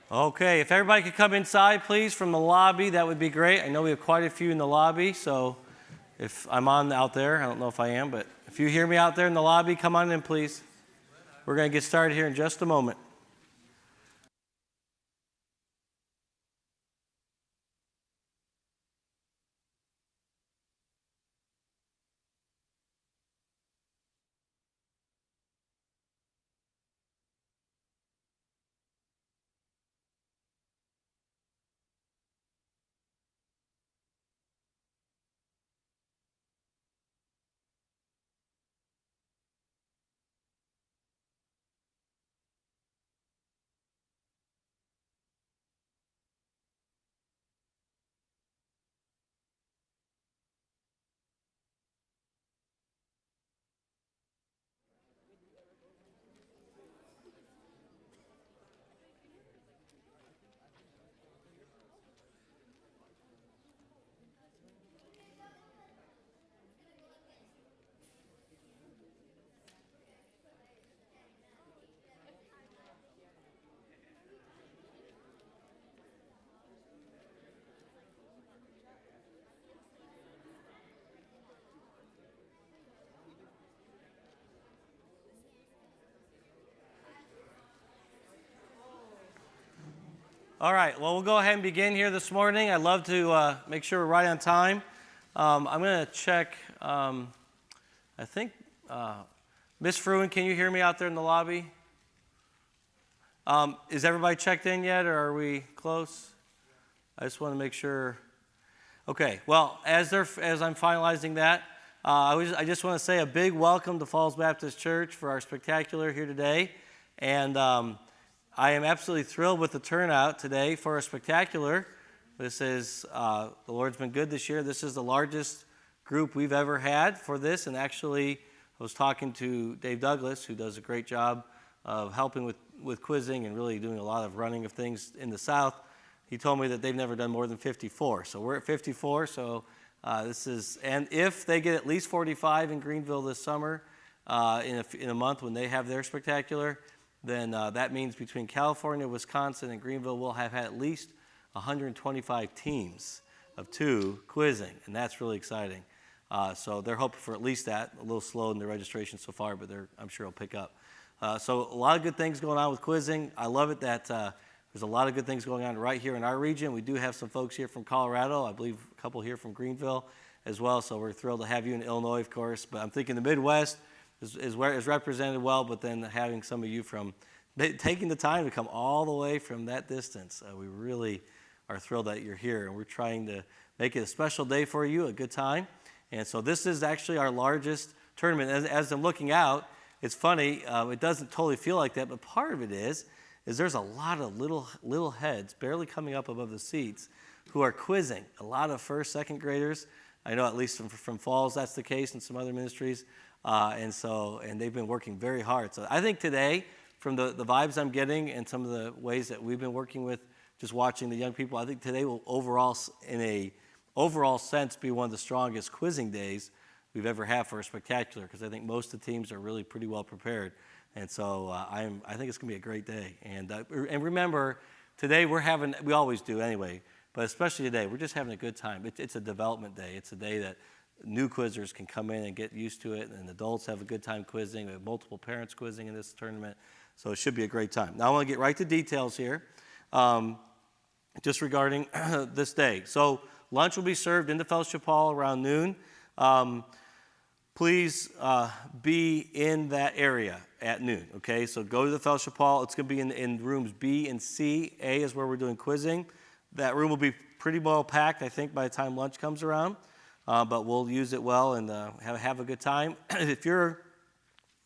Okay, if everybody could come inside, please, from the lobby, that would be great. I know we have quite a few in the lobby, so if I'm on out there, I don't know if I am, but if you hear me out there in the lobby, come on in, please. We're going to get started here in just a moment. All right, well, we'll go ahead and begin here this morning. I'd love to make sure we're right on time. I'm going to check, I think, Miss Fruin, can you hear me out there in the lobby? Is everybody checked in yet, or are we close? I just want to make sure. Okay, well, as I'm finalizing that, I just want to say a big welcome to Falls Baptist Church for our spectacular here today. And I am absolutely thrilled with the turnout today for our spectacular. This is, the Lord's been good this year. This is the largest group we've ever had for this. And actually, I was talking to Dave Douglas, who does a great job of helping with quizzing and really doing a lot of running of things in the South. He told me that they've never done more than 54. So we're at 54. So this is, and if they get at least 45 in Greenville this summer, in a month when they have their spectacular, then that means between California, Wisconsin, and Greenville, we'll have had at least 125 teams of two quizzing, and that's really exciting. So they're hoping for at least that. A little slow in the registration so far, but I'm sure it'll pick up. So a lot of good things going on with quizzing. I love it that there's a lot of good things going on right here in our region. We do have some folks here from Colorado. I believe a couple here from Greenville as well, so we're thrilled to have you in Illinois, of course. But I'm thinking the Midwest is represented well, but then having some of you from taking the time to come all the way from that distance. We really are thrilled that you're here, and we're trying to make it a special day for you, a good time. And so this is actually our largest tournament. As I'm looking out, it's funny, it doesn't totally feel like that, but part of it is there's a lot of little heads barely coming up above the seats who are quizzing. A lot of first, second graders. I know at least from Falls that's the case, and some other ministries. And they've been working very hard. So I think today, from the vibes I'm getting and some of the ways that we've been working with, just watching the young people, I think today will in a overall sense, be one of the strongest quizzing days we've ever had for a spectacular, because I think most of the teams are really pretty well prepared. And so I think it's going to be a great day. And remember, today we always do anyway, but especially today, we're just having a good time. It's a development day. It's a day that new quizzers can come in and get used to it, and adults have a good time quizzing. We have multiple parents quizzing in this tournament, so it should be a great time. Now I want to get right to details here, just regarding this day. So lunch will be served in the fellowship hall around noon. Please be in that area at noon, okay? So go to the fellowship hall. It's going to be in rooms B and C. A is where we're doing quizzing. That room will be pretty well packed, I think, by the time lunch comes around. But we'll use it well and have a good time. If you're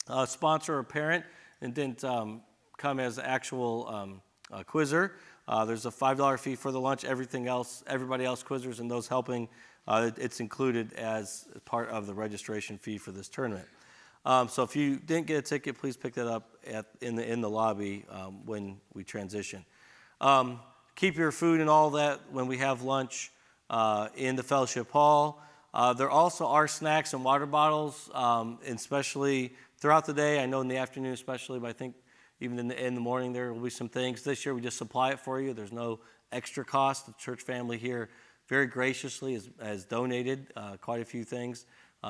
a sponsor or parent and didn't come as an actual quizzer, there's a $5 fee for the lunch. Everybody else quizzers and those helping, it's included as part of the registration fee for this tournament. So if you didn't get a ticket, please pick that up in the lobby when we transition. Keep your food and all that when we have lunch in the fellowship hall. There also are snacks and water bottles, and especially throughout the day. I know in the afternoon especially, but I think even in the morning there will be some things. This year we just supply it for you. There's no extra cost. The church family here very graciously has donated quite a few things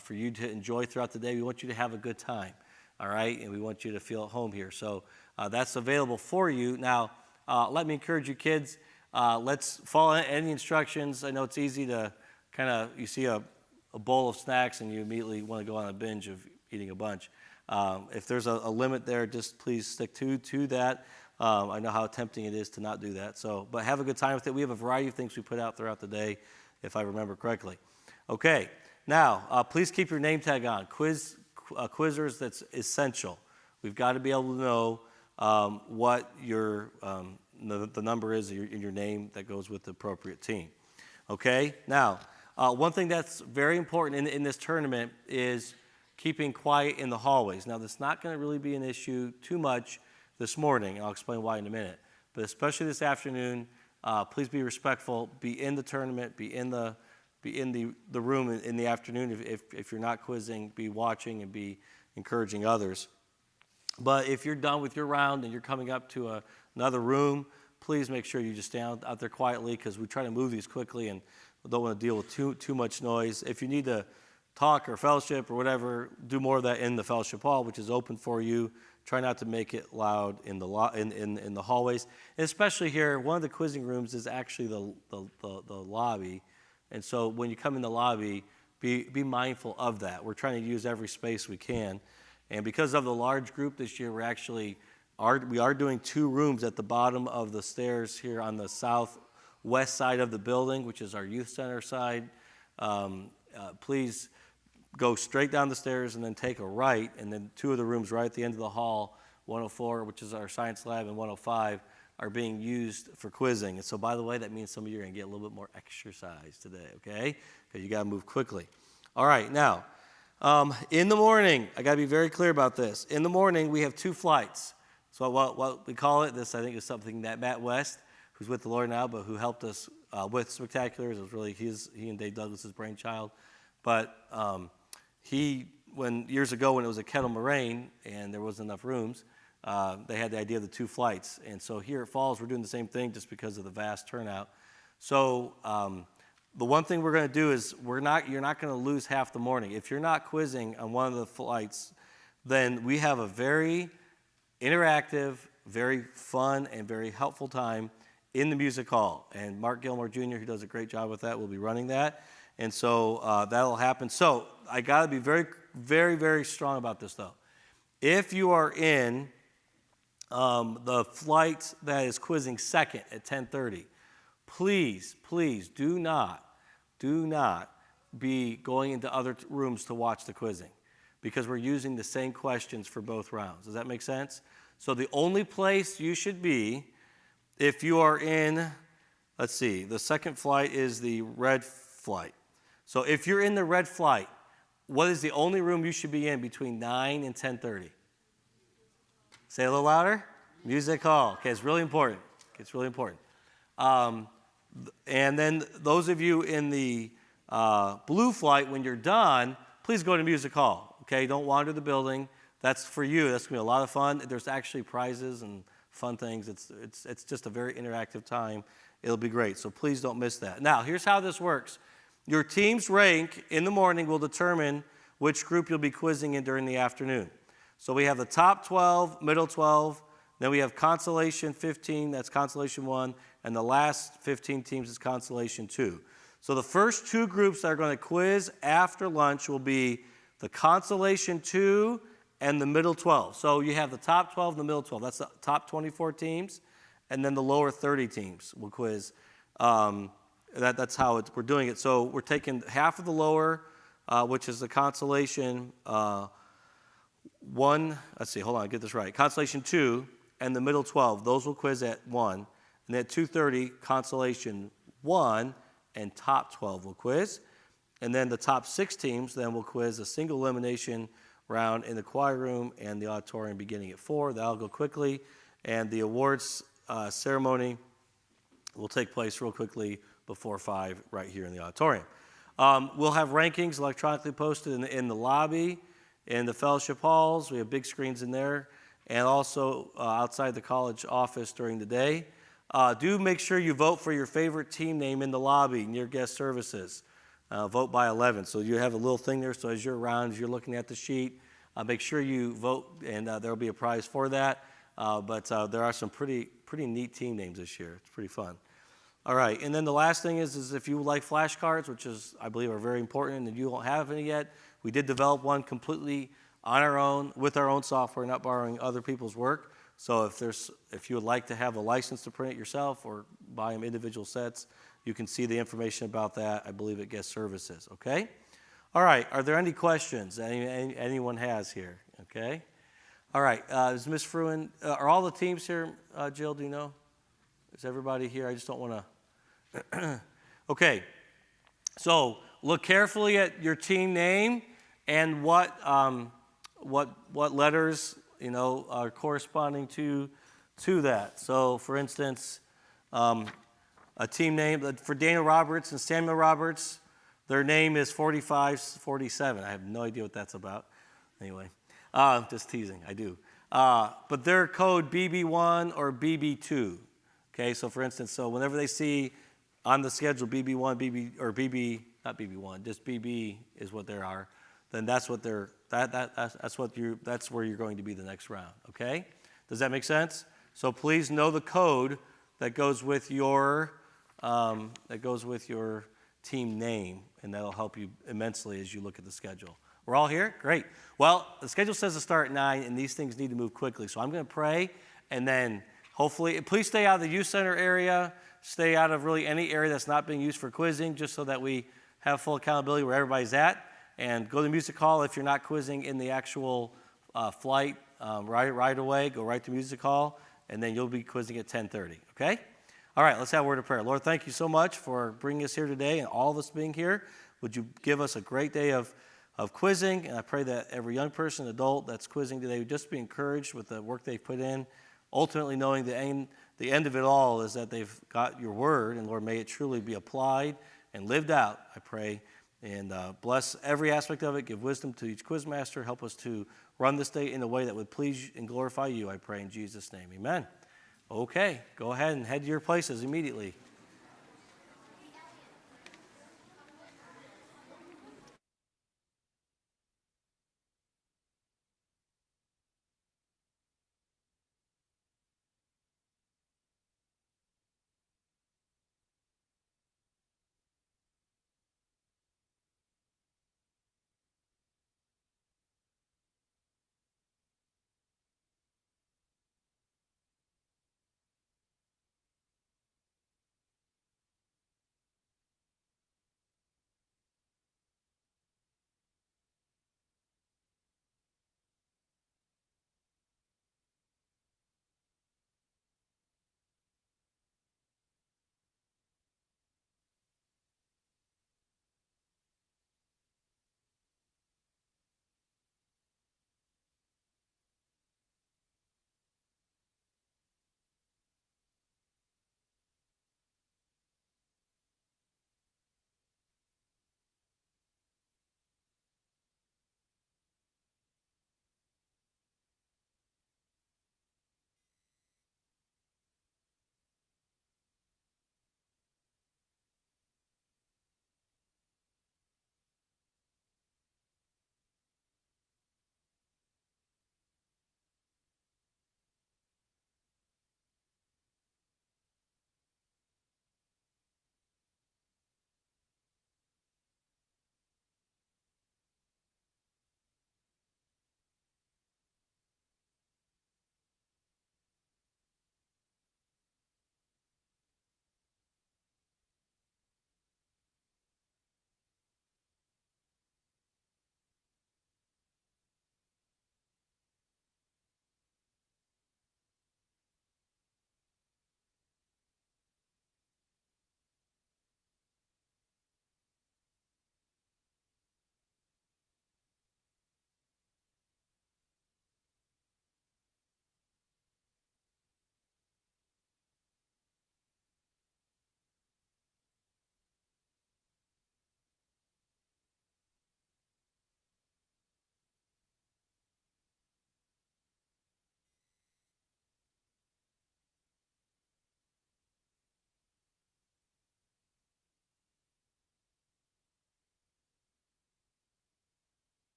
for you to enjoy throughout the day. We want you to have a good time, all right? And we want you to feel at home here. So that's available for you. Now, let me encourage you kids, let's follow any instructions. I know it's easy to kind of, you see a bowl of snacks and you immediately want to go on a binge of eating a bunch. If there's a limit there, just please stick to that. I know how tempting it is to not do that. But have a good time with it. We have a variety of things we put out throughout the day, if I remember correctly. Okay, now please keep your name tag on. Quizzers, that's essential. We've got to be able to know what the number is in your name that goes with the appropriate team. Okay, now one thing that's very important in this tournament is keeping quiet in the hallways. Now, that's not going to really be an issue too much this morning. I'll explain why in a minute. But especially this afternoon, please be respectful. Be in the tournament. Be in the room in the afternoon. If you're not quizzing, be watching and be encouraging others. But if you're done with your round and you're coming up to another room, please make sure you just stand out there quietly, because we try to move these quickly and we don't want to deal with too much noise. If you need to talk or fellowship or whatever, do more of that in the fellowship hall, which is open for you. Try not to make it loud in the hallways. And especially here, one of the quizzing rooms is actually the lobby. And so when you come in the lobby, be mindful of that. We're trying to use every space we can. And because of the large group this year, we are doing 2 rooms at the bottom of the stairs here on the southwest side of the building, which is our youth center side. Please go straight down the stairs and then take a right, and then 2 of the rooms right at the end of the hall, 104, which is our science lab, and 105, are being used for quizzing. And so, by the way, that means some of you are going to get a little bit more exercise today, okay? Because you got to move quickly. All right, now, in the morning, I got to be very clear about this. In the morning, we have 2 flights. So what we call it, this I think is something that Matt West, who's with the Lord now, but who helped us with Spectaculars, it was really he and Dave Douglas's brainchild. But years ago when it was a Kettle Moraine and there wasn't enough rooms, they had the idea of the 2 flights. And so here at Falls, we're doing the same thing just because of the vast turnout. So the one thing we're going to do is you're not going to lose half the morning. If you're not quizzing on one of the flights, then we have a very interactive, very fun, and very helpful time in the music hall. And Mark Gilmore Jr., who does a great job with that, will be running that. And so that'll happen. So I got to be very, very, very strong about this, though. If you are in the flight that is quizzing second at 10:30, please do not be going into other rooms to watch the quizzing, because we're using the same questions for both rounds. Does that make sense? So the only place you should be, if you are in, let's see, the second flight is the red flight. So if you're in the red flight, what is the only room you should be in between 9 and 10:30? Say it a little louder. Music hall. Okay, it's really important. It's really important. And then those of you in the blue flight, when you're done, please go to music hall. Okay, don't wander the building. That's for you. That's going to be a lot of fun. There's actually prizes and fun things. It's just a very interactive time. It'll be great. So please don't miss that. Now, here's how this works. Your team's rank in the morning will determine which group you'll be quizzing in during the afternoon. So we have the top 12, middle 12, then we have Consolation 15, that's Consolation 1, and the last 15 teams is Consolation 2. So the first 2 groups that are going to quiz after lunch will be the Consolation 2 and the middle 12. So you have the top 12 and the middle 12. That's the top 24 teams, and then the lower 30 teams will quiz. That's how we're doing it. So we're taking half of the lower, which is the Consolation 1. Let's see, hold on, get this right. Consolation 2 and the middle 12. Those will quiz at 1. And at 2:30, Consolation 1 and top 12 will quiz. And then the top 6 teams then will quiz a single elimination round in the choir room and the auditorium beginning at 4. That'll go quickly. And the awards ceremony will take place real quickly before 5 right here in the auditorium. We'll have rankings electronically posted in the lobby, in the fellowship halls. We have big screens in there. and also outside the college office during the day. Do make sure you vote for your favorite team name in the lobby near guest services. Vote by 11. So you have a little thing there, so as you're around, as you're looking at the sheet, make sure you vote, and there will be a prize for that. But there are some pretty neat team names this year. It's pretty fun. All right, and then the last thing is if you would like flashcards, which is, I believe, are very important, and you don't have any yet, we did develop one completely on our own, with our own software, not borrowing other people's work. So if you would like to have a license to print it yourself or buy them individual sets, you can see the information about that, I believe, at guest services, okay? All right, are there any questions anyone has here, okay? All right, is Ms. Fruin, are all the teams here, Jill, do you know? Is everybody here? I just don't want to. Okay, so look carefully at your team name and what letters are corresponding to that. So, for instance, a team name for Daniel Roberts and Samuel Roberts, their name is 4547. I have no idea what that's about. Anyway, just teasing. I do. But their code BB1 or BB2. Okay, so for instance, whenever they see on the schedule BB1, not BB1, just BB is what they are, then that's what that's where you're going to be the next round, okay? Does that make sense? So please know the code that goes with your team name, and that'll help you immensely as you look at the schedule. We're all here? Great. Well, the schedule says to start at 9, and these things need to move quickly. So I'm going to pray, and then hopefully, please stay out of the youth center area. Stay out of really any area that's not being used for quizzing, just so that we have full accountability where everybody's at. And go to the music hall if you're not quizzing in the actual flight right away. Go right to music hall, and then you'll be quizzing at 10:30, okay? All right, let's have a word of prayer. Lord, thank you so much for bringing us here today and all of us being here. Would you give us a great day of quizzing? And I pray that every young person, adult that's quizzing today would just be encouraged with the work they've put in, ultimately knowing the end of it all is that they've got your word, and Lord, may it truly be applied and lived out, I pray. And bless every aspect of it. Give wisdom to each quizmaster. Help us to run this day in a way that would please and glorify you, I pray in Jesus' name. Amen. Okay, go ahead and head to your places immediately.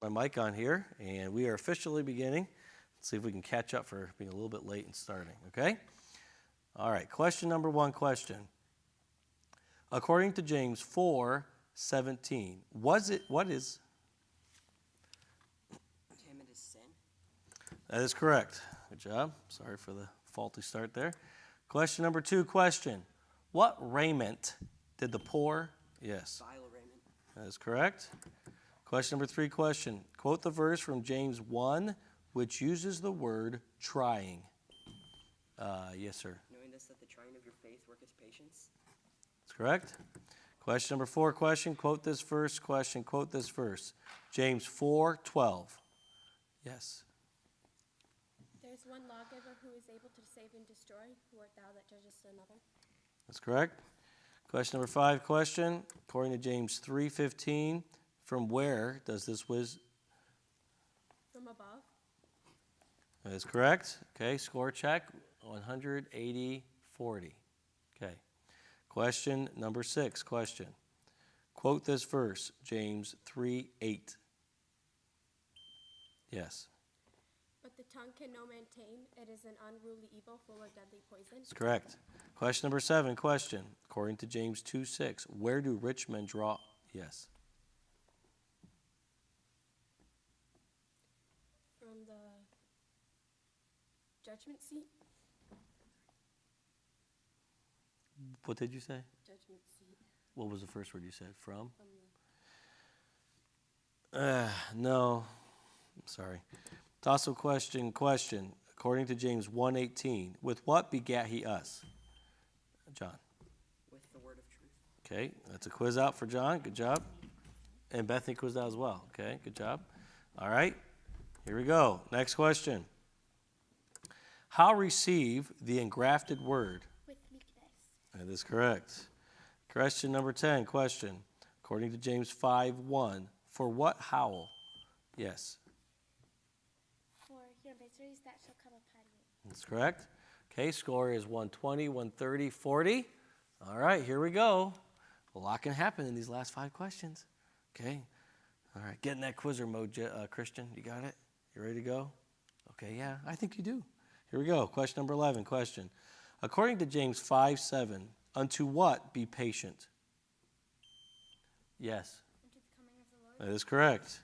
My mic on here, and we are officially beginning. Let's see if we can catch up for being a little bit late in starting, okay? All right, question number one question. According to James 4:17, what is? Timid is sin. That is correct. Good job. Sorry for the faulty start there. Question number two, question. What raiment did the poor? Yes. Vile raiment. That is correct. Question number three, question. Quote the verse from James 1, which uses the word trying. Yes, sir. Knowing this, that the trying of your faith worketh patience. That's correct. Question number four, question. Quote this verse, question. Quote this verse. James 4:12. Yes. There is one lawgiver who is able to save and destroy. Who art thou that judgest another? That's correct. Question number five, question. According to James 3:15, from where does this wisdom? From above. That is correct. Okay, score check, 180-40. Okay. Question number six, question. Quote this verse, James 3:8. Yes. But the tongue can no man tame. It is an unruly evil full of deadly poison. That's correct. Question number seven, question. According to James 2:6, where do rich men draw? Yes. From the judgment seat. What did you say? Judgment seat. What was the first word you said? From? From the No. I'm sorry. Toss of question. According to James 1:18, with what begat he us? John. With the word of truth. Okay, that's a quiz out for John. Good job. And Bethany quizzed out as well. Okay, good job. All right, here we go. Next question. How receive the engrafted word? with meekness. That is correct. Question number 10, question. According to James 5:1, for what howl? Yes. For your miseries that shall come upon you. That's correct. Okay, score is 120, 130, 40. All right, here we go. A lot can happen in these last five questions. Okay. All right, get in that quizzer mode, Christian. You got it? You ready to go? Okay, yeah, I think you do. Here we go. Question number 11, question. According to James 5:7, unto what be patient? Yes. Unto the coming of the Lord. That is correct.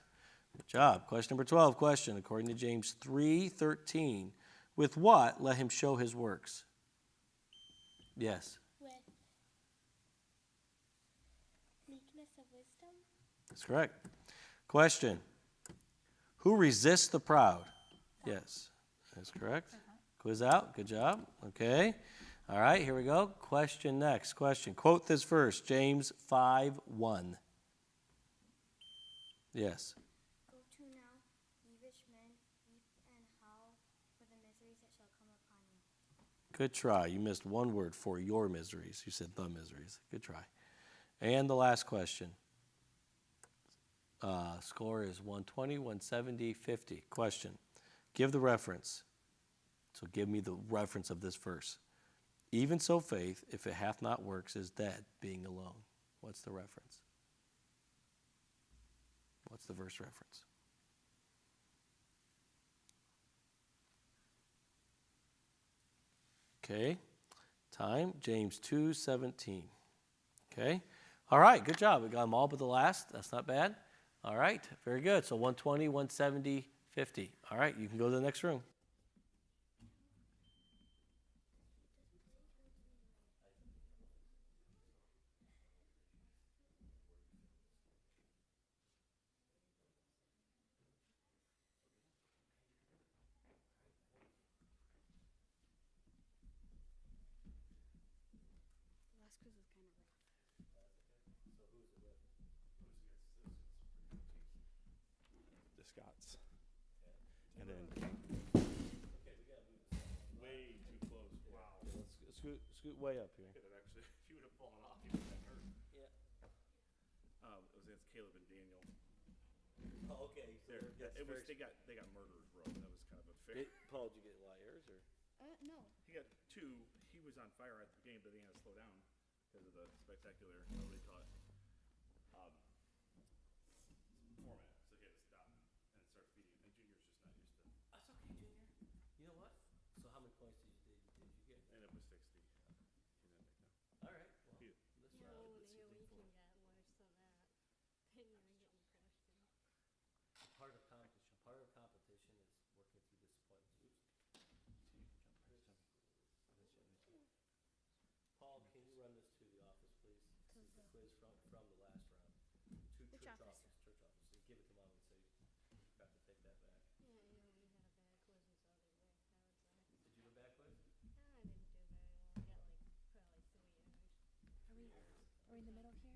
Good job. Question number 12, question. According to James 3:13, with what let him show his works? Yes. With meekness of wisdom. That's correct. Question. Who resists the proud? Yes. That's correct. Quiz out. Good job. Okay. All right, here we go. Question next. Question. Quote this verse, James 5:1. Yes. Go to now, ye rich men, weep and howl for the miseries that shall come upon you. Good try. You missed one word for your miseries. You said the miseries. Good try. And the last question. Score is 120, 170, 50. Question. Give the reference. So give me the reference of this verse. Even so faith, if it hath not works, is dead, being alone. What's the reference? What's the verse reference? Okay. Time, James 2:17. Okay. All right, good job. We got them all but the last. That's not bad. All right, very good. So 120, 170, 50. All right, you can go to the next room. The last quiz was kind of rough. The Scots. And then way too close. Wow. Let's scoot way up here. Could have actually, if you would have fallen off, you would have hurt. Yeah. It was against Caleb and Daniel. Oh, okay. So It was they got murdered, bro. That was kind of unfair. Paul, did you get liars or? No. He got two. He was on fire at the game, but then he had to slow down because of the spectacular, what do they call it? Format. So he had to stop. Church office. Church office. So you give it to mom and say, you have to take that back. Yeah, you know, we had a bad quiz and so they way. Did you have a bad quiz? I didn't do very well. I got like probably 3 errors. Are we in the middle here?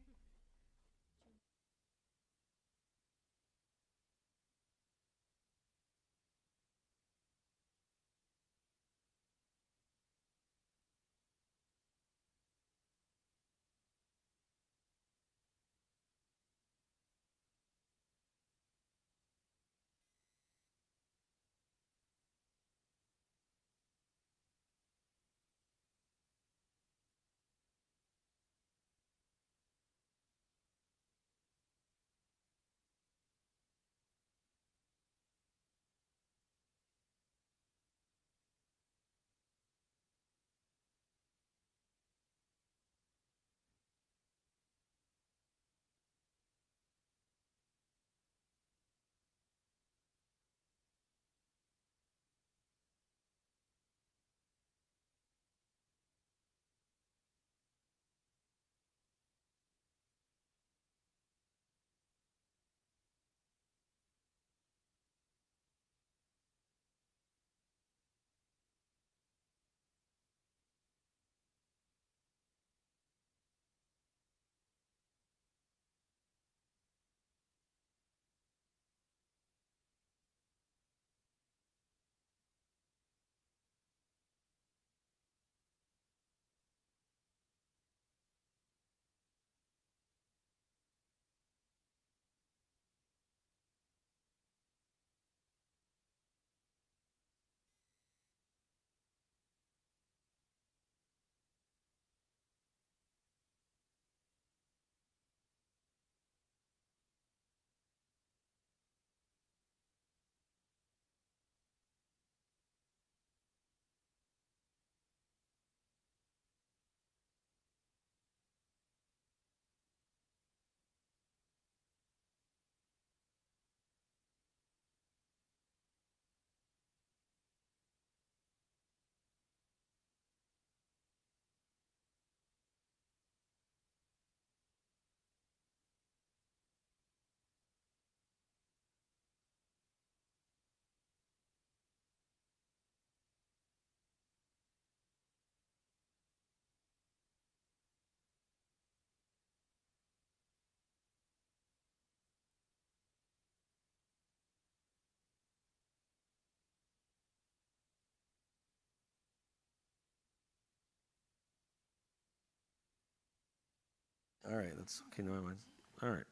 All right, that's okay. No, mind. All right.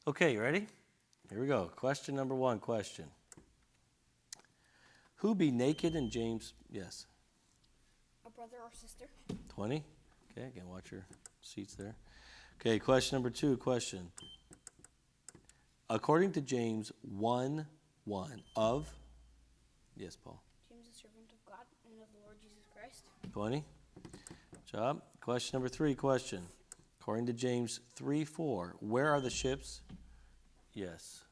Okay, you ready? Here we go. Question number 1. Question. Who be naked in James? Yes. A brother or sister. 20. Okay, again, watch your seats there. Okay, question number 2. Question. According to James 1:1 of. Yes, Paul. James, a servant of God and of the Lord Jesus Christ. 20. Good job. Question number 3. Question. According to James 3:4, where are the ships? Yes.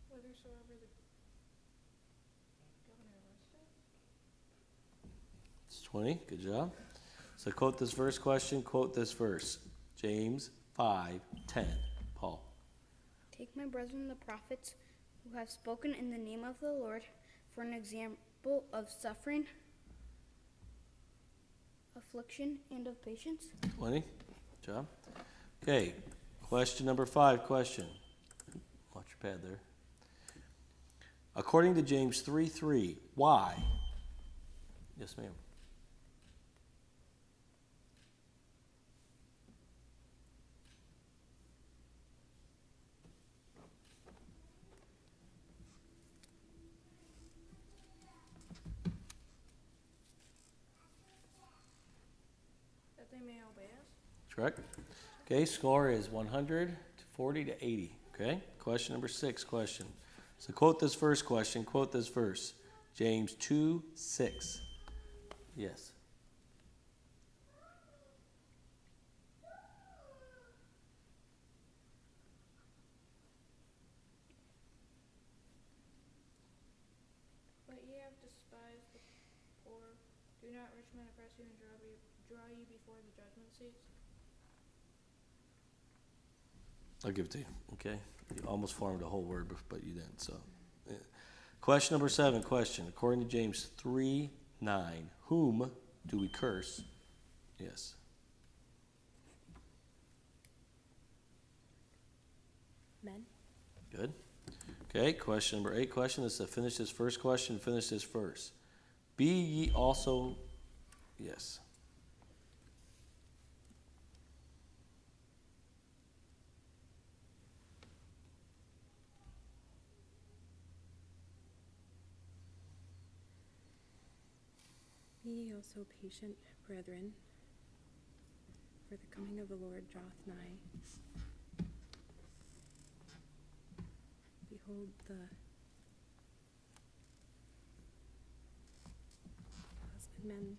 Whithersoever the governor listed. It's 20. Good job. So quote this verse. Question. Quote this verse. James 5:10. Paul. Take my brethren the prophets who have spoken in the name of the Lord for an example of suffering, affliction, and of patience. 20. Good job. Okay. Question number 5. Question. Watch your pad there. According to James 3:3, why? Yes, ma'am. That they may obey us. Correct. Okay, score is 140 to 80. Okay, question number 6. Question. So quote this first question. Quote this verse. James 2:6. Yes. Do not rich men oppress you and draw you before the judgment seats? I'll give it to you, okay? You almost formed a whole word, but you didn't, so. Yeah. Question number 7, question. According to James 3:9, whom do we curse? Yes. Men. Good. Okay, question number 8, question is to finish this first question, finish this verse. Be ye also, yes. Be ye also patient, brethren, for the coming of the Lord draweth nigh. Behold, the husbandmen.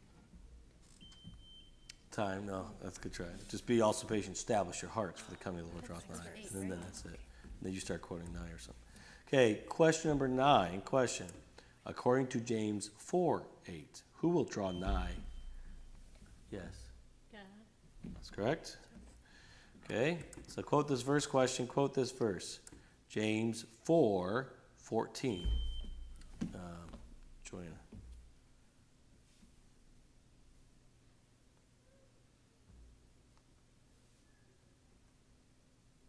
Time, no, that's a good try. Just be also patient, establish your hearts for the coming of the Lord draweth nigh. And then that's it. And then you start quoting 9 or something. Okay, question number 9, question. According to James 4:8, who will draw nigh? Yes. God. That's correct. Okay, so quote this verse, question, quote this verse. James 4:14. Joanna.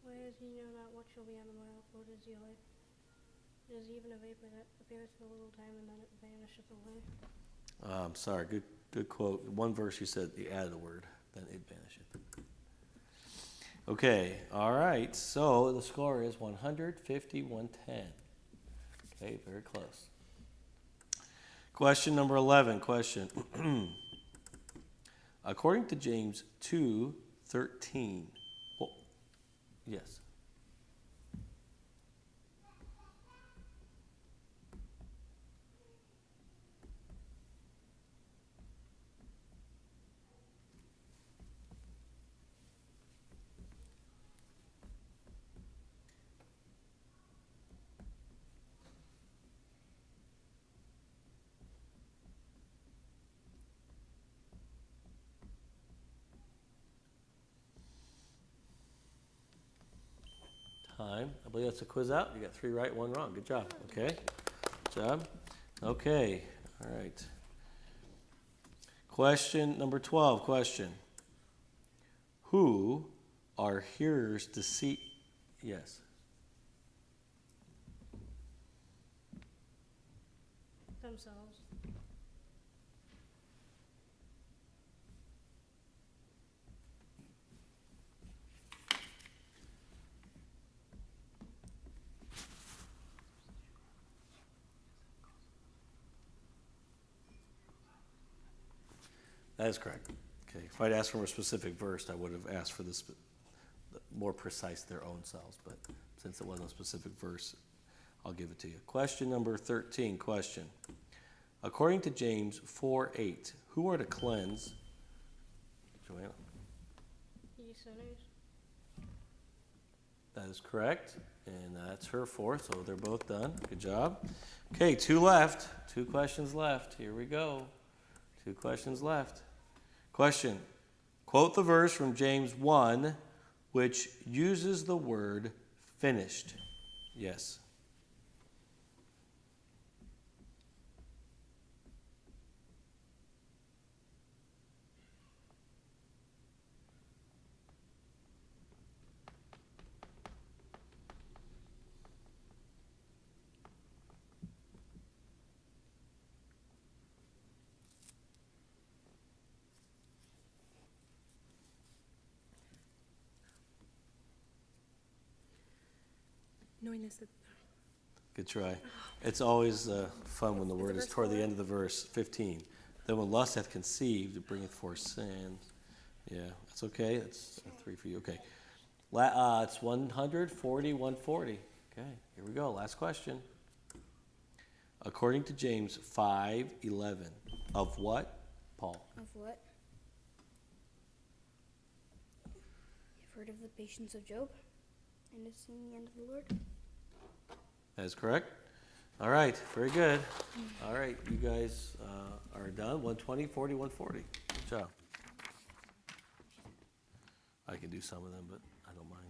Why does he know not what shall be on the morrow? What is the life? It is even a vapor that appeareth for a little time and then it vanisheth away. Sorry, good quote. One verse you said you added a word, then it vanisheth. Okay, all right. So the score is 150-110. Okay, very close. Question number 11. Question. According to James 2:13. Well, yes. Time. I believe that's a quiz out. You got 3 right, 1 wrong. Good job. Okay. Good job. Okay. All right. Question number 12. Question. Who are hearers deceit? Yes. Themselves. That is correct. Okay. If I'd asked for a specific verse, I would have asked for this more precise their own selves. But since it wasn't a specific verse, I'll give it to you. Question number 13. Question. According to James 4:8, who are to cleanse? Joanna. Ye sinners. That is correct. And that's her 4th, so they're both done. Good job. Okay, 2 left. 2 questions left. Here we go. 2 questions left. Question. Quote the verse from James 1, which uses the word finished. Yes. Knowing this, that Good try. It's always fun when the word is toward the end of the verse, 15. Then when lust hath conceived, it bringeth forth sin. Yeah, that's okay. That's 3 for you. Okay. It's 140, 140. Okay, here we go. Last question. According to James 5:11, of what, Paul? Of what? You've heard of the patience of Job and have seen the end of the Lord? That is correct. All right, very good. All right, you guys are done. 120, 40, 140. Good job. I can do some of them, but I don't mind.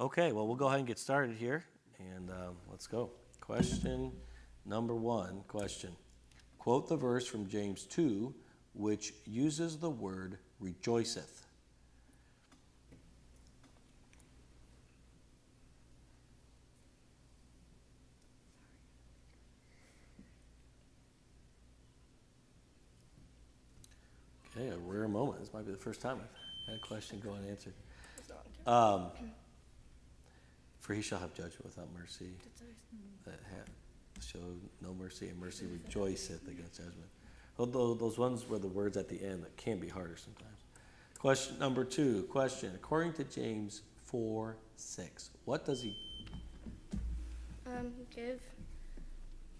Okay, well, we'll go ahead and get started here, and let's go. Question number 1, question. Quote the verse from James 2, which uses the word rejoiceth. Okay, a rare moment. This might be the first time I've had a question go unanswered. For he shall have judgment without mercy, that show no mercy, and mercy rejoiceth against judgment. Those ones were the words at the end that can be harder sometimes. Question number 2, question. According to James 4:6, what does he? Give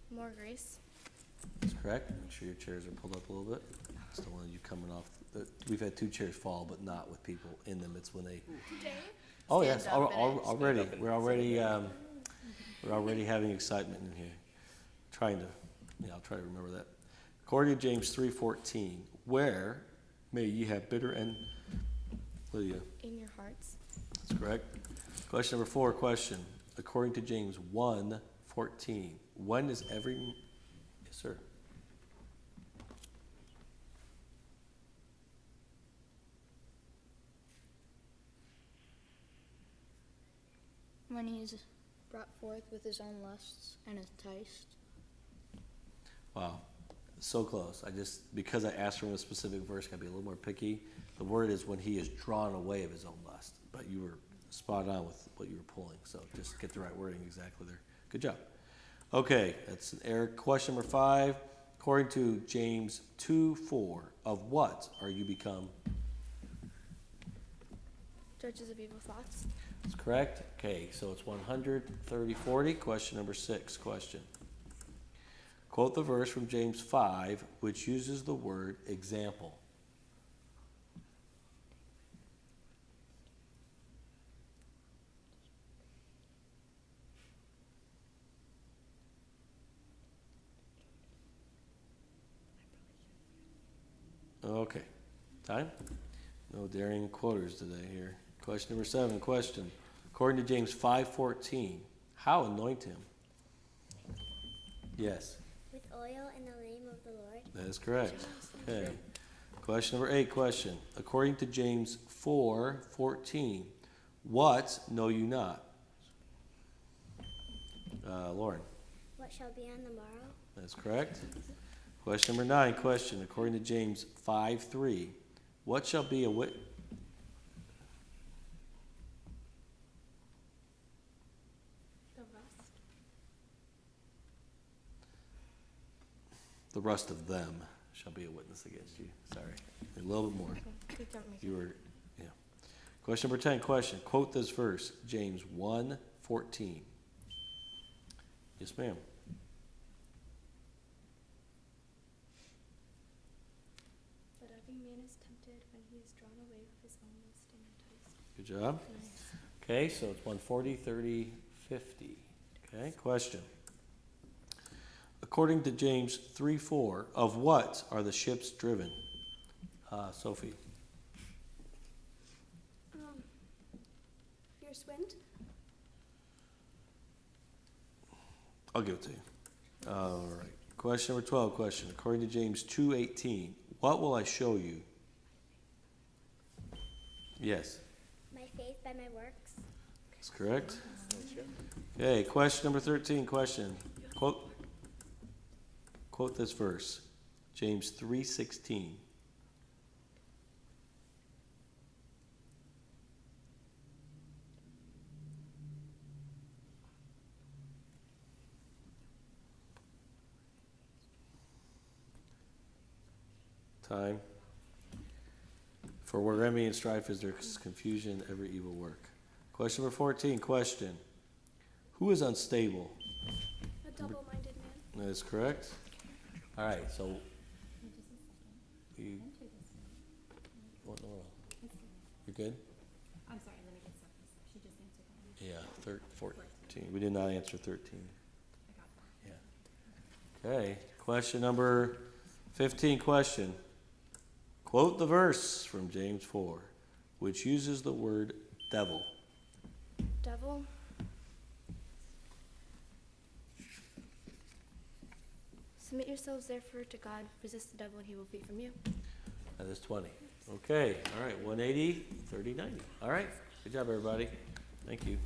more grace. That's correct. Make sure your chairs are pulled up a little bit. It's the one you coming off. We've had 2 chairs fall, but not with people in them. It's when they. Today? Oh yes, already. We're already having excitement in here. I'll try to remember that. According to James 3:14, where may ye have bitter and Lydia. In your hearts. That's correct. Question number 4, question. According to James 1:14, when is every yes, sir. When he is brought forth with his own lusts and enticed. Wow, so close. Because I asked from a specific verse, gotta be a little more picky. The word is when he is drawn away of his own lust. But you were spot on with what you were pulling, so just get the right wording exactly there. Good job. Okay, that's an error. Question number 5. According to James 2:4, of what are you become? Judges of evil thoughts. That's correct. Okay, so it's 130-40. Question number 6, question. Quote the verse from James 5, which uses the word example. Okay, time? No daring quoters today here. Question number 7, question. According to James 5:14, how anoint him? Yes. With oil in the name of the Lord. That is correct. Okay. Question number 8, question. According to James 4:14, what know you not? Lauren. What shall be on the morrow? That's correct. Question number 9, question. According to James 5:3, what shall be a wit? The rust. The rest of them shall be a witness against you. Sorry. A little bit more. You were, yeah. Question number 10, question. Quote this verse, James 1:14. Yes, ma'am. But every man is tempted when he is drawn away with his own lust and enticed. Good job. Okay, so it's 140, 30, 50. Okay, question. According to James 3:4, of what are the ships driven? Sophie. Fierce wind. I'll give it to you. All right. Question number 12, question. According to James 2:18, what will I show you? Yes. My faith by my works. That's correct. Okay, question number 13, question. Quote this verse, James 3:16. Time. For where envy and strife is, there is confusion, every evil work. Question number 14, question. Who is unstable? A double-minded man. That is correct. All right, so you what in the world? You're good? I'm sorry, let me get stuff. She just answered that one. Yeah, 14. We did not answer 13. I got that. Yeah. Okay, question number 15, question. Quote the verse from James 4, which uses the word devil. Devil, submit yourselves therefore to God, resist the devil, and he will flee from you. That is 20. Okay, all right, 180, 30, 90. All right, good job, everybody. Thank you.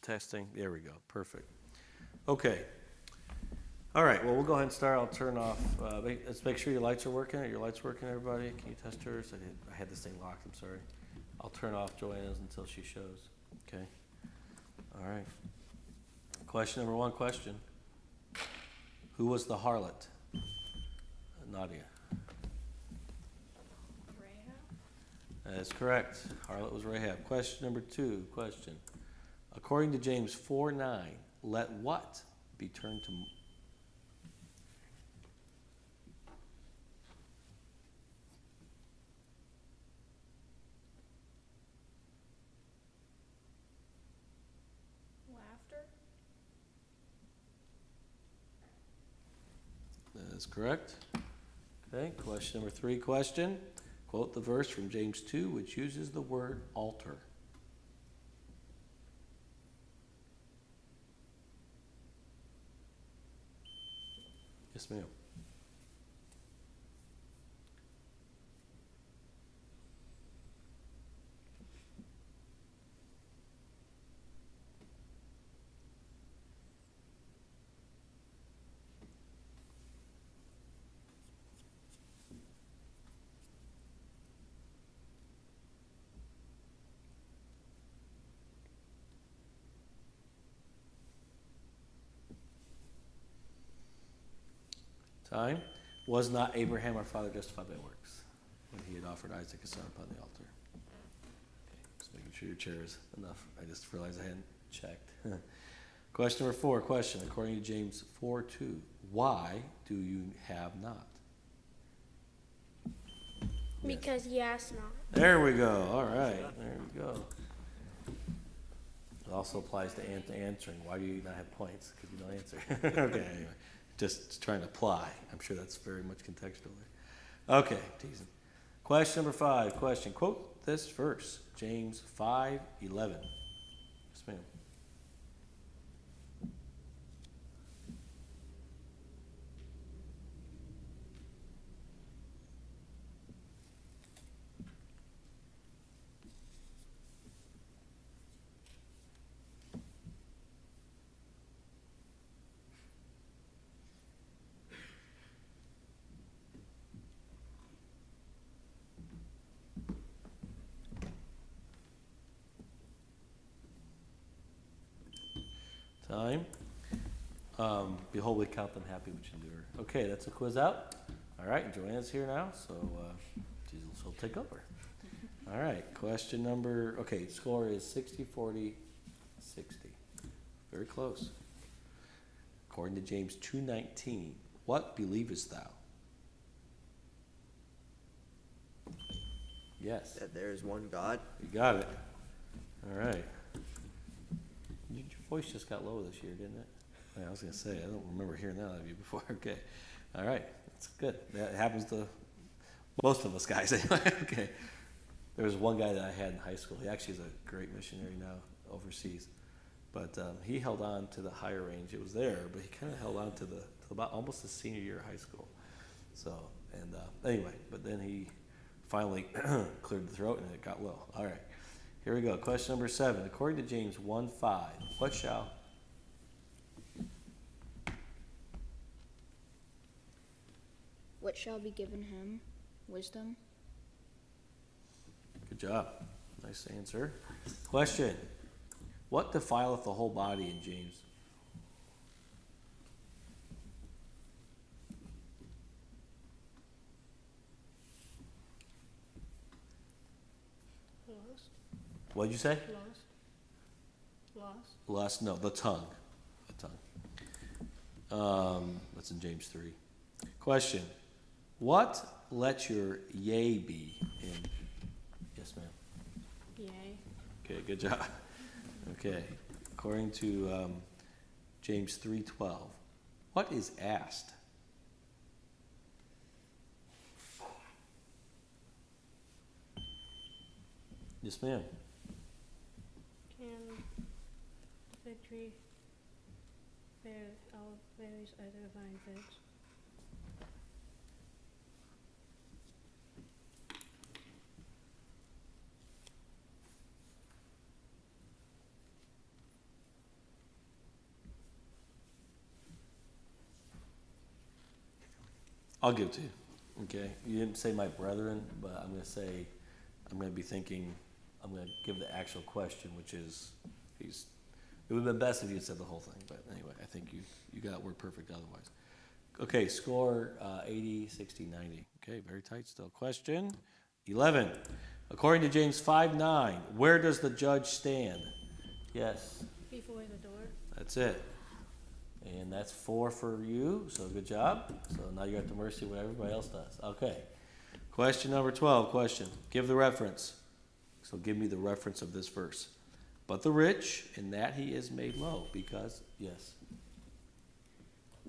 testing. There we go. Perfect. Okay. All right. Well, we'll go ahead and start. I'll turn off. Let's make sure your lights are working. Are your lights working, everybody? Can you test yours? I had this thing locked. I'm sorry. I'll turn off Joanna's until she shows. Okay. All right. Question number one. Question. Who was the harlot? Nadia. That is correct. Harlot was Rahab. Question number two. Question. According to James 4:9, let what be turned to Laughter? That is correct. Okay, question number three. Question. Quote the verse from James 2, which uses the word altar. Yes, ma'am. Time. Was not Abraham our father justified by works when he had offered Isaac his son upon the altar? Just making sure your chair is enough. I just realized I hadn't checked. Question number four. Question. According to James 4:2, why do you have not? Because he asked not. There we go. All right. There we go. It also applies to answering. Why do you not have points? Because you don't answer. Okay. Anyway. Just trying to apply. I'm sure that's very much contextual there. Okay, teasing. Question number five. Question. Quote this verse, James 5:11. Yes, ma'am. Time. Behold, we count them happy which endure. Okay, that's a quiz out. All right, Joanna's here now, so she'll take over. All right, question number, okay, score is 60-40-60. Very close. According to James 2:19, what believest thou? Yes. That there is one God. You got it. All right. Your voice just got low this year, didn't it? Yeah, I was going to say, I don't remember hearing that out of you before. Okay. All right. That's good. That happens to most of us guys anyway. Okay. There was one guy that I had in high school. He actually is a great missionary now overseas. But he held on to the higher range. It was there, but he kind of held on to about almost his senior year of high school. So, and anyway, but then he finally cleared the throat and it got low. All right. Here we go. Question number 7. According to James 1:5, what shall? What shall be given him? Wisdom. Good job. Nice answer. Question. What defileth the whole body in James? Lost. What'd you say? Lost. Lust, no, the tongue. The tongue. That's in James 3. Question. What let your yea be in? Yes, ma'am. Yay. Okay, good job. Okay. According to James 3:12, what is asked? Yes, ma'am. Can the fig tree bear olive berries either vine figs? I'll give it to you. Okay. You didn't say my brethren, but I'm going to say, I'm going to be thinking, I'm going to give the actual question, which is, he's, it would have been best if you had said the whole thing, but anyway, I think you got word perfect otherwise. Okay, score 80, 60, 90. Okay, very tight still. Question 11. According to James 5:9, where does the judge stand? Yes, Before the door. that's it. And that's 4 for you, so good job. So now you're at the mercy of what everybody else does. Okay. Question number 12, question. Give the reference. So give me the reference of this verse. But the rich, in that he is made low, because, yes.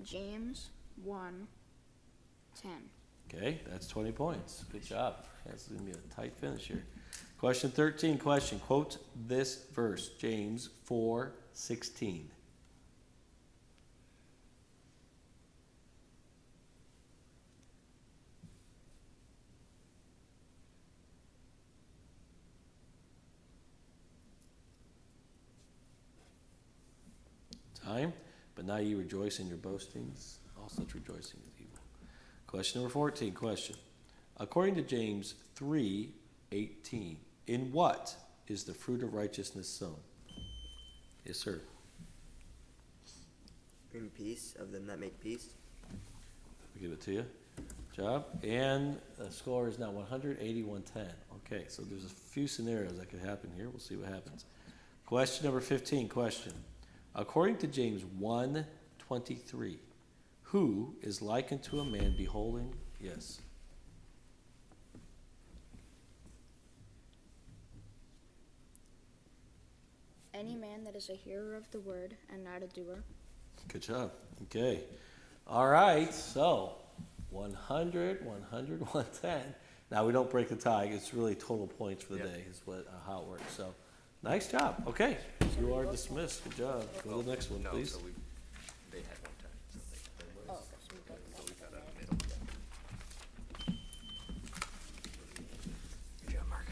James 1:10. Okay, that's 20 points. Good job. That's going to be a tight finish here. Question 13, question. Quote this verse, James 4:16. Time, but now you rejoice in your boastings, all such rejoicing is evil. Question number 14, question. According to James 3:18, in what is the fruit of righteousness sown? Yes, sir. In peace of them that make peace. I'll give it to you. Good job. And the score is now 180, 110. Okay, so there's a few scenarios that could happen here. We'll see what happens. Question number 15, question. According to James 1:23, who is likened to a man beholding? Yes. Any man that is a hearer of the word and not a doer. Good job. Okay. All right. So 100, 100, 110. Now we don't break the tie. It's really total points for the day is what how it works. So nice job. Okay. You are dismissed. Good job. Go to the next one, please. They had one time, so they. Oh, so we both got We got out of the middle. Good job, Mark.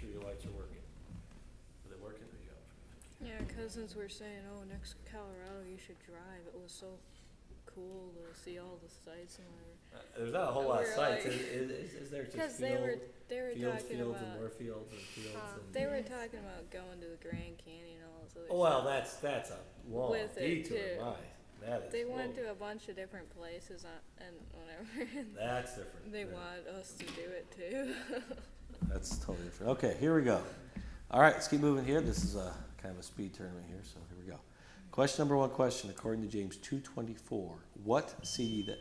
sure your lights are working. Are they working? Or you got Yeah, cousins were saying, oh, next Colorado you should drive. It was so cool to see all the sights and whatever. there's not a whole lot of We're sites, like- is there? Just Because they were fields, talking fields, and about more fields and fields. And they were talking about going to the Grand Canyon and all this other oh well, stuff. that's a long With it, detour. too. My, that is. They went whoa. to a bunch of different places and whatever. and That's different. they Yeah. wanted us to do it too. That's totally different. Okay, here we go. All right, let's keep moving here. This is a kind of a speed tournament here, so here we go. Question number one question, according to James 2:24. What see that?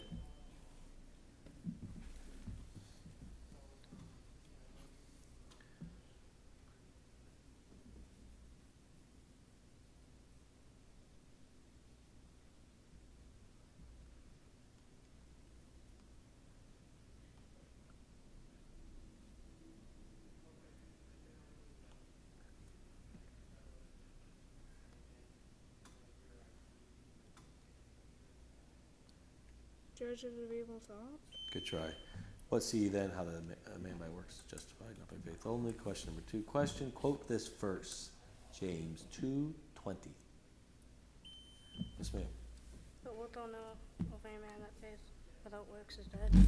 Judge of the people's thoughts. Good try. What see ye then how the man by works is justified, not by faith only? Question number two. Question, quote this verse, James 2:20. Yes, ma'am. But wilt thou know of a man that faith without works is dead?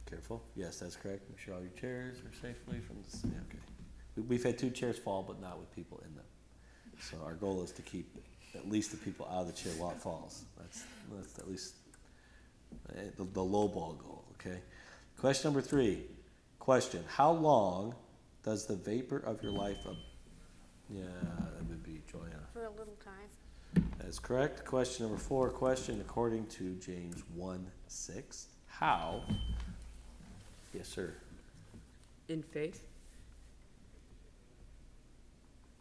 Careful. Yes, that's correct. Make sure all your chairs are safely from the. Yeah, okay. We've had 2 chairs fall, but not with people in them. So our goal is to keep at least the people out of the chair while it falls. That's at least the low ball goal. Okay. Question number 3. Question: how long does the vapor of your life? Yeah, that would be Joanna. For a little time. That's correct. Question number 4. Question according to James 1:6. How? Yes, sir. In faith?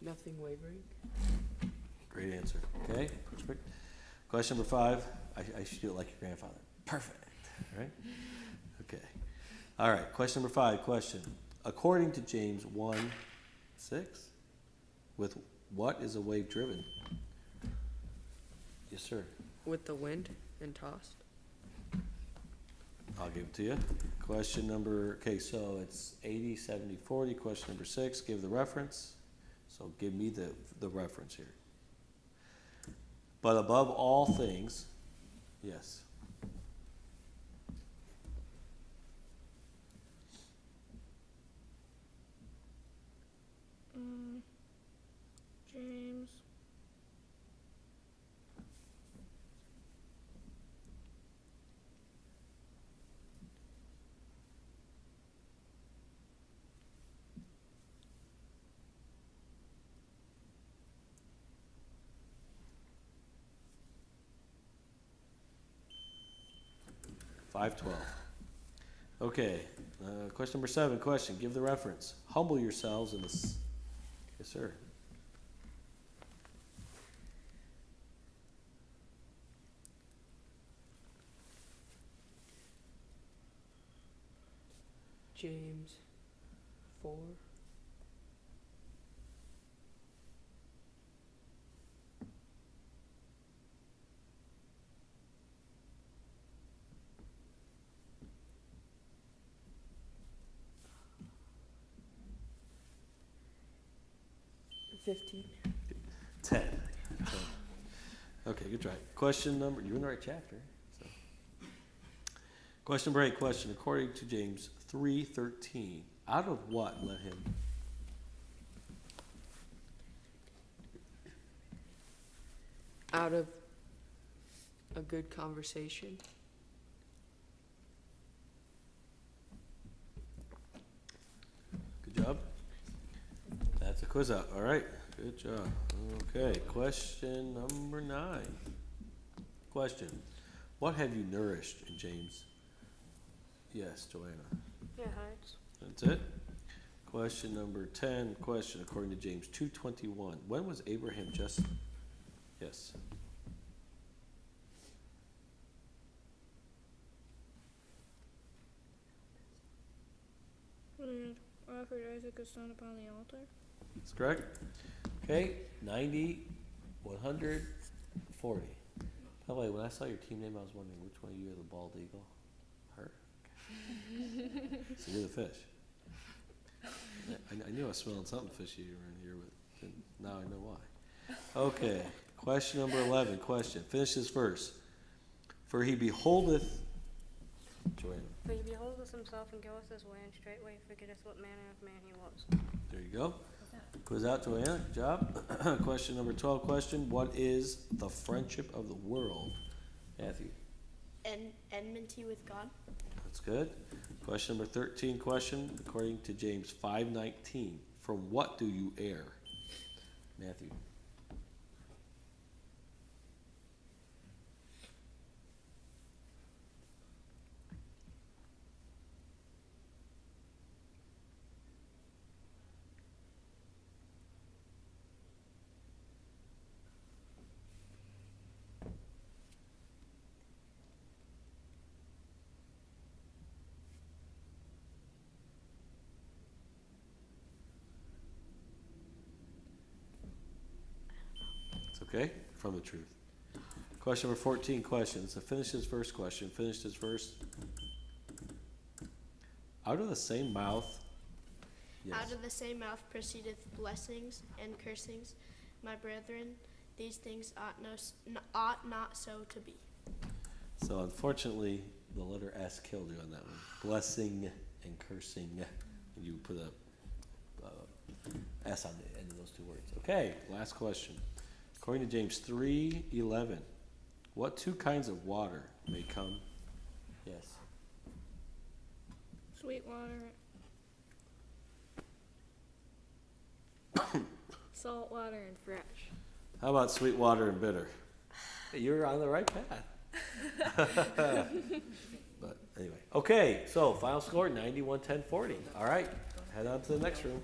Nothing wavering? Great answer. Okay, perfect. Question number 5. I should do it like your grandfather. Perfect. Right? Okay. All right. Question number 5. Question. According to James 1:6, with what is a wave driven? Yes, sir. With the wind and tossed? I'll give it to you. Question number, okay, so it's 80, 70, 40. Question number 6, give the reference. So give me the reference here. But above all things, yes. James. $5.12. Okay, question number 7, question, give the reference. Humble yourselves in this. Yes, sir. James 4. $15. 10. Okay, good try. Question number, you're in the right chapter. So. Question number 8, question. According to James 3:13, out of what let him? Out of a good conversation. Good job. That's a quiz out. All right. Good job. Okay. Question number 9. Question. What have you nourished in James? Yes, Joanna. Yeah, hearts. That's it. Question number 10. Question according to James 2:21. When was Abraham just? Yes. When he offered Isaac his son upon the altar. That's correct. Okay. 90, 100, 40. By the way, when I saw your team name, I was wondering which one of you are the bald eagle. Her. So you're the fish. I knew I was smelling something fishy around here, but now I know why. Okay, question number 11. Question. Finish this verse. For he beholdeth, Joanna. For he beholdeth himself and goeth his way, and straightway forgetteth what manner of man he was. There you go. Quiz out, Joanna. Good job. Question number 12. Question. What is the friendship of the world? Matthew. Enmity with God. That's good. Question number 13. Question. According to James 5:19. From what do you err? Matthew. It's okay. From the truth. Question number 14. Questions. So finish this first question. Finish this verse. Out of the same mouth. Yes. Out of the same mouth proceedeth blessings and cursings. My brethren, these things ought not so to be. So unfortunately, the letter S killed you on that one. Blessing and cursing. You put a S on the end of those two words. Okay, last question. According to James 3:11, what two kinds of water may come? Yes. Sweet water. Salt water and fresh. How about sweet water and bitter? You're on the right path. But anyway, okay. So final score 91-10-40. All right, head on to the next room.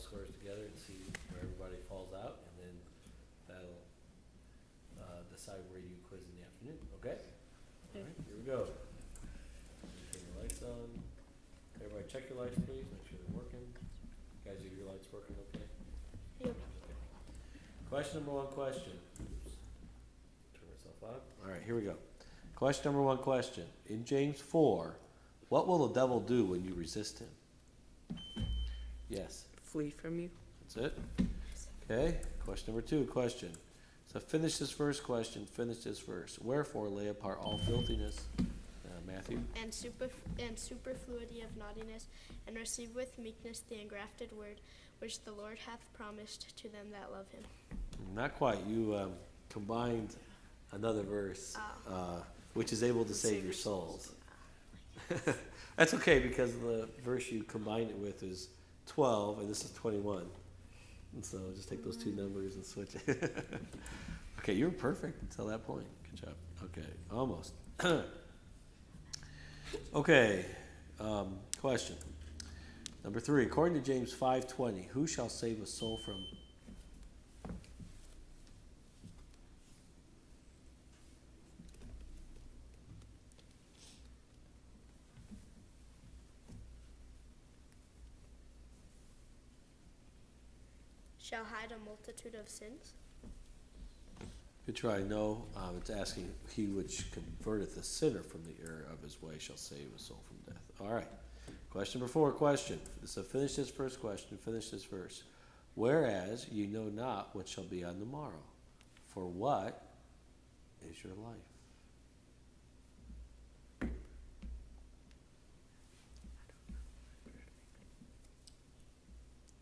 scores together and see where everybody falls out, and then that'll decide where you quiz in the afternoon, okay? All right, here we go. Turn the lights on. Everybody check your lights, please, make sure they're working. Guys, are your lights working okay? Yep. Okay. Question number one question. Oops. Turn myself on. All right, here we go. Question number one question. In James 4, what will the devil do when you resist him? Yes. Flee from you. That's it. Okay. Question number two. Question. So finish this first question. Finish this verse. Wherefore lay apart all filthiness. Matthew. And superfluity of naughtiness, and receive with meekness the engrafted word, which the Lord hath promised to them that love him. Not quite. You combined another verse, which is able to save your souls. That's okay, because the verse you combined it with is 12, and this is 21. And so just take those two numbers and switch it. Okay, you were perfect until that point. Good job. Okay, almost. Okay, question. Number 3, according to James 5:20, who shall save a soul from... Shall hide a multitude of sins? Good try. No, it's asking, he which converteth the sinner from the error of his way shall save a soul from death. All right. Question number 4, question. So finish this first question, finish this verse. Whereas you know not what shall be on the morrow. For what is your life?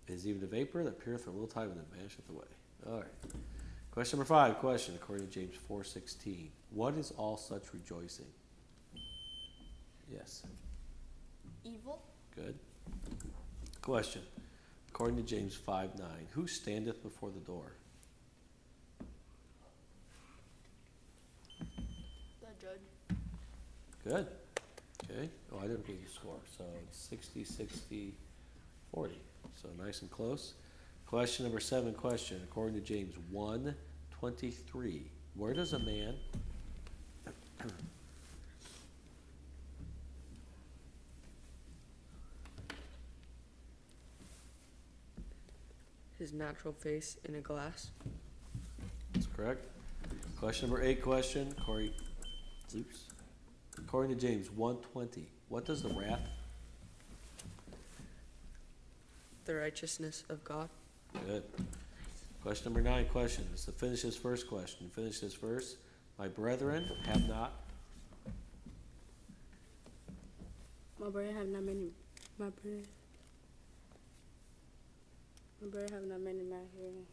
It is even a vapor that appeareth for a little time and then vanisheth away. All right. Question number 5, question, according to James 4:16. What is all such rejoicing? Yes. Evil? Good. Question, according to James 5:9. Who standeth before the door? The judge. Good. Okay. Oh, I didn't get your score. So it's 60, 60, 40. So nice and close. Question number 7, question, according to James 1:23. Where does a man... His natural face in a glass. That's correct. Question number 8, question, according to James 1:20. What does the wrath... The righteousness of God. Good. Question number 9, question. So finish this first question. Finish this verse. My brethren have not... My brother have not many. My brother have not many my hearing,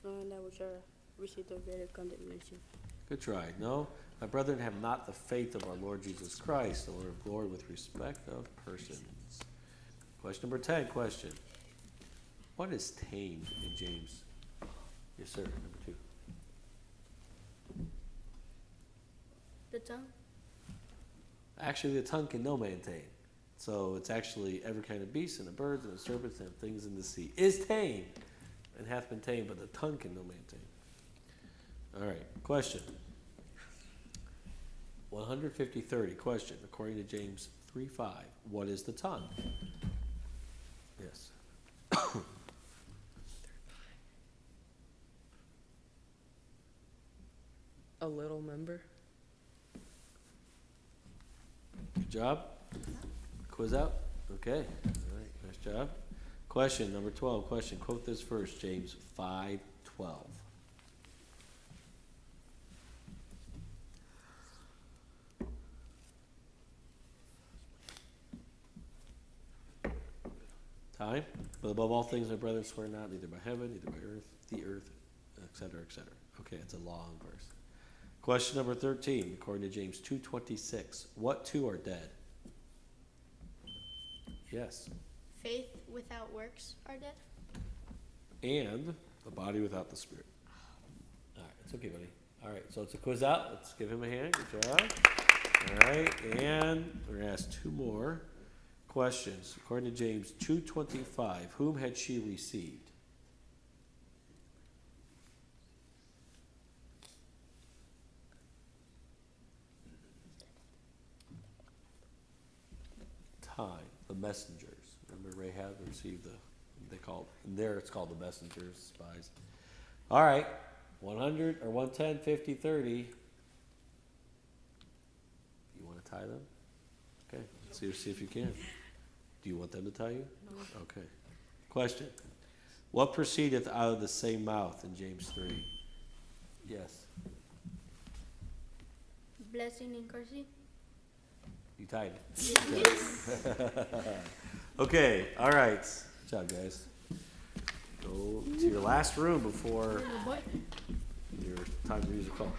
knowing that which are received of greater condemnation. Good try. No. My brethren have not the faith of our Lord Jesus Christ, the Lord of glory, with respect of persons. Question number 10, question. What is tamed in James? Yes, sir. Number 2. The tongue? Actually, the tongue can no man tame. So it's actually every kind of beast and the birds and the serpents and things in the sea is tamed and hath been tamed, but the tongue can no man tame. All right. Question. 150:30. Question. According to James 3:5, what is the tongue? Yes. A little member. Good job. Quiz out. Okay. All right. Nice job. Question number 12. Question. Quote this verse, James 5:12. Time. But above all things, my brethren, swear not, neither by heaven, neither by earth, the earth, etc., etc. Okay, it's a long verse. Question number 13, according to James 2:26. What two are dead? Yes. Faith without works are dead? And the body without the spirit. All right, it's okay, buddy. All right, so it's a quiz out. Let's give him a hand. Good job. All right, and we're going to ask 2 more. Questions. According to James 2:25, whom had she received? Time, the messengers. Remember Rahab received there it's called the messengers, spies. All right, 100 or 110, 50, 30. You want to tie them? Okay, see if you can. Do you want them to tie you? No. Okay. Question. What proceedeth out of the same mouth in James 3? Yes. Blessing and cursing. You tied it. Yes. Okay, all right. Good job, guys. Go to your last room before your time to use a call.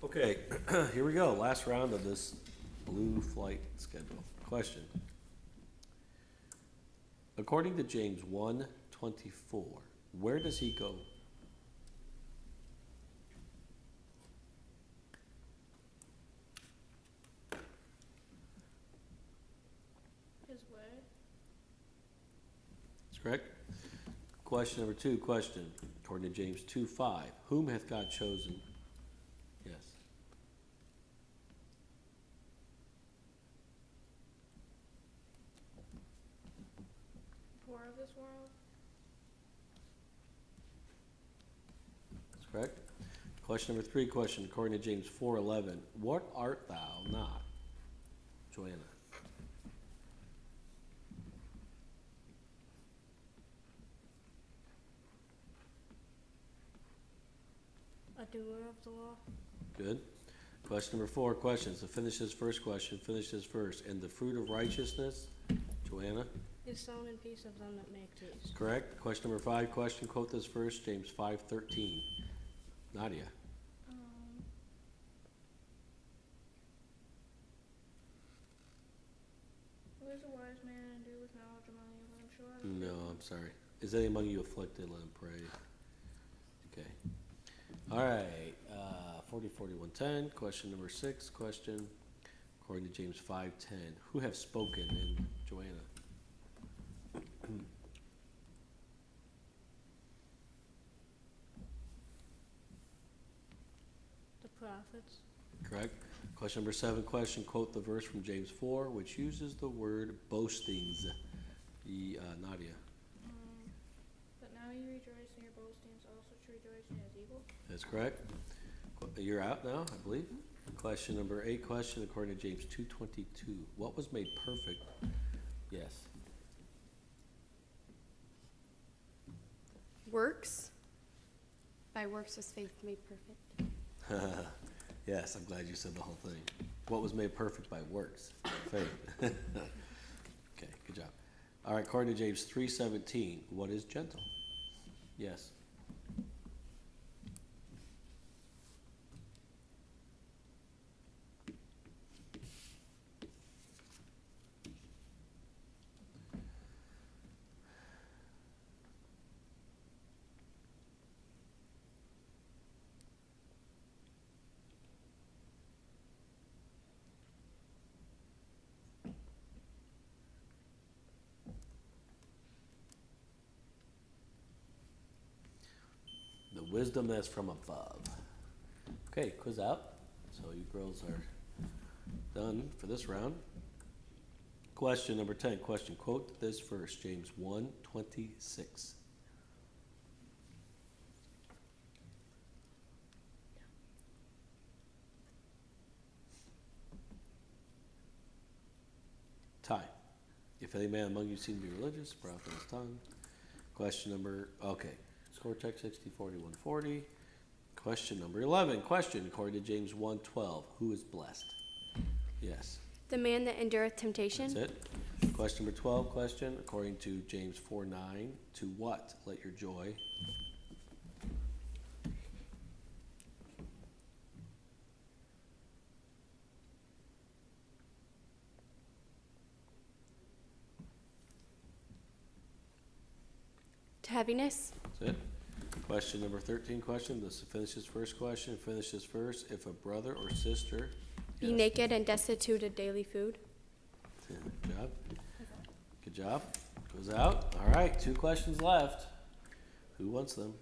Okay, here we go. Last round of this blue flight schedule. Question. According to James 1:24, where does he go? His way. That's correct. Question number 2, question. According to James 2:5, whom hath God chosen? Yes. Poor of this world. That's correct. Question number 3, question. According to James 4:11, what art thou not? Joanna. A doer of the law. Good. Question number 4, questions. To finish this first question, finish this first. And the fruit of righteousness, Joanna. Is sown in peace of them that make peace. Correct. Question number 5, question. Quote this first, James 5:13. Nadia. Who is a wise man and do with knowledge among you? Let him show how to No, I'm sorry. Is any among you afflicted? Let him pray. Okay. All right. 40:41:10. Question number 6. Question. According to James 5:10, who have spoken? And Joanna. The prophets. Correct. Question number 7. Question. Quote the verse from James 4, which uses the word boastings. Nadia. But now you rejoice in your boastings, also to rejoice in his evil. That's correct. You're out now, I believe. Question number 8. Question. According to James 2:22, what was made perfect? Yes. Works. By works was faith made perfect. Yes, I'm glad you said the whole thing. What was made perfect by works? Faith. Okay, good job. All right, according to James 3:17, what is gentle? Yes. The wisdom that's from above. Okay, quiz out. So you girls are done for this round. Question number 10. Question. Quote this verse, James 1:26. Tie. If any man among you seem to be religious, proud from his tongue. Question number, okay. Score check 60, 41, 40. Question number 11. Question, according to James 1:12, who is blessed? Yes. The man that endureth temptation. That's it. Question number 12. Question, according to James 4:9, to what let your joy? To heaviness. That's it. Question number 13. Question, this finishes first question. Finishes first. If a brother or sister. Be Yes. naked and destitute of daily food. Good job. Good job. Goes out. All right, 2 questions left. Who wants them?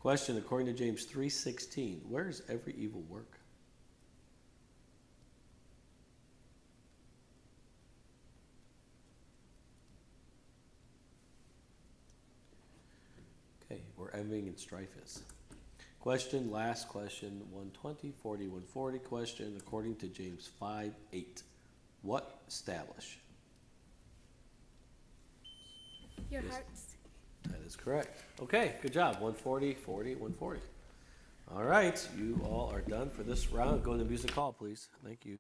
Question, according to James 3:16, where is every evil work? Okay, where envying and strife is. Question, last question, 120, 40, 140. Question, according to James 5:8, what establish? Your Yes. hearts. That is correct. Okay, good job. 140, 40, 140. All right, you all are done for this round. Go to the music hall, please. Thank you.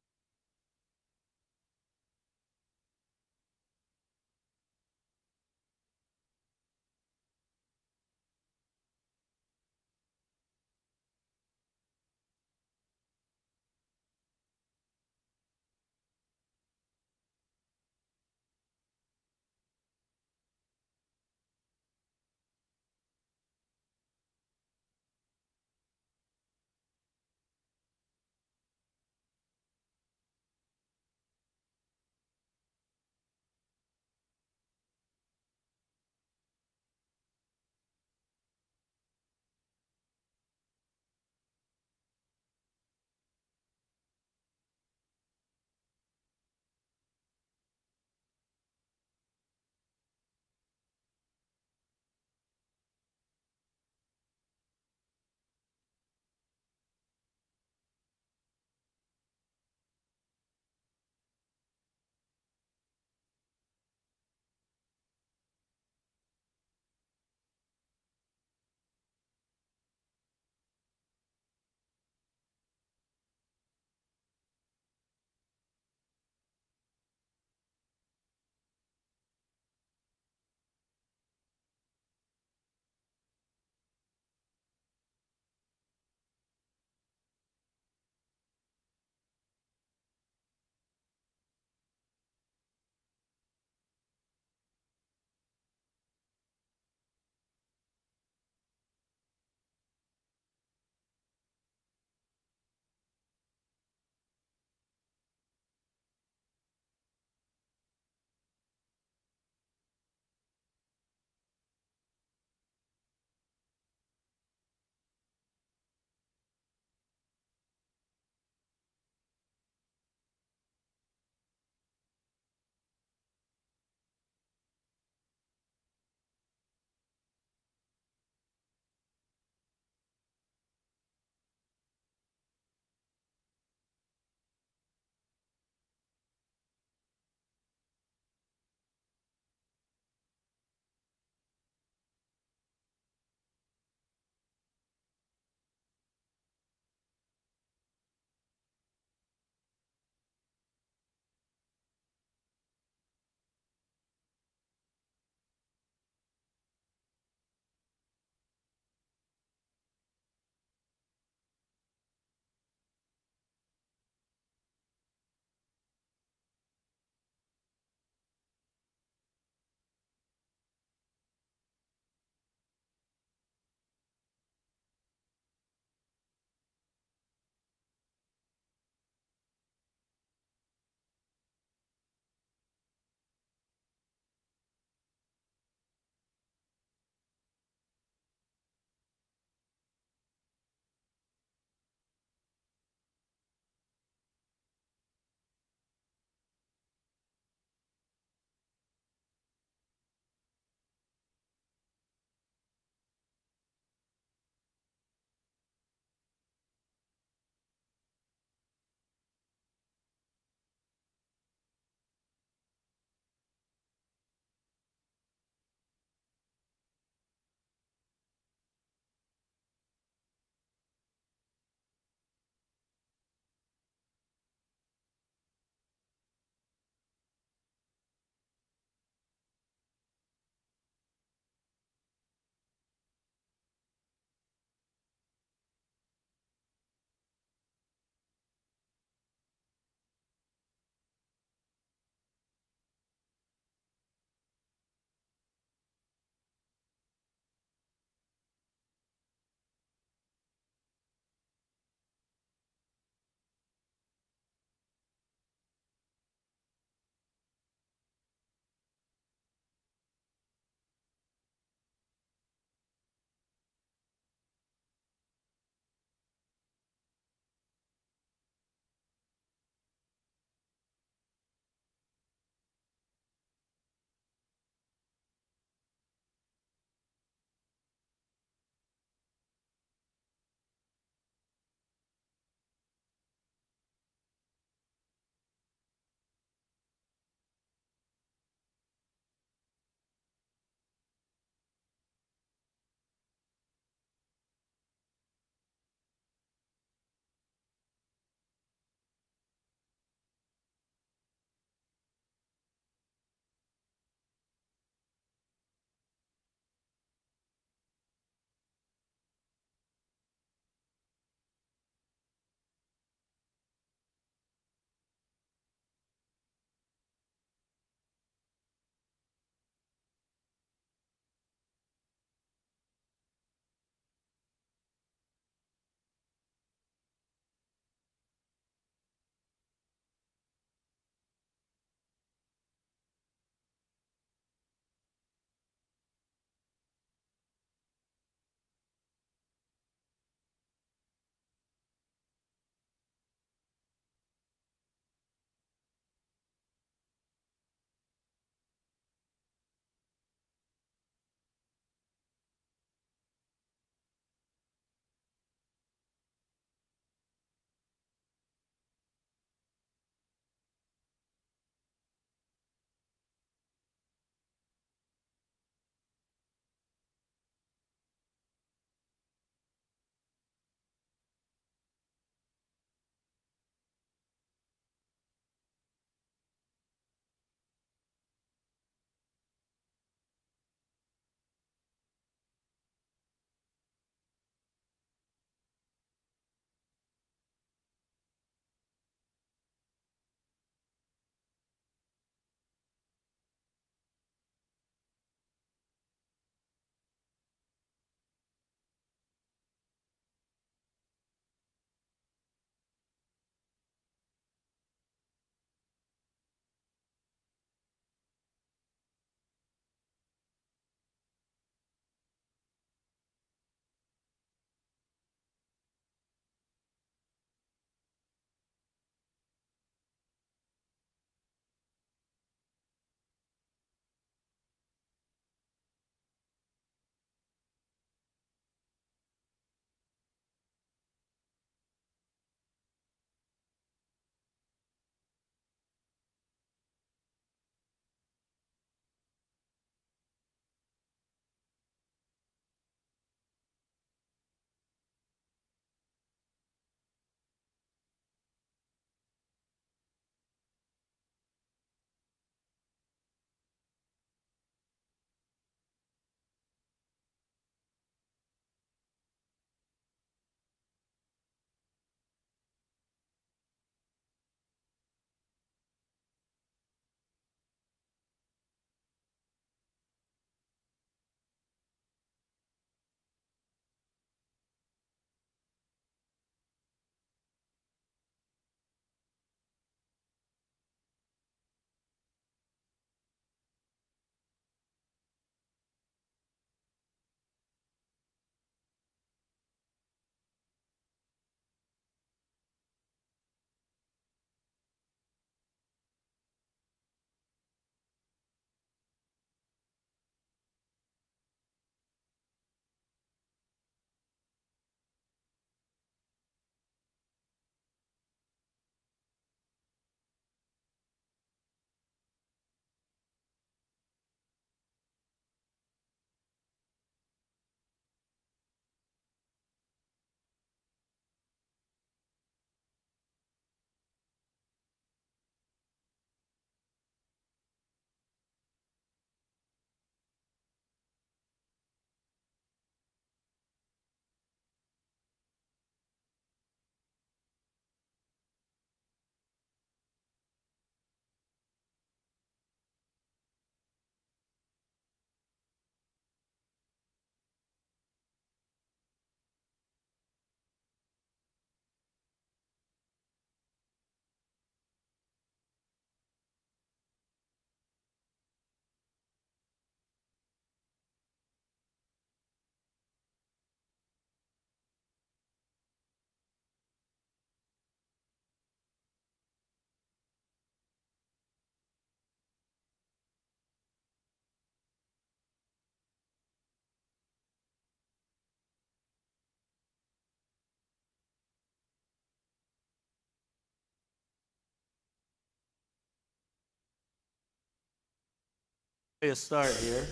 A start here.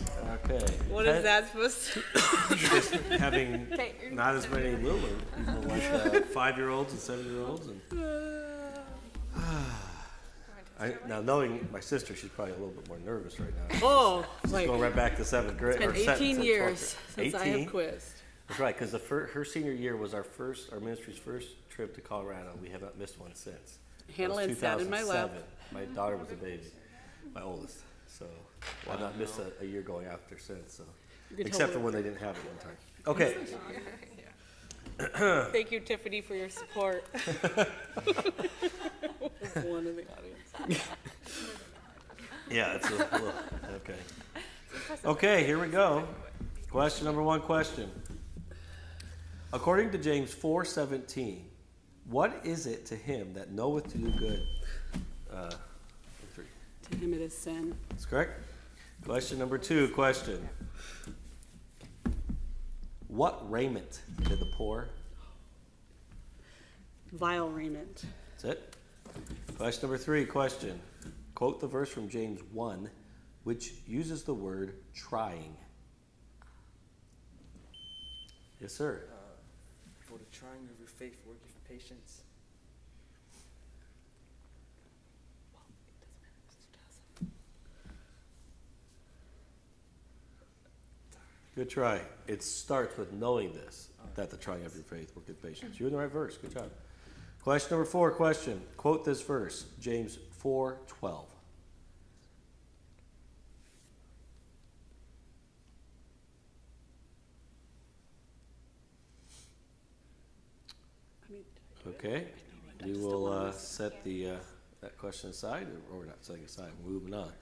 Okay. What is that supposed to? Just having not as many little people like 5-year-olds and 7-year-olds. And now knowing my sister, she's probably a little bit more nervous right now. Oh, she's like going right back to 7th grade. it's been 18 years since 18? I have quizzed. That's right, because her senior year was our ministry's first trip to Colorado. We have not missed one since. Hannah Lynn sat in my lap. 2007. My daughter was a baby, my oldest. So I've not missed a year going out there since. So except for when they didn't have it one time. Okay. Thank you, Tiffany, for your support. One in the audience. Yeah, it's a little, okay. Okay, here we go. Question number 1 question. According to James 4:17, what is it to him that knoweth to do good? 3. To him it is sin. That's correct. Question number 2 question. What raiment did the poor? Vile raiment. That's it. Question number 3 question. Quote the verse from James 1, which uses the word trying. Yes, sir. For the trying of your faith worketh patience. Good try. It starts with knowing this, that the trying of your faith worketh patience. You're in the right verse. Good job. Question number 4 question. Quote this verse, James 4:12. Okay. We will set that question aside, or we're not setting aside. We're moving on.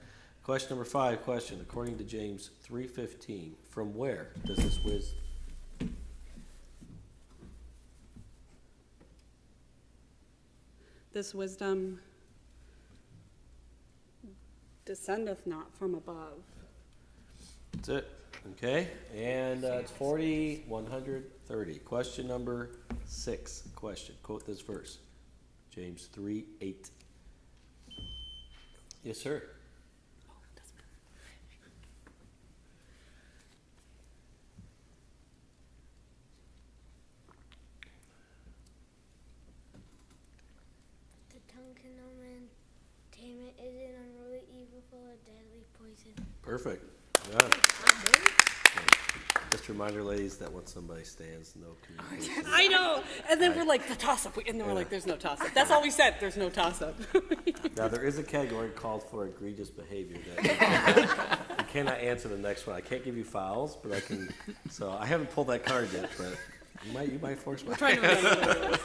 Question number 5 question. According to James 3:15, from where does this wisdom? This wisdom descendeth not from above. That's it. Okay. And it's 40, 130. Question number 6 question. Quote this verse. James 3:8. Yes, sir. The tongue can no man tame it, is an unruly evil full of deadly poison. Perfect. Yeah. Just a reminder, ladies, that when somebody stands, no communication. I know. And then we're like, the toss-up. And then we're like, there's no toss-up. That's all we said. There's no toss-up. Now, there is a category called for egregious behavior that you cannot answer the next one. I can't give you fouls, but I can. So I haven't pulled that card yet, but you might force me. We're trying to remember.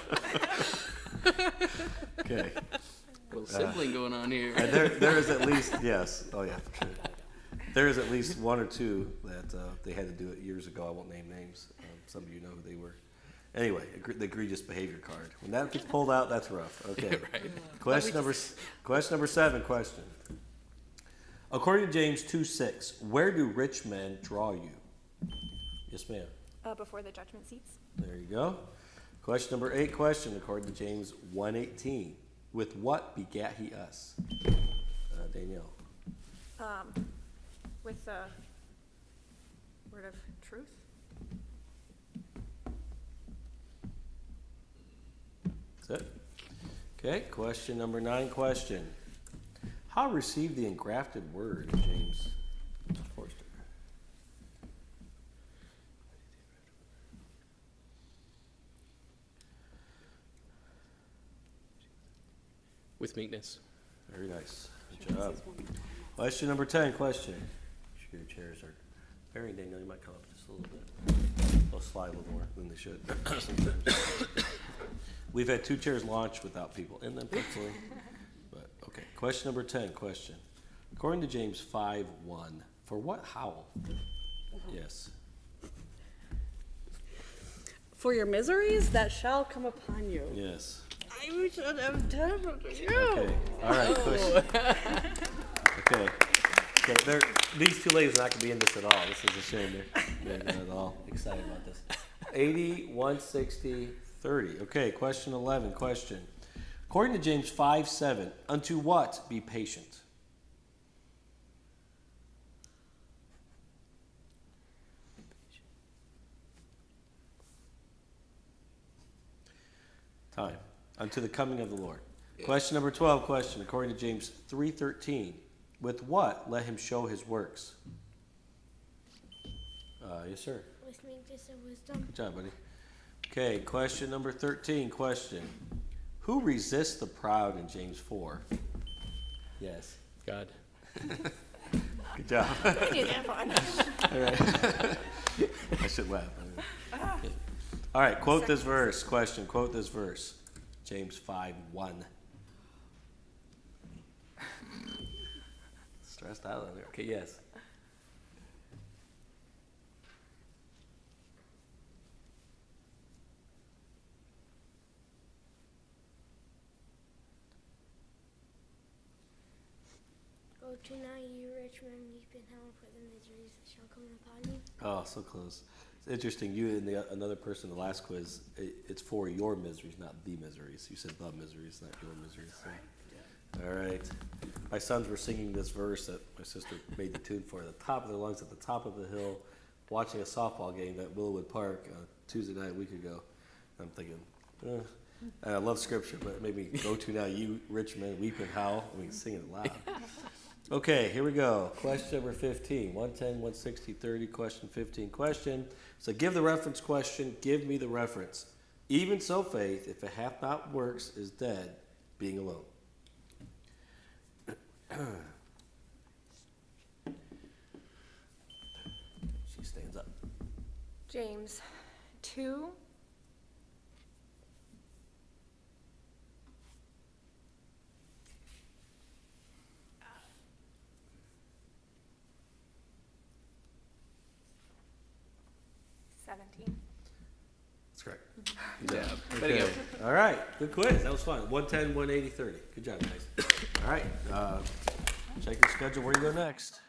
Okay. A little sibling going on here. There is at least, yes. Oh, yeah, for sure. There is at least 1 or 2 that they had to do it years ago. I won't name names. Some of you know who they were. Anyway, the egregious behavior card. When that gets pulled out, that's rough. Okay. Right. Question number 7 question. According to James 2:6, where do rich men draw you? Yes, ma'am. Before the judgment seats. There you go. Question number 8 question. According to James 1:18, with what begat he us? Danielle. With the word of truth. That's it. Okay, question number 9 question. How received the engrafted word, James Forster? With meekness. Very nice. Good job. Question number 10 question. Your chairs are very, Daniel, you might come up just a little bit. They'll slide a little more than they should sometimes. We've had 2 chairs launched without people in them, thankfully. But okay. Question number 10 question. According to James 5:1, for what howl? Yes. For your miseries that shall come upon you. Yes. I should have done it. Okay. All right. Question. Okay. Okay, these 2 ladies are not going to be in this at all. This is a shame. They're not at all excited about this. 80, 160, 30. Okay, question 11. Question. According to James 5:7, unto what be patient? time, unto the coming of the Lord. Question number 12, question, according to James 3:13, with what let him show his works? Yes, sir. With meekness and wisdom. Good job, buddy. Okay, question number 13, question. Who resists the proud in James 4? Yes. God. Good job. I knew that one. All right. I should laugh. Okay. All right, quote this verse. Question, quote this verse. James 5:1. Stressed out on there. Okay, yes. Go to now, you rich men, weep in hell for the miseries that shall come upon you. Oh, so close. It's interesting. You and another person in the last quiz, it's for your miseries, not the miseries. You said the miseries, not your miseries. So. All right. My sons were singing this verse that my sister made the tune for at the top of their lungs, at the top of the hill, watching a softball game at Willowwood Park Tuesday night a week ago. I'm thinking, I love scripture, but it made me go to now, you rich men, weep and howl. I mean, sing it loud. Okay, here we go. Question number 15. 110, 160, 30. Question 15. Question. So give the reference question. Give me the reference. Even so, faith, if it hath not works, is dead, being alone. She stands up. James 2. That's correct. Good job. Okay. Way to go. All right. Good quiz. That was fun. 110, 180, 30. Good job, guys. All right. Check your schedule. Where you go next?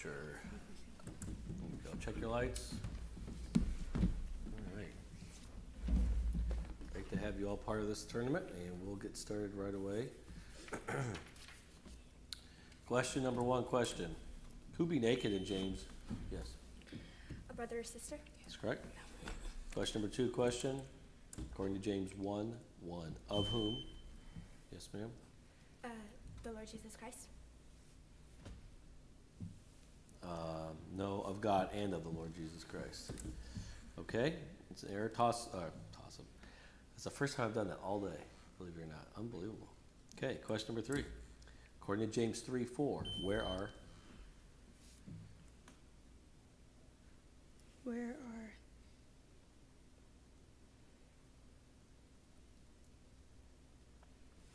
sure. There you go. Check your lights. All right. Great to have you all part of this tournament, and we'll get started right away. Question number 1, question. Who be naked in James? Yes. A brother or sister? That's correct. Question number 2, question. According to James 1:1, of whom? Yes, ma'am. The Lord Jesus Christ. No, of God and of the Lord Jesus Christ. Okay, it's an error. Toss them. It's the first time I've done that all day, believe it or not. Unbelievable. Okay, question number 3. According to James 3:4, where are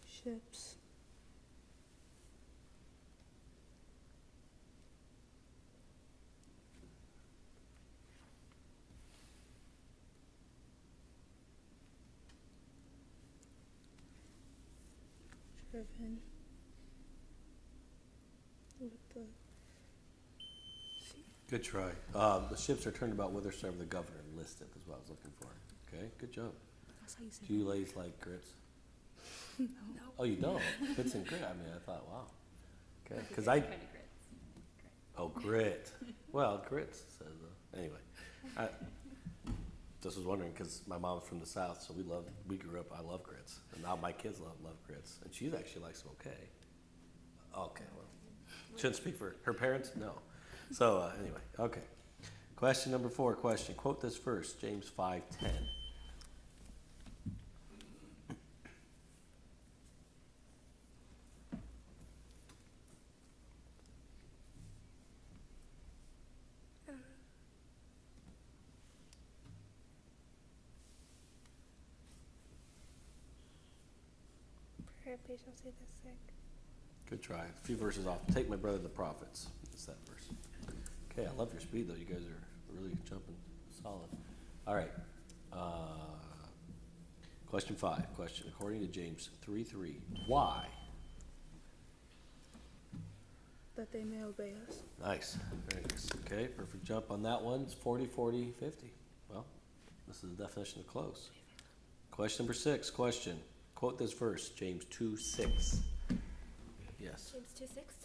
ships? Driven with the sea. Good try. The ships are turned about whithersoever the governor listed, is what I was looking for. Okay, good job. That's how you say Do you ladies like grits? no. Oh, you don't? Grits and grit. I mean, I thought, wow. Okay, because Oh, grit. Well, grits says. Anyway, I just was wondering because my mom's from the South, so we grew up. I love grits, and now my kids love grits, and she actually likes them. Okay. Okay. Well, shouldn't speak for her parents. No. So anyway, okay. Question number 4. Question. Quote this verse, James 5:10. Prayer, patience, see the sick. Good try. A few verses off. Take my brother the prophets. It's that verse. Okay, I love your speed though. You guys are really jumping solid. All right. Question 5. Question. According to James 3:3, why? That they may obey us. Nice. Very nice. Okay, perfect jump on that one. It's 40, 40, 50. Well, this is the definition of close. Question number 6. Question. Quote this verse, James 2:6. Yes. James 2:6.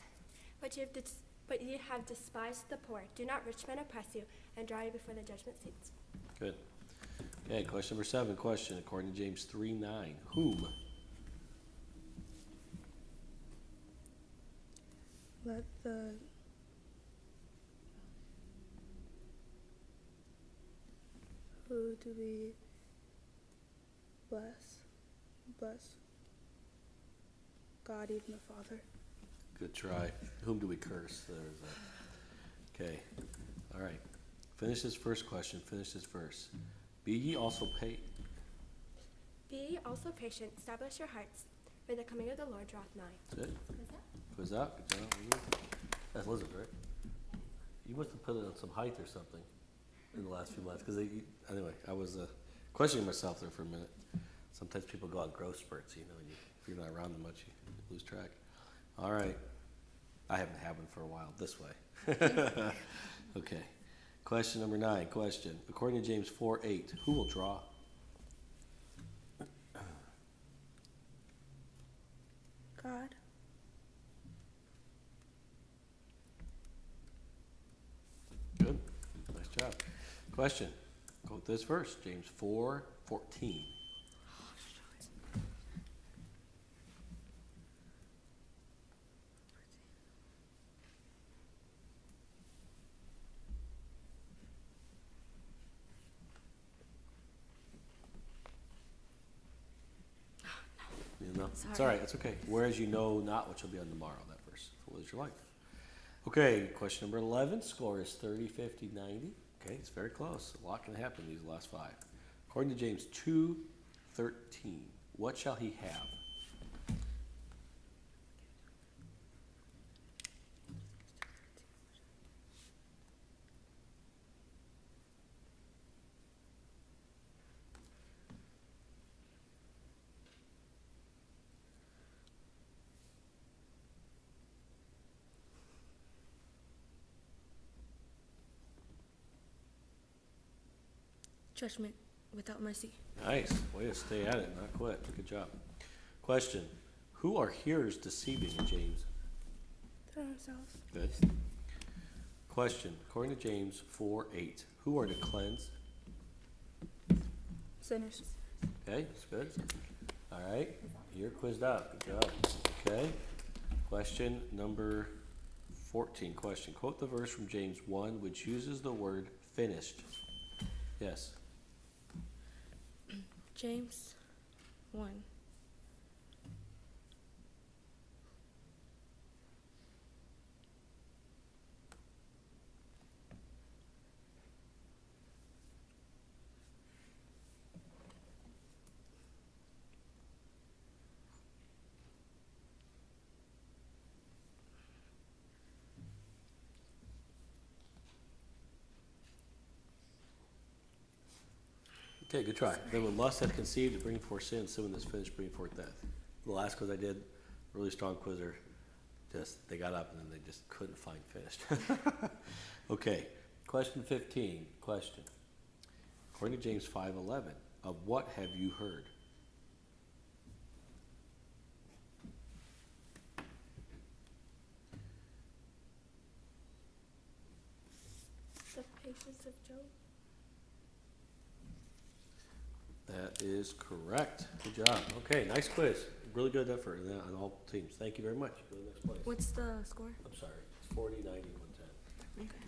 But ye have despised the poor. Do not rich men oppress you and draw you before the judgment seats. Good. Okay, question number 7. Question. According to James 3:9, whom? Let the who do we bless? Bless God, even the Father. Good try. Whom do we curse? There's a. Okay. All right. Finish this first question. Finish this verse. Be ye also patient. Be ye also patient. Establish your hearts, for the coming of the Lord draweth nigh. That's it. Quiz out. Good job. That's Elizabeth, right? You must have put it on some height or something in the last few months. Because anyway, I was questioning myself there for a minute. Sometimes people go on growth spurts, you know, and if you're not around them much, you lose track. All right. I haven't had one for a while this way. Okay. Question number 9. Question. According to James 4:8, who will draw? God. Good. Nice job. Question. Quote this verse, James 4:14. It's all right. It's okay. Whereas you know not what you'll be on tomorrow, that verse. Full is your life. Okay, question number 11. Score is 30, 50, 90. Okay, it's very close. A lot can happen these last 5. According to James 2:13, what shall he have? Judgment without mercy. Nice. Way to stay at it, not quit. Good job. Question. Who are hearers deceiving, James? Themselves. Good. Question. According to James 4:8, who are to cleanse? Sinners. Okay, that's good. All right. You're quizzed out. Good job. Okay. Question number 14. Question. Quote the verse from James 1 which uses the word finished. Yes. James 1. Okay, good try. Then when lust had conceived to bring forth sin, sin when it's finished, bring forth death. The last quiz I did, really strong quizzer, just they got up and then they just couldn't find finished. Okay, question 15. Question. According to James 5:11, of what have you heard? The patience of Job. That is correct. Good job. Okay, nice quiz. Really good effort on all teams. Thank you very much. Go to the next place. What's the score? I'm sorry. It's 40, 90, 110. Okay.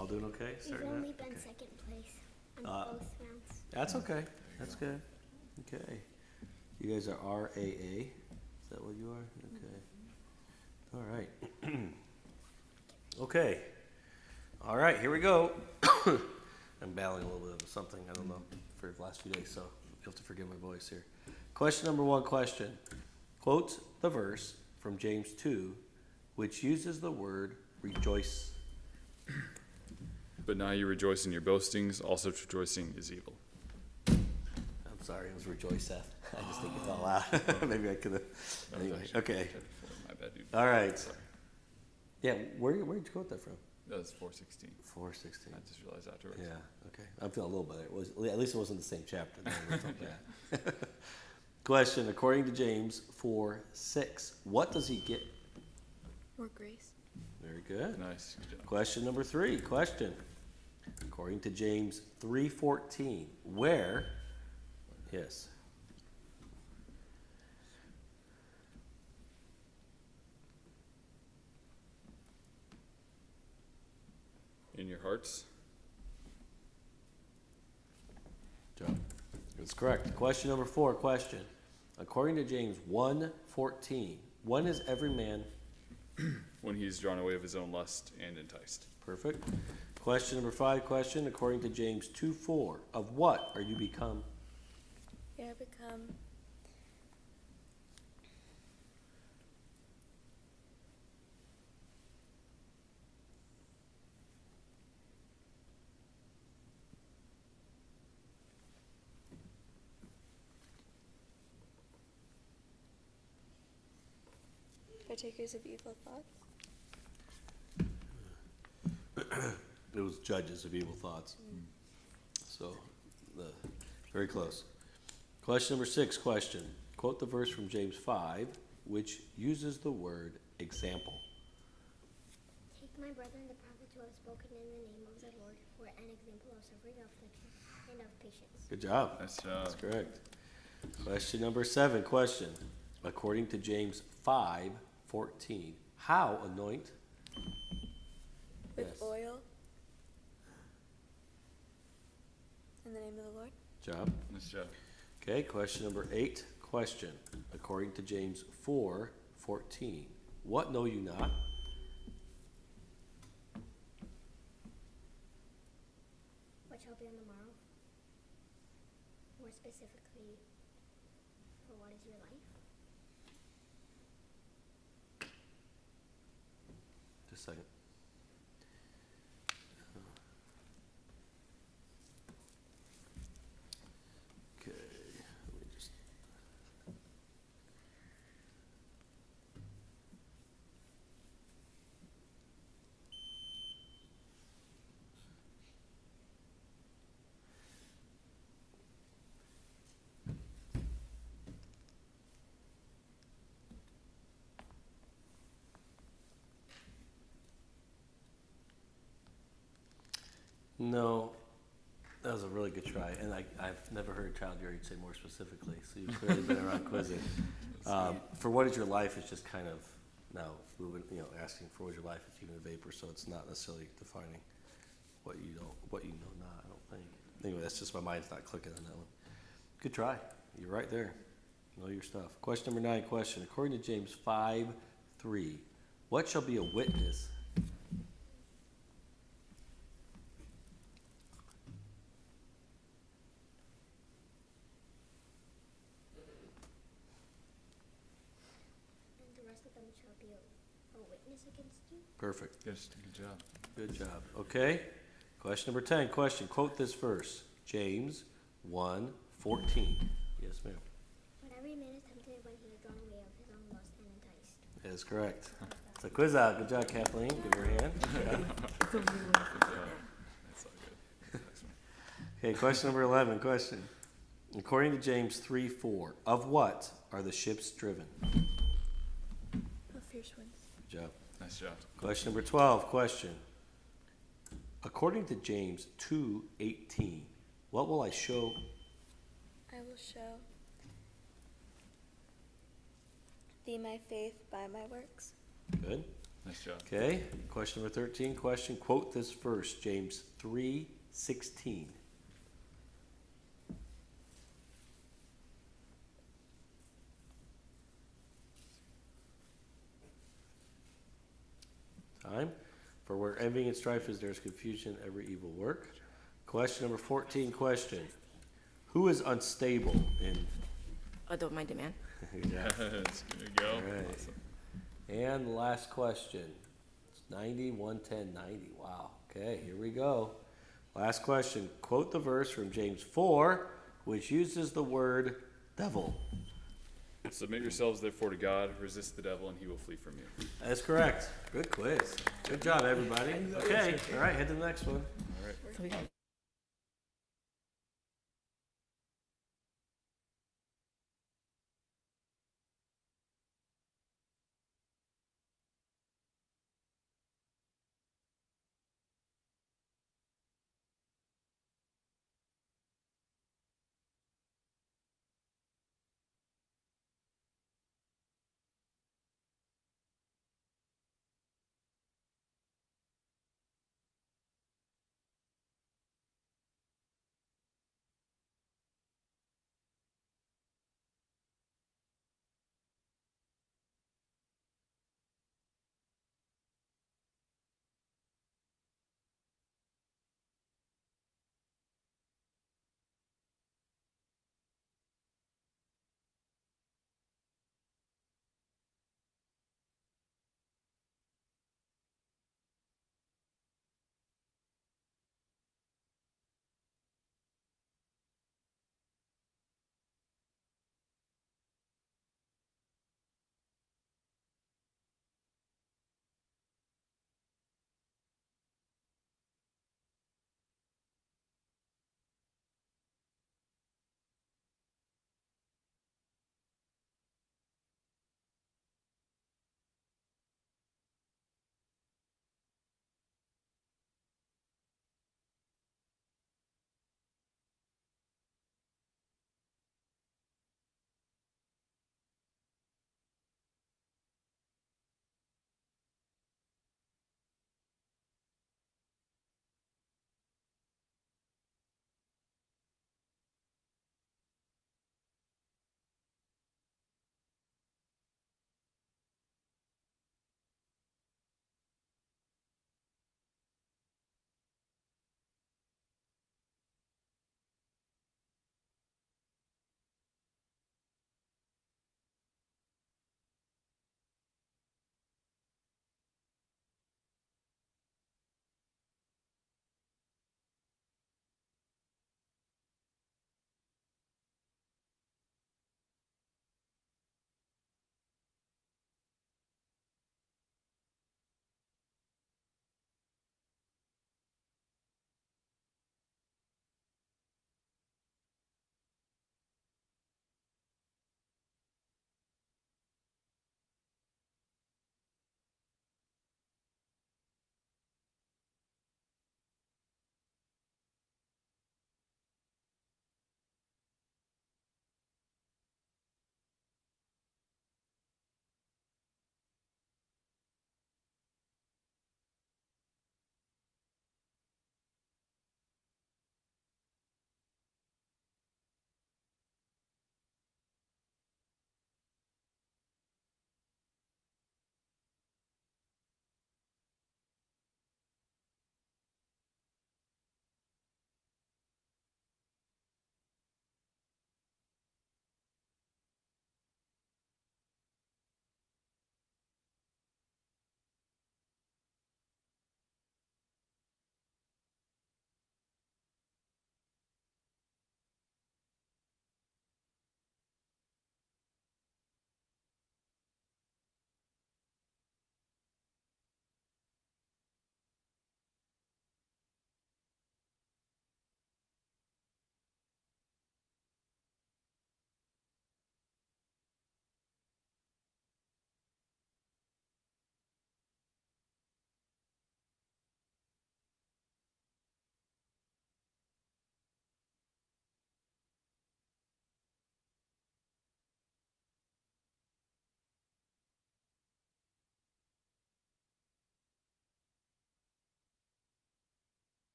All doing okay? We've Starting only out? been Okay. second place on both rounds. That's okay. That's good. Okay. You guys are RAA. Is that what you are? Okay. All right. Okay. All right, here we go. I'm battling a little bit of something, I don't know, for the last few days, so you'll have to forgive my voice here. Question number 1 question. Quote the verse from James 2, which uses the word rejoice. But now you rejoice in your boastings, also rejoicing is evil. I'm sorry, it was rejoice, Seth. I just think it fell out. Maybe I could have. Anyway, okay. My bad, dude. All right. Sorry. Yeah, where did you quote that from? That was 416. 416. I just realized afterwards. Yeah, okay. I'm feeling a little better. At least it wasn't the same chapter. Then I felt bad. Question, according to James 4:6, what does he get? More grace. Very good. Nice. Good job. Question number 3, question. According to James 3:14, where? Yes. In your hearts. Job. That's correct. Question number 4, question. According to James 1:14, when is every man? When he is drawn away of his own lust and enticed. Perfect. Question number 5, question. According to James 2:4, of what are you become? You have become partakers of evil thoughts. It was judges of evil thoughts. So, very close. Question number 6, question. Quote the verse from James 5, which uses the word example. Take my brethren, the prophets who have spoken in the name of the Lord, for an example of suffering, affliction, and of patience. Good job. Nice job. That's correct. Question number 7, question. According to James 5:14, how anoint? With Yes. oil. In the name of the Lord. Job. Nice job. Okay, question number 8, question. According to James 4:14, what know you not? What shall be on the morrow? More specifically, for what is your life? Just a second. Okay, let me just. No, that was a really good try, and I've never heard Child Jerry say more specifically, so you've clearly been around quizzing. For what is your life is just kind of now moving, asking for what is your life, it's even a vapor, so it's not necessarily defining what you know not, I don't think. Anyway, that's just my mind's not clicking on that one. Good try. You're right there. Know your stuff. Question number 9, question. According to James 5:3, what shall be a witness? And the rest of them shall be a witness against you. Perfect. Good job. Good job. Okay. Question number 10. Question. Quote this verse. James 1:14. Yes, ma'am. But every man is tempted when he is drawn away of his own lust and enticed. That is correct. So quiz out. Good job, Kathleen. Give her a hand. It's only one. That's all good. Okay, question number 11. Question. According to James 3:4, of what are the ships driven? Of fierce winds. Good job. Nice job. Question number 12. Question. According to James 2:18, what will I show? I will show thee my faith by my works. Good. Nice job. Okay, question number 13. Question, quote this verse, James 3:16. Time. For where envy and strife is, there is confusion, every evil work. Question number 14. Question. Who is unstable in... I don't mind it, man. Yeah. There you go. All right. Awesome. And last question. It's 90, 110, 90. Wow. Okay, here we go. Last question. Quote the verse from James 4, which uses the word devil. Submit yourselves therefore to God, resist the devil, and he will flee from you. That's correct. Good quiz. Good job, everybody. Okay, all right, head to the next one. All right.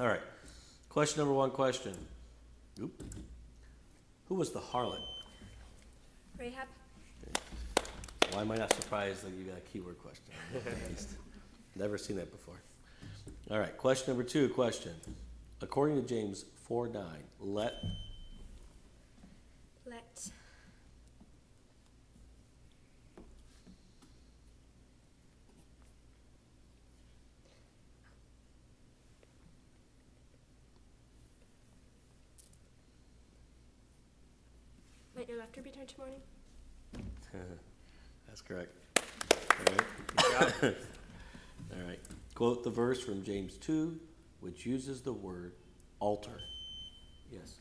All right. Question number one. Question. Oop. Who was the harlot? Rahab. Why am I not surprised that you got a keyword question? Never seen that before. All right. Question number two. Question. According to James 4:9, let. Let your laughter be turned to mourning. That's correct. All right. Good job. All right. Quote the verse from James 2, which uses the word altar. Yes.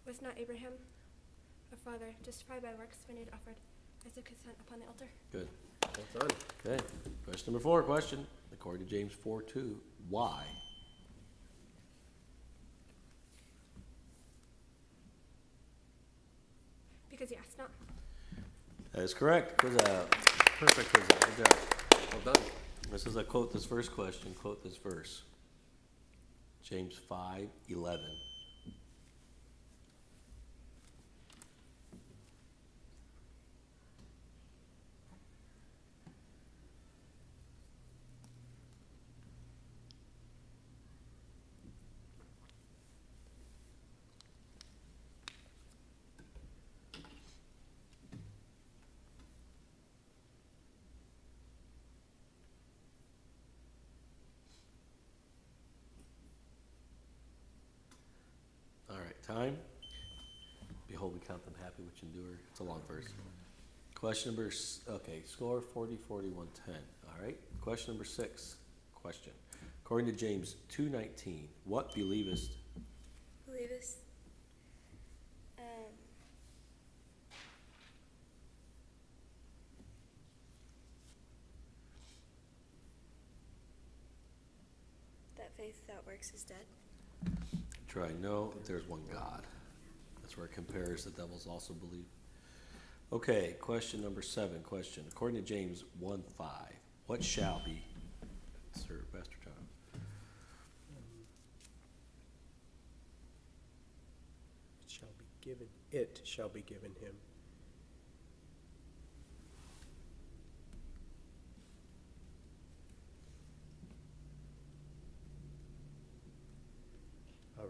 Was not Abraham, our father, justified by works when he had offered Isaac his son upon the altar? Good. Well done. Okay. Question number 4. Question. According to James 4:2, why? Because he asked not. That is correct. Quiz out. Perfect quiz out. Good job. Well done. This is a quote this first question. Quote this verse. James 5:11. All right, time. Behold, we count them happy which endure. It's a long verse. Question number, okay, score 40, 41, 10. All right, question number 6. Question. According to James 2:19, what believest? Believest. That faith without works is dead. Try no, there's one God. That's where it compares the devils also believe. Okay, question number 7. Question. According to James 1:5, what shall be? Sir, Pastor John. It shall be given him.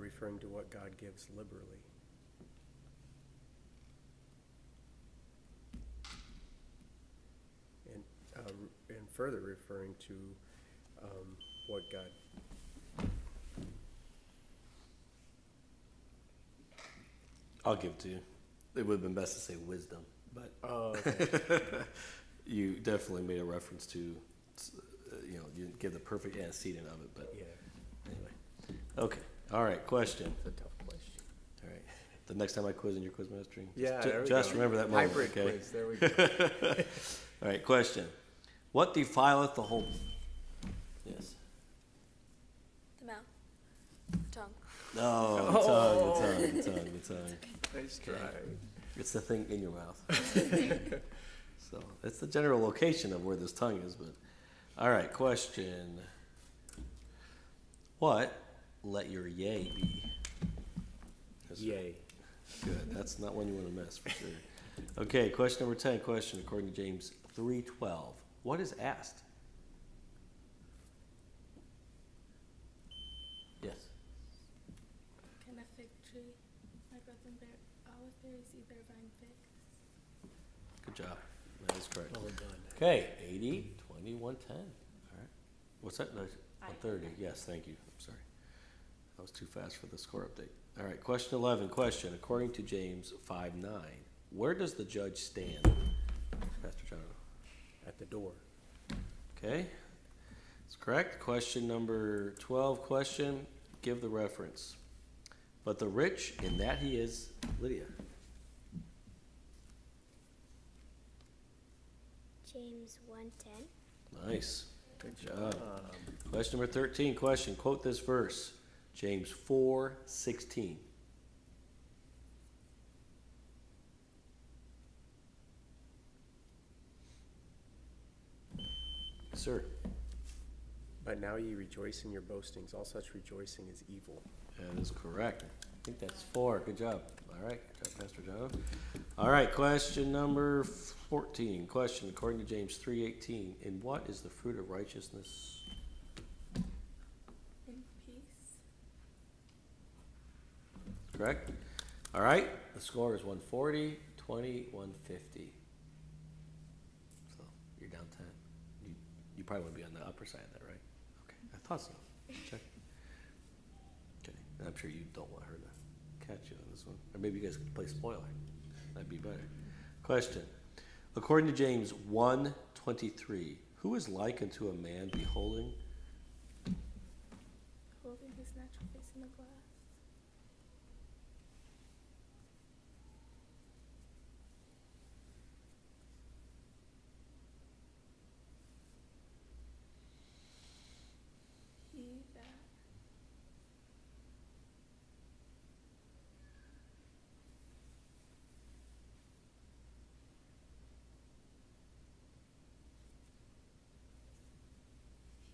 Referring to what God gives liberally. And further referring to what God. I'll give it to you. It would have been best to say wisdom, but okay. You definitely made a reference to, you didn't give the perfect antecedent of it, but yeah. Anyway. Okay. All right. Question. That's a tough question. All right. The next time I quiz in your quiz mastering, just remember that moment. Hybrid okay? quiz. There we go. All right. Question. What defileth the whole? Yes. The mouth. The tongue. No, the tongue. Nice try. It's the thing in your mouth. So it's the general location of where this tongue is. But all right. Question. What? Let your yea be. Yay. Good. That's not one you want to miss for sure. Okay, question number 10. Question according to James 3:12. What is asked? Yes. Can a fig tree, my brethren, bear olive berries, either vine figs? Good job. That is correct. Well done. Okay, 80, 20, 110. All right. What's that? No, 130. Yes, thank you. I'm sorry. I was too fast for the score update. All right, question 11. Question. According to James 5:9, where does the judge stand? Pastor John. At the door. Okay. That's correct. Question number 12. Question. Give the reference. But the rich, in that he is, Lydia. James 1:10. Nice. Good job. Question number 13. Question. Quote this verse. James 4:16. Sir. But now ye rejoice in your boastings. All such rejoicing is evil. That is correct. I think that's 4. Good job. All right. Good job, Pastor John. All right. Question number 14. Question, according to James 3:18, in what is the fruit of righteousness? In peace. Correct? All right. The score is 140, 20, 150. So you're down 10. You probably want to be on the upper side of that, right? Okay. I thought so. Check. Okay. And I'm sure you don't want her to catch you on this one. Or maybe you guys could play spoiler. That'd be better. Question. According to James 1:23, who is likened to a man beholding Holding his natural face in the glass. He that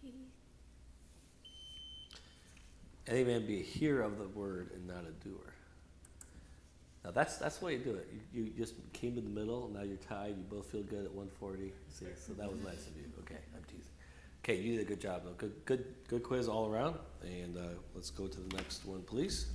he any man be a hearer of the word and not a doer? Now that's the way you do it. You just came in the middle. Now you're tied. You both feel good at 140. See, so that was nice of you. Okay, I'm teasing. Okay, you did a good job though. Good quiz all around. And let's go to the next one, please.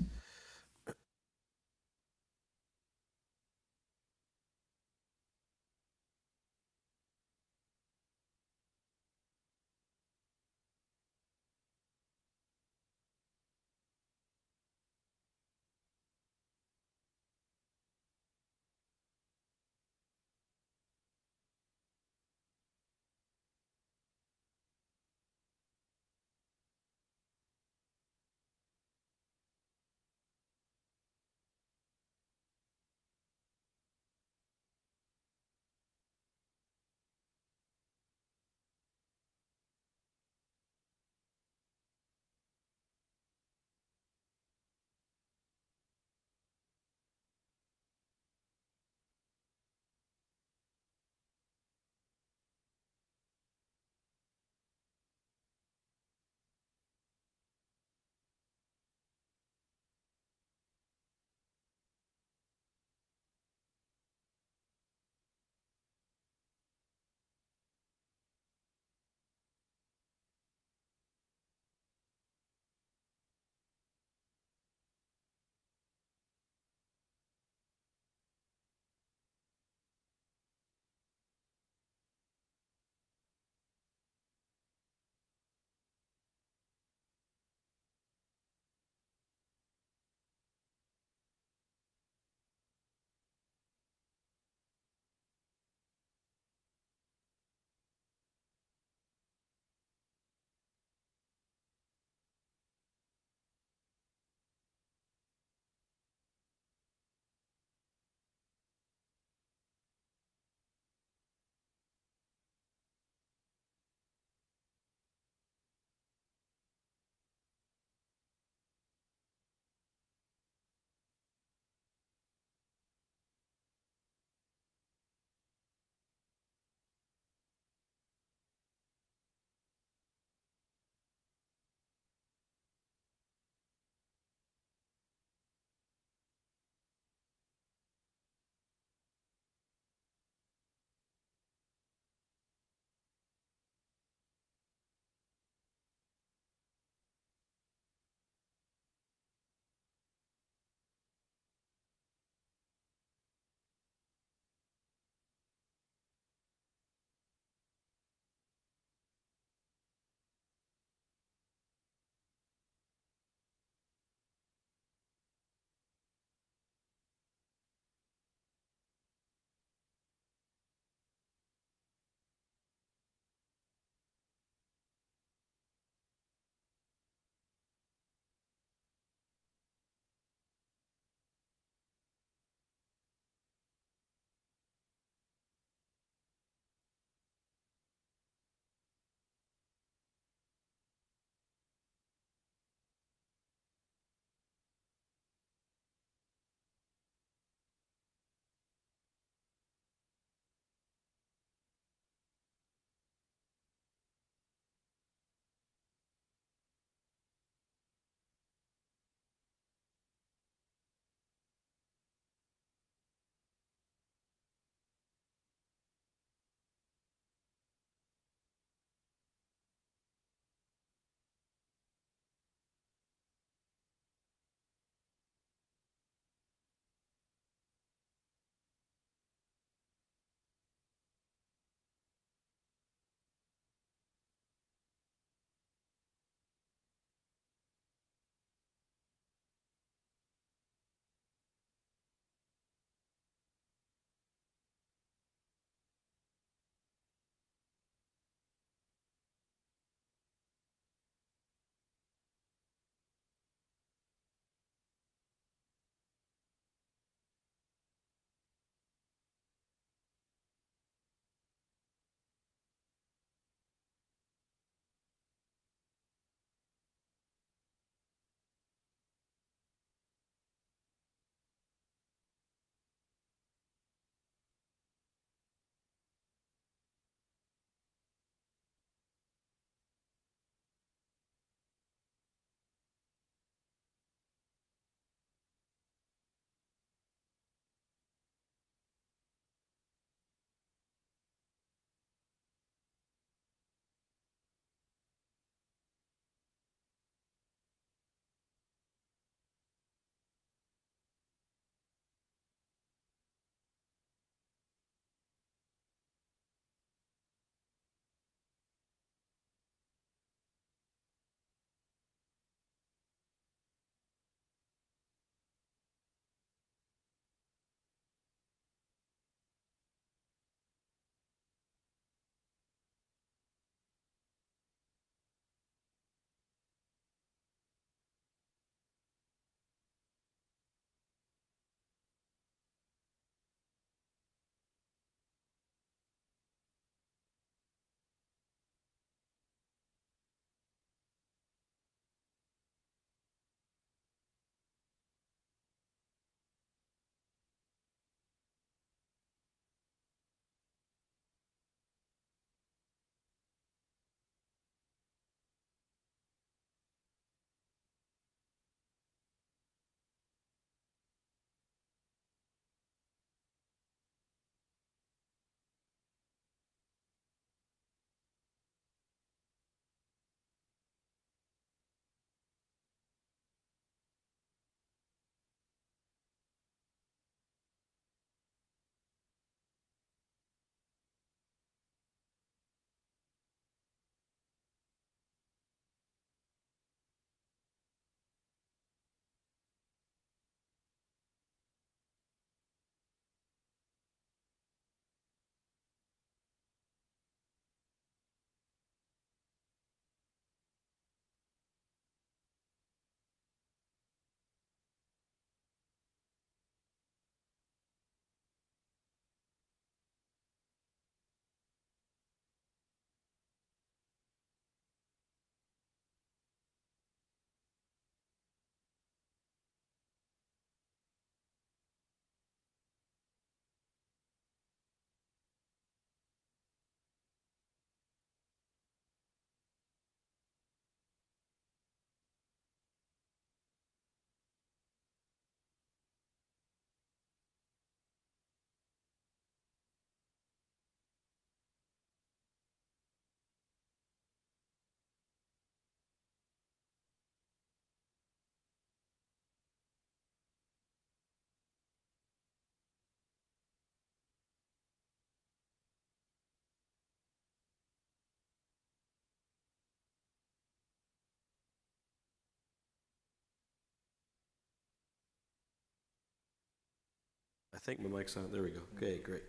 think my mic's on. There we go. Okay, great.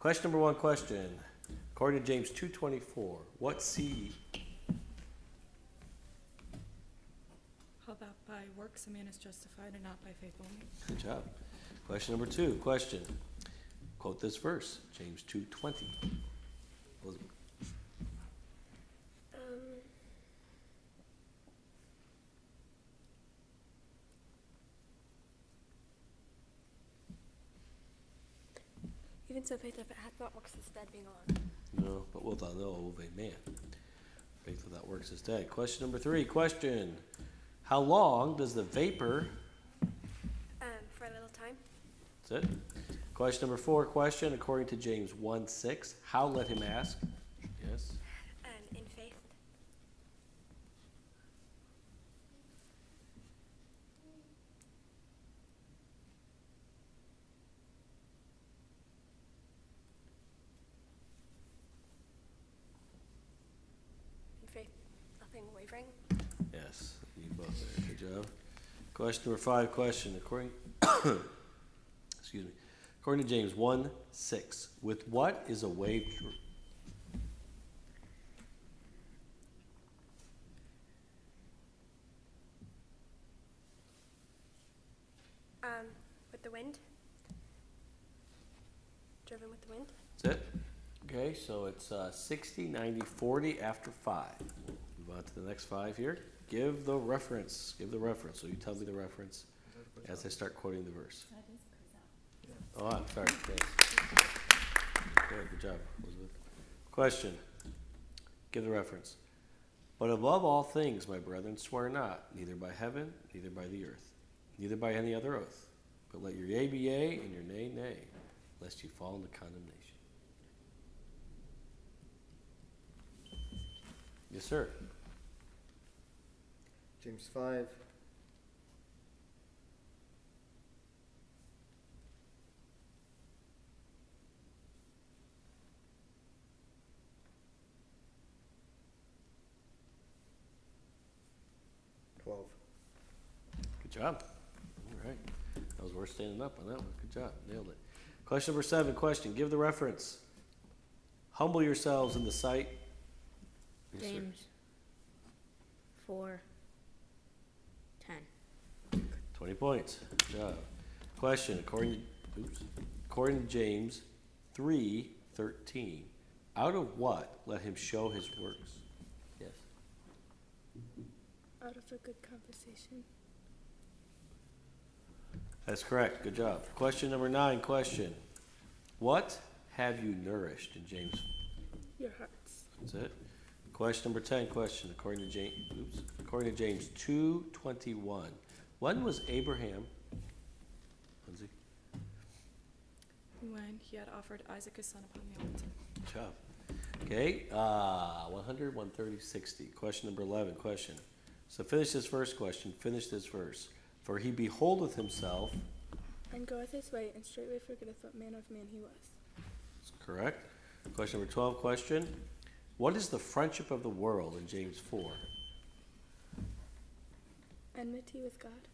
Question number 1, question. According to James 2:24, what seed? How that by works a man is justified and not by faith only. Good job. Question number 2, question. Quote this verse, James 2:20. Elizabeth. Even so, faith if it hath not works is dead being on. No, but without the love of a man. Faith without works is dead. Question number 3, question. How long does the vapor... For a little time. That's it. Question number 4, question. According to James 1:6, how let him ask? Yes. In faith. In faith, nothing wavering. Yes, you both there. Good job. Question number 5, question. According excuse me. According to James 1:6, with what is a wave With the wind. Driven with the wind. That's it. Okay, so it's 60, 90, 40 after 5. Move on to the next 5 here. Give the reference. Give the reference. So you tell me the reference as I start quoting the verse. Oh, I'm sorry. Yes. Okay, good job, Elizabeth. Question. Give the reference. But above all things, my brethren, swear not, neither by heaven, neither by the earth, neither by any other oath, but let your yea be yea and your nay, nay, lest you fall into condemnation. Yes, sir. James 5. Good job. All right. That was worth standing up on that one. Good job. Nailed it. Question number 7. Question. Give the reference. Humble yourselves in the sight. Yes, James 4:10. 20 points. Good job. Question. According to James 3:13, out of what let him show his works? Yes. Out of a good conversation. That's correct. Good job. Question number 9. Question. What have you nourished in James? Your hearts. That's it. Question number 10. Question. According to James 2:21, when was Abraham? Lindsay. When he had offered Isaac his son upon the altar. Good job. Okay. 100, 130, 60. Question number 11. Question. So finish this first question. Finish this verse. For he beholdeth himself. And goeth his way, and straightway forgetteth what manner of man he was. That's correct. Question number 12. Question. What is the friendship of the world in James 4? Enmity with God.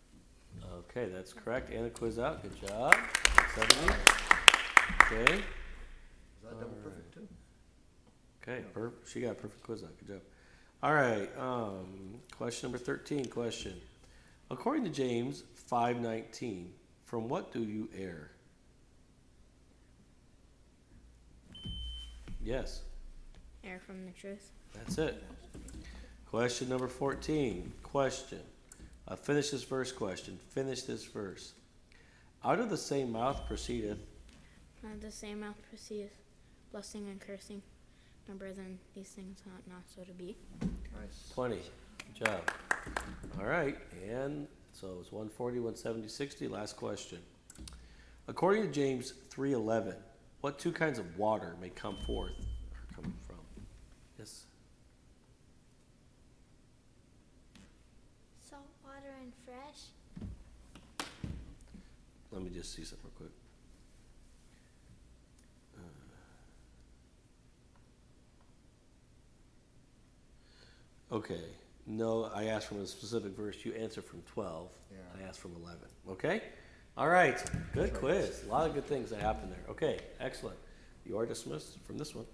Okay, that's correct. Anna, quiz out. Good job. 70. Okay. Is that double perfect too? Okay, she got a perfect quiz out. Good job. All right. Question number 13. Question. According to James 5:19, from what do you err? Yes. Err from the truth. That's it. Question number 14. Question. Finish this verse question. Finish this verse. Out of the same mouth proceedeth. Out of the same mouth proceedeth blessing and cursing. My brethren, these things ought not so to be. Nice. 20. Good job. All right. And so it's 140, 170, 60. Last question. According to James 3:11, what two kinds of water may come forth or come from? Yes. Salt water and fresh. Let me just see something real quick. Okay. No, I asked from a specific verse. You answered from 12. Yeah. I asked from 11. Okay? All right, good quiz. A lot of good things that happened there. Okay, excellent. You are dismissed from this one.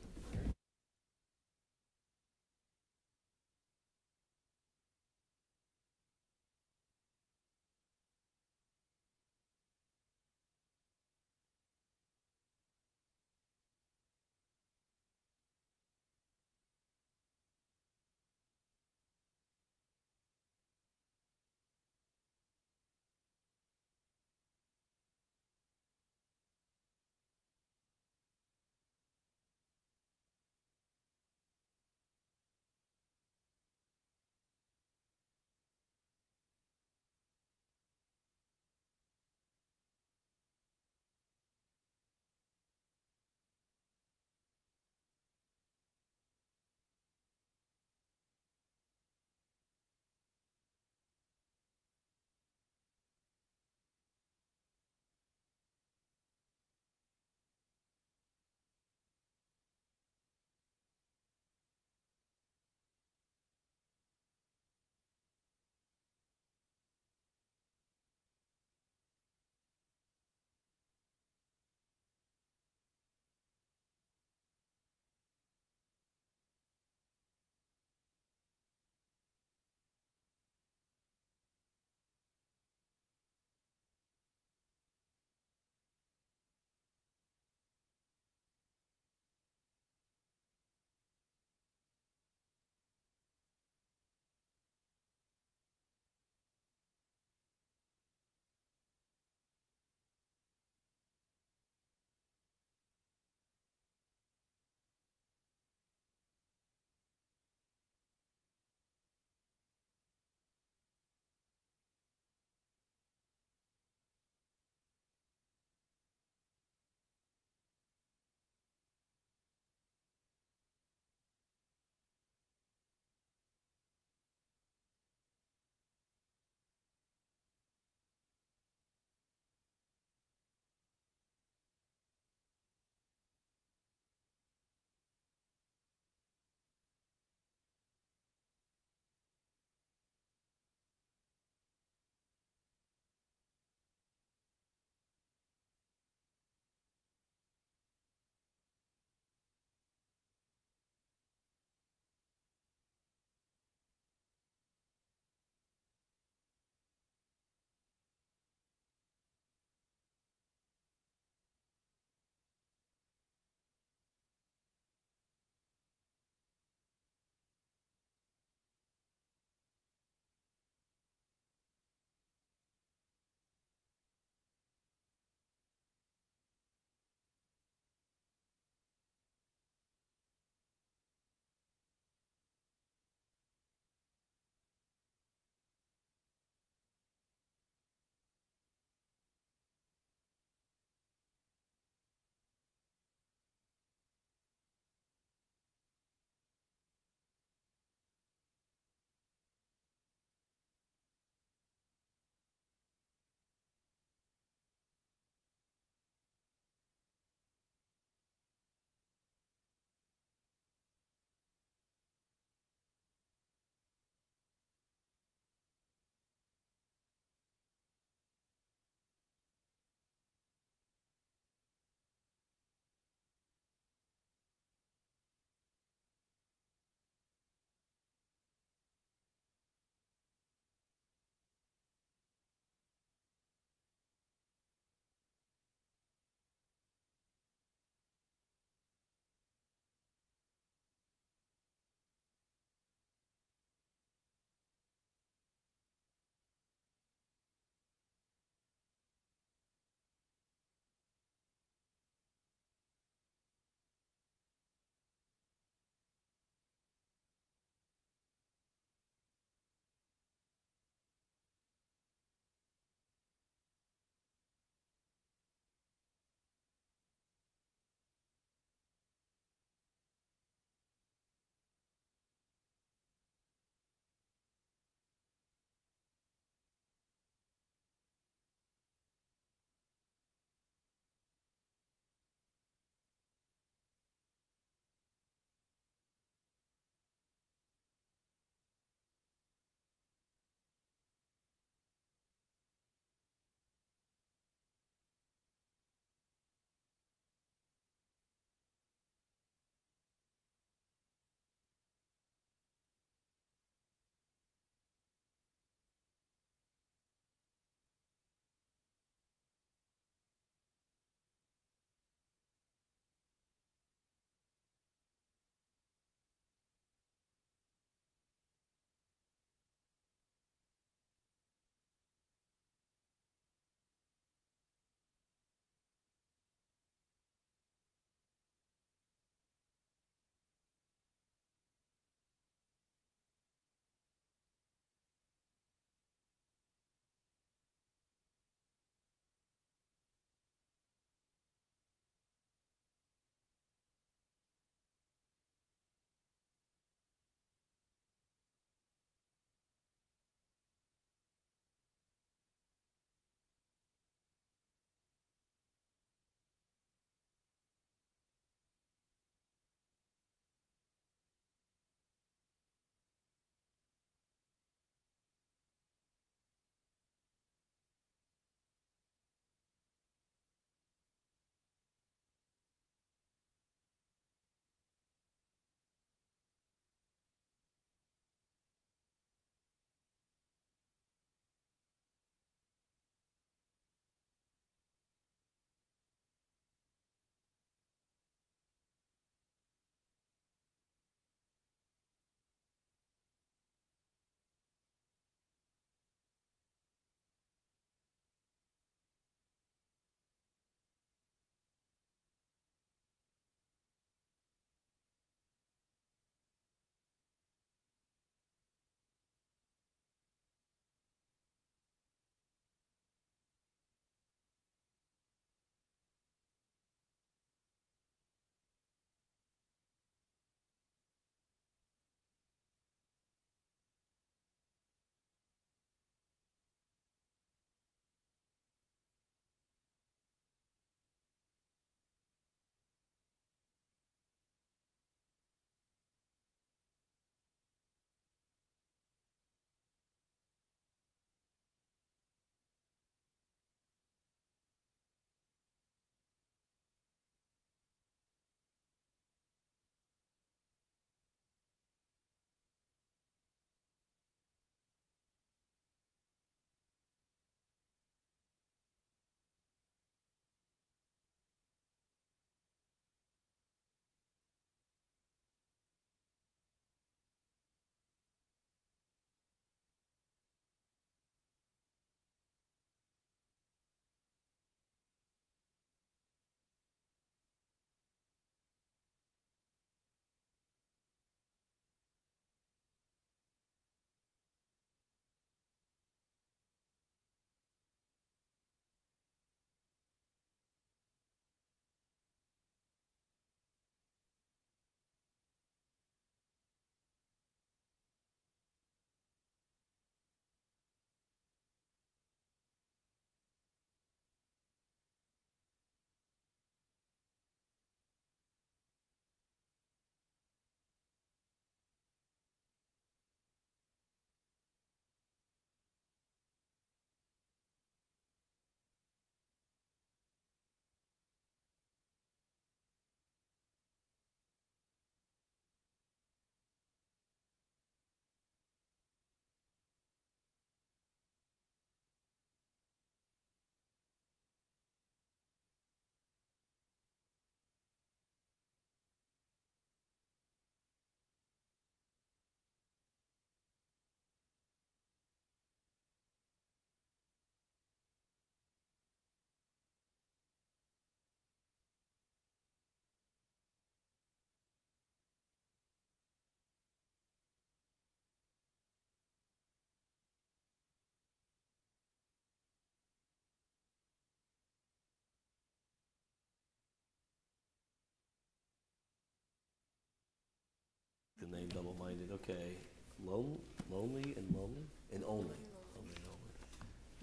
the name double-minded. Okay. Lonely and lonely? And only. Only and only.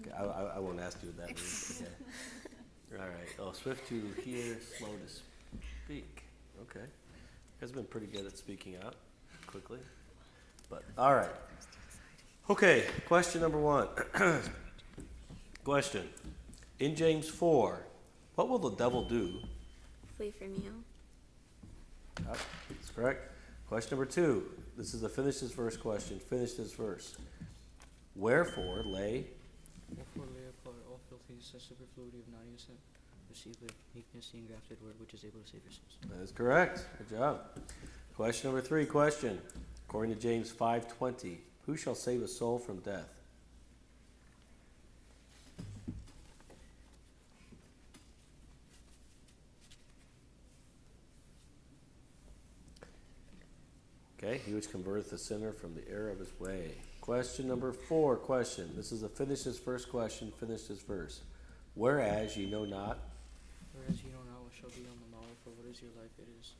Okay, I won't ask you what that means. Okay. All right. Oh, swift to hear, slow to speak. Okay. You guys have been pretty good at speaking out quickly. But, all right. Okay, question number 1. Question. In James 4, what will the devil do? Flee from you. That's correct. Question number 2. This is a finish this verse question. Finish this verse. Wherefore lay apart all filthiness and superfluity of naughtiness, and receive with meekness the engrafted word which is able to save your souls. That is correct. Good job. Question number 3. Question. According to James 5:20, who shall save a soul from death? Okay, he which converteth the sinner from the error of his way. Question number 4. Question. This is a finish this first question. Finish this verse. Whereas ye know not. Whereas ye know not what shall be on the morrow, for what is your life? It is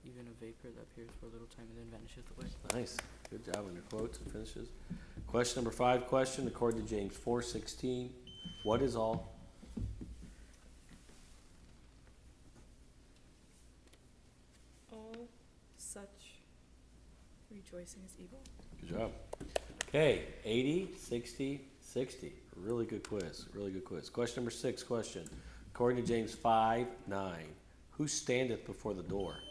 even a vapor that appears for a little time and then vanisheth away. Nice. Good job on your quotes and finishes. Question number 5. Question. According to James 4:16, what is all? All such rejoicing is evil. Good job. Okay, 80, 60, 60. Really good quiz. Really good quiz. Question number 6. Question. According to James 5:9, who standeth before the door?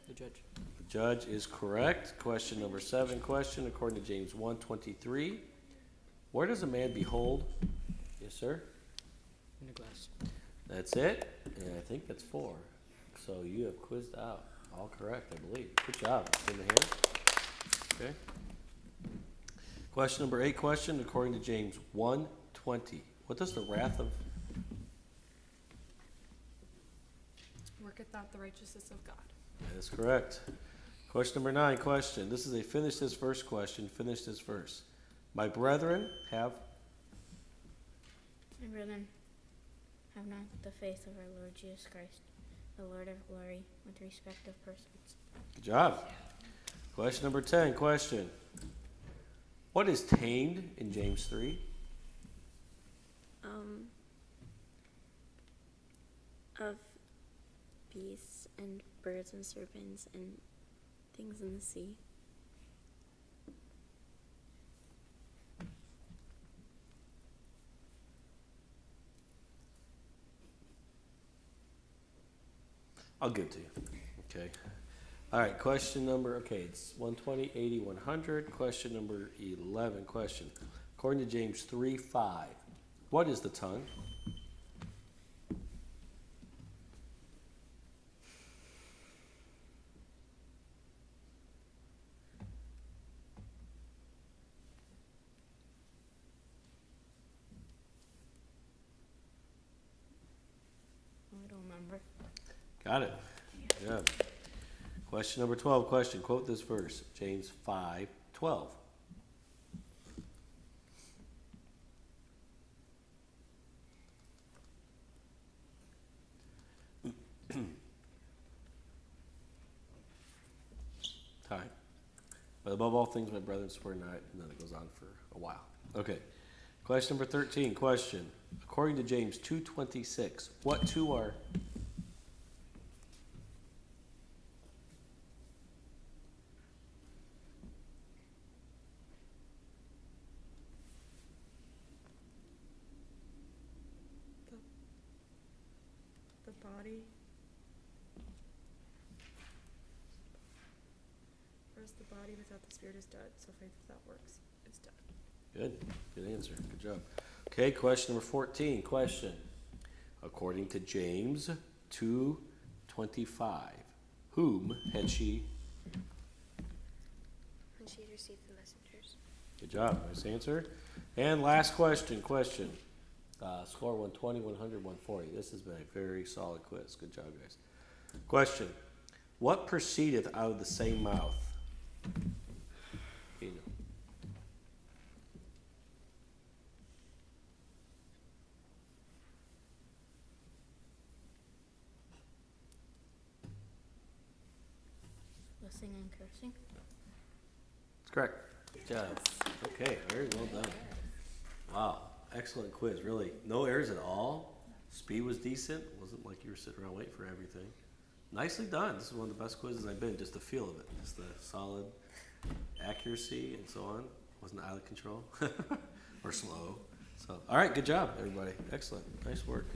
The judge. The judge is correct. Question number 7. Question. According to James 1:23, where does a man behold? Yes, sir. In a glass. That's it. And I think that's 4. So you have quizzed out. All correct, I believe. Good job. In the hand. Okay. Question number 8. Question. According to James 1:20, what does the wrath of? Worketh out the righteousness of God. That is correct. Question number 9. Question. This is a finish this verse question. Finish this verse. My brethren have. My brethren, have not the faith of our Lord Jesus Christ, the Lord of glory, with respect of persons. Good job. Question number 10. Question. What is tamed in James 3? Of beasts and birds and serpents and things in the sea. I'll give it to you. Okay. All right. Question number. Okay, it's 120, 80, 100. Question number 11. Question. According to James 3:5, what is the tongue? I don't remember. Got it. Good. Question number 12. Question. Quote this verse. James 5:12. Time. But above all things, my brethren, swear not, and then it goes on for a while. Okay. Question number 13. Question. According to James 2:26, what two are? The body. Whereas the body without the spirit is dead, so faith without works is dead. Good. Good answer. Good job. Okay, question number 14. Question. According to James 2:25, whom had she? When she received the messengers. Good job. Nice answer. And last question. Question. Score 120, 100, 140. This has been a very solid quiz. Good job, guys. Question. What proceedeth out of the same mouth? You know. cussing and cursing. That's correct. Good job. Okay, very well done. Wow, excellent quiz. Really, no errors at all. Speed was decent. Wasn't like you were sitting around waiting for everything. Nicely done. This is one of the best quizzes I've been. Just the feel of it, just the solid accuracy and so on. Wasn't out of control or slow. So, all right, good job, everybody. Excellent. Nice work.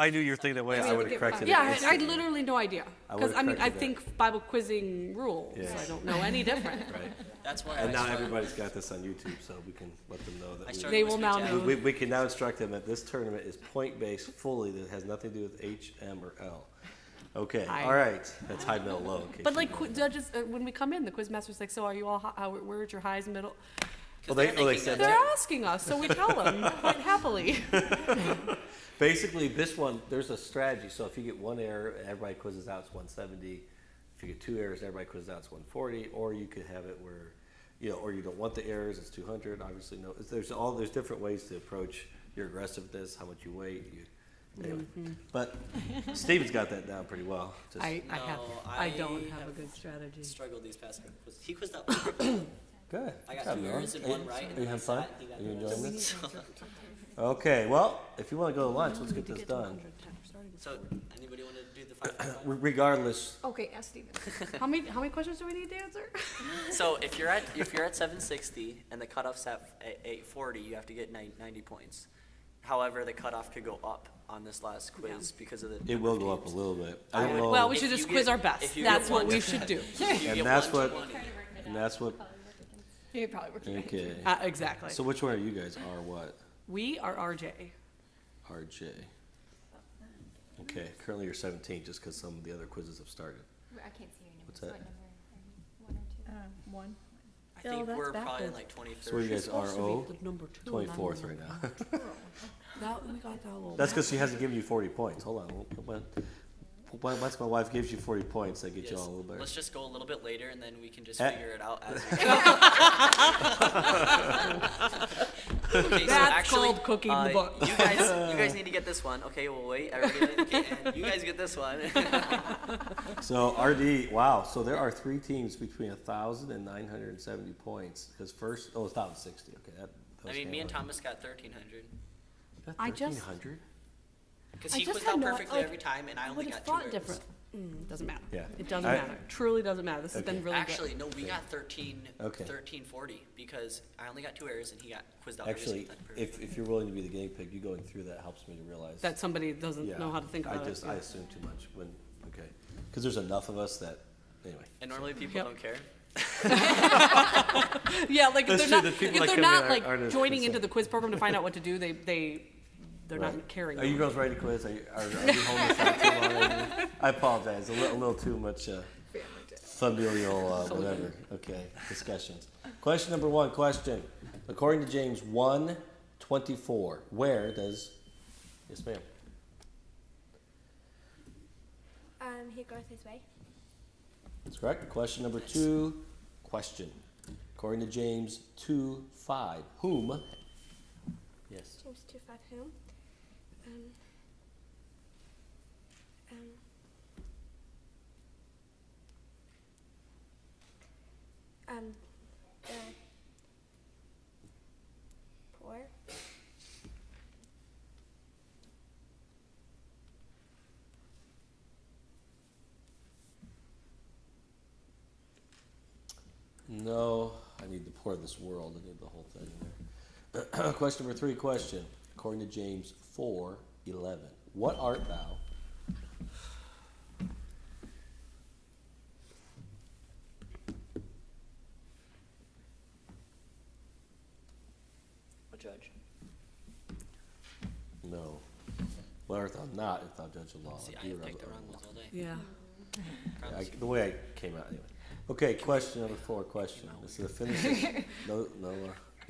I knew you were thinking that way. I would have corrected it. Yeah, I instantly. literally no idea. I Because, would've I mean, I corrected think Bible quizzing rules. Yeah. I don't know any different. Right. That's why. And now everybody's got this on YouTube, so we can let them know that They will now know. we can now instruct them that this tournament is point-based fully. That has nothing to do with H, M, or L. Okay. All right. That's high, middle, low. Okay. But like judges, when we come in, the quiz master's like, so are you all, where's your highs and middle? Well, they said They're that. asking us, so we tell them quite happily. Basically, this one, there's a strategy. So if you get one error, everybody quizzes out, it's 170. If you get two errors, everybody quizzes out, it's 140. Or you could have it where, or you don't want the errors, it's 200. Obviously, no. There's different ways to approach your aggressiveness, how much you weight. Anyway. But Steven's got that down pretty well. I don't have a good strategy. Struggled these past couple quizzes. He quizzed out perfectly. Good. I got 2 errors and 1 right. Are you having fun? He got Are you enjoying this. this? Okay, well, if you want to go to lunch, let's get this done. So, anybody want to do the final? Regardless. Okay, ask Steven. How many questions do we need to answer? So if you're at 760 and the cutoff's at 840, you have to get 90 points. However, the cutoff could go up on this last quiz because of the. It will go up a little bit. I don't know. Well, we should just quiz our best. That's what we should do. And that's what. You're probably working. Okay. Exactly. So which one are you guys? R what? We are RJ. RJ. Okay. Currently you're 17, just because some of the other quizzes have started. I can't see your numbers. What's that? What number are you? 1 or 2? 1. I think we're probably in like 23rd. So you guys are 24th right now. We got that little. That's because she hasn't given you 40 points. Hold on. Once my wife gives you 40 points, that gets you all a little better. Let's just go a little bit later, and then we can just figure it out as we go. Okay, so That's actually, called cooking the book. You guys need to get this one. Okay, we'll wait. Everybody, okay, and you guys get this one. So RD, wow. So there are 3 teams between 1,000 and 970 points. Because first, 1,060. Okay, I mean, me and Thomas got 1,300. I just. 1,300. Because he quizzed out perfectly every time, and I only got 2 errors. Different. Doesn't matter. Yeah. It doesn't matter. Truly doesn't matter. This has been really Actually, good. no, we got 1340 because I only got 2 errors and he got quizzed out. Actually, if you're willing to be the guinea pig, you going through that helps me to realize that somebody doesn't know how to think about it. I assume too much because there's enough of us that anyway. And normally people don't care. Yeah, like if they're not aren't joining into the quiz program to find out what to do, they're not caring. Are you girls ready to quiz? Are you holding this out too long? I apologize. A little too much familial whatever. Okay, discussions. Question number 1. Question. According to James 1:24, where does... Yes, ma'am. He goeth his way. That's correct. Question number 2. Question. According to James 2:5, whom... Yes. James 2:5, whom? Poor. No, I need the poor of this world. I need the whole thing there. Question number 3. Question. According to James 4:11, what art thou? A judge. No. What art thou not if thou judge the law? See, I have picked the wrong ones all day. Yeah. The way I came out anyway. Okay, question number 4. Question. This is a finish. No.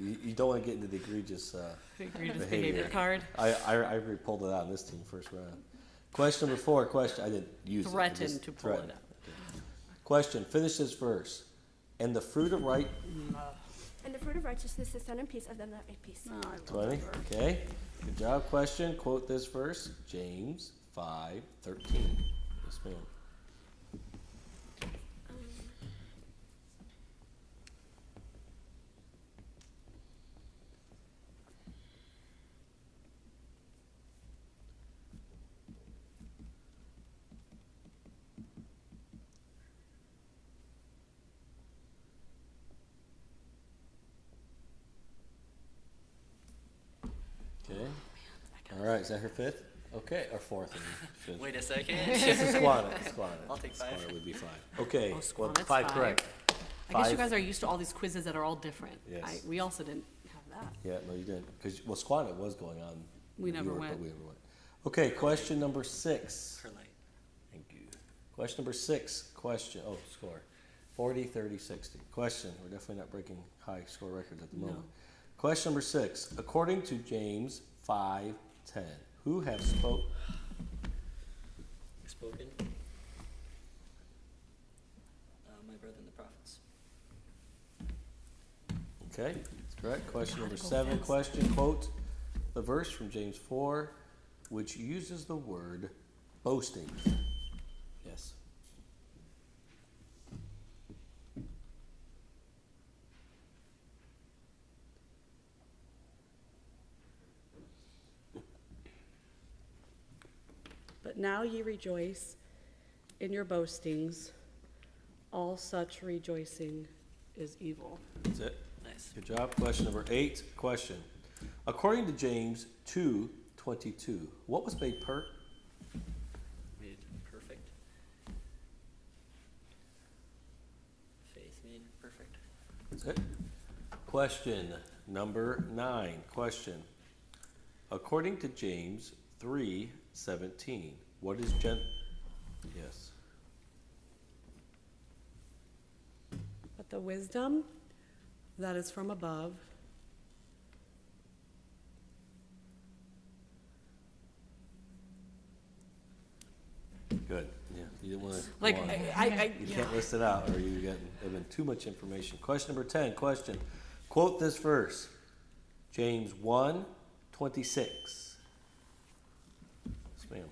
You don't want to get into the egregious behavior card. I already pulled it out in this team first round. Question number 4. Question. I didn't use Threaten it. to pull it out. Okay. Question. Finish this verse. And the fruit of right. And the fruit of righteousness is sown in peace of them that make peace. 20. Okay. Good job. Question. Quote this verse. James 5:13. Yes, ma'am. Okay. All right. Is that her 5th? Okay, or fourth and fifth. Wait a second. Squat it. I'll take 5. Squat it would be 5. Okay, Oh, well, Squanet's 5 correct. I guess you 5. guys are used to all these quizzes that are all different. Yes. We also didn't have that. Yeah, no, you didn't. Because, well, Squat It was going on. We in never Europe, went. But we never went. Okay, question number 6. Per light. Thank you. Question number 6. Question. Oh, score. 40, 30, 60. Question. We're definitely not breaking high score records at the moment. Question number 6. According to James 5:10, who have spoken? My brethren, the prophets. Okay, that's correct. Question number 7. Question. Quote the verse from James 4, which uses the word boasting. Yes. But now ye rejoice in your boastings. All such rejoicing is evil. That's it. Nice. Good job. Question number 8. Question. According to James 2:22, what was made Made perfect. Faith made perfect. That's it. Question number 9. Question. According to James 3:17, what is Yes. But the wisdom that is from above Good. Yeah, you didn't want to. Like, you can't list it out, or you get given too much information. Question number 10. Question. Quote this verse. James 1:26. Yes, ma'am.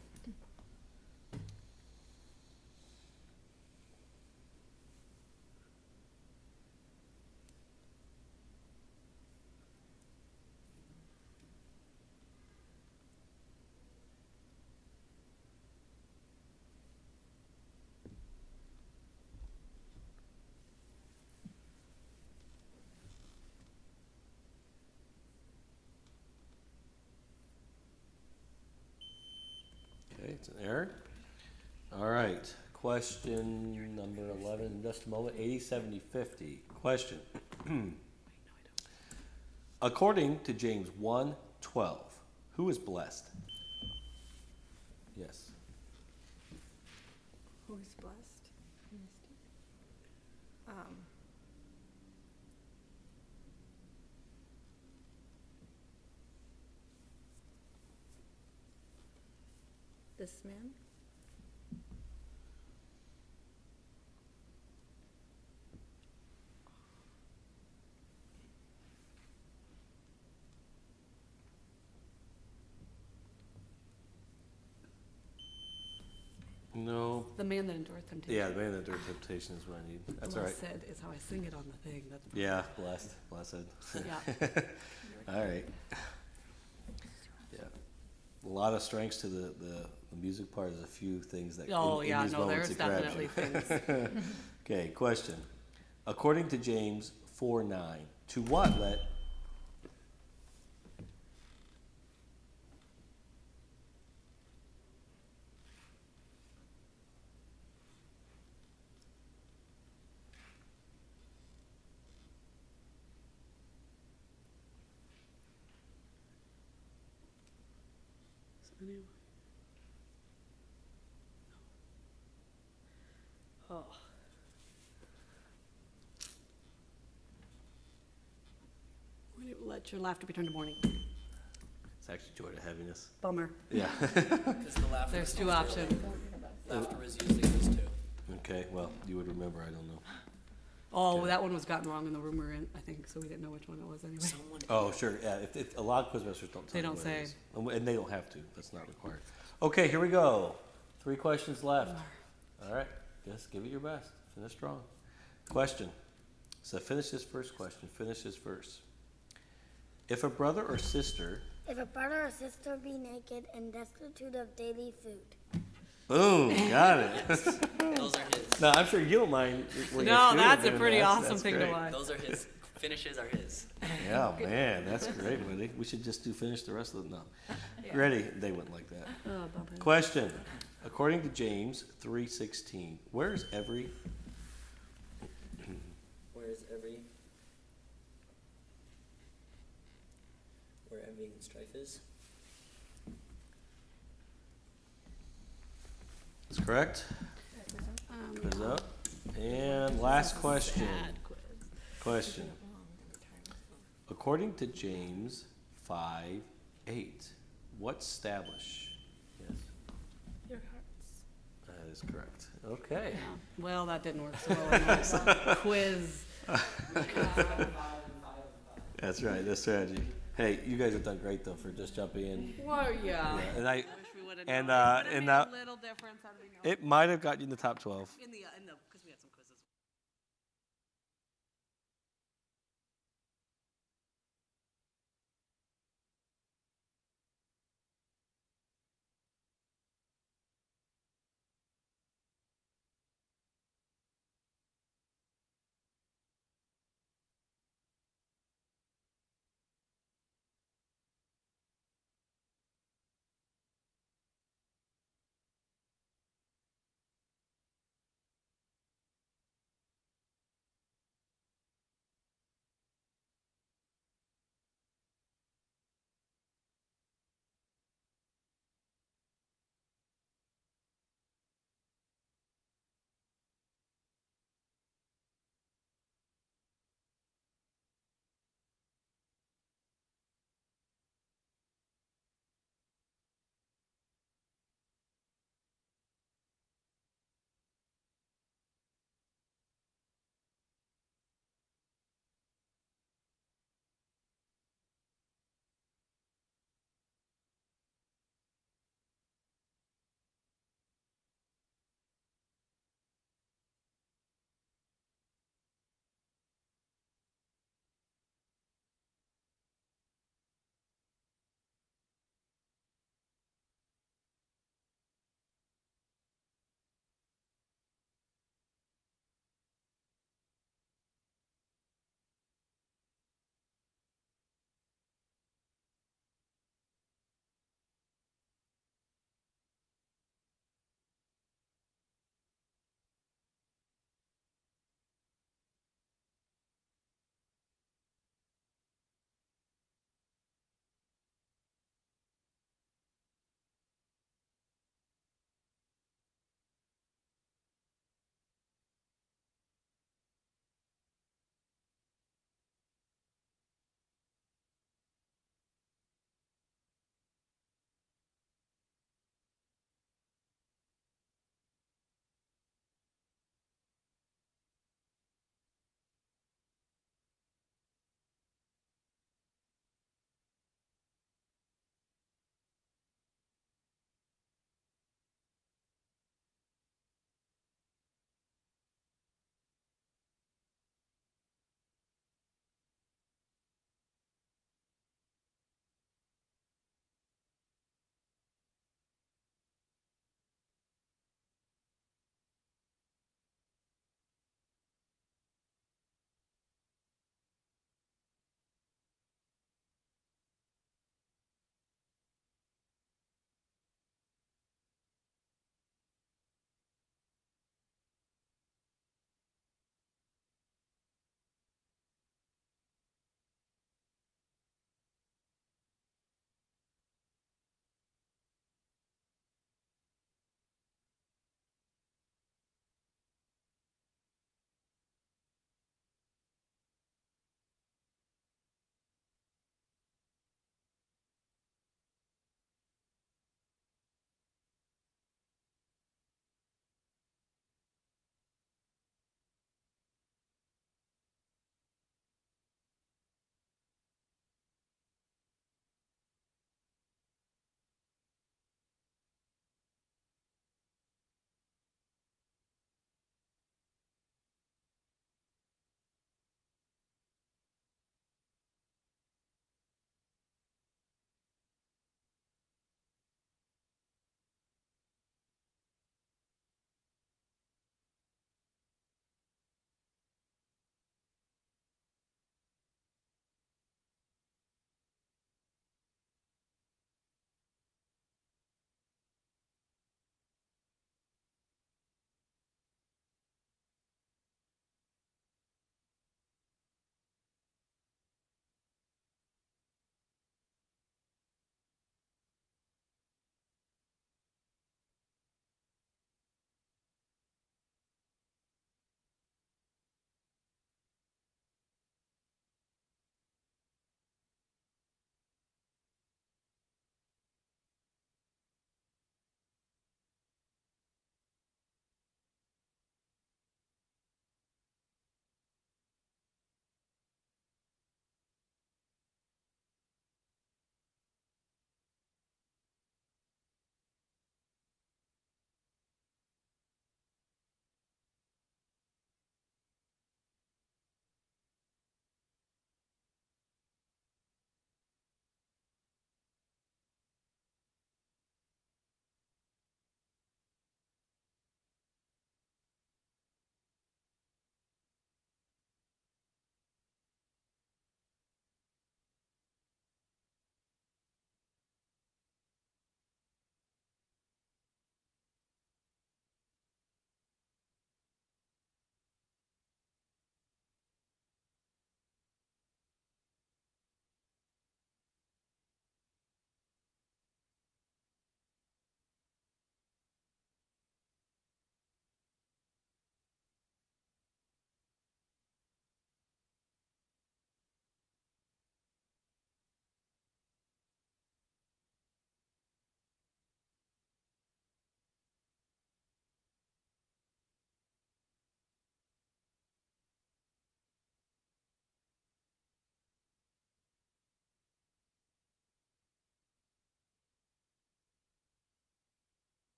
Okay, it's an error. All right. Question number 11. In just a moment. 80, 70, 50. Question. According to James 1:12, who is blessed? Yes. Who is blessed? This man? No. the man that endured temptation. Yeah, the man that endured temptation is what I need. That's all right. Blessed is how I sing it on the thing. That's Yeah, blessed. Yeah. All right. Yeah. A lot of strengths to the music part. There's a few things that Oh, in yeah, these no, moments there's it grabs definitely you. Okay, question. According to James 4:9, to what let Anyway. Oh. When it let your laughter be turned to mourning. It's actually joy to heaviness. Bummer. Yeah. Because the laughter There's is two usually options. Laughter is usually these two. Okay, well, you would remember, I don't know. Oh, Okay. that one was gotten wrong in the room we're in, I think, so we didn't know which one it was anyway. Oh, sure, yeah, if a lot of quizmasters don't tell They you don't what say. it is. And they don't have to, that's not required. Okay, here we go. 3 questions left. All right, just give it your best, finish strong. Question, so finish this first question, finish this verse. If a brother or sister, If a brother or sister be naked and destitute of daily food. boom, got it. Those are his. No, I'm sure you don't mind. when No, you're that's a doing pretty that. awesome That's thing to great. watch. Those are his Finishes are his. Yeah, man, that's great, Wendy. We should just finish the rest of them. No. Yeah. Ready? They wouldn't like that. Oh, bummer. Question. According to James 3:16, where's every where envy and strife is? That's correct. Quiz up. And last question. Question. According to James 5:8, what establish? Yes. Your hearts. That is correct. Okay. Well, that didn't work so well in my quiz. That's right. That's strategy. Hey, you guys have done great though for just jumping in. Well, yeah. And I, Wish we would've and known. It would've and made a little difference had we known. it might have got you in the top 12. In the because we had some quizzes.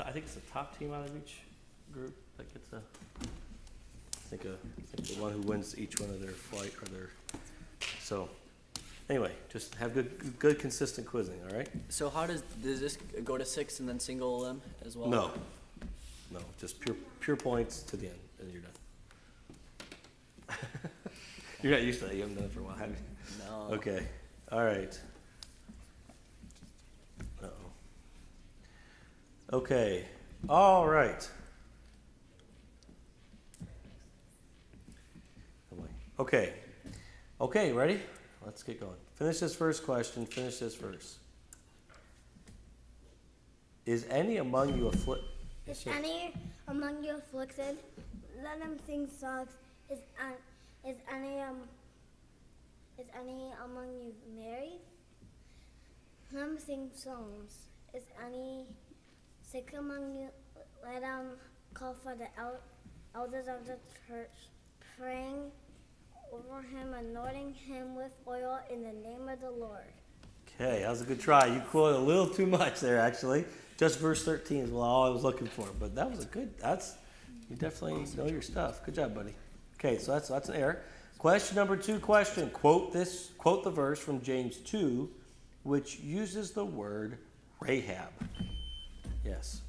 I think it's the top team out of each group that gets a. I think the one who wins each one of their flight or their. So, anyway, just have good consistent quizzing. All right. So how does this go to 6 and then single them as well? No, just pure points to the end, and you're done. You're not used to that. You haven't done it for a while, have you? No. Okay. All right. Uh-oh. Okay. All right. Okay. Okay, ready? Let's get going. Finish this first question. Finish this verse. Is any among you afflicted? Is any among you afflicted? Let him sing songs. Is any among you married? Let him sing songs. Is any sick among you? Let him call for the elders of the church, praying over him, anointing him with oil in the name of the Lord. Okay, that was a good try. You quoted a little too much there, actually. Just verse 13 is all I was looking for, but that was you definitely know your stuff. Good job, buddy. Okay, so that's an error. Question number 2, question. Quote the verse from James 2, which uses the word Rahab. Yes.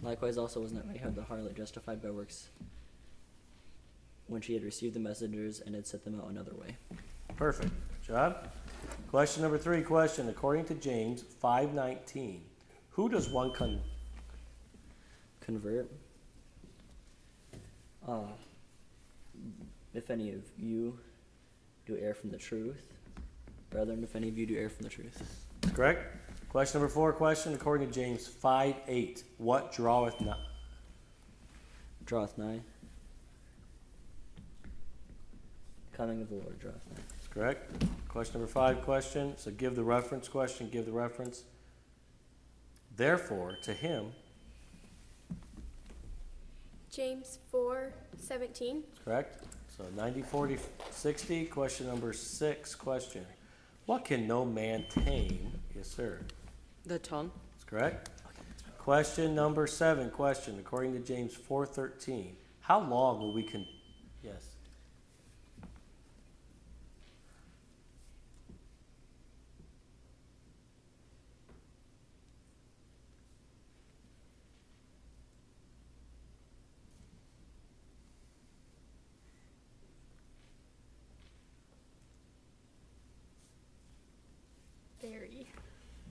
Likewise also was not Rahab the harlot justified by works when she had received the messengers and had sent them out another way. Perfect. Good job. Question number 3, question. According to James 5:19, who does one convert? If any of you do err from the truth, brethren, if any of you do err from the truth. Correct. Question number 4, question. According to James 5:8, what draweth nigh? Draweth nigh. Coming of the Lord draweth nigh. That's correct. Question number 5, question. So give the reference question. Give the reference. Therefore, to him. James 4:17. Correct. So 90, 40, 60. Question number 6, question. What can no man tame? Yes, sir. The tongue. That's correct. Question number 7, question. According to James 4:13, how long will we Yes. Very.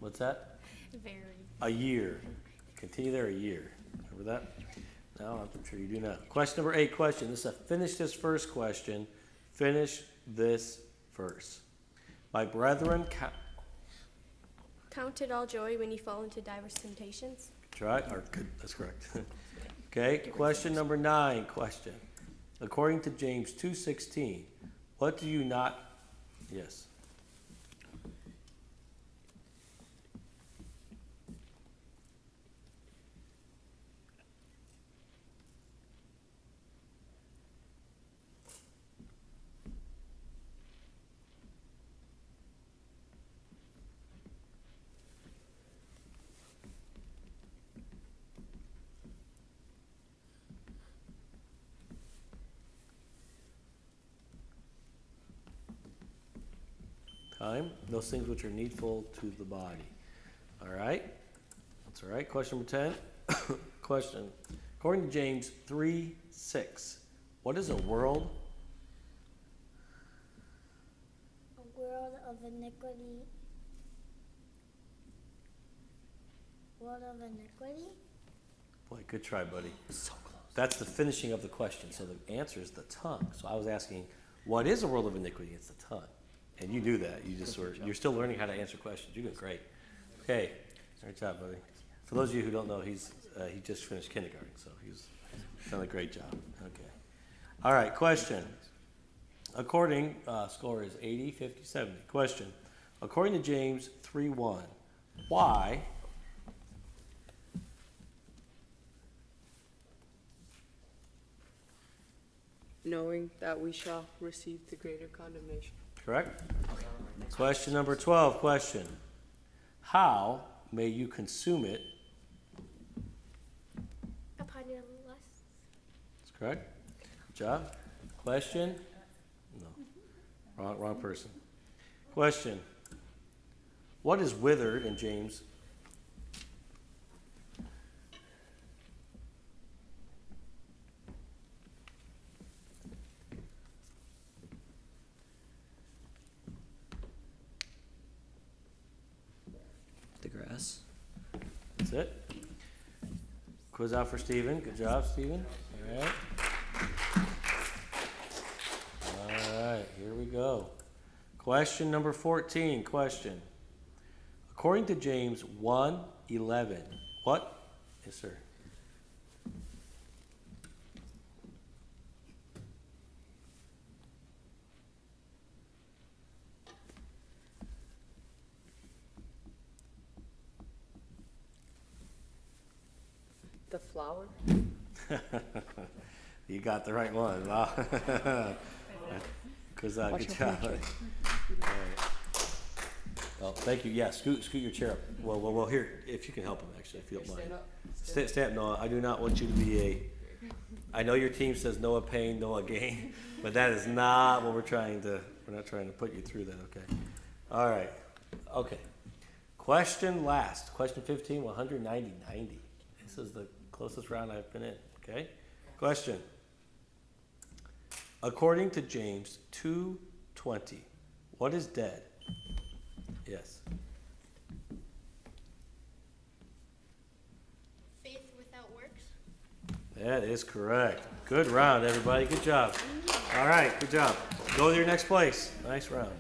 What's that? Very. A year. Continue there a year. Remember that? No, I'm sure you do not. Question number 8, question. This is a finish this first question. Finish this verse. My brethren, Count it all joy when you fall into diverse temptations. try. That's correct. Okay. Question number 9, question. According to James 2:16, what do you not? Yes. Time. Those things which are needful to the body. All right. That's all right. Question number 10. Question. According to James 3:6, what is a world? A world of iniquity. World of iniquity? Boy, good try, buddy. So close. That's the finishing of the question. So the answer is the tongue. So I was asking, what is a world of iniquity? It's the tongue. And you do that. You're still learning how to answer questions. You're doing great. Okay. Great job, buddy. For those of you who don't know, he just finished kindergarten, so he's done a great job. Okay. All right, question. Score is 80, 50, 70. Question. According to James 3:1, why Knowing that we shall receive the greater condemnation. Correct? Question number 12, question. How may you consume it Correct? Good job. Question? No. Wrong person. Question. What is withered in James? The grass. That's it. Quiz out for Stephen. Good job, Stephen. All right. All right, here we go. Question number 14. Question. According to James 1:11, what? Yes, sir. The flower? You got the right one. Wow. Good job. All right. Oh, thank you. Yeah, scoot your chair up. Well, here, if you can help him, actually, if you don't mind. Stand up. No, I do not want you to be I know your team says Noah Payne, Noah Gain, but that is not what we're not trying to put you through that, okay? All right. Okay. Question last. Question 15, 190. This is the closest round I've been in, okay? Question. According to James 2:20, what is dead? Yes. Faith without works. That is correct. Good round, everybody. Good job. All right, good job. Go to your next place. Nice round.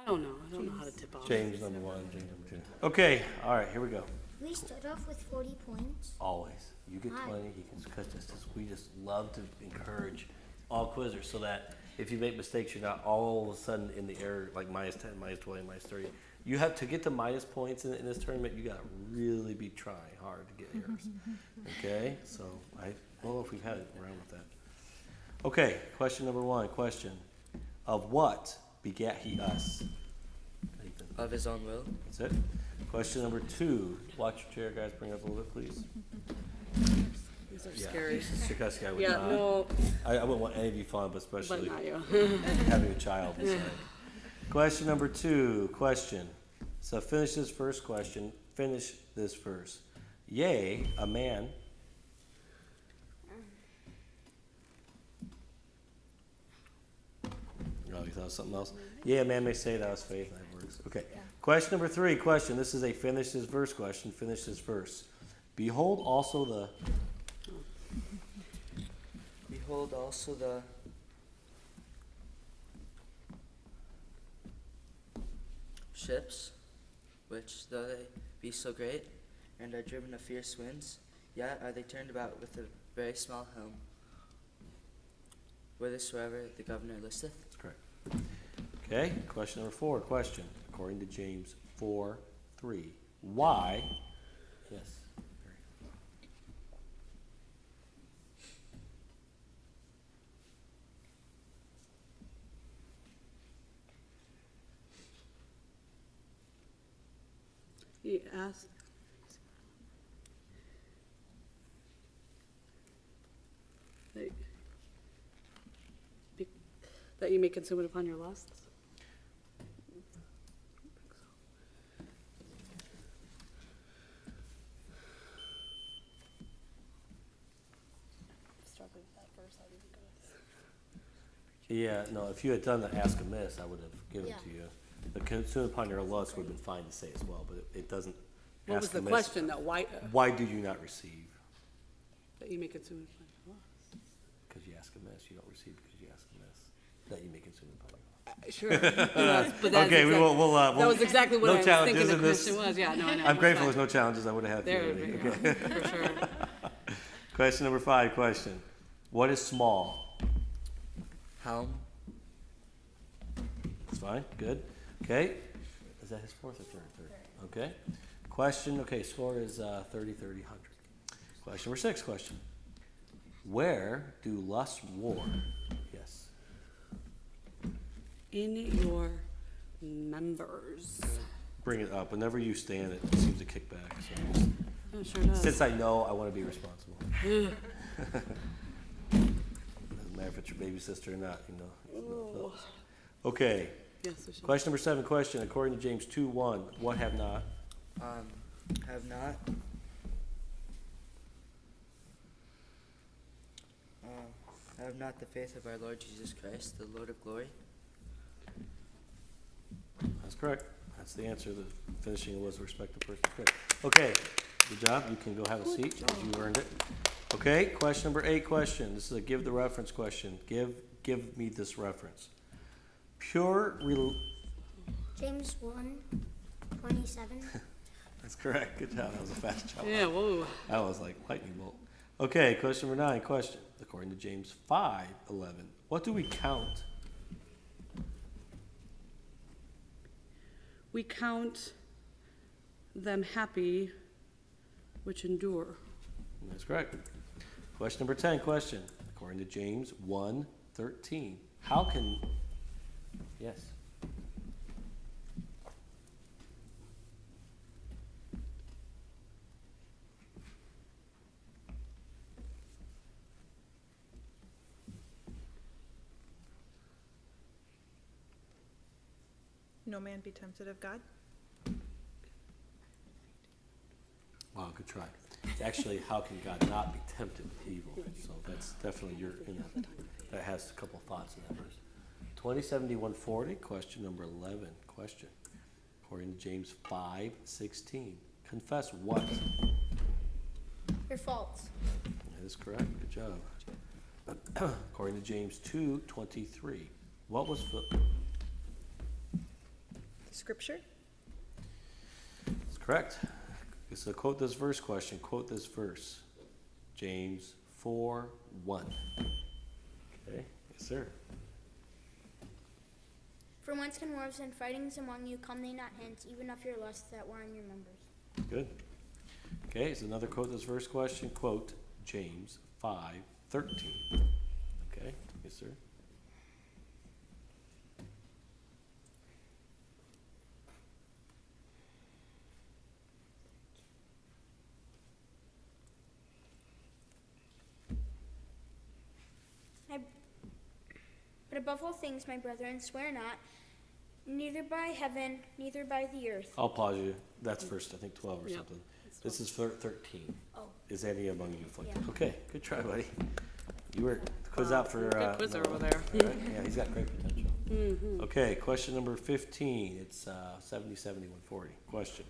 I don't know. I don't know how to tip off. James number 1, James number 2. Okay, all right, here we go. We start off with 40 points. Always. You get 20, he can cut this. We just love to encourage all quizzers so that if you make mistakes, you're not all of a sudden in the error, like minus 10, minus 20, minus 30. You have to get to minus points in this tournament, you got to really be trying hard to get errors. Okay? So I don't know if we've had it around with that. Okay, question number 1. Question. Of what begat he us? Nathan. Of his own will. That's it. Question number 2. Watch your chair, guys. Bring it up a little bit, please. These are scary. Sikorsky, I would Yeah, not. no. I wouldn't want any of you fun, but especially But not you. having a child inside. Question number 2. Question. So finish this first question. Finish this verse. Yea, a man. Oh, you thought of something else? Yeah, a man may say that was faith, and that works. Okay. Yeah. Question number 3. Question. This is a finish this verse question. Finish this verse. Behold also the. Behold also the ships, which though they be so great, and are driven of fierce winds, yet are they turned about with a very small helm, whithersoever the governor listeth. That's correct. Okay, question number 4. Question. According to James 4:3. Why? Yes. He asked. That you may consume it upon your lusts? Struggling with that verse, how do you go? Yeah, no, if you had done the ask amiss, I would have given Yeah. it to you. The consume upon your lust would have been fine to say as well, but it doesn't. What was ask the amiss. question though? Why do you not receive? That you may consume it upon your lusts? Because you ask amiss, you don't receive because you ask amiss. That you may consume upon your lusts. Sure. But that's Okay, we'll. that was exactly what no I was challenges thinking the in this. question was. Yeah, no, I know. I'm it's grateful fine. there's no challenges. I would have had. There for you we go. already. For sure. Question number 5. Question. What is small? Helm. That's fine. Good. Okay. Is that his 4th or 3rd? Okay. Question. Okay. Score is 30, 30, 100. Question number 6. Question. Where do lusts war? Yes. In your members. Bring it up. Whenever you stand, it seems to kick back. So just, It sure does. since I know, I want to be responsible. Doesn't matter if it's your baby sister or not, you know. Oh. Okay. Yes, it should. Question number 7. Question. According to James 2:1, what have not? Have not. Have not the faith of our Lord Jesus Christ, the Lord of glory. That's correct. That's the answer. The finishing was respective person. Good. Okay. Good job. You can go have a seat. You earned it. Okay. Question number 8. Question. This is a give the reference question. Give me this reference. Pure. James 1:27. That's correct. Good job. That was a fast job. Yeah, whoa. That was like lightning bolt. Okay. Question number 9. Question. According to James 5:11, what do we count? We count them happy which endure. That's correct. Question number 10. Question. According to James 1:13, how can... Yes. No man be tempted of God. Wow, good try. It's actually, how can God not be tempted with evil? So that's definitely that has a couple thoughts in that verse. 207140, question number 11. Question. According to James 5:16, confess what? Your faults. That is correct. Good job. According to James 2:23, what was Scripture? That's correct. So quote this verse question. Quote this verse. James 4:1. Okay. Yes, sir. For whence can wars and fightings among you come they not hence, even of your lusts that were in your members? Good. Okay, so another quote this verse question. Quote James 5:13. Okay. Yes, sir. But above all things, my brethren, swear not, neither by heaven, neither by the earth. I'll pause you. That's first, I think 12 or Yep. something. This is 13. Oh. Is any among you afflicted? Yeah. Okay, good try, buddy. You were quiz out for Good quizzer Noah. over there. All right, yeah, he's got great potential. Okay, question number 15. It's 70, 71, 40. Question.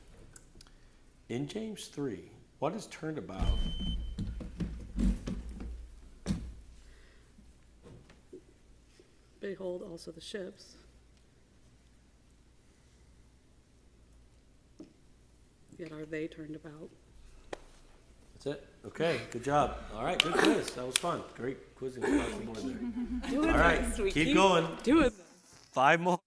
In James 3, what is turned about? Behold also the ships. Yet are they turned about? That's it. Okay, good job. All right, good quiz. That was fun. Great quizzing across the board there. All right, keep going. Do it. 5 more.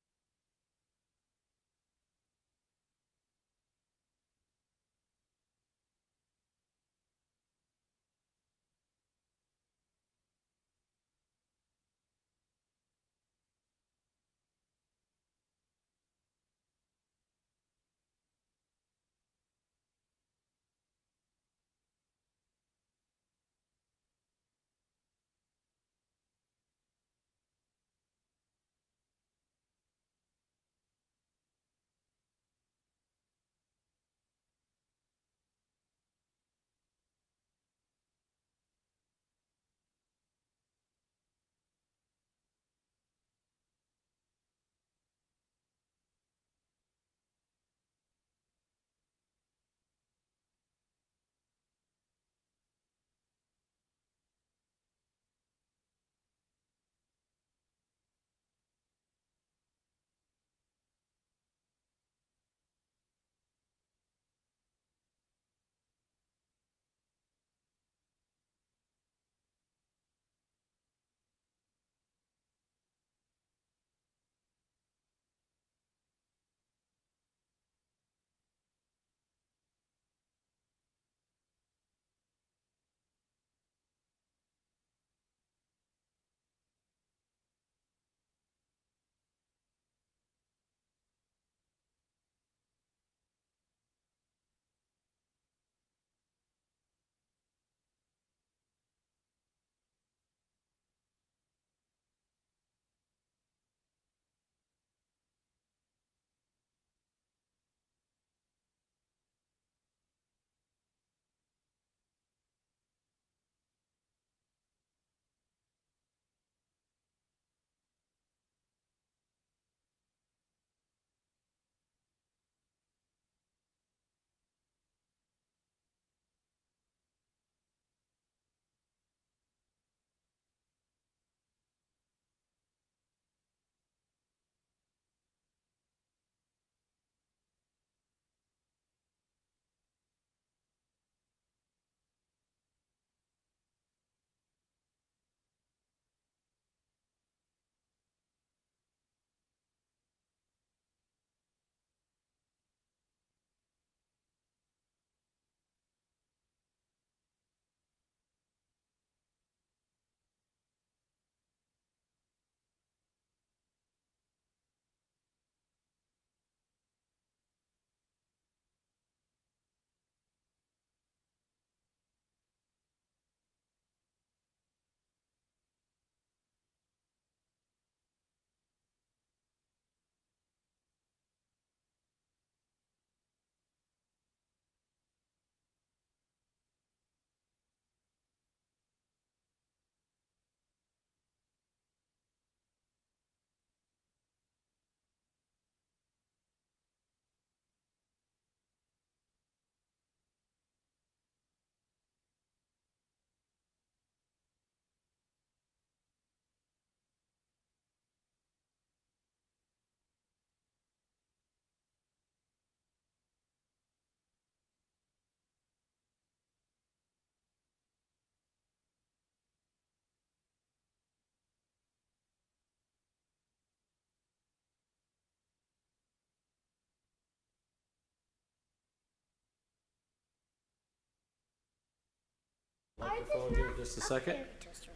Microphone here in just a second.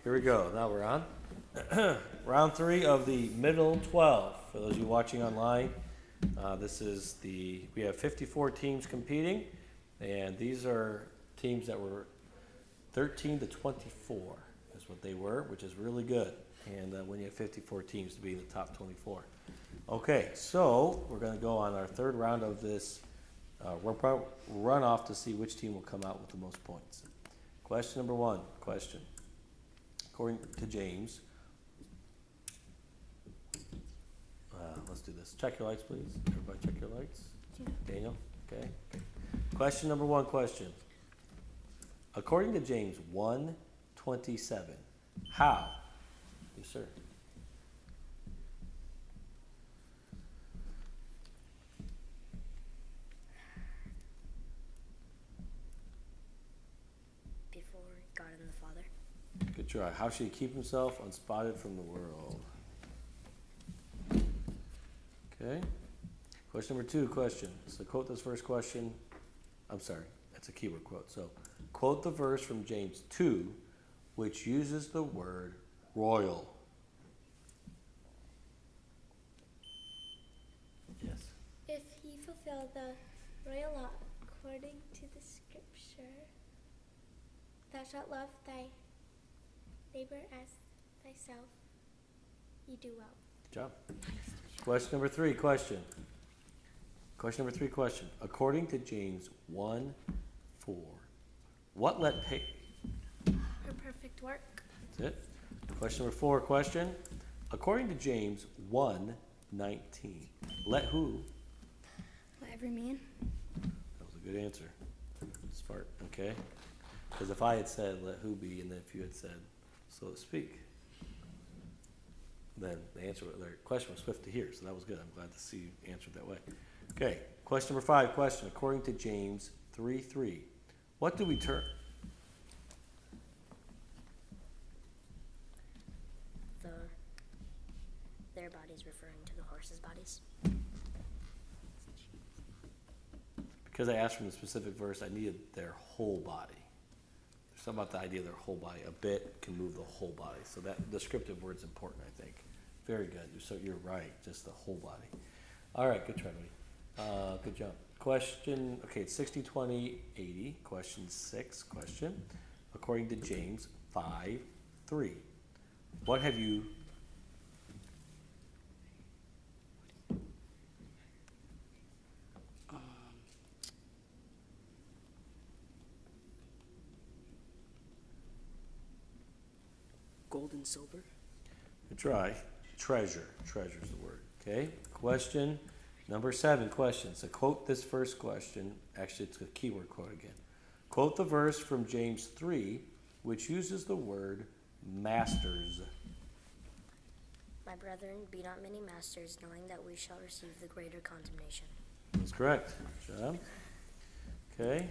Here we go. Now we're on. Round 3 of the middle 12. For those of you watching online, we have 54 teams competing, and these are teams that were 13 to 24 is what they were, which is really good. And when you have 54 teams to be in the top 24. Okay, so we're going to go on our third round of this run off to see which team will come out with the most points. Question number 1. Question. According to James, let's do this. Check your lights, please. Everybody check your lights. Daniel, okay. Question number 1. Question. According to James 1:27, how? Yes, sir. Before God and the Father. Good try. How should he keep himself unspotted from the world? Okay. Question number 2, question. So quote this first question. I'm sorry, that's a keyword quote. So quote the verse from James 2, which uses the word royal. Yes. If he fulfilled the royal law according to the scripture, thou shalt love thy neighbor as thyself, you do well. Good job. Question number 3, question. Question number 3, question. According to James 1:4, what let pay? Her perfect work. That's it. Question number 4, question. According to James 1:19, let who? Let every man. That was a good answer. Smart, okay. Because if I had said let who be, and then if you had said so to speak, then the answer, their question was swift to hear, so that was good. I'm glad to see you answered that way. Okay, question number 5, question. According to James 3:3, what do we turn? Their bodies referring to the horses' bodies. Because I asked from the specific verse, I needed their whole body. There's something about the idea of their whole body. A bit can move the whole body. So that descriptive word's important, I think. Very good. So you're right, just the whole body. All right, good try, buddy. Good job. Question, okay, it's 60, 20, 80. Question 6, question. According to James 5:3, what have you... Gold and silver. Good try. Treasure. Treasure's the word. Okay. Question number 7. Question. So quote this first question. Actually, it's a keyword quote again. Quote the verse from James 3, which uses the word masters. My brethren, be not many masters, knowing that we shall receive the greater condemnation. That's correct. Good job. Okay.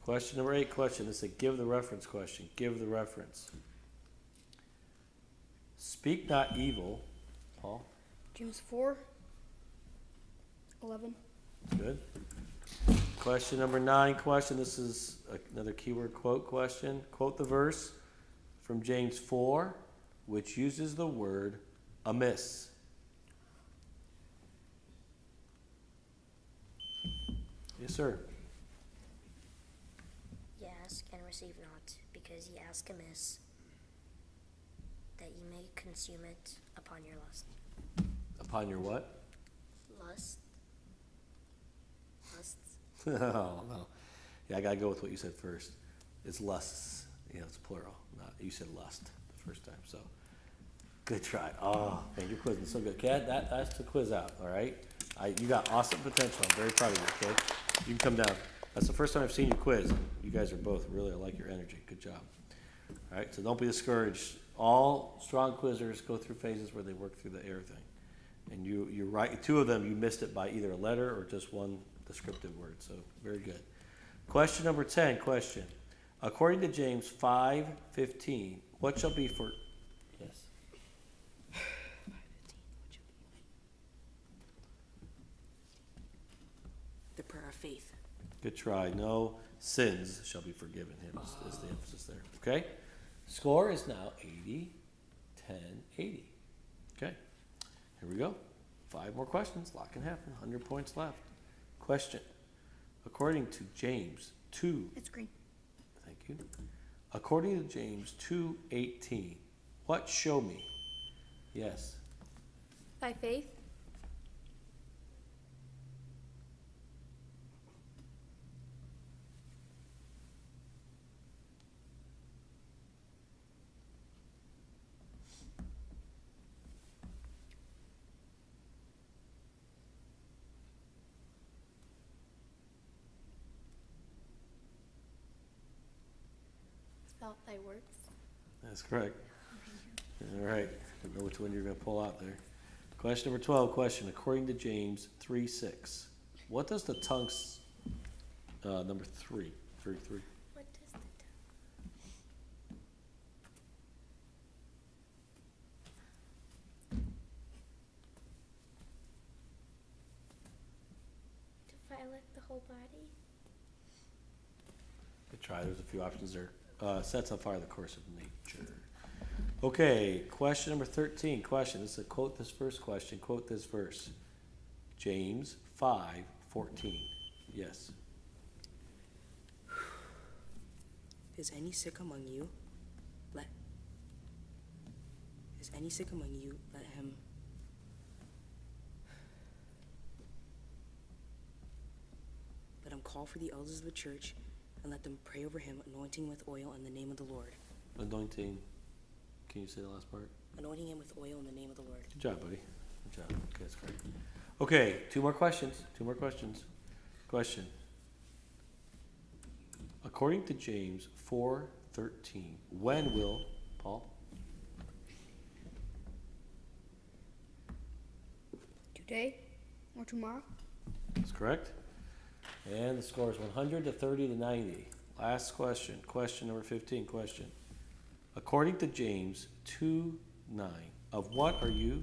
Question number 8. Question. This is a give the reference question. Give the reference. Speak not evil. Paul? James 4:11. Good. Question number 9. Question. This is another keyword quote question. Quote the verse from James 4, which uses the word amiss. Yes, sir. Ye ask and receive not, because ye ask amiss, that ye may consume it upon your lust. Upon your what? Lust. Lusts. Oh, no. Yeah, I got to go with what you said first. It's lusts. You know, it's plural. You said lust the first time, so good try. Oh, man, your quiz is so good. Okay, that's the quiz out, all right? You got awesome potential. I'm very proud of you, okay? You can come down. That's the first time I've seen you quiz. You guys are both really, I like your energy. Good job. All right, so don't be discouraged. All strong quizzers go through phases where they work through the air thing. And you're right. 2 of them, you missed it by either a letter or just one descriptive word. So very good. Question number 10, question. According to James 5:15, what shall be for... Yes. The prayer of faith. Good try. No sins shall be forgiven him is the emphasis there. Okay? Score is now 80, 10, 80. Okay. Here we go. 5 more questions. Lot can happen. 100 points left. Question. According to James 2. It's green. Thank you. According to James 2:18, what show me? Yes. By faith? Without thy works. That's correct. All right. I don't know which one you're going to pull out there. Question number 12. Question. According to James 3:6, what does the tongue's number 3? 3. What does the Defile the whole body. Good try. There's a few options there. Sets on fire the course of nature. Okay, question number 13. Question. This is a quote this first question. Quote this verse. James 5:14. Yes. Is any sick among you? Is any sick among you? Let him. Let him call for the elders of the church, and let them pray over him, anointing him with oil in the name of the Lord. Anointing. Can you say the last part? Anointing him with oil in the name of the Lord. Good job, buddy. Good job. Okay, that's great. Okay, 2 more questions. 2 more questions. Question. According to James 4:13, when will, Paul? Today or tomorrow? That's correct. And the score is 100 to 30 to 90. Last question. Question number 15. Question. According to James 2:9, of what are you?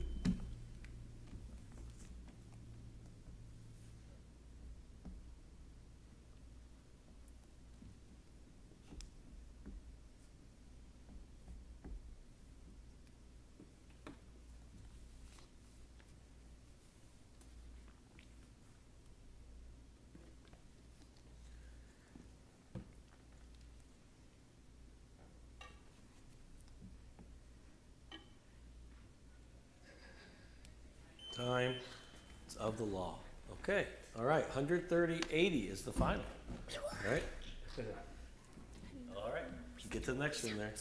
Time. It's of the law. Okay. All right. 130-80 is the final. All right. All right. Get to the next one there.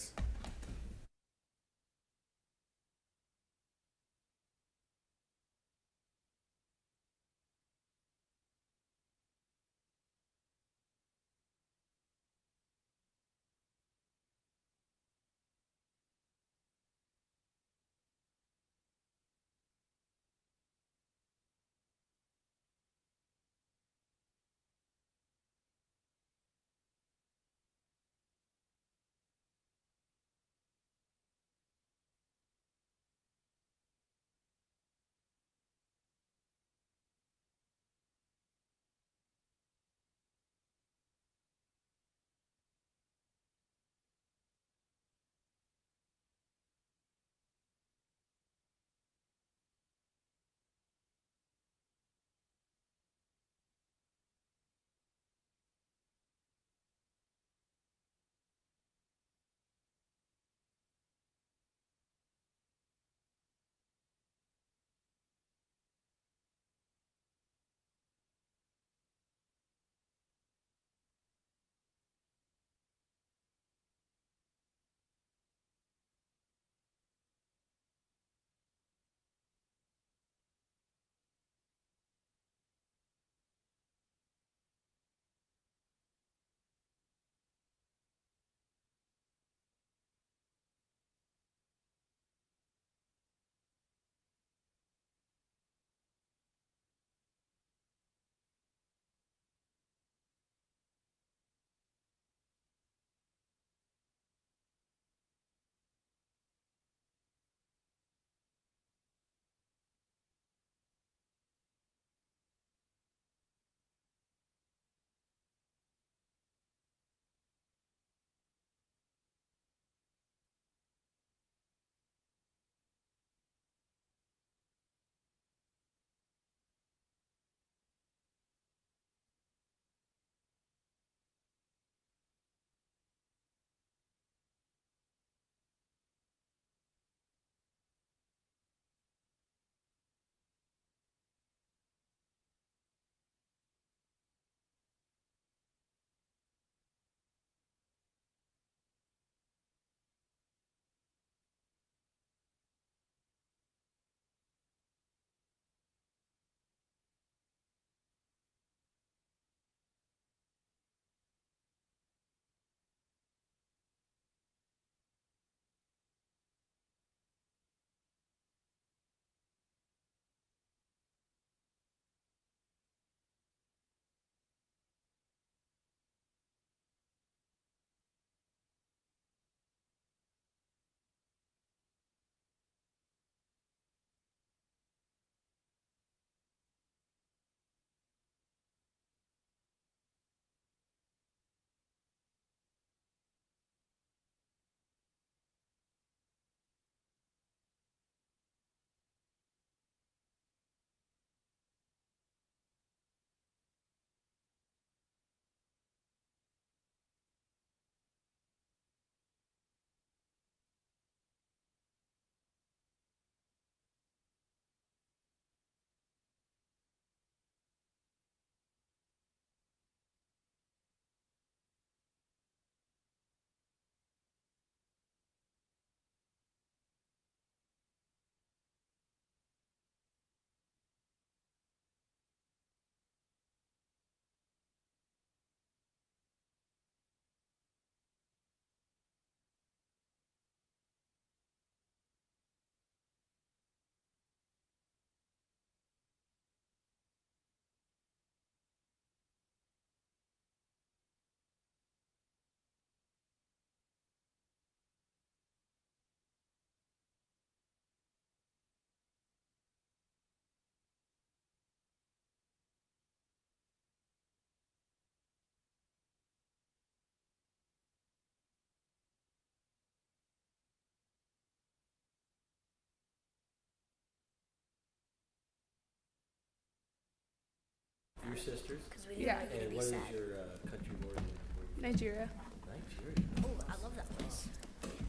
Your sisters? Because we didn't Yeah. want you to And be what is sad. your country of origin? Nigeria. Nigeria. Oh, I love that place.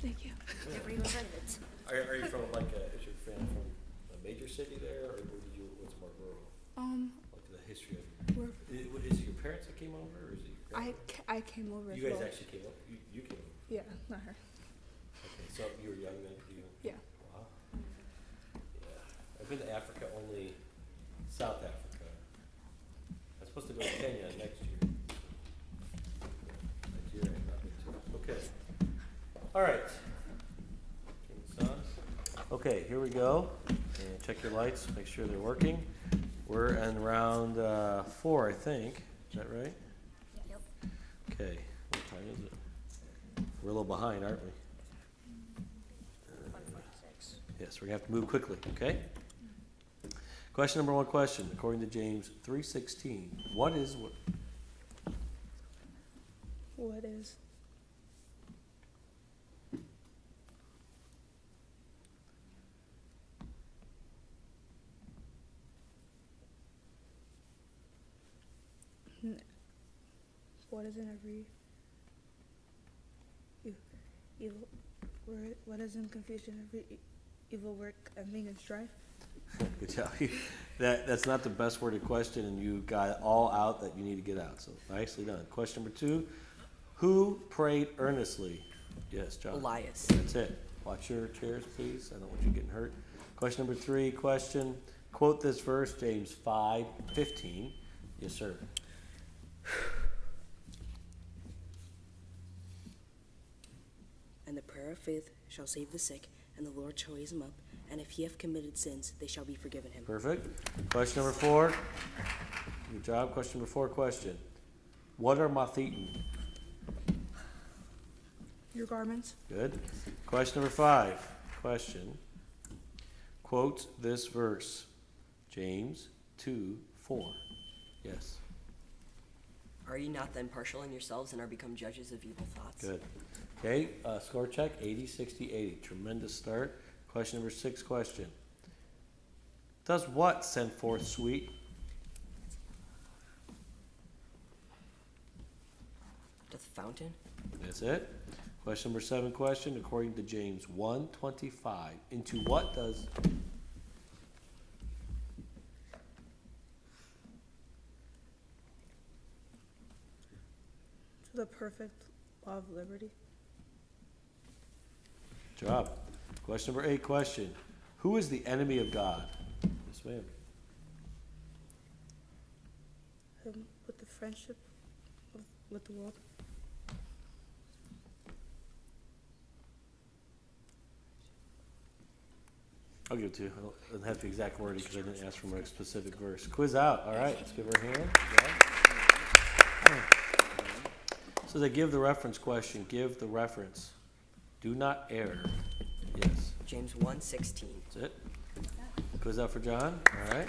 Thank you. Never even heard of it. Are you from like is your family from a major city there, or what's more rural? Like the history of is it your parents that came over, or is it your I came over. You as guys well. actually came over. You came over. Yeah, not her. Okay, so you were young then. Yeah. Wow. Yeah, I've been to Africa only, South Africa. I'm supposed to go to Kenya next year. Nigeria, not been to. Okay. All right. King's son. Okay, here we go. And check your lights, make sure they're working. We're in round 4, I think. Is that right? Yep. Okay. What time is it? We're a little behind, aren't we? 146. Yes, we're gonna have to move quickly, okay? Question number 1 question, according to James 3:16, what is what? What is? What is in every evil? What is in confusion? Every evil work, envy, and strife. Good job. That's not the best worded question, and you got all out that you need to get out. So nicely done. Question number 2: who prayed earnestly? Yes, John. Elias. That's it. Watch your chairs, please. I don't want you getting hurt. Question number 3. Question: quote this verse, James 5:15. Yes, sir. And the prayer of faith shall save the sick, and the Lord shall raise him up. And if he have committed sins, they shall be forgiven him. Perfect. Question number 4. Good job. Question number 4. Question: what are mathetin? Your garments. Good. Question number 5. Question: quote this verse, James 2:4. Yes. Are ye not then partial in yourselves, and are become judges of evil thoughts? Good. Okay, score check, 80, 60, 80. Tremendous start. Question number 6 question. Does what send forth sweet? Doth fountain? That's it. Question number 7 question. According to James 1:25, into what does... To the perfect law of liberty. Job. Question number 8 question. Who is the enemy of God? Yes, ma'am. With the friendship with the world. I'll give it to you. I don't have the exact wording because I didn't ask for a specific verse. Quiz out. All right, let's give her a hand. Yeah. So they give the reference question. Give the reference. Do not err. Yes. James 1:16. That's it. Quiz out for John. All right.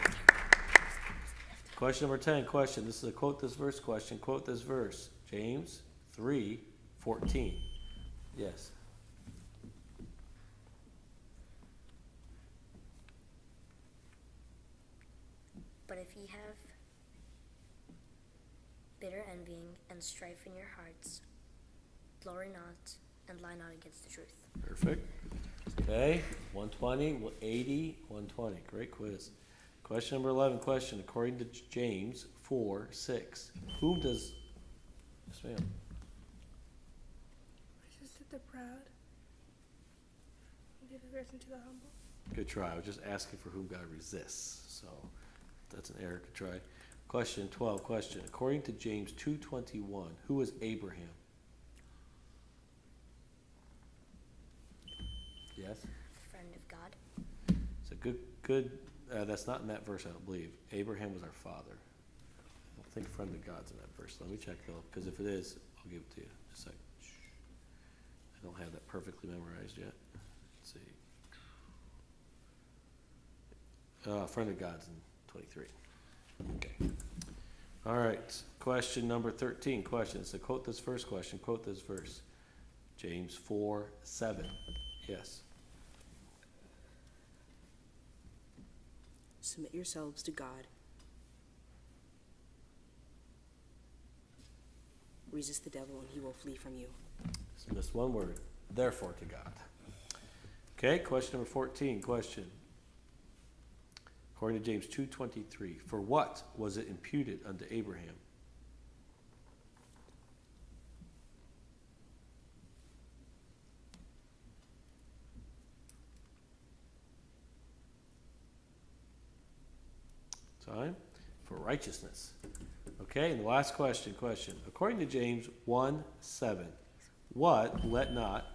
Question number 10. Question. This is a quote this verse question. Quote this verse. James 3:14. Yes. But if ye have bitter envying and strife in your hearts, glory not and lie not against the truth. Perfect. Okay, 120, 80, 120. Great quiz. Question number 11. Question. According to James 4:6, whom does... Yes, ma'am. Resist the proud. Give the grace unto the humble. Good try. I was just asking for whom God resists. So that's an error. Good try. Question 12. Question. According to James 2:21, who is Abraham? Yes? Friend of God. It's a good, that's not in that verse, I don't believe. Abraham was our father. I don't think friend of God's in that verse. Let me check though, because if it is, I'll give it to you. Just a second. I don't have that perfectly memorized yet. Let's see. Friend of God's in 23. Okay. All right. Question number 13. Question. So quote this first question. Quote this verse. James 4:7. Yes. Submit yourselves to God. Resist the devil, and he will flee from you. Just missed one word. Therefore to God. Okay, question number 14. Question. According to James 2:23, for what was it imputed unto Abraham? Time for righteousness. Okay, and the last question. According to James 1:7, what let not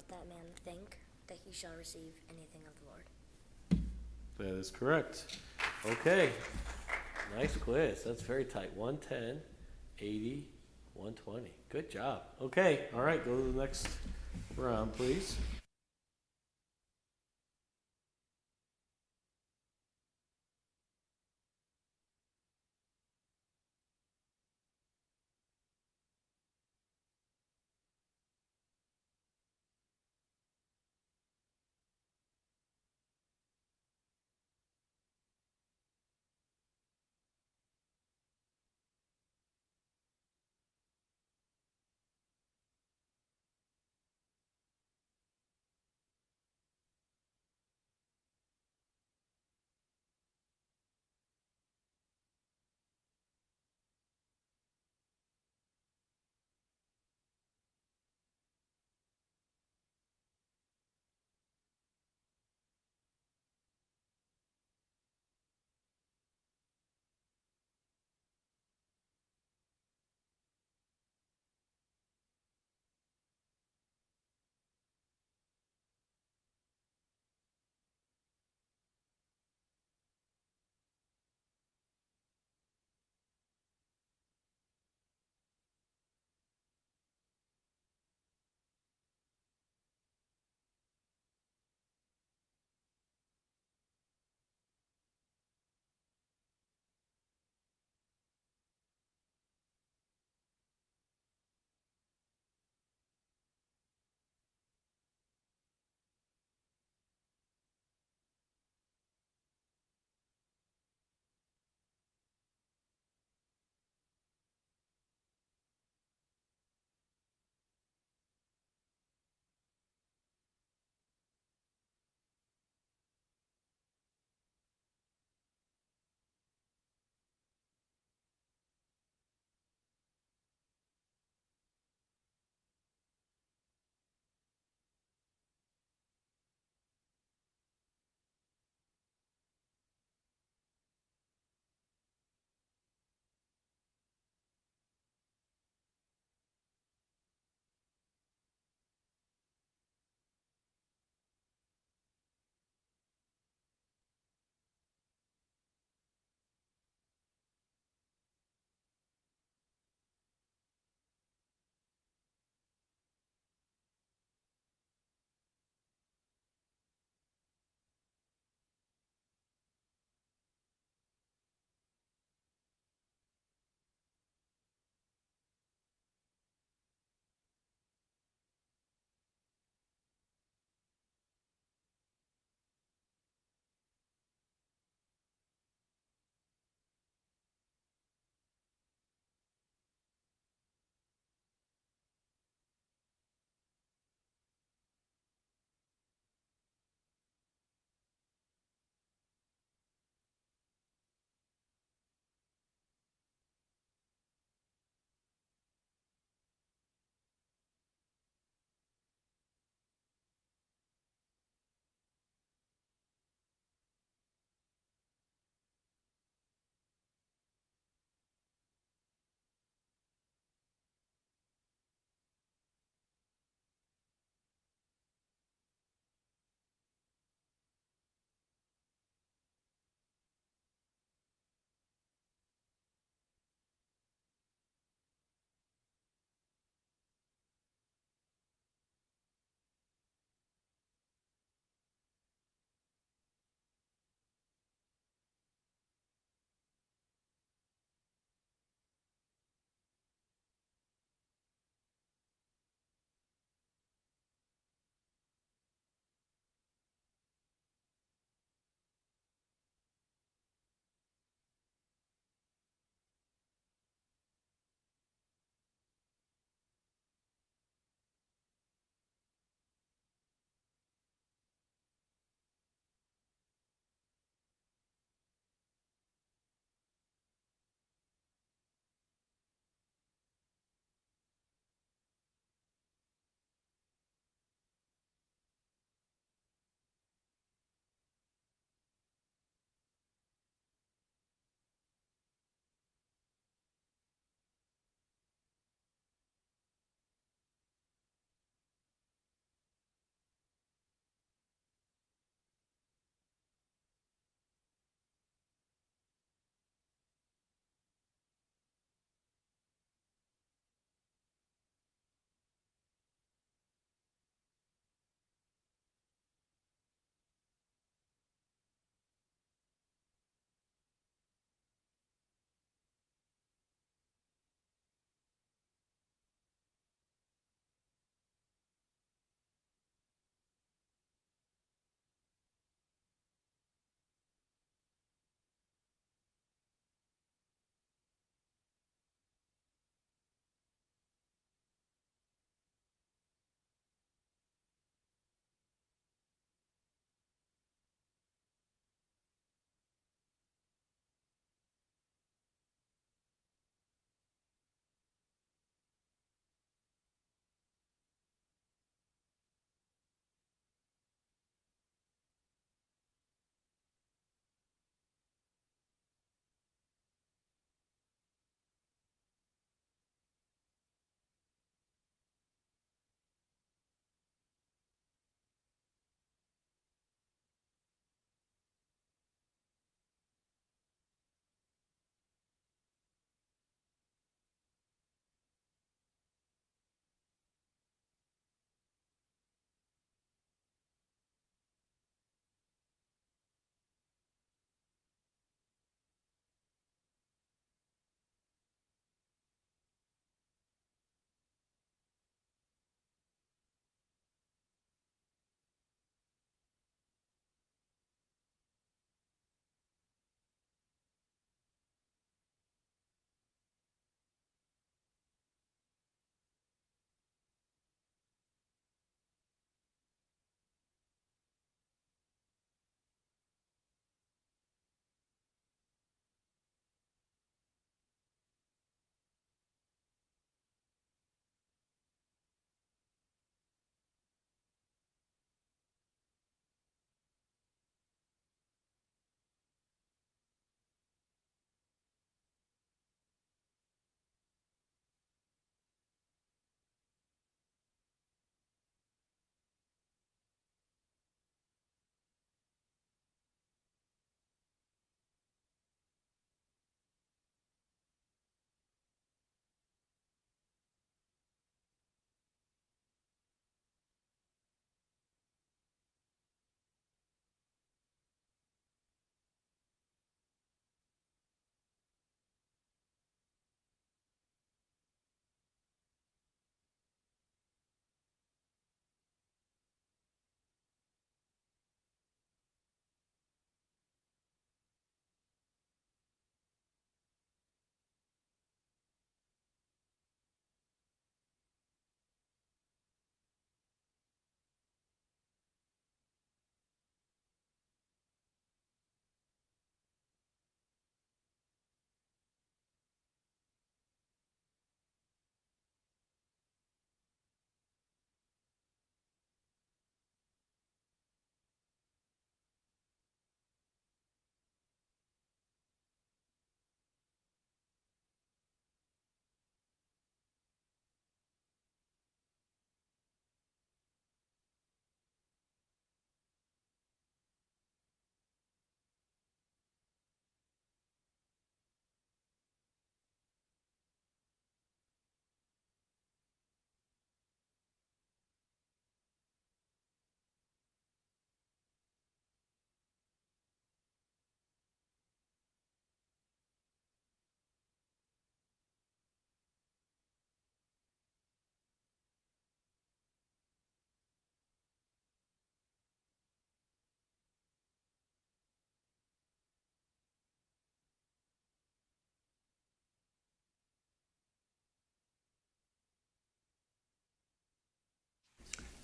that man think that he shall receive anything of the Lord. That is correct. Okay. Nice quiz. That's very tight. 110, 80, 120. Good job. Okay. All right. Go to the next round, please.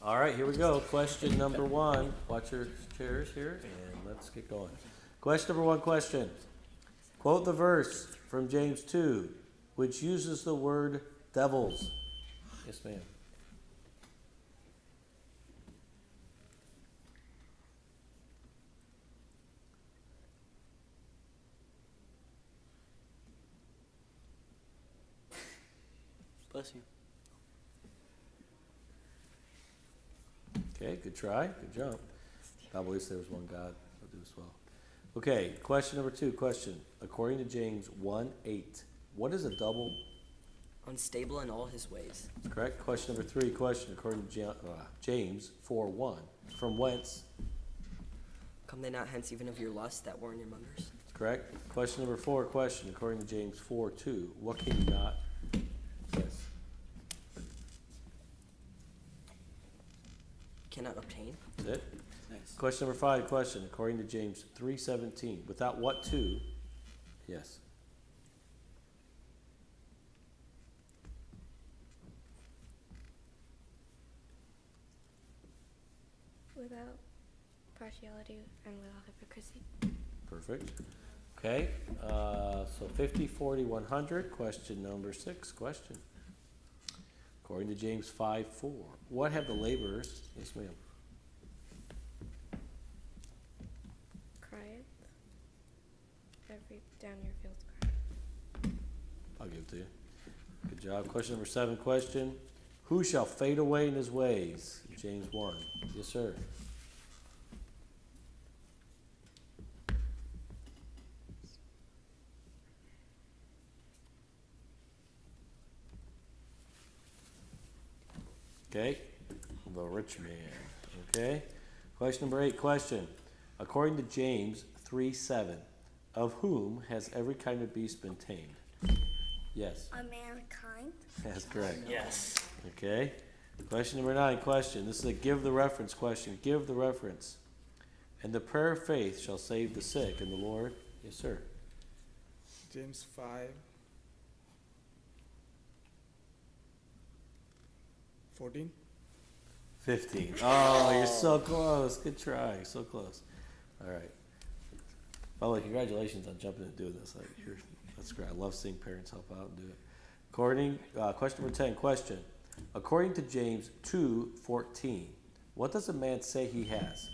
All right, here we go. Question number 1. Watch your chairs here, and let's get going. Question number 1 question. Quote the verse from James 2, which uses the word devils. Yes, ma'am. Bless you. Okay, good try. Good jump. I believe there was one God will do as well. Okay, question number 2. Question. According to James 1:8, what is a double? Unstable in all his ways. That's correct. Question number 3. Question. According to James 4:1, from whence? Come they not hence even of your lust that were in your members? That's correct. Question number 4. Question. According to James 4:2, what can you not? Yes. Cannot obtain. That's it. Nice. Question number 5. Question. According to James 3:17, without what too? Yes. Without partiality and without hypocrisy. Perfect. Okay. So 50, 40, 100. Question number 6. Question. According to James 5:4, what have the laborers? Yes, ma'am. Crieth. Every down your fields cry. I'll give it to you. Good job. Question number 7. Question. Who shall fade away in his ways? James 1. Yes, sir. Okay. The rich man. Okay. Question number 8. Question. According to James 3:7, of whom has every kind of beast been tamed? Yes. A mankind. That's correct. Yes. Okay. Question number 9. Question. This is a give the reference question. Give the reference. And the prayer of faith shall save the sick, and the Lord. Yes, sir. James 5:14. 15. Oh, you're so close. Good try. So close. All right. By the way, congratulations on jumping and doing this. That's great. I love seeing parents help out and do it. Question number 10. Question. According to James 2:14, what does a man say he has?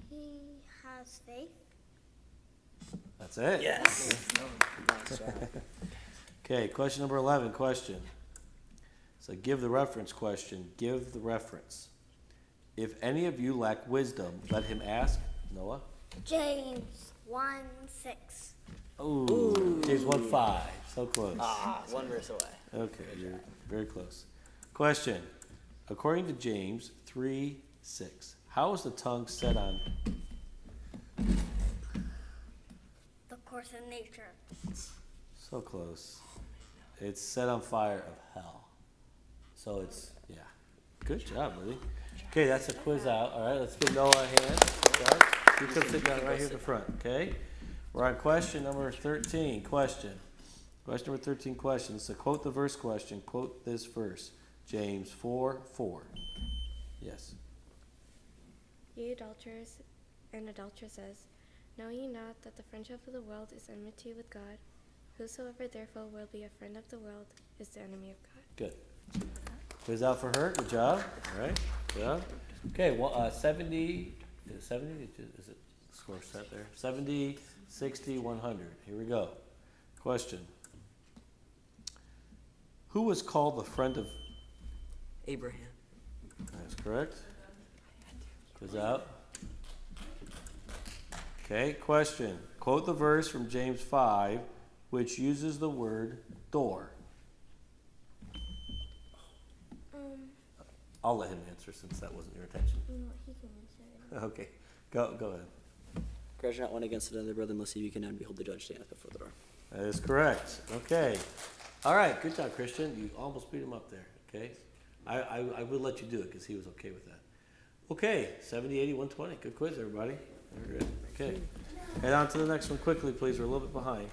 He has faith. That's it. Yes. Nice job. Okay, question number 11. Question. So give the reference question. Give the reference. If any of you lack wisdom, let him ask. Noah? James 1:6. Ooh. James 1:5. So close. One verse away. Okay, you're very close. Question. According to James 3:6, how is the tongue set on? The course of nature. So close. It's set on fire of hell. So it's, yeah. Good job, buddy. Okay, that's a quiz out. All right, let's give Noah a hand. Good job. You come sit down right here in the front, okay? We're on question number 13. Question. Question number 13 question. So quote the verse question. Quote this verse. James 4:4. Yes. Ye adulterers and adulteresses, know ye not that the friendship of the world is enmity with God? Whosoever therefore will be a friend of the world is the enemy of God. Good. Quiz out for her. Good job. All right. Good job. Okay, well, 70, is it 70? Is it score set there? 70, 60, 100. Here we go. Question. Who was called the friend of Abraham? That's correct. Quiz out. Okay, question. Quote the verse from James 5, which uses the word door. I'll let him answer since that wasn't your attention. No, he can answer it. Okay, go ahead. Grudge not one against another brother, unless you can and behold the judge standeth before the door. That is correct. Okay. All right, good job, Christian. You almost beat him up there, okay? I would let you do it because he was okay with that. Okay, 70, 80, 120. Good quiz, everybody. Very good. Okay. Head on to the next one quickly, please. We're a little bit behind.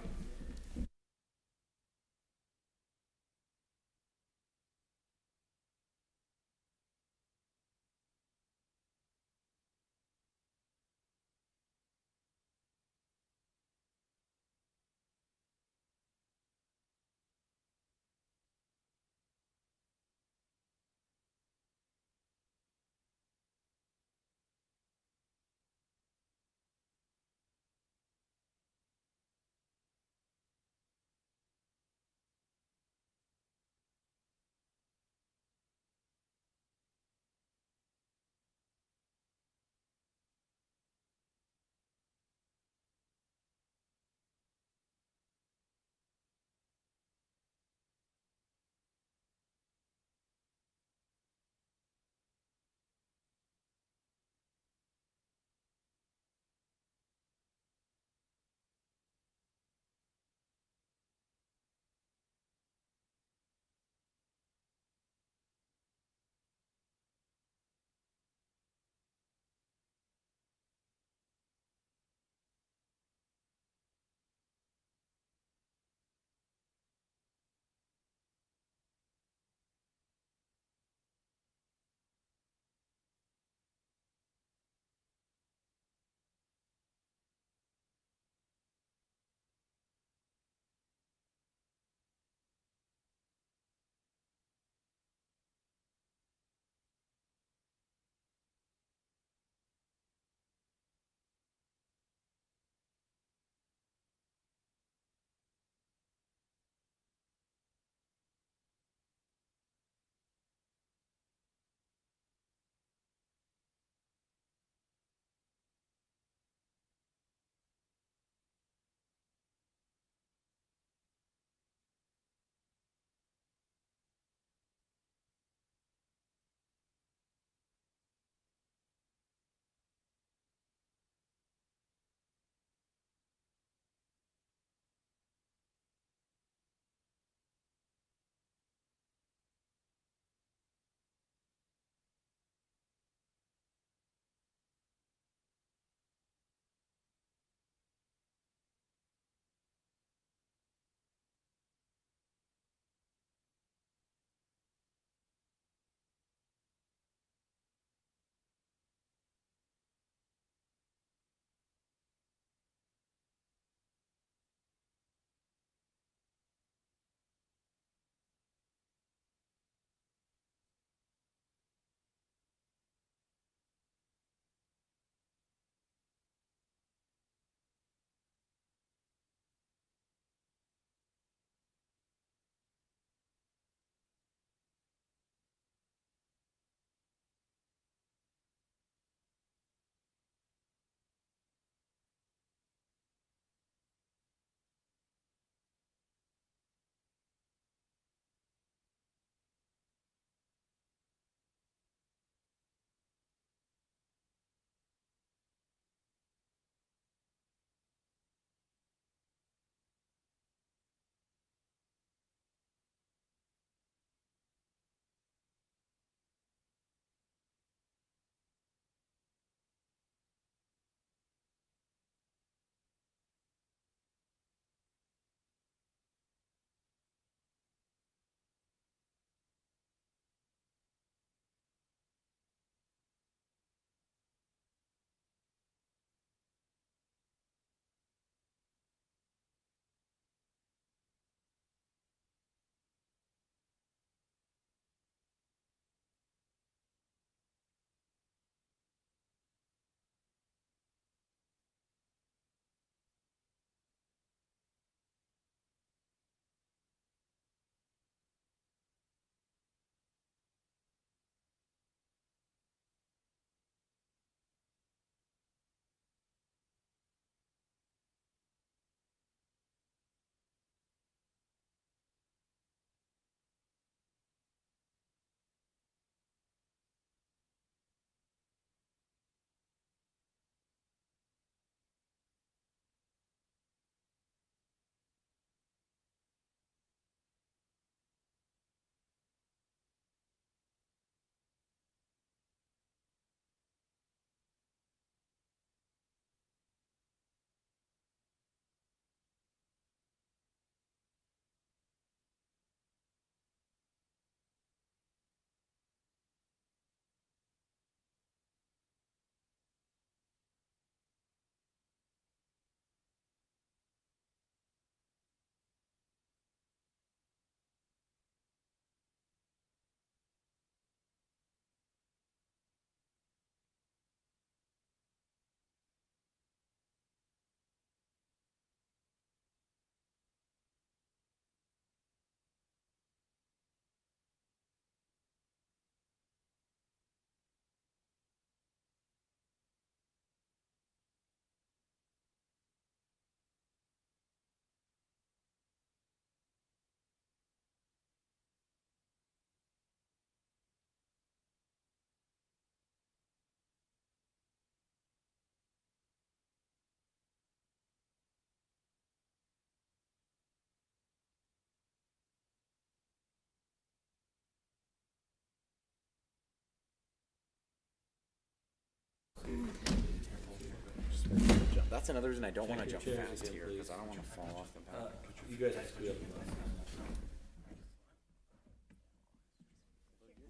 That's another reason I don't want to Check jump your chairs fast again, here, please. because I don't want to fall off the back. You guys have to be up. Your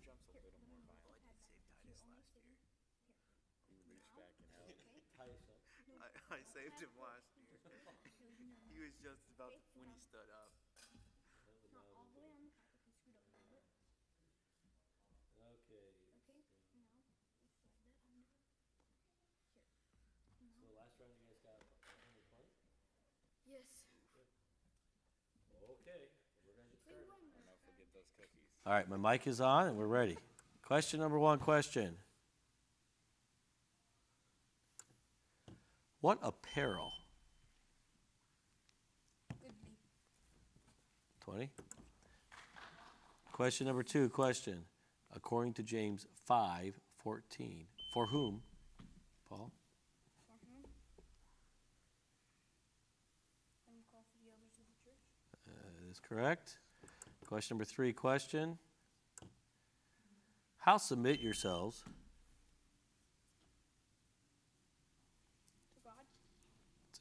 jump's a little more violent. I did save Titus last year. You reached back and out. I saved him last year. He was just about when he stood up. All the way on the carpet and scoot over a little bit. Okay. Okay, now slide that under. Here. So last round you guys got 120? Yes. Okay, we're gonna get started. Don't forget those cookies. All right, my mic is on and we're ready. Question number 1, question. What apparel? 20. Question number 2, question. According to James 5:14, for whom, Paul? For whom? And call for the elders of the church. That is correct. Question number 3, question. How submit yourselves To God.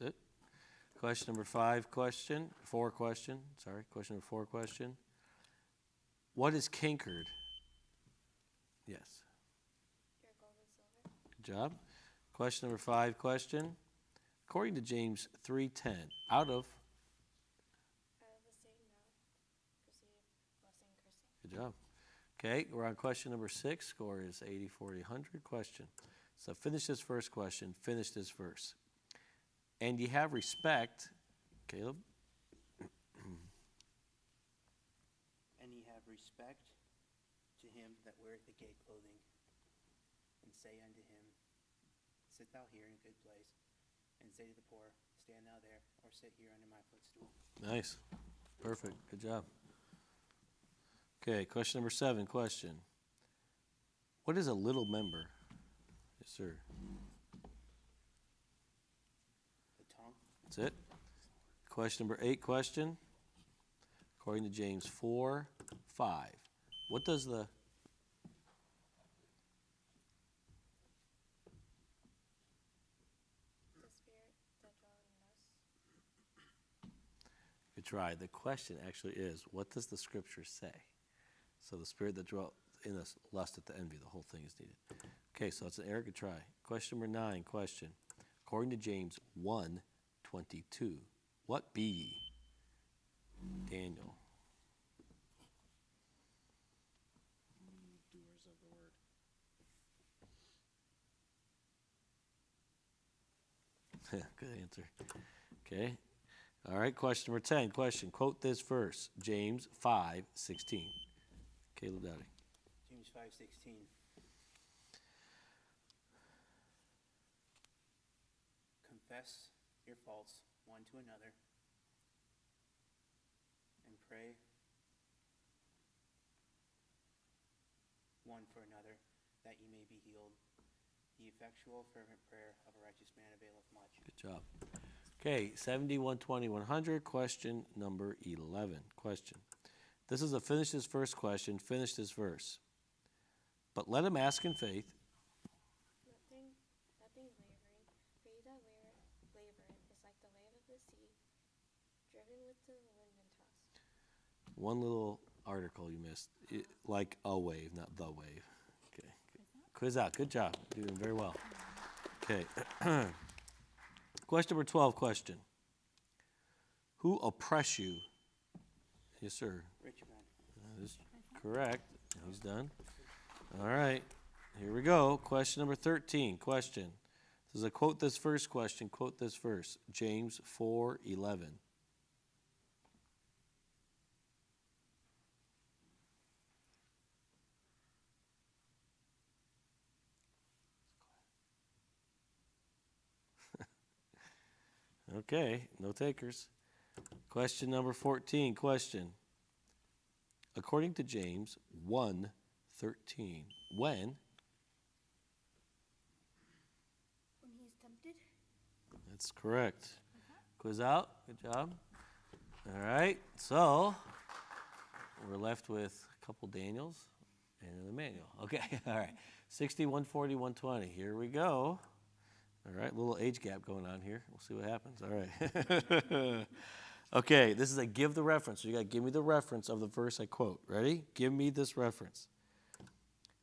That's it. Question number 5, question. 4, question. Sorry. Question number 4, question. What is cankered? Yes. Your gold and silver. Good job. Question number 5, question. According to James 3:10, out of. Out of the same mouth proceed blessing and cursing. Good job. Okay, we're on question number 6. Score is 80, 40, 100. Question. So finish this first question. Finish this verse. And ye have respect, Caleb. And ye have respect to him that weareth the gay clothing, and say unto him, Sit thou here in a good place, and say to the poor, Stand thou there, or sit here under my footstool. Nice. Perfect. Good job. Okay, question number 7, question. What is a little member? Yes, sir. The tongue. That's it. Question number 8, question. According to James 4:5, what does the Spirit that dwells in us. Good try. The question actually is, what does the scripture say? So the spirit that dwelt in us lusteth to envy. The whole thing is needed. Okay, so it's an Eric. Good try. Question number 9, question. According to James 1:22, what be ye? Daniel. Doers of the word. Good answer. Okay. All right, question number 10. Question. Quote this verse, James 5:16. Caleb Dowdy. James 5:16. Confess your faults one to another, and pray one for another, that ye may be healed. The effectual, fervent prayer of a righteous man availeth much. Good job. Okay, 70, 120, 100. Question number 11. Question. This is a finish this first question. Finish this verse. But let him ask in faith. Nothing wavering, for he that wavereth is like the wave of the sea, driven with the wind and tossed. One little article you missed. Like a wave, not the wave. Okay. Quiz out. Good job. Doing very well. Okay. Question number 12, question. Who oppress you? Yes, sir. Rich man. That is correct. He's done. All right. Here we go. Question number 13, question. This is a quote this first question. Quote this verse. James 4:11. Okay, no takers. Question number 14, question. According to James 1:13, when? When he is tempted. That's correct. Quiz out. Good job. All right, so we're left with a couple Daniels. and Emmanuel. Okay, all right. 60, 140, 120. Here we go. All right, little age gap going on here. We'll see what happens. All right. Okay, this is a give the reference. So you got to give me the reference of the verse I quote. Ready? Give me this reference.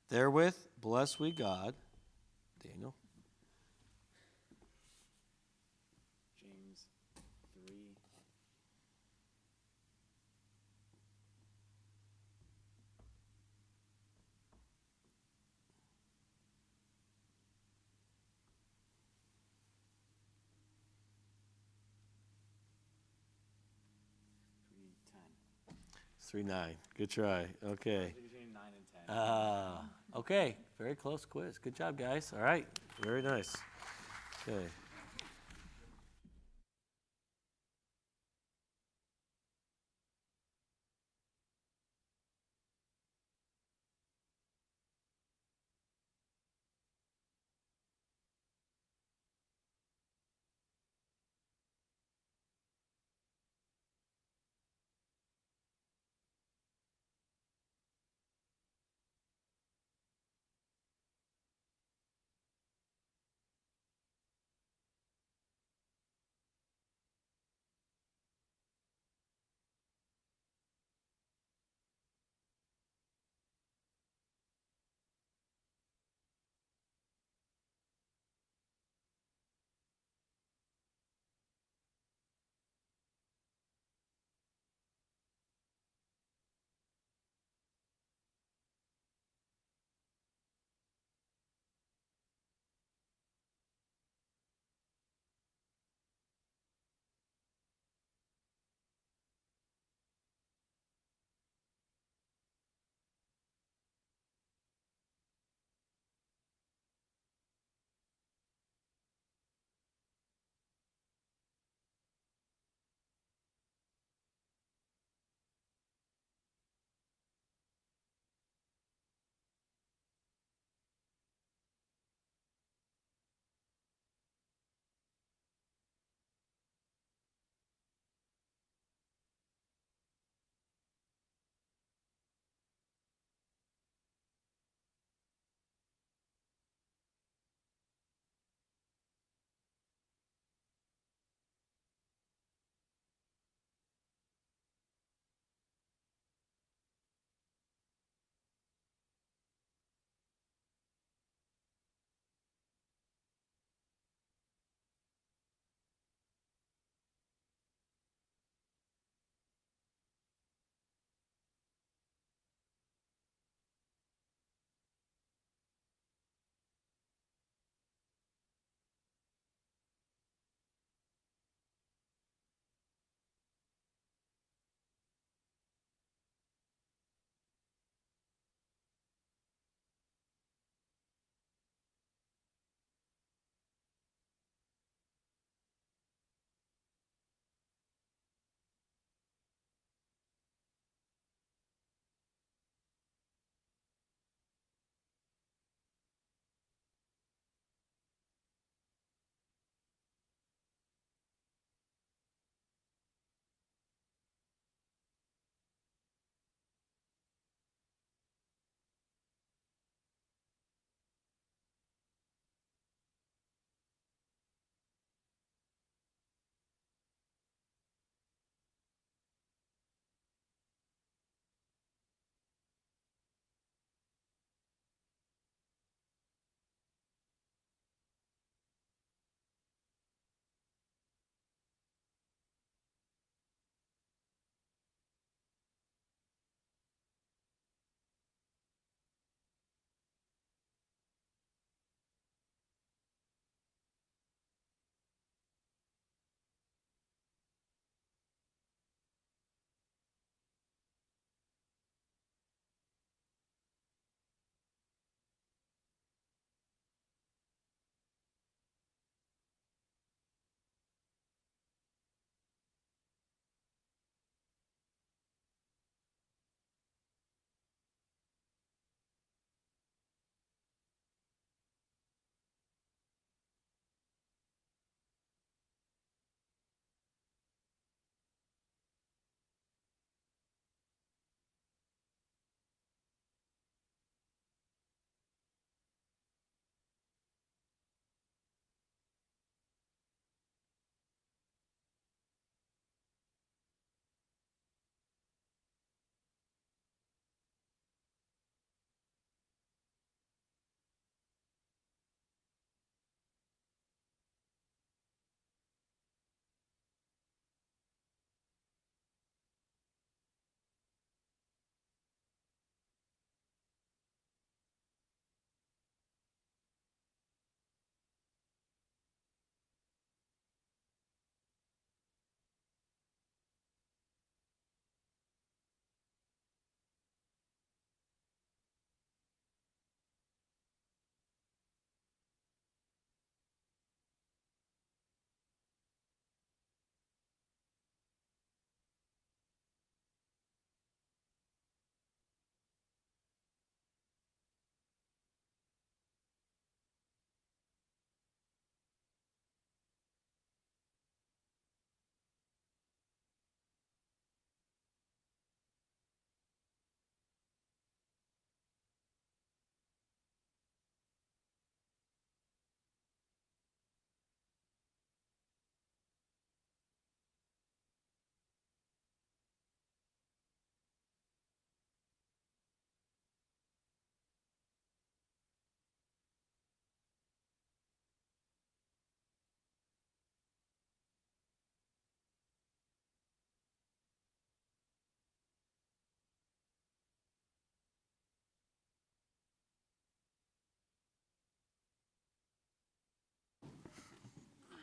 Therewith bless we God. Daniel. James 3. It's 3-9. Good try. Okay. Between 9 and 10. Okay. Very close quiz. Good job, guys. All right. Very nice. Okay.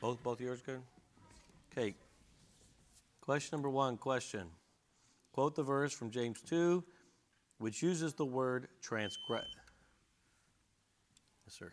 Both of yours good? Okay. Question number 1, question. Quote the verse from James 2, which uses the word transgress. Yes, sir.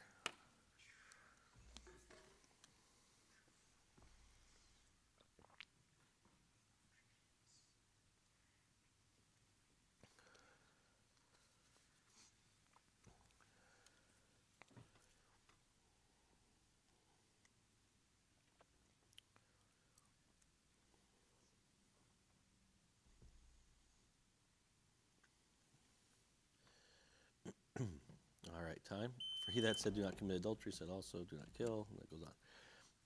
All right, time. For he that said, do not commit adultery, said also, do not kill. And that goes on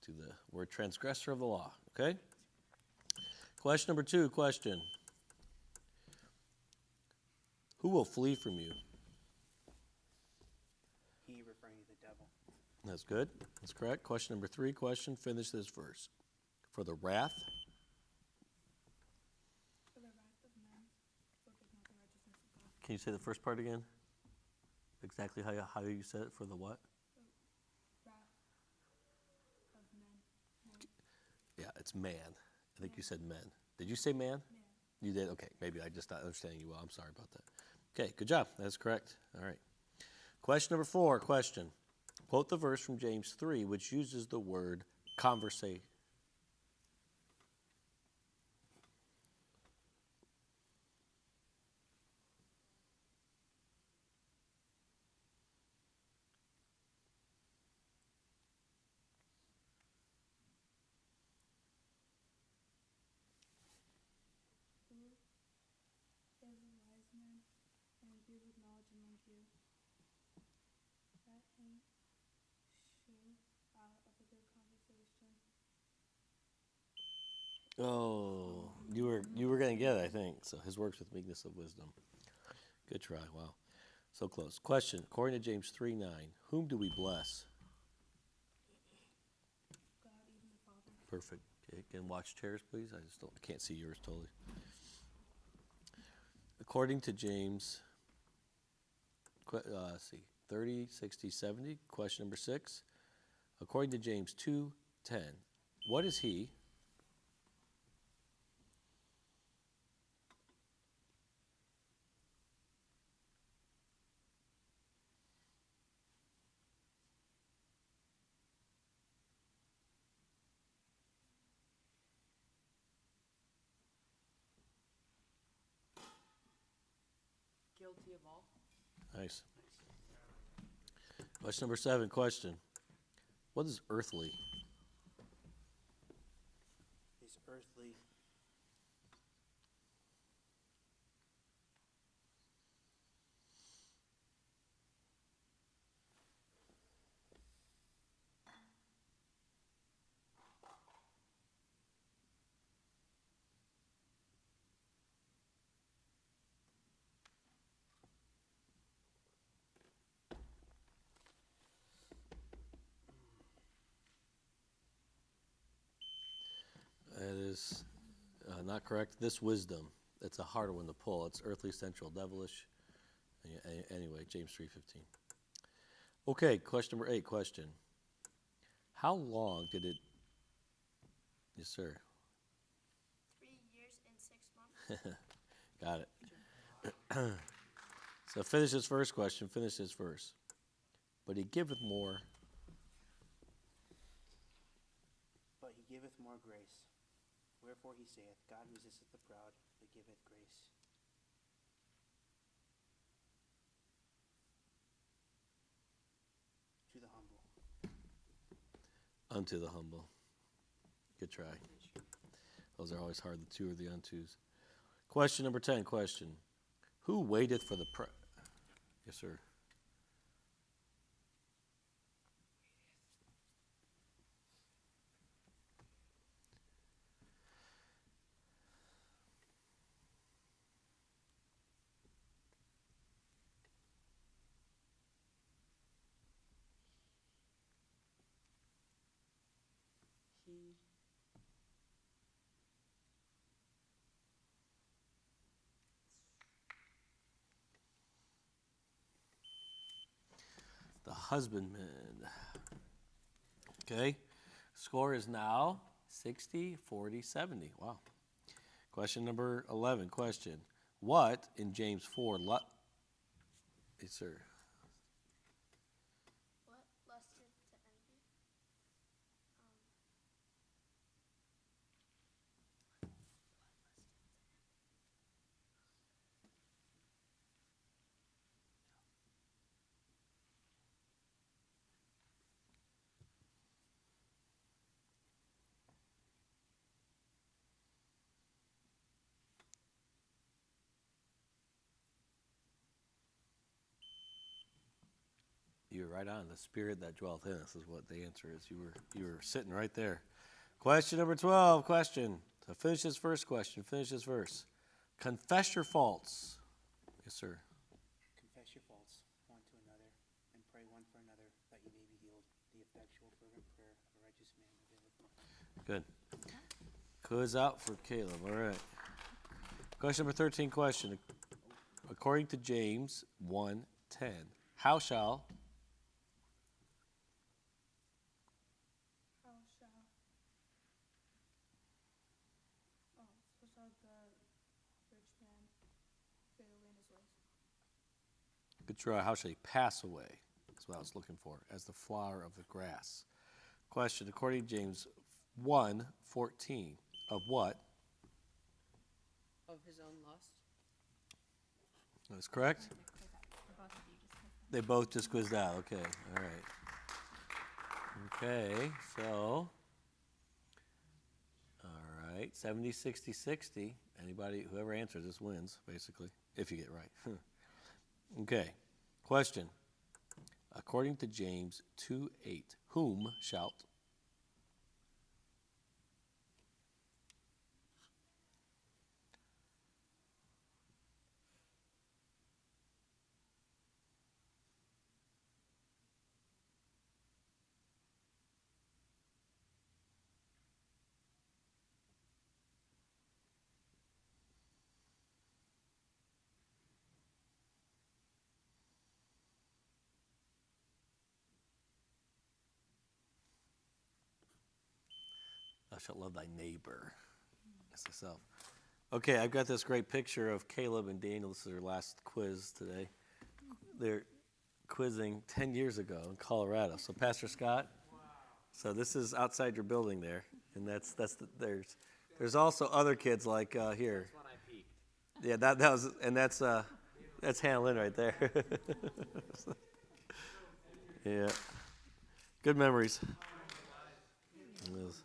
to the word transgressor of the law. Okay? Question number 2, question. Who will flee from you? He referring to the devil. That's good. That's correct. Question number 3, question. Finish this verse. For the wrath. For the wrath of men, worketh not the righteousness of God. Can you say the first part again? Exactly how you said it. For the what? Wrath of men. Yeah, it's man. I think you said men. Did you say man? Man. You did? Okay. Maybe I just not understanding you well. I'm sorry about that. Okay, good job. That's correct. All right. Question number 4, question. Quote the verse from James 3, which uses the word conversation. Who is a wise man and be with knowledge among you? Let him shew out of a good conversation. Oh, you were going to get it, I think. So his works with meekness of wisdom. Good try. Wow. So close. Question. According to James 3:9, whom do we bless? God, even the Father. Perfect. Okay, again, watch chairs, please. I can't see yours totally. According to James, let's see, 30, 60, 70. Question number 6. According to James 2:10, what is he? Guilty of all. Nice. Question number 7. Question. What is earthly? Is earthly. That is not correct. This wisdom. It's a harder one to pull. It's earthly, sensual, devilish. Anyway, James 3:15. Okay, question number 8. Question. How long did it? Yes, sir. 3 years and 6 months. Got it. So finish this first question. Finish this verse. But he giveth more. But he giveth more grace. Wherefore he saith, God resisteth the proud, but giveth grace. To the humble. Unto the humble. Good try. Those are always hard, the two or the untos. Question number 10. Question. Who waiteth for the Yes, sir. He. The husbandman. Okay. Score is now 60, 40, 70. Wow. Question number 11. Question. What in James 4? Yes, sir. What lusted to envy? You were right on. The spirit that dwelleth in us is what the answer is. You were sitting right there. Question number 12. Question. So finish this first question. Finish this verse. Confess your faults. Yes, sir. Confess your faults one to another, and pray one for another, that you may be healed. The effectual fervent prayer of a righteous man availeth much. Good. Quiz out for Caleb. All right. Question number 13. Question. According to James 1:10, how shall the rich man fade away in his ways? good try, how shall he pass away? That's what I was looking for, as the flower of the grass. Question. According to James 1:14, of what? Of his own lust. That's correct. They both just quizzed out. Okay. All right. Okay. So. All right. 70, 60, 60. Anybody, whoever answers this wins, basically, if you get it right. Okay. Question. According to James 2:8, whom shalt? Thou shalt love thy neighbor as thyself. Okay, I've got this great picture of Caleb and Daniel. This is their last quiz today. They're quizzing 10 years ago in Colorado. So, Pastor Scott, so this is outside your building there, and there's also other kids like here. That's when I peaked. Yeah, that was, and that's Hannah Lynn right there. Yeah, good memories. It is.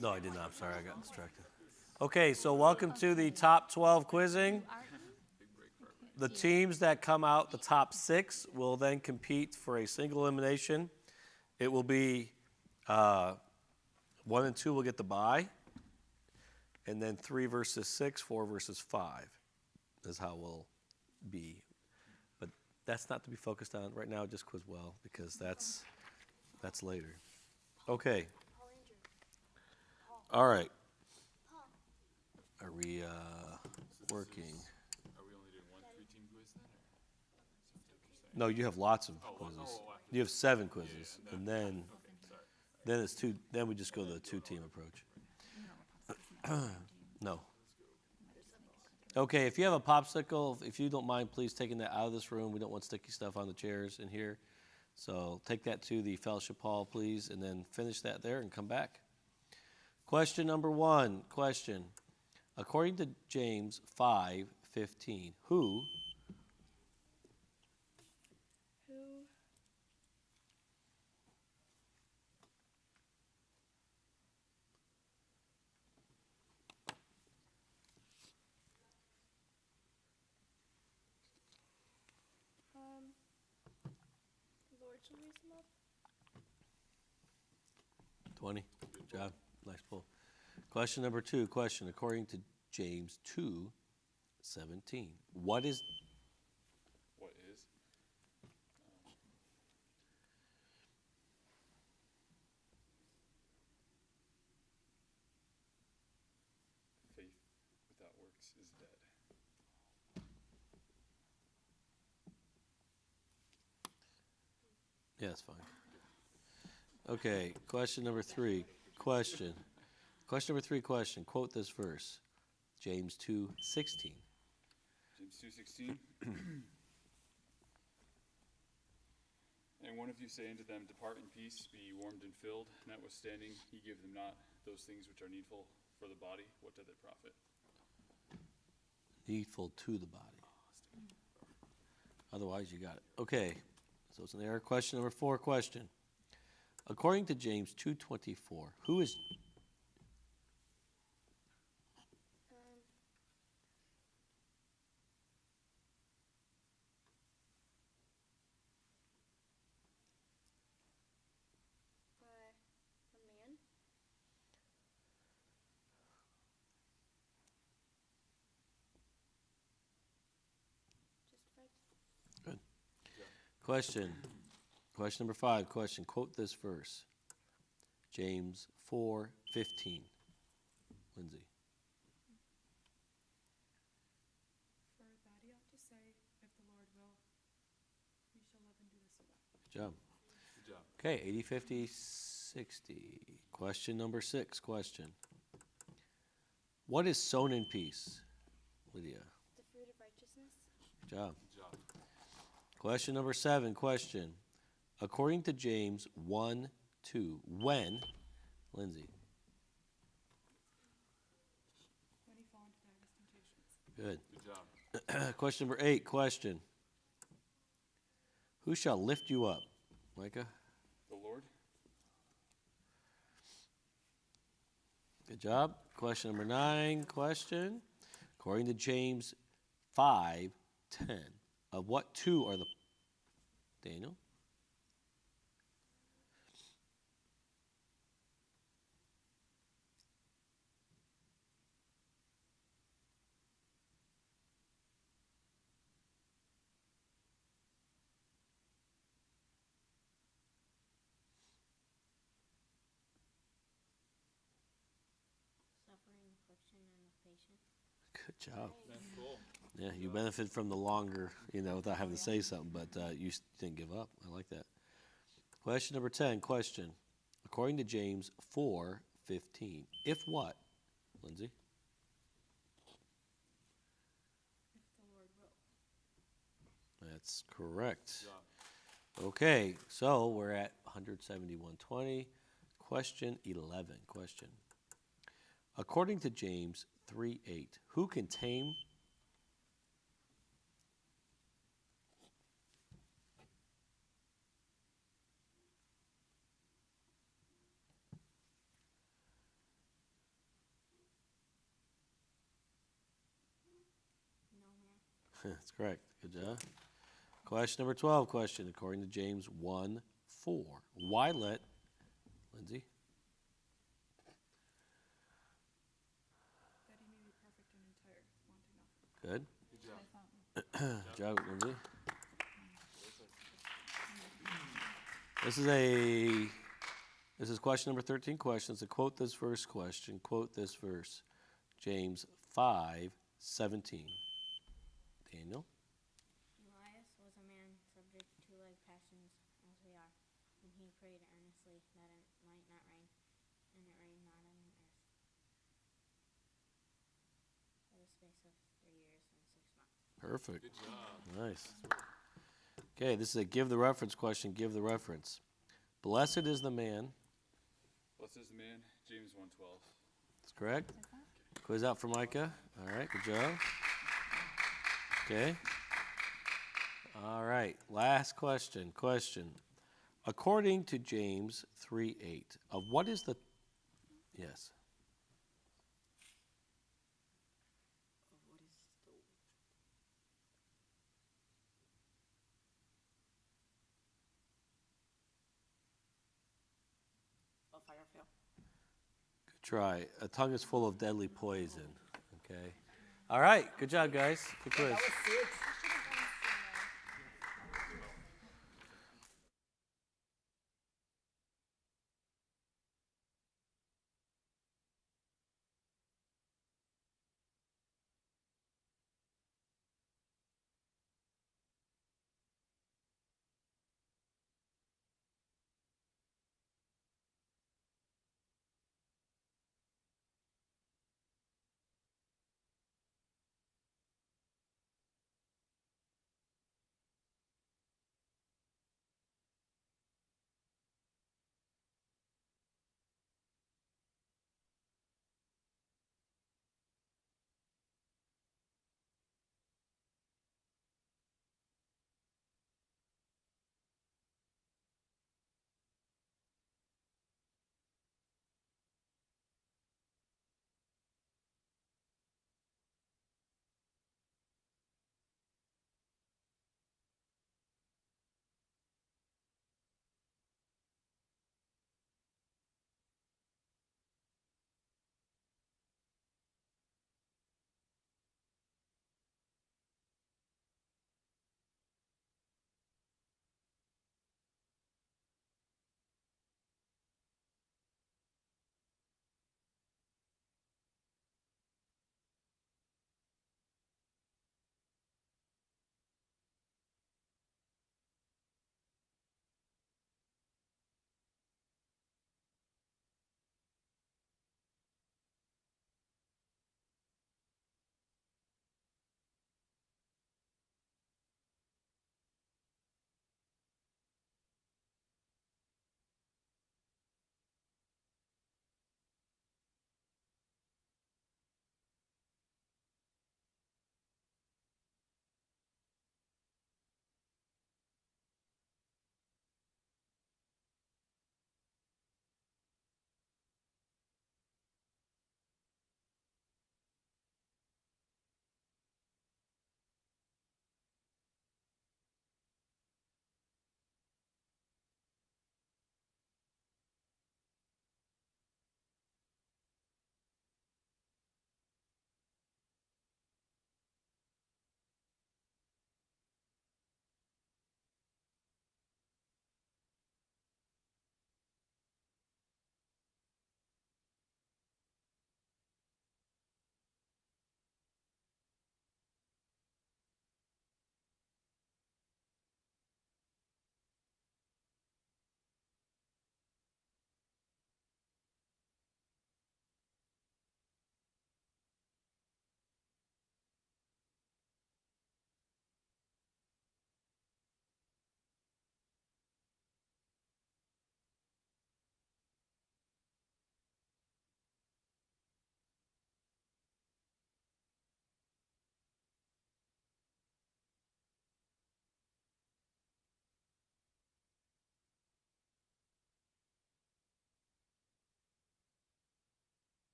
No, I did not. I'm sorry, I got distracted. Okay, so welcome to the top 12 quizzing. The teams that come out, the top 6, will then compete for a single elimination. It will be 1 and 2 will get the bye, and then 3 versus 6, 4 versus 5 is how we'll be. But that's not to be focused on right now. Just quiz well because that's later. Okay. All right. Are we working? Are we only doing one 3-team quiz then? Or? No, you have lots of quizzes. You have 7 quizzes, and then it's 2. Then we just go to the 2-team approach. No. Okay, if you have a popsicle, if you don't mind, please taking that out of this room. We don't want sticky stuff on the chairs in here. So take that to the fellowship hall, please, and then finish that there and come back. Question number 1. Question. According to James 5:15, who Lord shall raise him up. 20. Good job. Nice pull. Question number 2. Question. According to James 2:17, what is Faith without works is dead. Yeah, that's fine. Okay, question number 3. Question. Question number 3, question. Quote this verse. James 2:16. James 2:16. And one of you say unto them, Depart in peace, be ye warmed and filled. Notwithstanding, ye give them not those things which are needful for the body. What doth it profit? Needful to the body. Otherwise, you got it. Okay, so it's an error. Question number 4, question. According to James 2:24, who is A man. Justified. Good. Question. Question number 5, question. Quote this verse. James 4:15. Lindsay. For that he ought to say, if the Lord will, we shall live and do this. Good job. Good job. Okay, 80, 50, 60. Question number 6, question. What is sown in peace? Lydia. The fruit of righteousness. Good job. Good job. Question number 7, question. According to James 1:2, when, Lindsay. When he fall into divers temptations. Good. Good job. Question number 8, question. Who shall lift you up? Micah? The Lord. Good job. Question number 9, question. According to James 5:10, of what two are the... Daniel? Suffering, affliction, and of patience. Good job. That's cool. Yeah, you benefit from the longer, without having to say something, but you didn't give up. I like that. Question number 10, question. According to James 4:15, if what, Lindsay? If the Lord will. That's correct. Okay, so we're at 171.20. Question 11, question. According to James 3:8, who can tame... That's correct. Good job. Question number 12 question, according to James 1:4. Why let, Lindsay? That he may be perfect and entire, wanting nothing. Good. Good Good job, Lindsay. This is question number 13 questions. To quote this first question, quote this verse. James 5:17. Daniel? Elias was a man subject to like passions as we are, and he prayed earnestly that it might not rain, and it rained not on the earth for the space of 3 years and 6 months. Perfect. Good job. Nice. Okay, this is a give the reference question. Give the reference. Blessed is the man. Blessed is the man, James 1:12. That's correct. Quiz out for Micah. All right, good job. Okay. All right, last question. According to James 3:8, of what is the, yes. Oh, fire fail. Good try. A tongue is full of deadly poison. Okay. All right, good job, guys. Good quiz.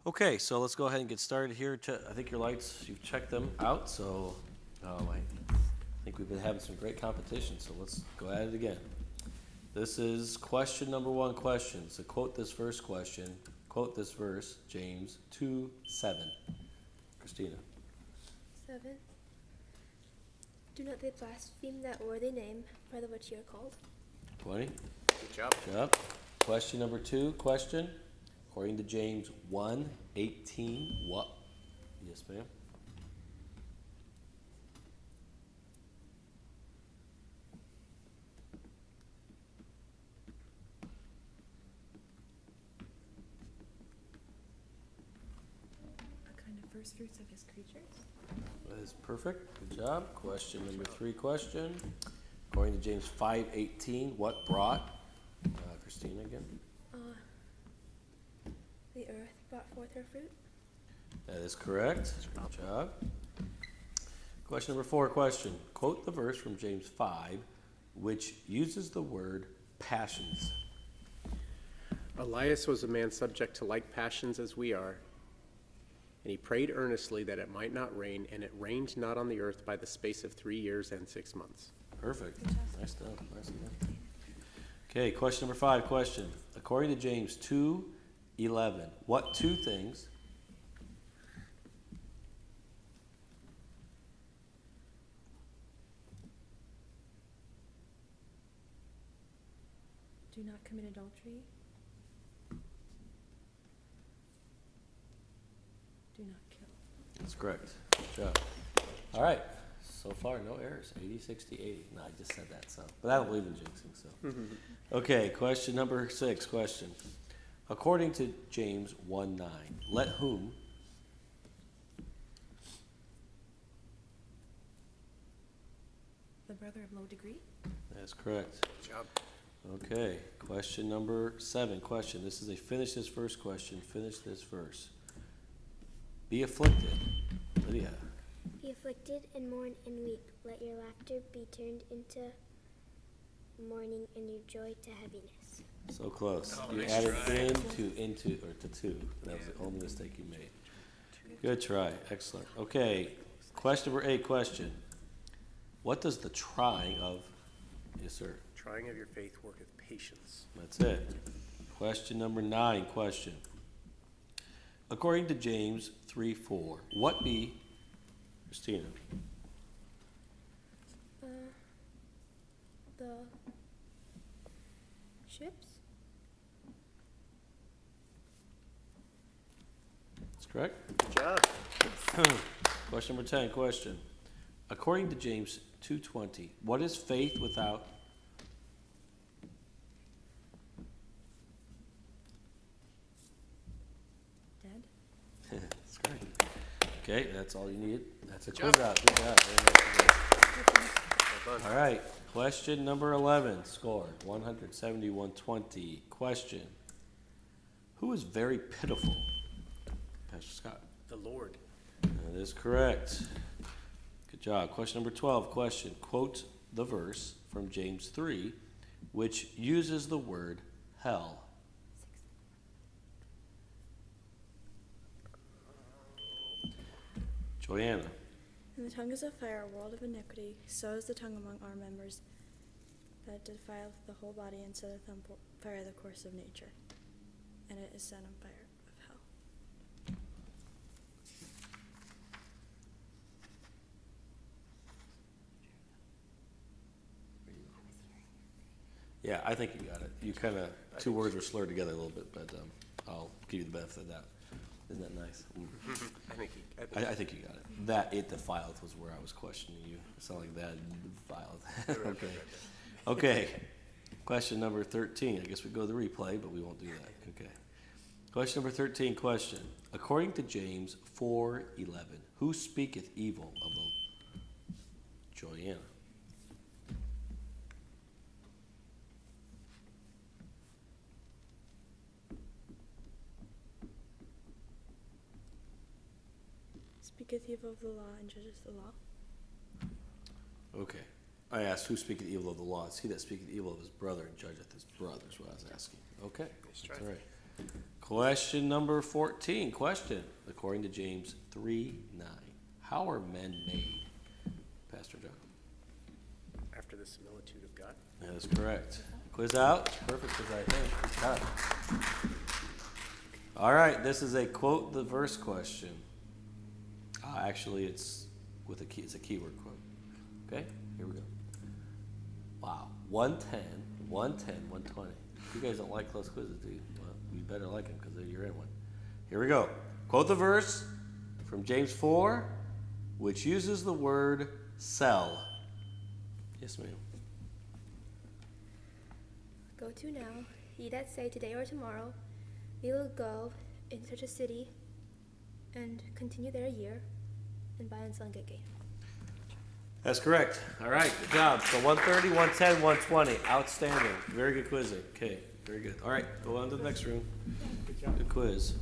Okay, so let's go ahead and get started here. I think your lights, you've checked them out, so I think we've been having some great competition, so let's go at it again. This is question number 1 question. So quote this first question, quote this verse, James 2:7. Christina. 7. Do not they blaspheme that worthy name by the which you are called? 20. Good job. Good job. Question number 2 question. According to James 1:18, what? Yes, ma'am. What kind of first fruits of his creatures? That is perfect. Good job. Question number 3 question. According to James 5:18, what brought? Christina again. The earth brought forth her fruit. That is correct. Good job. Question number 4 question. Quote the verse from James 5, which uses the word passions. Elias was a man subject to like passions as we are, and he prayed earnestly that it might not rain, and it rained not on the earth by the space of 3 years and 6 months. Perfect. Nice stuff. Nice stuff. Okay, question number 5 question. According to James 2:11, what 2 things Do not commit adultery. Do not kill. That's correct. Good job. All right. So far, no errors. 80, 60, 80. No, I just said that, so. But I don't believe in jinxing, so. Okay, question number 6 question. According to James 1:9, let whom? The brother of low degree. That's correct. Good job. Okay, question number 7 question. This is a finish this verse question. Finish this verse. Be afflicted. Lydia. Be afflicted and mourn and weep. Let your laughter be turned into mourning and your joy to heaviness. So close. Oh, You nice added try. into or to 2. That was the only mistake you made. Good try. Excellent. Okay, question number 8 question. What does the trying of, yes sir. Trying of your faith worketh patience. That's it. Question number 9 question. According to James 3:4, what be, Christina? The ships. That's correct. Good job. Question number 10 question. According to James 2:20, what is faith without? Dead. That's great. Okay, that's all you need. That's a Good quiz job. out. Good job. Very nice. Well done. All right. Question number 11. Score 171-20. Question. Who is very pitiful? Pastor Scott. The Lord. That is correct. Good job. Question number 12. Question. Quote the verse from James 3, which uses the word hell. Joanna. And the tongue is a fire, a world of iniquity. So is the tongue among our members, that defileth the whole body, and setteth on fire the course of nature. And it is set on fire of hell. Yeah, I think you got it. You kind of, 2 words were slurred together a little bit, but I'll give you the benefit of that. Isn't that nice? I think you got it. That it defileth was where I was questioning you. It sounded like that defileth. Okay. Okay. Question number 13. I guess we go to the replay, but we won't do that. Okay. Question number 13 question. According to James 4:11, who speaketh evil of the Joanna? Speaketh evil of the law and judgeth the law. Okay. I asked who speaketh evil of the law. It's he that speaketh evil of his brother and judgeth his brother is what I was asking. Okay. That's all right. Question number 14. Question, according to James 3:9. How are men made? Pastor John. After the similitude of God. That is correct. Quiz out. Perfect quiz, I think. Good job. All right, this is a quote the verse question. Actually, it's with a key. It's a keyword quote. Okay, here we go. Wow, 110, 110, 120. You guys don't like close quizzes, do you? Well, you better like them because you're in one. Here we go. Quote the verse from James 4, which uses the word sell. Yes, ma'am. Go to now, ye that say today or tomorrow, we will go in such a city and continue there a year and buy and sell and get gain. That's correct. All right, good job. So 130, 110, 120. Outstanding. Very good quizzing. Okay, very good. All right, go on to the next room. Good job. Good quiz.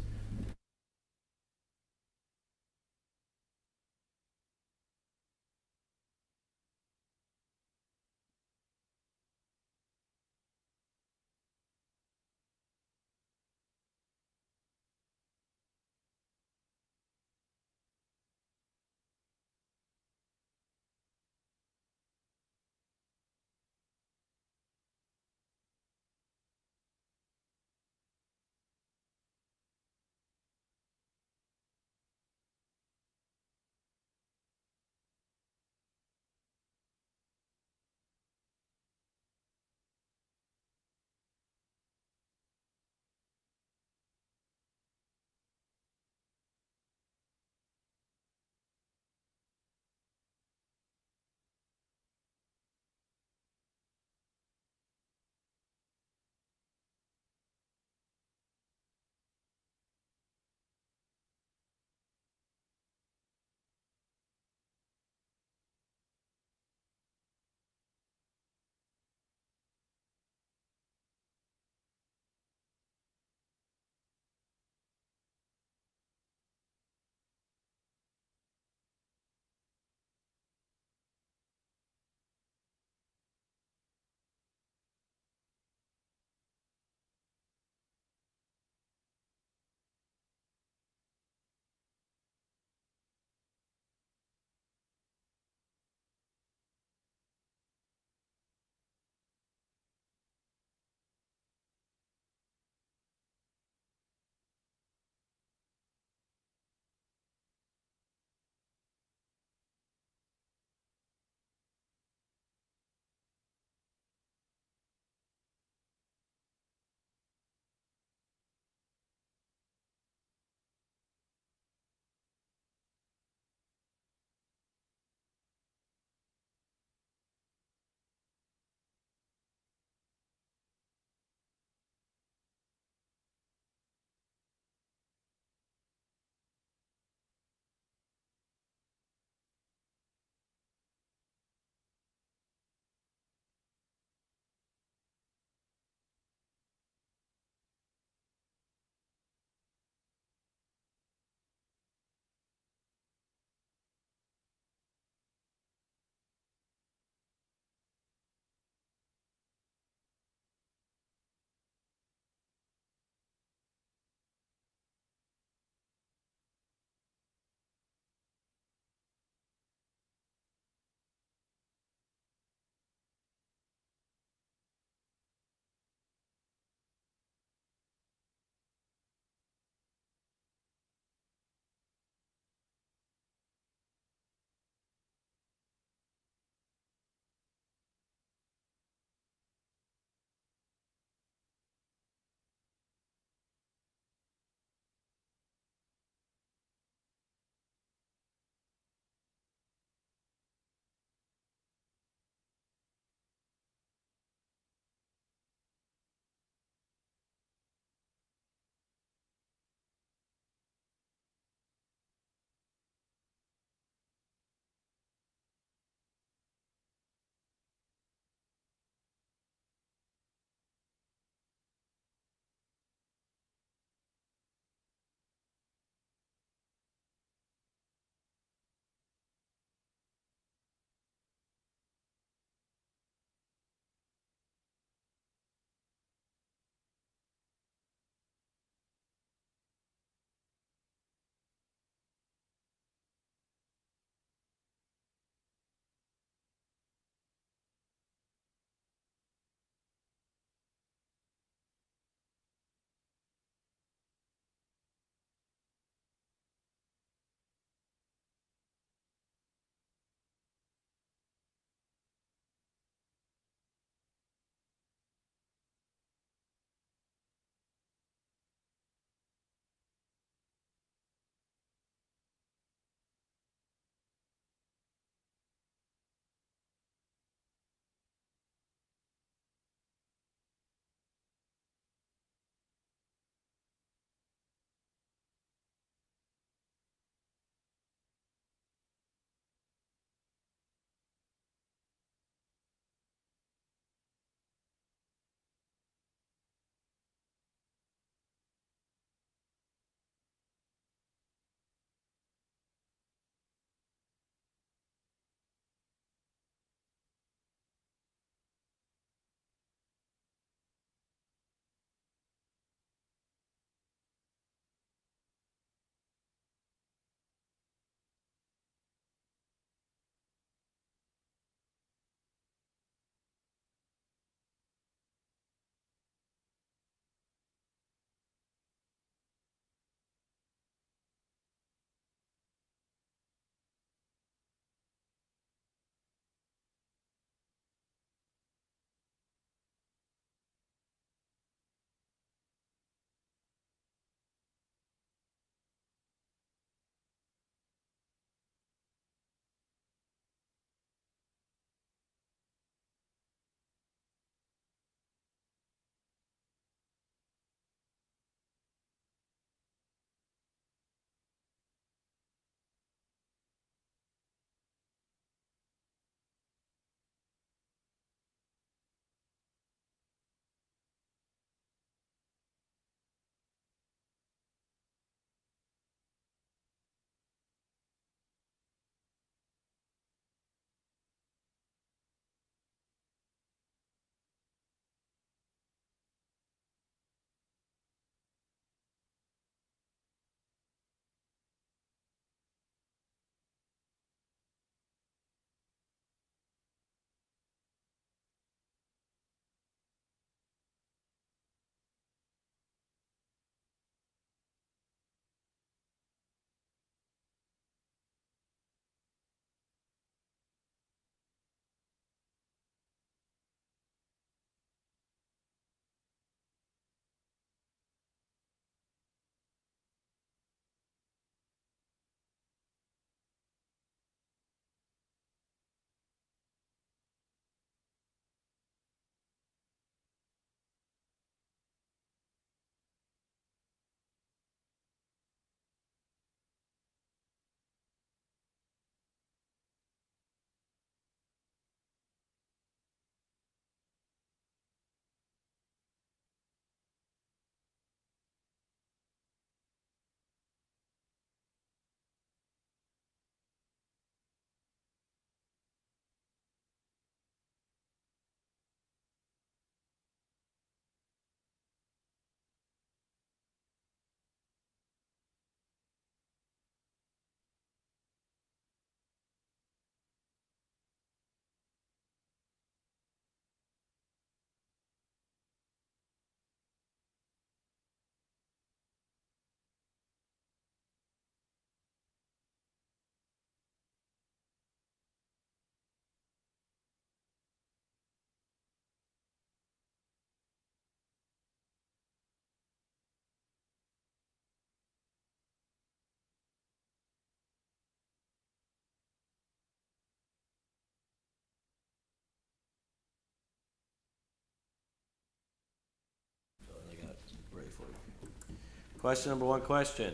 Question number 1, question.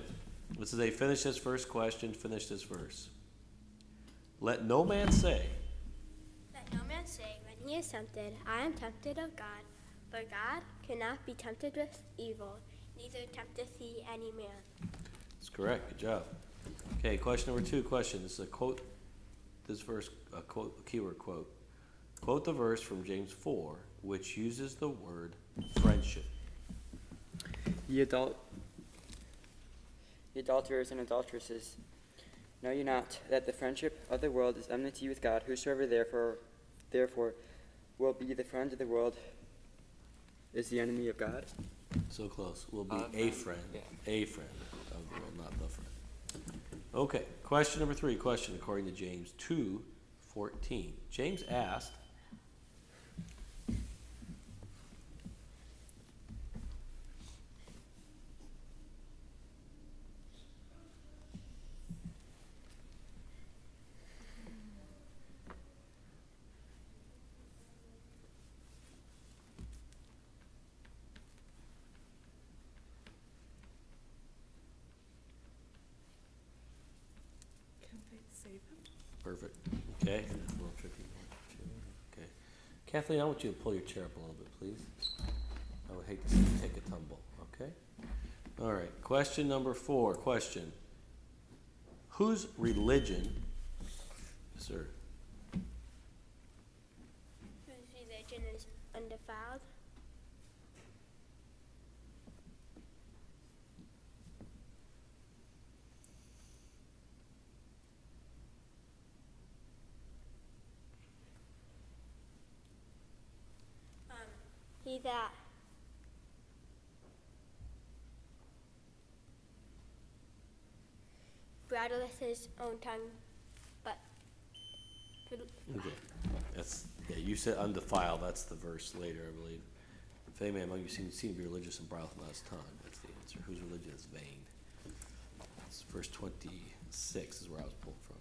This is a finish this verse question, finish this verse. Let no man say, Let no man say, when he is tempted, I am tempted of God. For God cannot be tempted with evil, neither tempteth he any man. that's correct, good job. Okay, question number 2, question. This is a quote, this verse, a quote, a keyword quote. Quote the verse from James 4, which uses the word friendship. Ye adulterers and adulteresses, know ye not that the friendship of the world is enmity with God? Whosoever therefore will be the friend of the world is the enemy of God. So close. Will be a friend. Yeah. A friend of the world, not the friend. Okay, question number 3, question according to James 2:14. James asked, Can they save him? perfect. Okay. A little tricky. Okay. Kathleen, I want you to pull your chair up a little bit, please. I would hate to see you take a tumble. Okay. All right. Question number 4. Question. Whose religion, yes, sir? Whose religion is undefiled. He that bridleth his own tongue, but Okay. That's, yeah, you said undefiled. That's the verse later, I believe. If any man among you seem to be religious and bridleth not his tongue, that's the answer. Whose religion is vain? That's verse 26 is where I was pulled from.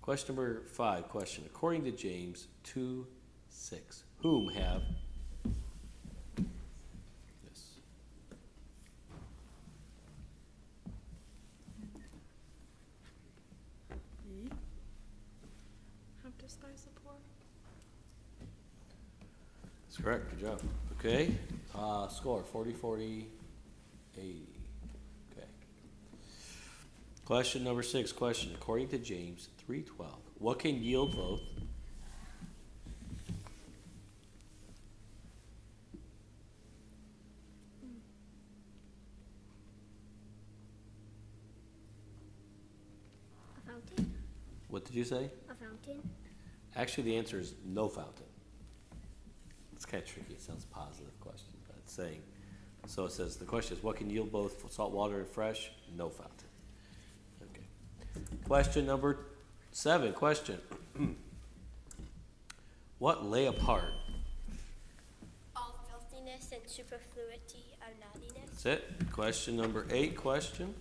Question number 5, question. According to James 2:6, whom have yes. Ye have despised the poor. That's correct. Good job. Okay. Score 40-40, 80. Okay. Question number 6. Question. According to James 3:12, what can yield both? A fountain? What did you say? A fountain? Actually, the answer is no fountain. It's kind of tricky. It sounds positive question, but it's saying. So it says the question is, what can yield both salt water and fresh? No fountain. Okay. Question number 7. Question. What lay apart? all filthiness and superfluity of naughtiness. That's it. Question number 8. Question.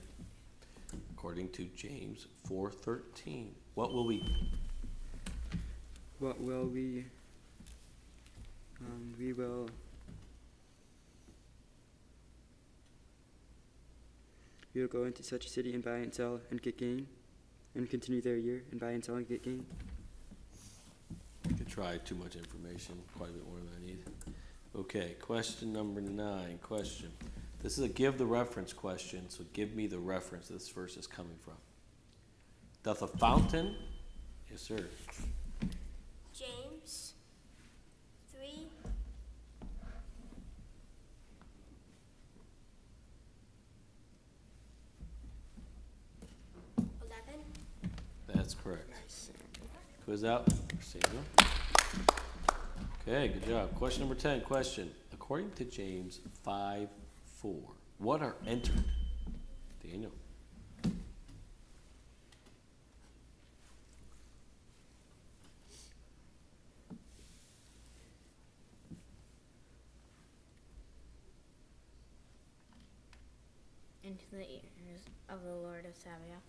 According to James 4:13, what will we? What will we? We will. We will go into such a city and buy and sell and get gain, and continue there a year and buy and sell and get gain. Could try too much information, quite a bit more than I need. Okay, question number 9. Question. This is a give the reference question, so give me the reference this verse is coming from. Doth a fountain? Yes, sir. James 3. That's correct. Quiz out. Samuel. Okay, good job. Question number 10. Question. According to James 5:4, what are entered? Daniel. Into the ears of the Lord of Sabaoth.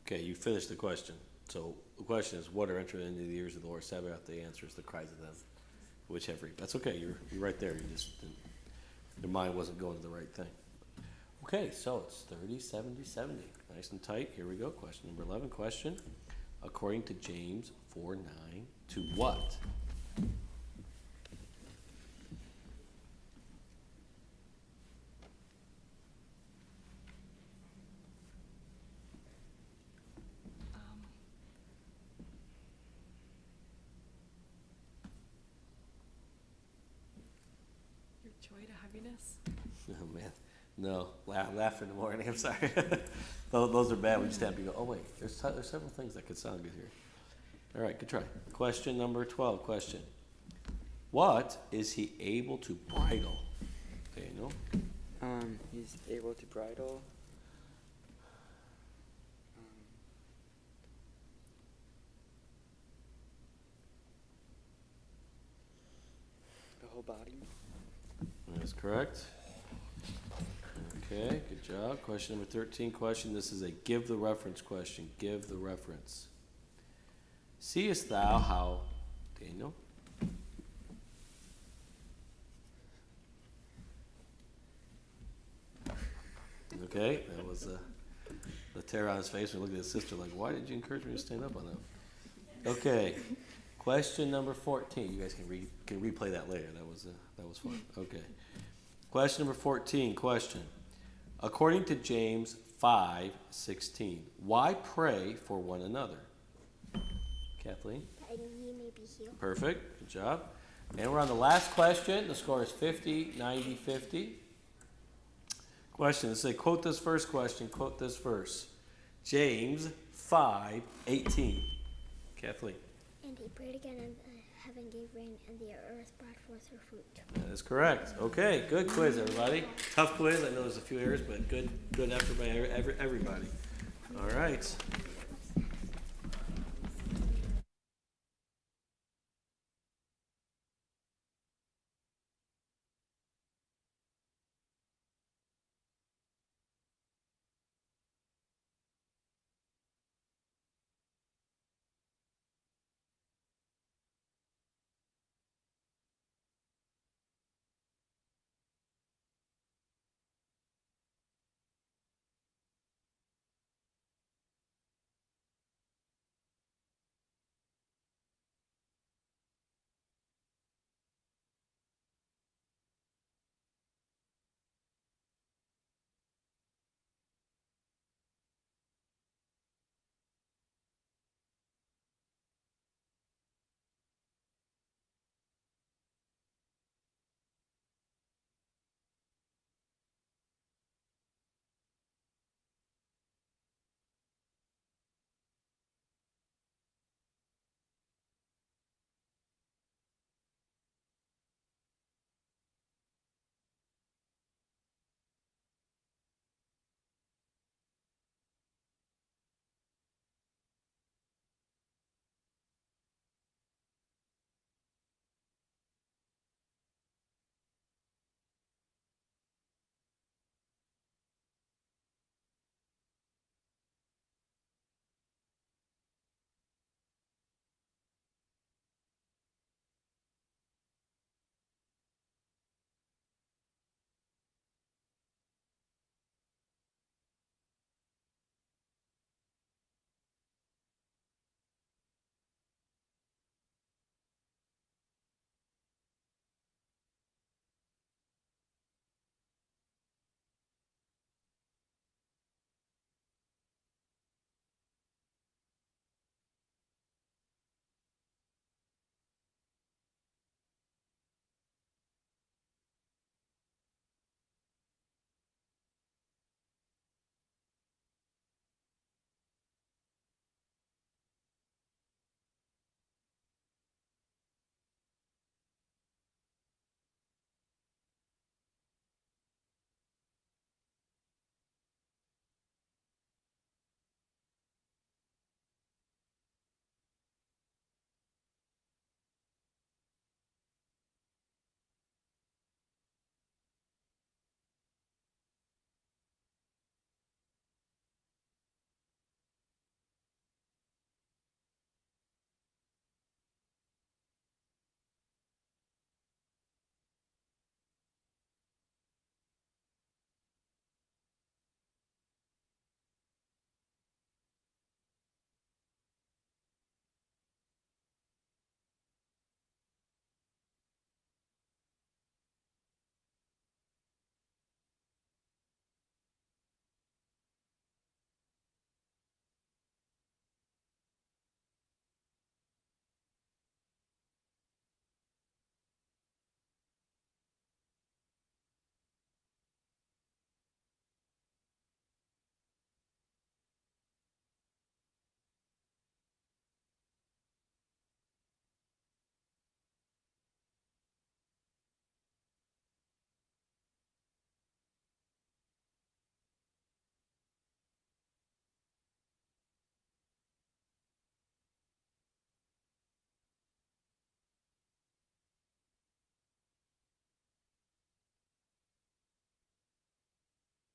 Okay, you finished the question. So the question is, what are entered into the ears of the Lord Sabaoth? The answer is the cries of them, which have reaped. That's okay. You're right there. You just didn't, your mind wasn't going to the right thing. Okay, so it's 30, 70, 70. Nice and tight. Here we go. Question number 11. Question. According to James 4:9, to what? Your joy to heaviness. Oh, man. No, laugh in the morning. I'm sorry. Those are bad. We just have to go, oh, wait, there's several things that could sound good here. All right, good try. Question number 12. Question. What is he able to bridle? Daniel? He's able to bridle. The whole body. That is correct. Okay, good job. Question number 13. Question. This is a give the reference question. Give the reference. Seest thou how, Daniel? Okay, that was the terror on his face when he looked at his sister like, why did you encourage me to stand up on that? Okay, question number 14. You guys can replay that later. That was fun. Okay. Question number 14. Question. According to James 5:16, why pray for one another? Kathleen? That ye may be healed. Perfect. Good job. And we're on the last question. The score is 50, 90, 50. Question. Let's say, quote this first question. Quote this verse. James 5:18. Kathleen. And he prayed again, and heaven gave rain, and the earth brought forth her fruit. That is correct. Okay, good quiz, everybody. Tough quiz. I know there's a few errors, but good effort by everybody. All right.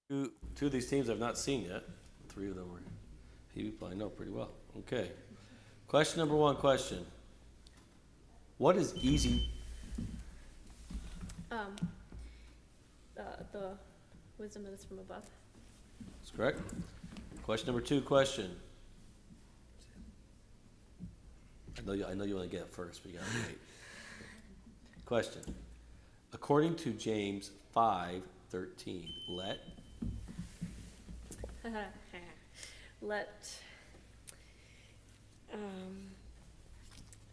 Two of these teams I've not seen yet. Three of them were people I know pretty well. Okay. Question number one, question. What is easy? The wisdom that is from above. That's correct. Question number two, question. I know you want to get it first, but you got to wait. Question. According to James 5:13, let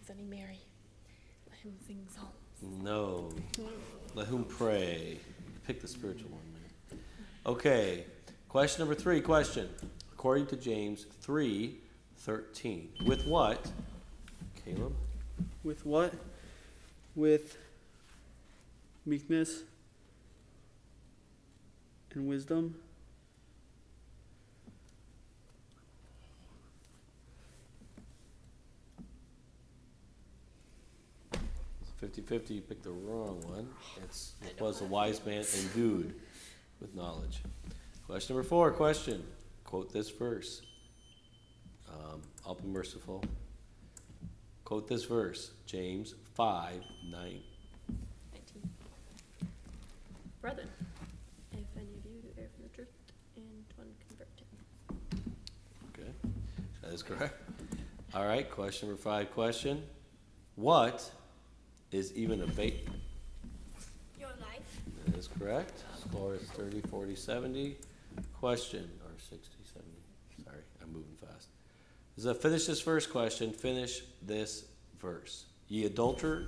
Is any merry? Let him sing psalms. no. Let whom pray. Pick the spiritual one, man. Okay. Question number three, question. According to James 3:13, with what, Caleb? With what? With meekness and wisdom. 50-50, you picked the wrong one. It was the wise man endued with knowledge. Question number four, question. Quote this verse. I'll be merciful. Quote this verse. James 5:19. Brethren, if any of you err from the truth and one convert him. Okay, that is correct. All right, question number five, question. What is even a bait? Your life. That is correct. Score is 30, 40, 70. Question, or 60, 70. Sorry, I'm moving fast. This is a finish this verse question. Finish this verse. Ye adulterer.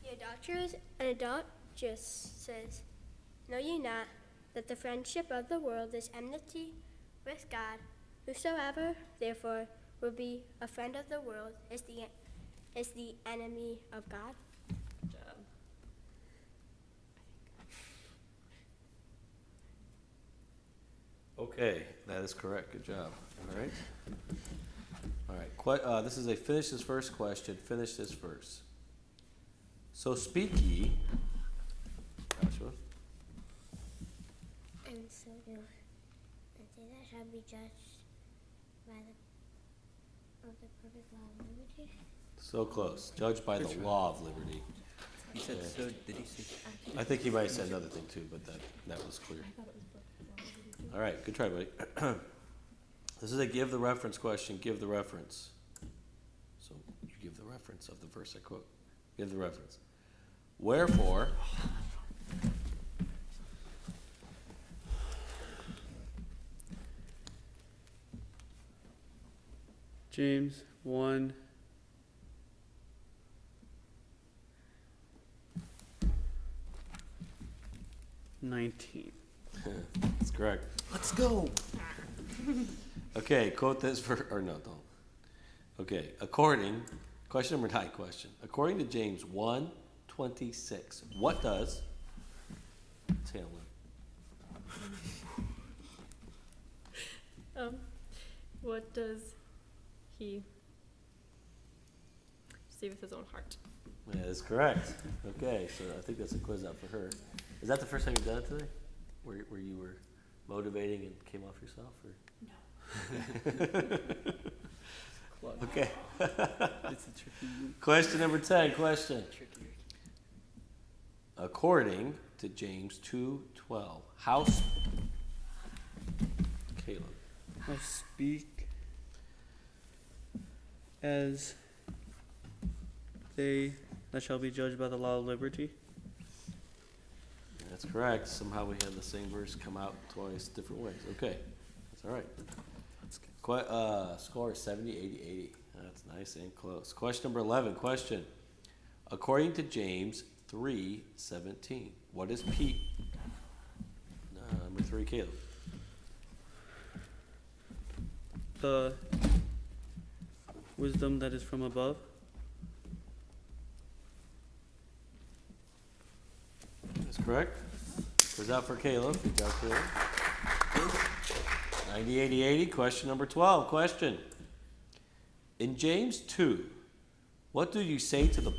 Ye adulterers and adulteress says, know ye not that the friendship of the world is enmity with God? Whosoever, therefore, will be a friend of the world is the enemy of God. Good job. Okay, that is correct. Good job. All right. All right. This is a finish this verse question. Finish this verse. So speak ye, Joshua. And so do, and they that shall be judged by the perfect law of liberty. So close. Judged by the law of liberty. He said Yeah. so, did he say? I think he might have said another thing too, but that was clear. All right, good try, buddy. This is a give the reference question. Give the reference. So you give the reference of the verse I quote. Give the reference. Wherefore, James 1. $19. That's correct. Let's go. Okay, quote this or no, don't. Okay, question number 9 question. According to James 1:26, what does Taylor? What does he see with his own heart? Yeah, that's correct. Okay, so I think that's a quiz out for her. Is that the first time you've done it today? Where you were motivating and came off yourself? Or? No. Okay. It's a tricky one. Question number 10, question. According to James 2:12, Caleb. I'll speak as they that shall be judged by the law of liberty. That's correct. Somehow we had the same verse come out twice different ways. Okay, that's all right. Score is 70, 80, 80. That's nice and close. Question number 11. Question. According to James 3:17, what is Pete? Number 3, Caleb. The wisdom that is from above. That's correct. Goes out for Caleb. Good job, Caleb. 90, 80, 80. Question number 12. Question. In James 2, what do you say to the... Boy,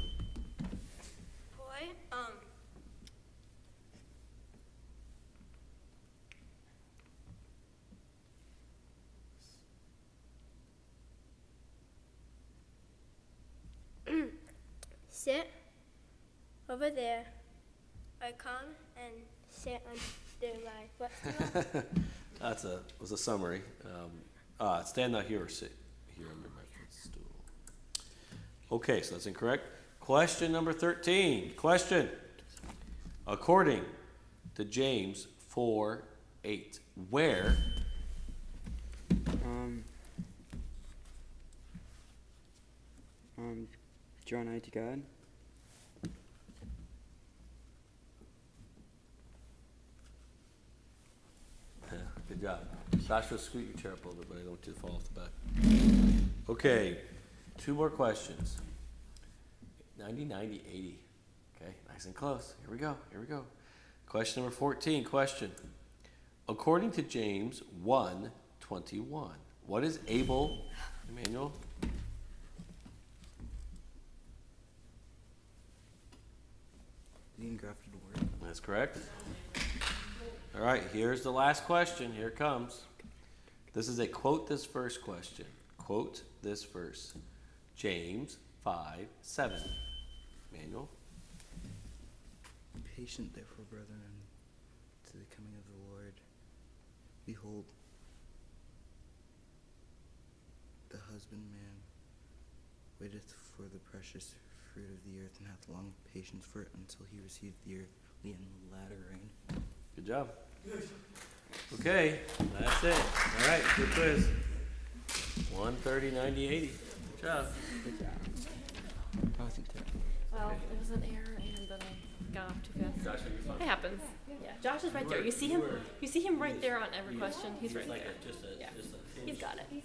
sit over there, or come and sit under my footstool. Was a summary. Stand not here or sit here under my footstool. Okay, so that's incorrect. Question number 13. Question. According to James 4:8, where Draw nigh to God. Good job. Joshua, scoot your chair up a little bit, but I don't want you to fall off the back. Okay, 2 more questions. 90, 90, 80. Okay, nice and close. Here we go. Question number 14. Question. According to James 1:21, what is Abel, Emmanuel? The engrafted word. That's correct. All right, here's the last question. Here it comes. This is a quote this verse question. Quote this verse. James 5:7. Manuel. Patient, therefore, brethren, to the coming of the Lord. Behold, the husbandman waiteth for the precious fruit of the earth, and hath long patience for it until he receive the early and latter rain. Good job. Okay, that's it. All right, good quiz. 130, 90, 80. Good job. Good job. I wasn't terrible. Well, it was an error, and then I got off too fast. Josh, you're fine. It happens. Yeah, Josh is right there. You see him? You see him right there on every question. He's right there. Yeah, he's got it. You're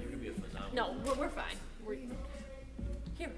gonna be a phenomenal. No, we're fine. We're here.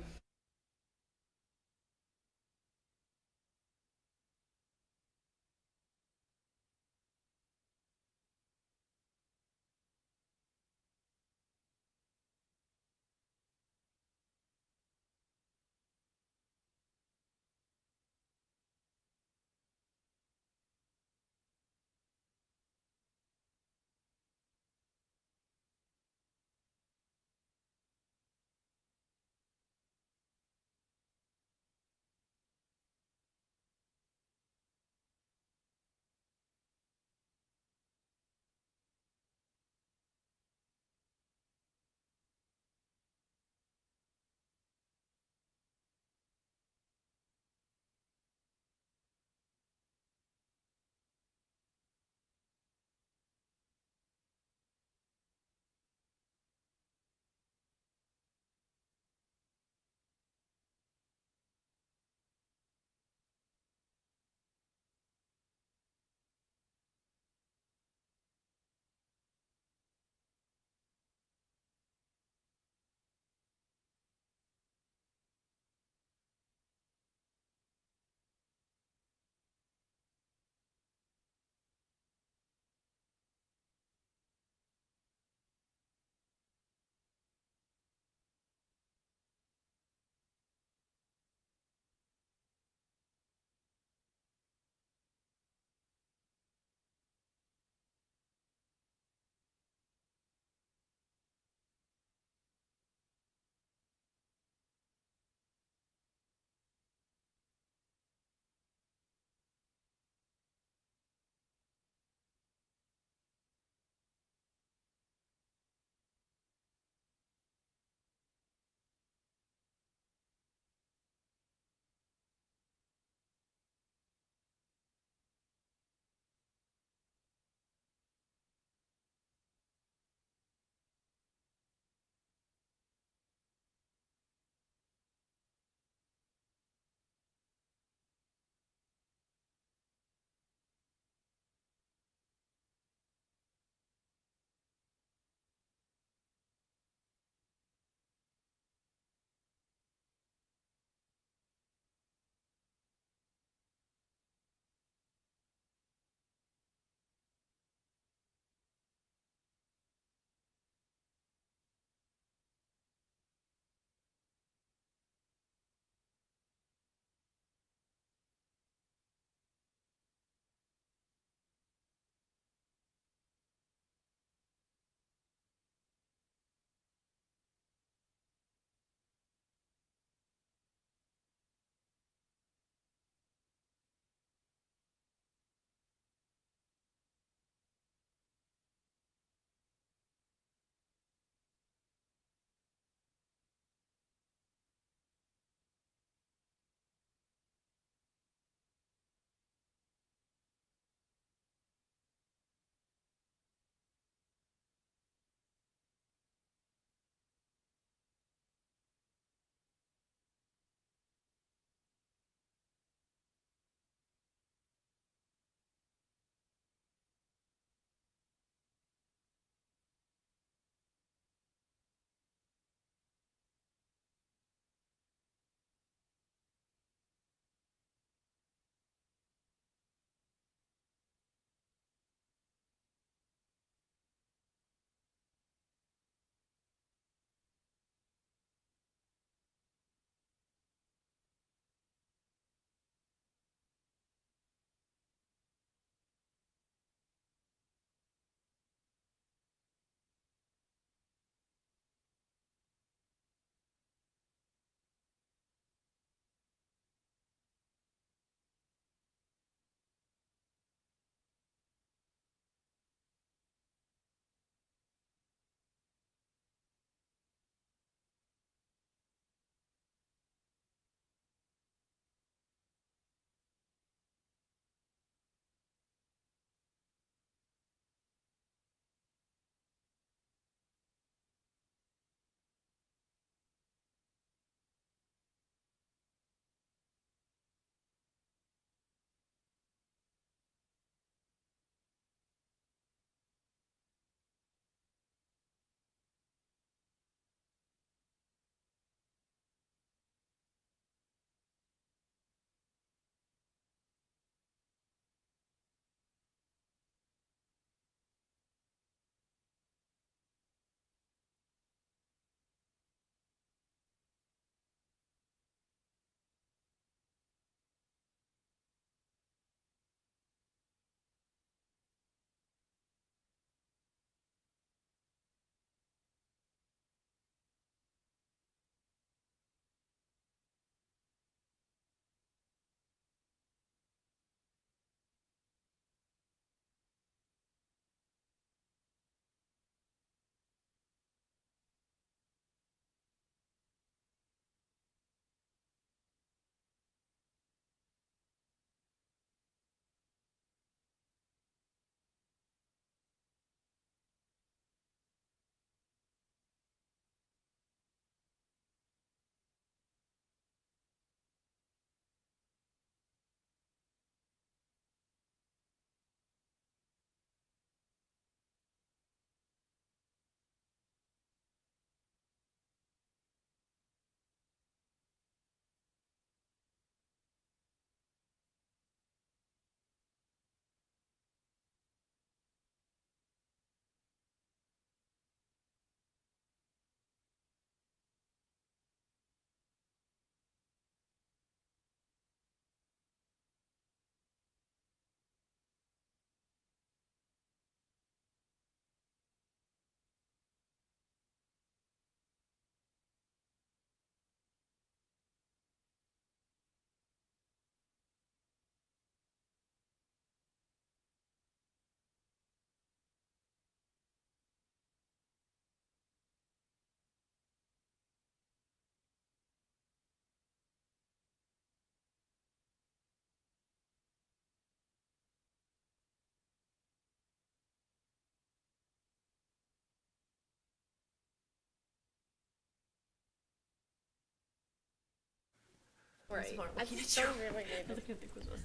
Right. It's horrible. I just don't really I don't think it was there.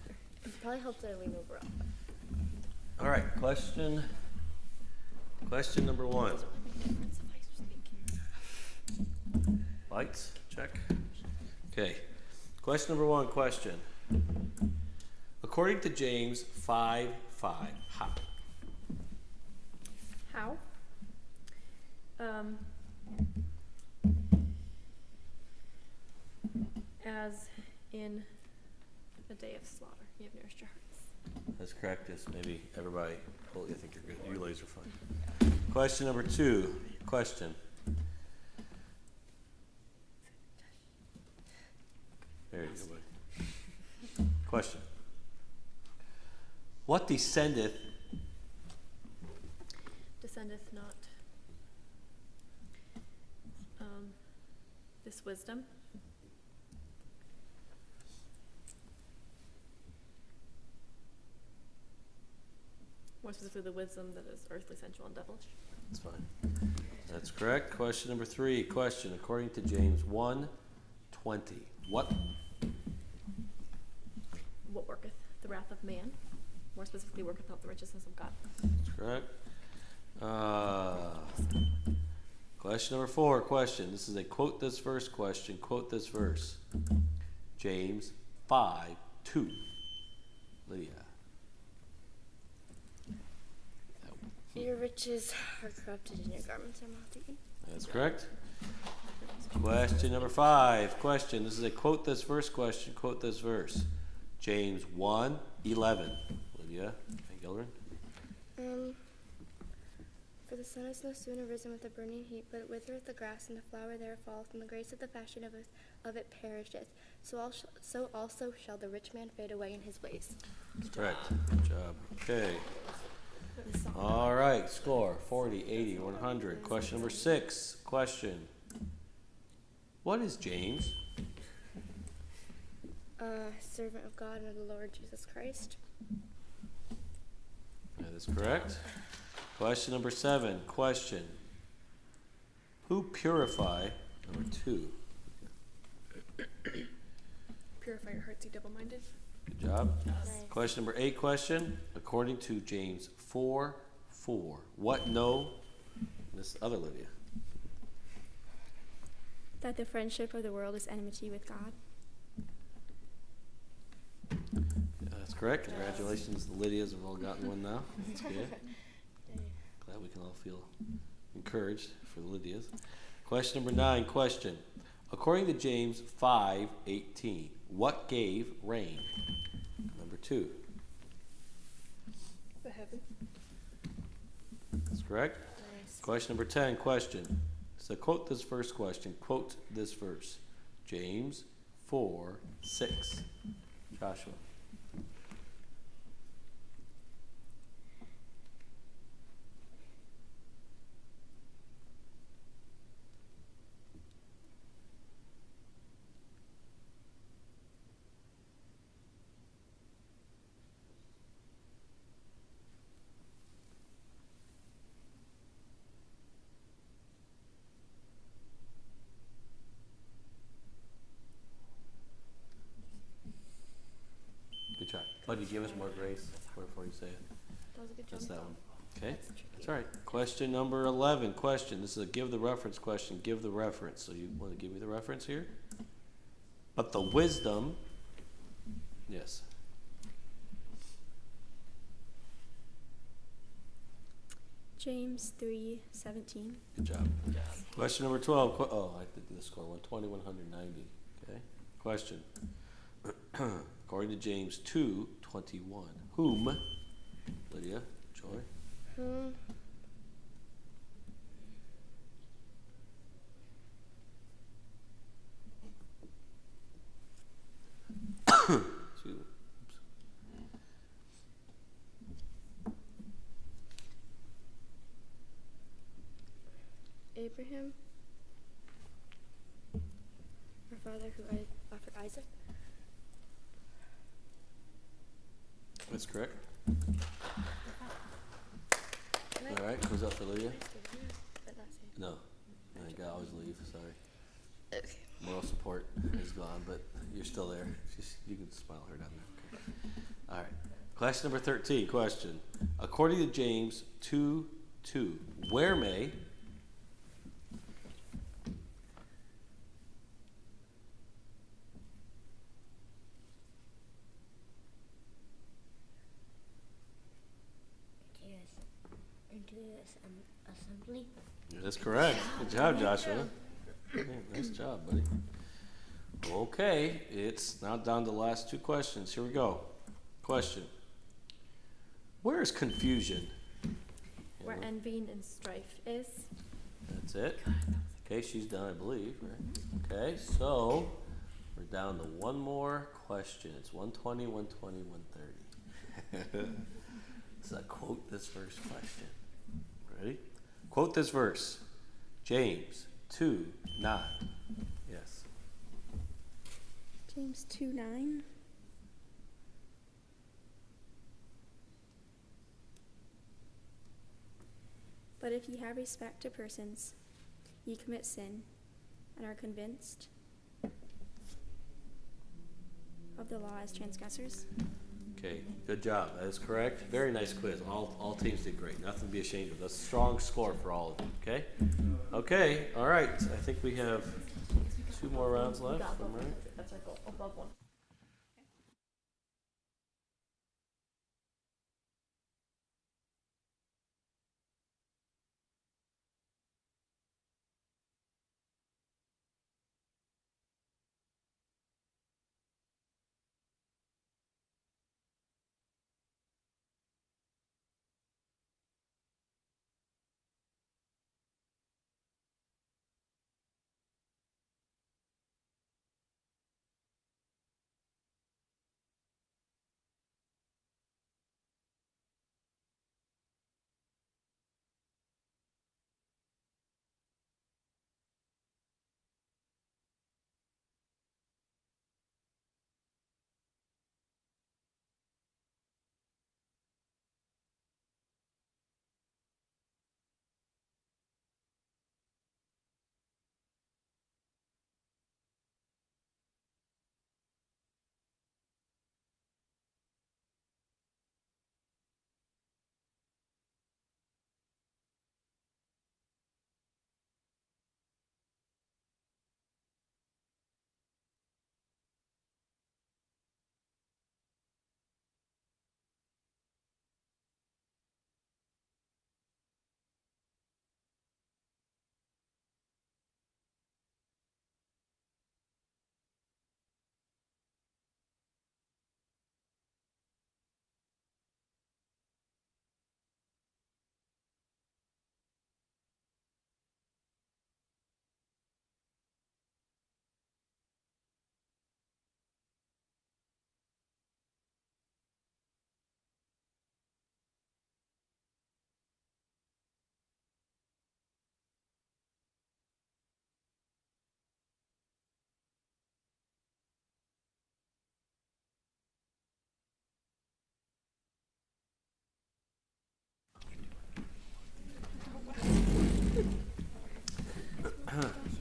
It probably helps that I lean over. All right, question number 1. Lights, check. Okay, question number 1, question. According to James 5:5, how? How? As in the day of slaughter, you have nourished your hearts. That's correct. Yes, maybe everybody. Oh, I think you're good. You ladies are fine. Question number 2. Question. There you go, buddy. Question. What descendeth not this wisdom? More specifically, the wisdom that is earthly, sensual, and devilish. That's fine. That's correct. Question number 3. Question. According to James 1:20, what worketh the wrath of man? More specifically, worketh not the righteousness of God. That's correct. Question number 4. Question. This is a quote this verse question. Quote this verse. James 5:2. Lydia. Your riches are corrupted and your garments are moth-eaten. That's correct. Question number 5. Question. This is a quote this verse question. Quote this verse. James 1:11. Lydia and Gilbert. For the sun is no sooner risen with a burning heat, but it withereth the grass, and the flower thereof falleth, and the grace of the fashion of it perisheth. So also shall the rich man fade away in his ways. That's correct. Good job. Okay. All right. Score 40, 80, 100. Question number 6. Question. What is James? Servant of God and of the Lord Jesus Christ. That is correct. Question number 7. Question. Who purify? Number 2. Purify your hearts, ye double-minded. Good job. Nice. Question number 8. Question. According to James 4:4, what know? This other Lydia. That the friendship of the world is enmity with God. That's correct. Congratulations, the Lydias have all gotten one now. That's good. Glad we can all feel encouraged for the Lydias. Question number 9. Question. According to James 5:18, what gave rain? Number 2. The heaven. That's correct. Nice. Question number 10. Question. So quote this first question. Quote this verse. James 4:6. Joshua. Good try. Buddy, give us more grace before you say it. That was a good job. That's that one. Okay? That's all right. Question number 11. Question. This is a give the reference question. Give the reference. So you want to give me the reference here? But the wisdom, yes. James 3:17. Good job. Question number 12. I did the score. 120, 190. Okay? Question. According to James 2:21. Whom? Lydia, Joy. Whom? Excuse me. Oops. Abraham, our father who offered Isaac. That's correct. All right, who's up for Lydia? No, I gotta always leave. Sorry. Okay. Moral support is gone, but You're still there. You can smile her down there. Okay. All right. Question number 13. Question. According to James 2:2, where may into assembly. Yeah, that's correct. Good job, Joshua. Yeah, nice job, buddy. Okay, it's now down to the last 2 questions. Here we go. Question. Where is confusion? Where envy and strife is. That's it. Okay, she's done, I believe. Right? Okay, so we're down to one more question. It's 120, 120, 130. So quote this first question. Ready? Quote this verse. James 2:9. Yes. James 2:9. But if ye have respect to persons, ye commit sin, and are convinced of the law as transgressors. Okay, good job. That is correct. Very nice quiz. All teams did great. Nothing to be ashamed of. That's a strong score for all of you. Okay? Okay, all right. I think we have 2 more rounds left. Am I right? That's our goal. Above 1.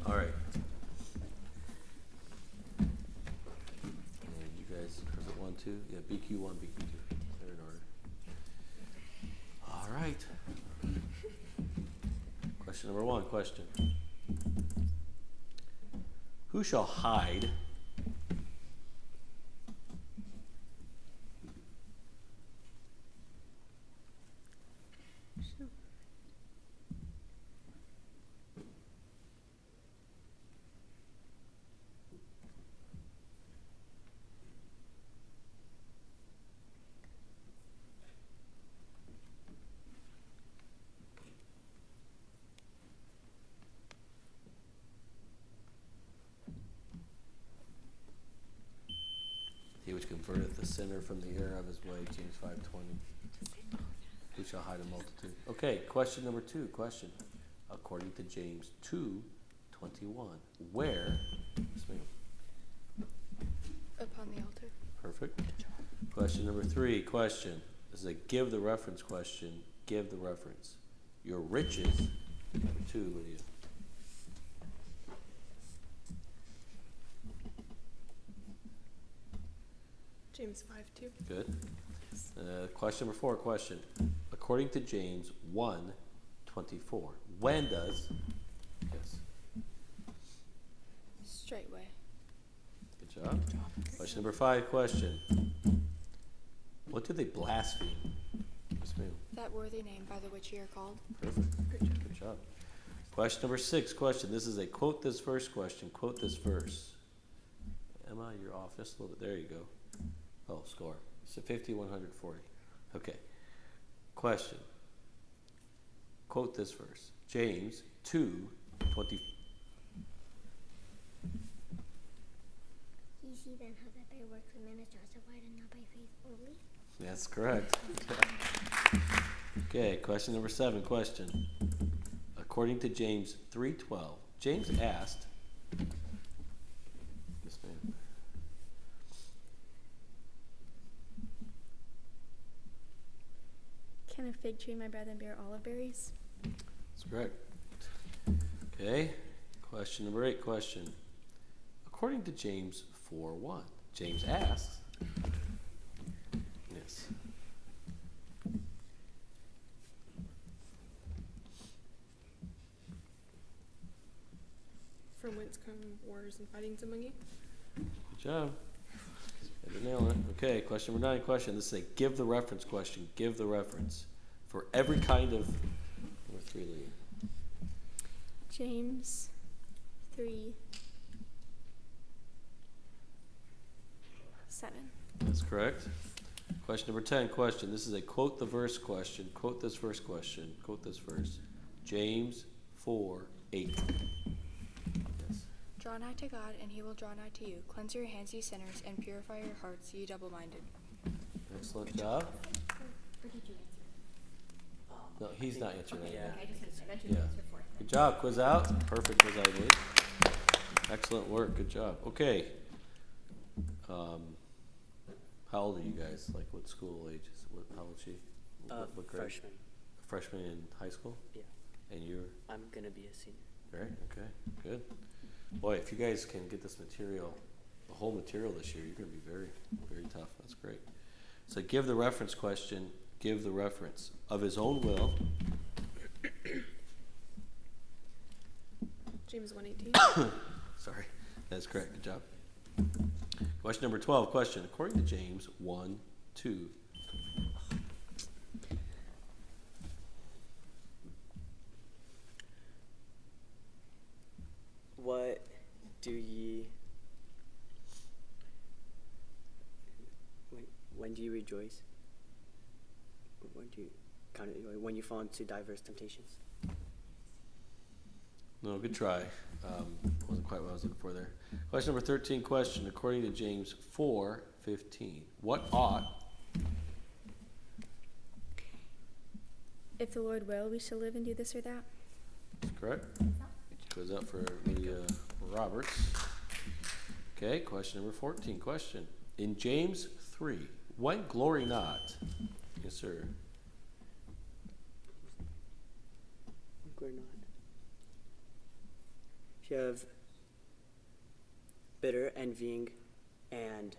All right. And you guys, is it 1, 2? Yeah, BQ1, BQ2. They're in order. All right. Question number 1. Question. Who shall hide he which converteth the sinner from the error of his way, James 5:20. Who shall hide a multitude? Okay, question number 2. Question. According to James 2:21, where? Yes, ma'am. Upon the altar. Perfect. Question number 3. Question. This is a give the reference question. Give the reference. Your riches. Number 2, Lydia. James 5:2. Good. Question number 4, question. According to James 1:24, when does, yes, Straightway. good job. Question number 5, question. What do they blaspheme? Yes, ma'am. That worthy name by the which ye are called. Perfect. Good job. Question number 6, question. This is a quote this verse question. Quote this verse. Emma, you're off just a little bit. There you go. Oh, score. So 50, 140. Okay. Question. Quote this verse. James 2:20. Ye see then how that by works a man is justified and not by faith only. That's correct. Okay, question number 7, question. According to James 3:12, James asked, yes ma'am. Can a fig tree, my brethren, bear olive berries? That's correct. Okay, question number 8, question. According to James 4:1, James asks, yes. From whence come wars and fightings among you? Good job. Had to nail it. Okay, question number 9, question. This is a give the reference question. Give the reference for every kind of. Number 3, Lee. James 3:7. That's correct. Question number 10, question. This is a quote the verse question. Quote this verse question. Quote this verse. James 4:8. Yes. Draw nigh to God, and he will draw nigh to you. Cleanse your hands, ye sinners, and purify your hearts, ye double-minded. Excellent job. Or did you answer? No, he's not answering that yet. Okay, I just want to say, I bet you Yeah. answer for it. Good job. Quiz out. Perfect quiz out, Lee. Excellent work. Good job. Okay. How old are you guys? Like what school ages? How old is she? What grade? Freshman. Freshman in high school? Yeah. And you're? I'm gonna be a senior. Right. Okay. Good. Boy, if you guys can get this material, the whole material this year, you're going to be very, very tough. That's great. So give the reference question. Give the reference of his own will. James 1:18. Sorry, that's correct. Good job. Question number 12. Question. According to James 1:2. What do ye? When do you rejoice? When do you when you fall into diverse temptations? No, good try. Wasn't quite what I was looking for there. Question number 13. Question. According to James 4:15. What ought? If the Lord will, we shall live and do this or that. That's correct. Goes up for Lydia Roberts. Okay, question number 14. Question. In James 3, when glory not? Yes, sir. Or not. If you have bitter envying and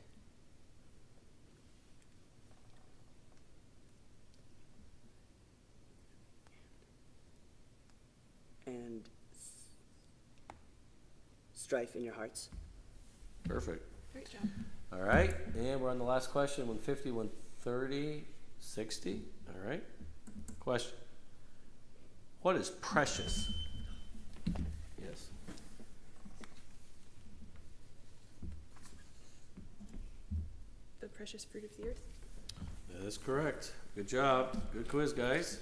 strife in your hearts. Perfect. Great job. All right, and we're on the last question. 150, 130, 60. All right. Question. What is precious? Yes. The precious fruit of the earth. That is correct. Good job. Good quiz, guys.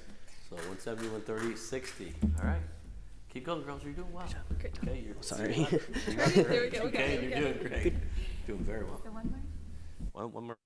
So 170, 130, 60. All right. Keep going, girls. You're doing well. Great job. Okay, you're Sorry. There we go. Okay, We got you're it. doing great. Doing very well. So one more? One more.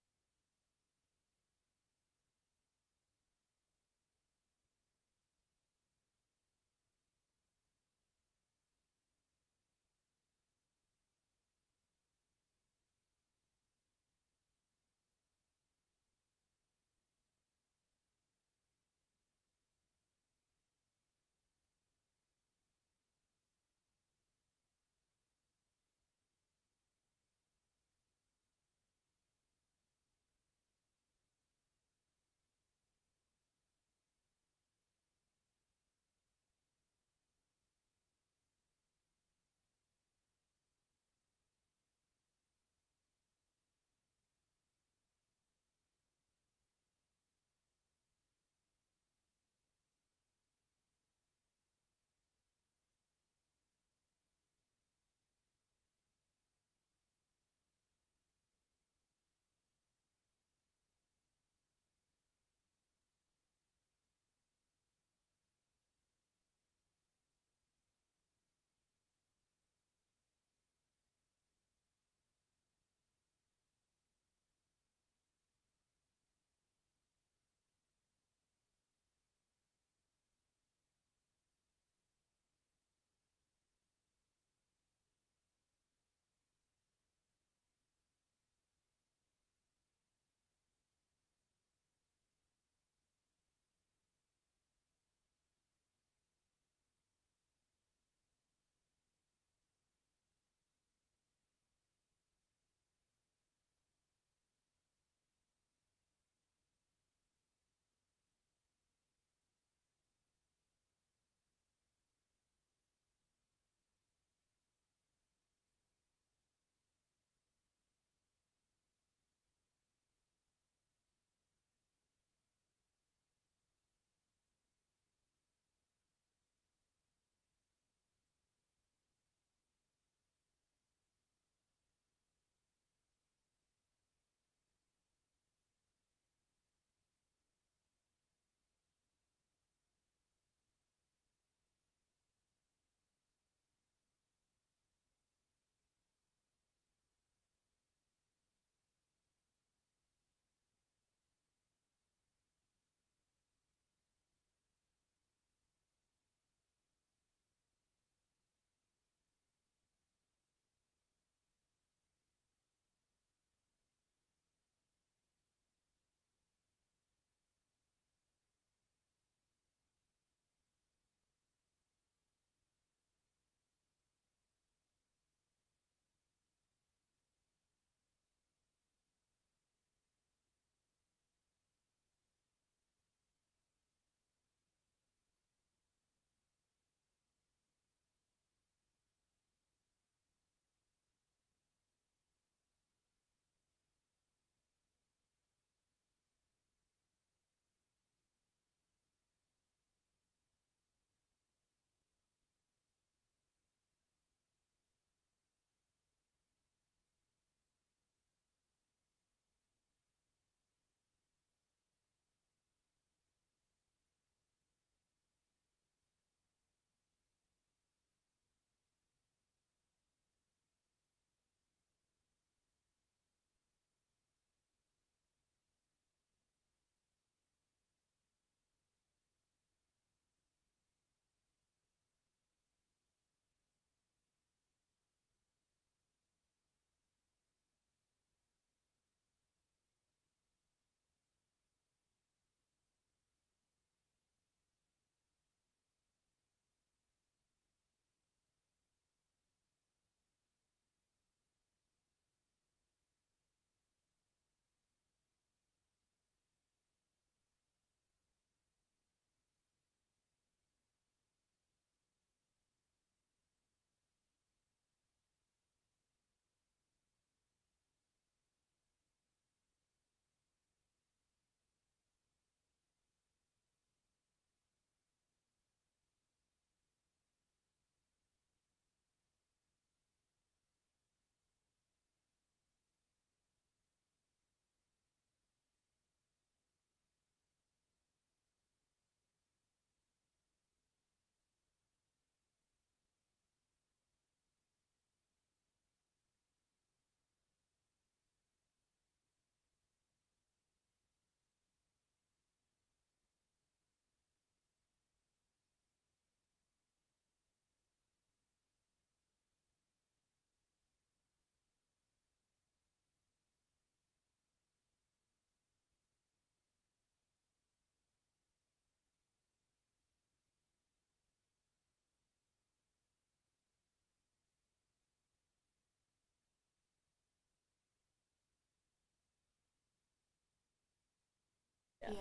Yeah.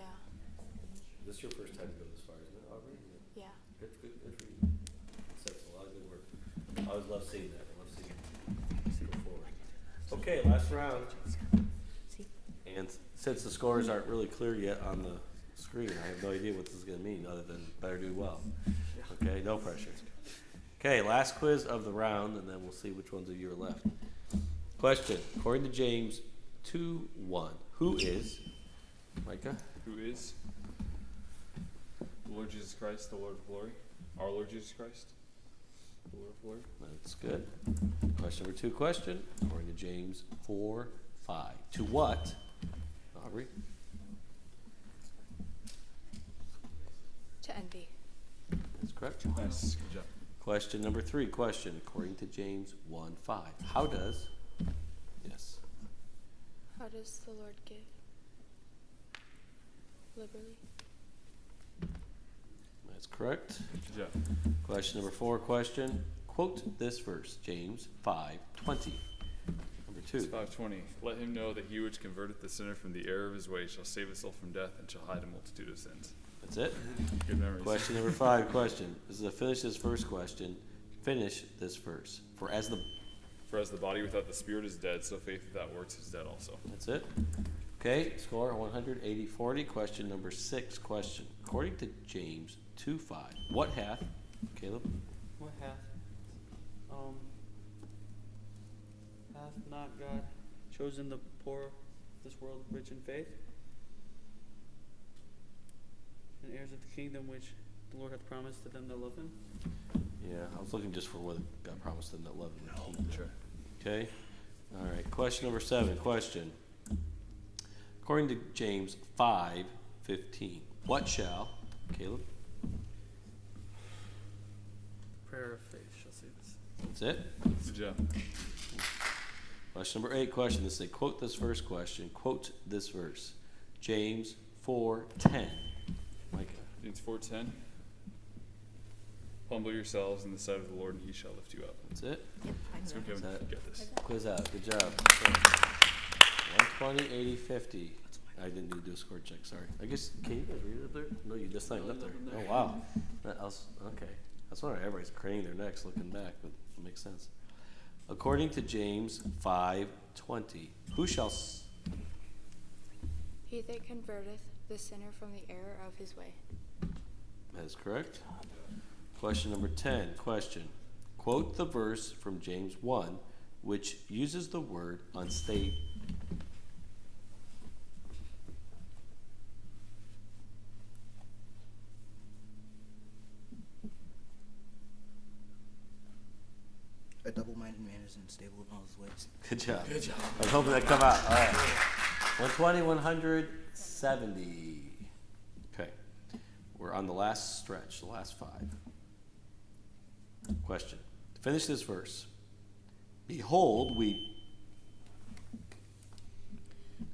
This is your first time to go this far, isn't it, Aubrey? Yeah. Good for you. That's a lot of good work. I always love seeing that. I love seeing it go forward. Okay, last round. And since the scores aren't really clear yet on the screen, I have no idea what this is going to mean other than better do well. Okay, no pressure. Okay, last quiz of the round, and then we'll see which ones of you are left. Question, according to James 2:1, who is, Micah? Who is the Lord Jesus Christ, the Lord of glory? Our Lord Jesus Christ, the Lord of glory. That's good. Question number 2, question, according to James 4:5, to what, Aubrey? To envy. That's correct. Nice, good job. Question number 3, question, according to James 1:5, how does, yes, How does the Lord give? Liberally. that's correct. Good job. Question number 4, question, quote this verse, James 5:20. Number 2. It's 5:20. Let him know that he which converteth the sinner from the error of his way shall save his soul from death and shall hide a multitude of sins. That's it. Good memories. Question number 5, question. This is a finish this first question. Finish this verse. For as the body without the spirit is dead, so faith without works is dead also. That's it. Okay, score 180-40. Question number 6, question. According to James 2:5, what hath, Caleb? What hath not God chosen the poor of this world rich in faith, and heirs of the kingdom which the Lord hath promised to them that love him? Yeah, I was looking just for what God promised them that love him. No, sure. Okay. All right. Question number 7, question. According to James 5:15, what shall, Caleb? Prayer of faith shall save us. That's it. Good job. Question number 8, question. This is a quote this verse question. Quote this verse. James 4:10. Micah. James 4:10. Humble yourselves in the sight of the Lord, and he shall lift you up. That's it. Let's go, Kevin. Get this. Quiz out. Good job. 120, 80, 50. I didn't need to do a score check, sorry. I guess, can you guys read it up there? No, you just signed up there. Oh, wow. That else, okay. That's why everybody's craning their necks looking back, but it makes sense. According to James 5:20, who shall... He that converteth the sinner from the error of his way. That is correct. Question number 10, question. Quote the verse from James 1, which uses the word unstable. A double-minded man is unstable in all his ways. Good job. Good job. I was hoping that'd come out. All right. 120, 170. Okay. We're on the last stretch, the last 5. Question. To finish this verse. Behold, we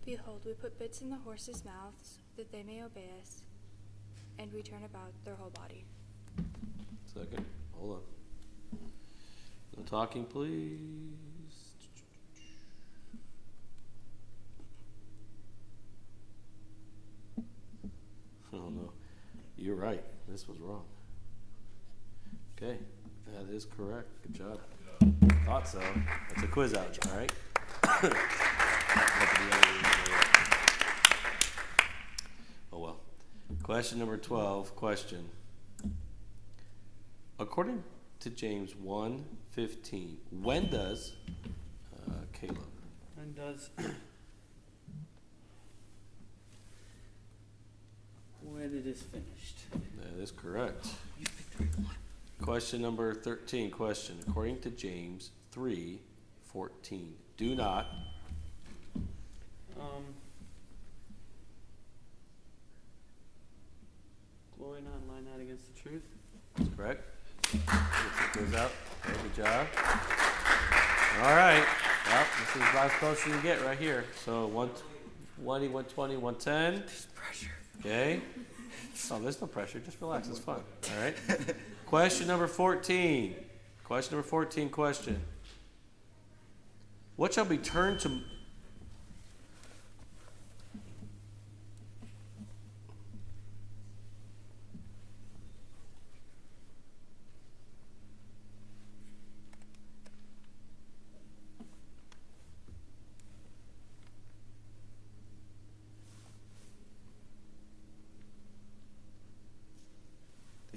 put bits in the horses' mouths, that they may obey us, and we turn about their whole body. Second. Hold on. No talking, please. Oh no. You're right. This was wrong. Okay. That is correct. Good job. Thought so. It's a quiz out, all right? Oh well. Question number 12. Question. According to James 1:15, when does, Caleb? When does when it is finished. That is correct. Question number 13, question. According to James 3:14, do not. Glory not and lie not against the truth. That's correct. Goes out. Okay, good job. All right. Well, this is about as close as you can get right here. So 120, 120, 110. There's pressure. Okay. Oh, there's no pressure. Just relax. It's fun. All right. Question number 14. Question number 14. Question. What shall be turned to...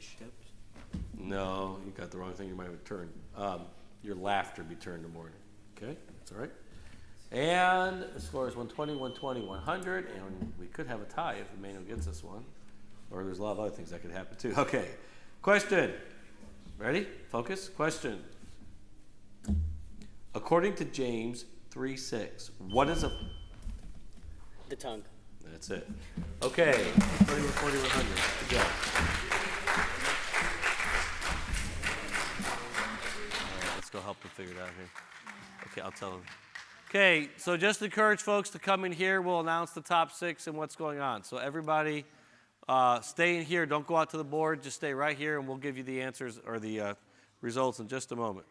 the ships? No, you got the wrong thing. You might have turned. Your laughter be turned to mourning. Okay, that's all right. And the score is 120, 120, 100, and we could have a tie if Emmanuel gets this one. Or there's a lot of other things that could happen too. Okay, question. Ready? Focus. Question. According to James 3:6, what is a... The tongue. That's it. Okay, 21, 40, 100. Good job. All right, let's go help them figure it out here. Okay, I'll tell them. Okay, so just encourage folks to come in here. We'll announce the top 6 and what's going on. So everybody stay in here. Don't go out to the board. Just stay right here, and we'll give you the answers or the results in just a moment.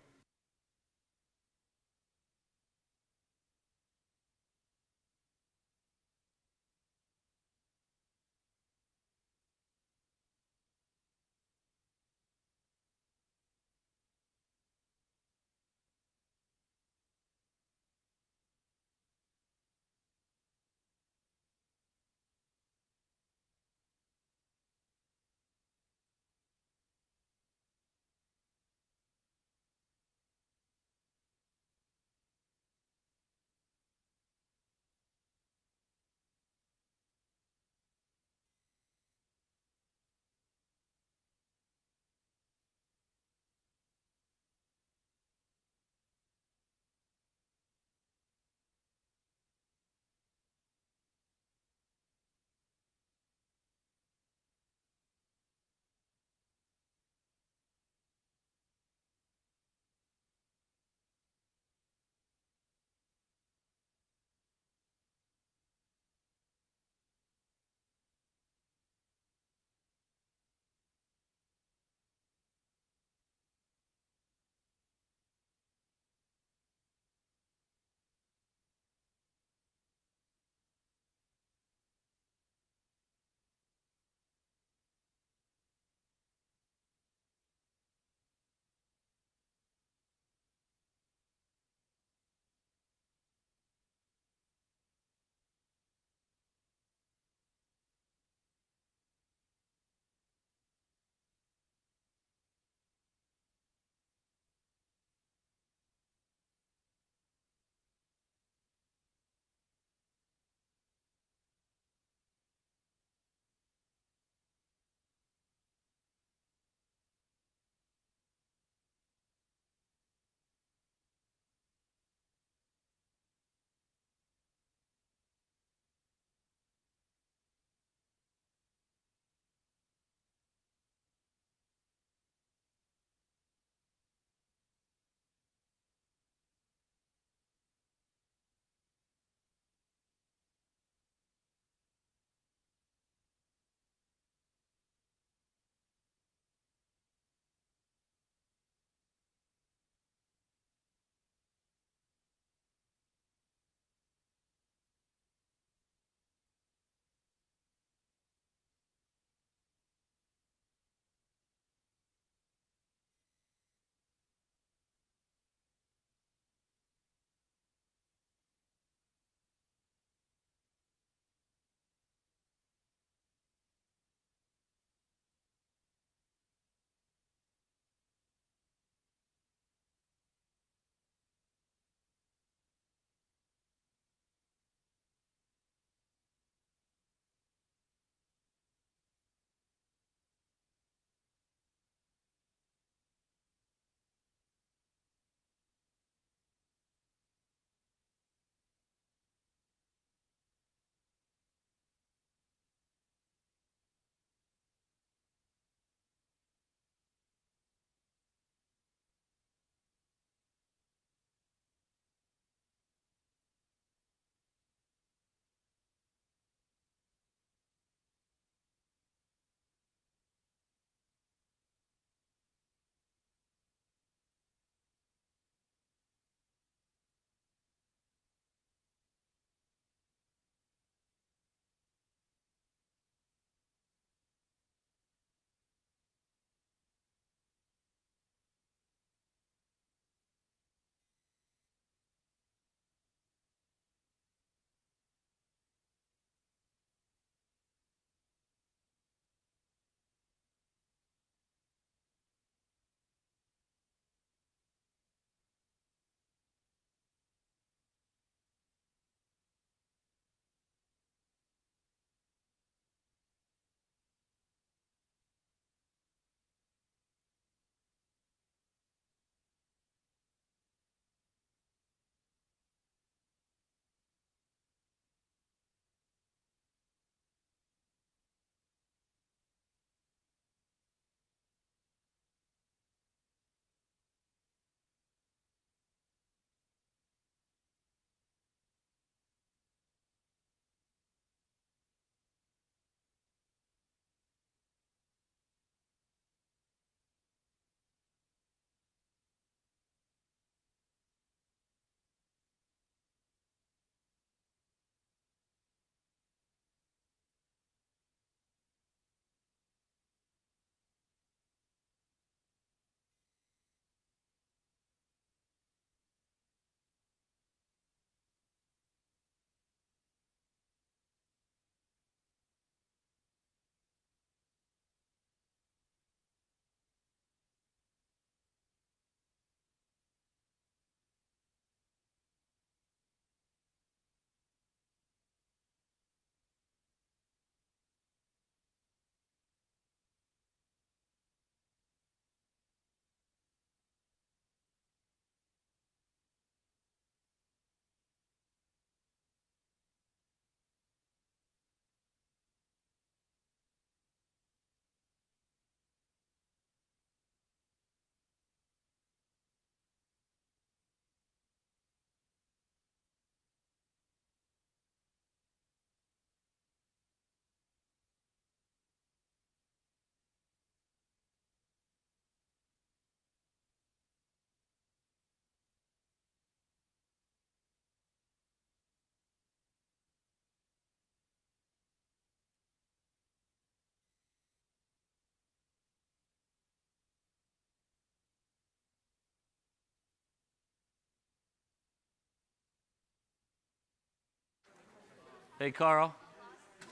Hey, Carl,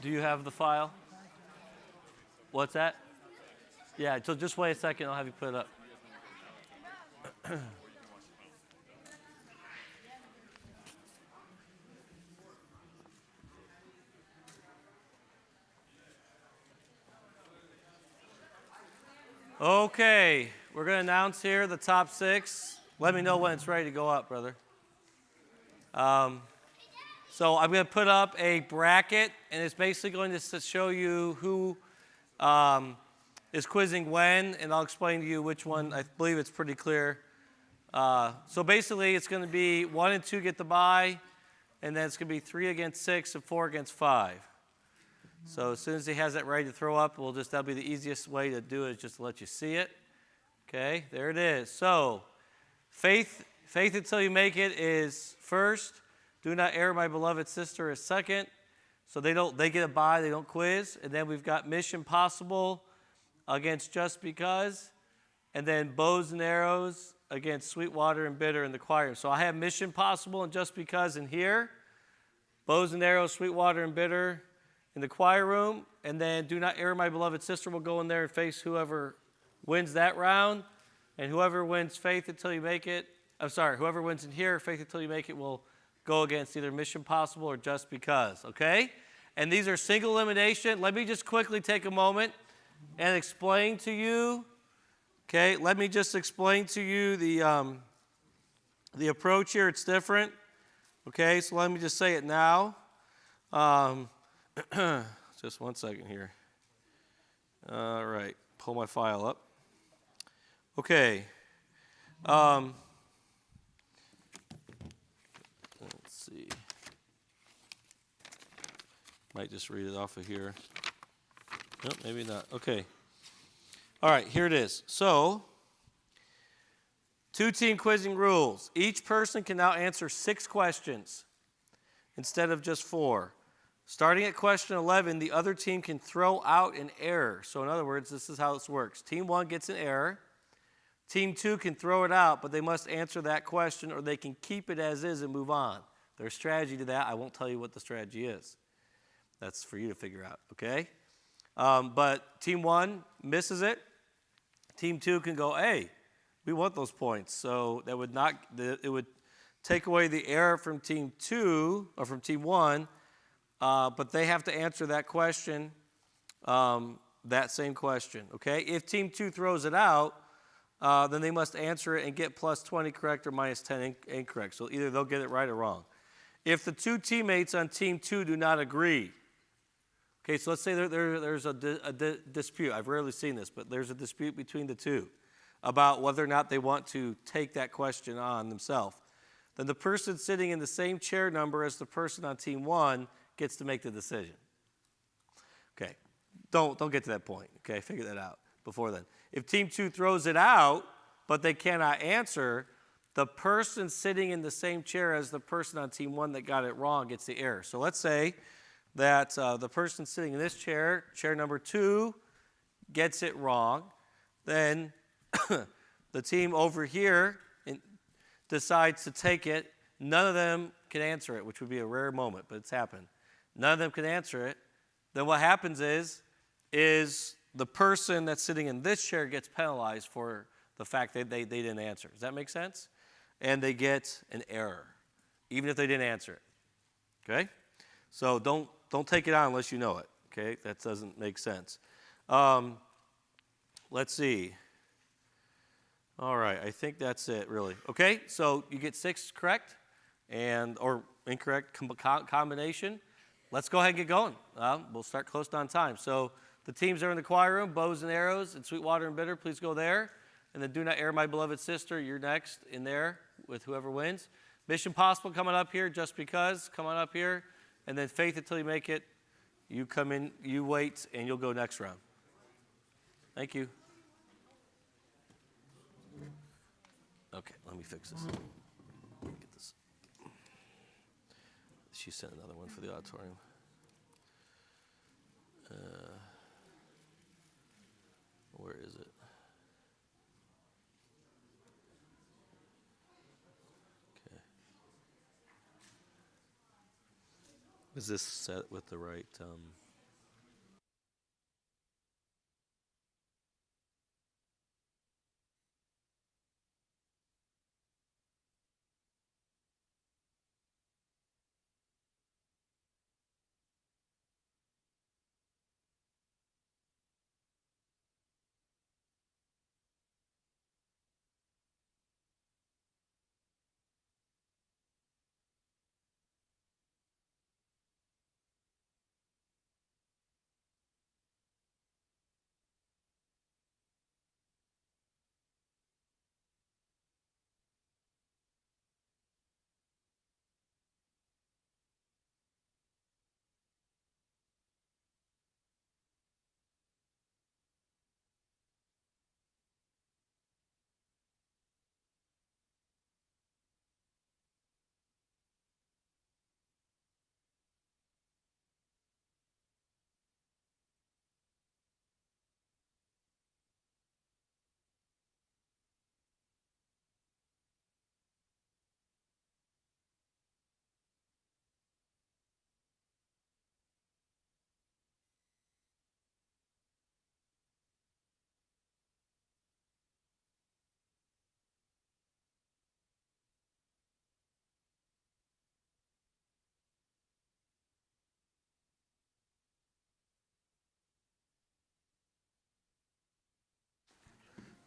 do you have the file? What's that? Yeah, so just wait a second. I'll have you put it up. Okay, we're going to announce here the top 6. Let me know when it's ready to go up, brother. So I'm going to put up a bracket, and it's basically going to show you who is quizzing when, and I'll explain to you which one. I believe it's pretty clear. So basically, it's going to be 1 and 2 get the bye, and then it's going to be 3 against 6 and 4 against 5. So as soon as he has that ready to throw up, that'll be the easiest way to do it, is just to let you see it. Okay, there it is. So faith until you make it is first. Do not err, my beloved sister, is second. So they get a bye, they don't quiz. And then we've got Mission Possible against Just Because. And then Bows and Arrows against Sweetwater and Bitter in the choir. So I have Mission Possible and Just Because in here. Bows and Arrows, Sweetwater and Bitter in the choir room. And then Do Not Err, My Beloved Sister will go in there and face whoever wins that round. And whoever wins Faith Until You Make It, whoever wins in here, Faith Until You Make It will go against either Mission Possible or Just Because, okay? And these are single elimination. Let me just quickly take a moment and explain to you, okay? Let me just explain to you the approach here. It's different, okay? So let me just say it now. Just 1 second here. All right, pull my file up. Okay. Let's see. Might just read it off of here. Nope, maybe not. Okay. All right, here it is. So, 2-team quizzing rules. Each person can now answer 6 questions instead of just 4. Starting at question 11, the other team can throw out an error. So in other words, this is how this works. Team 1 gets an error. Team 2 can throw it out, but they must answer that question, or they can keep it as is and move on. There's strategy to that. I won't tell you what the strategy is. That's for you to figure out, okay? But Team 1 misses it. Team 2 can go, hey, we want those points. So that would not, it would take away the error from Team 2, or from Team 1, but they have to answer that question, that same question, okay? If Team 2 throws it out, then they must answer it and get plus 20 correct or minus 10 incorrect. So either they'll get it right or wrong. If the 2 teammates on Team 2 do not agree, okay, so let's say there's a dispute. I've rarely seen this, but there's a dispute between the 2 about whether or not they want to take that question on themselves. Then the person sitting in the same chair number as the person on Team 1 gets to make the decision. Okay, don't get to that point, okay? Figure that out before then. If Team 2 throws it out, but they cannot answer, the person sitting in the same chair as the person on Team 1 that got it wrong gets the error. So let's say that the person sitting in this chair, chair number 2, gets it wrong. Then the team over here decides to take it. None of them can answer it, which would be a rare moment, but it's happened. None of them can answer it. Then what happens is the person that's sitting in this chair gets penalized for the fact that they didn't answer. Does that make sense? And they get an error, even if they didn't answer it. Okay? So don't take it on unless you know it. Okay? That doesn't make sense. Let's see. All right, I think that's it, really. Okay, so you get 6 correct or incorrect combination. Let's go ahead and get going. We'll start close on time. So the teams are in the choir room, Bows and Arrows and Sweetwater and Bitter. Please go there. And then Do Not Err, My Beloved Sister. You're next in there with whoever wins. Mission Possible coming up here, Just Because. Come on up here. And then Faith Until You Make It. You come in, you wait, and you'll go next round. Thank you. Okay, let me fix this. Get this. She sent another one for the auditorium. Where is it? Okay. Is this set with the right?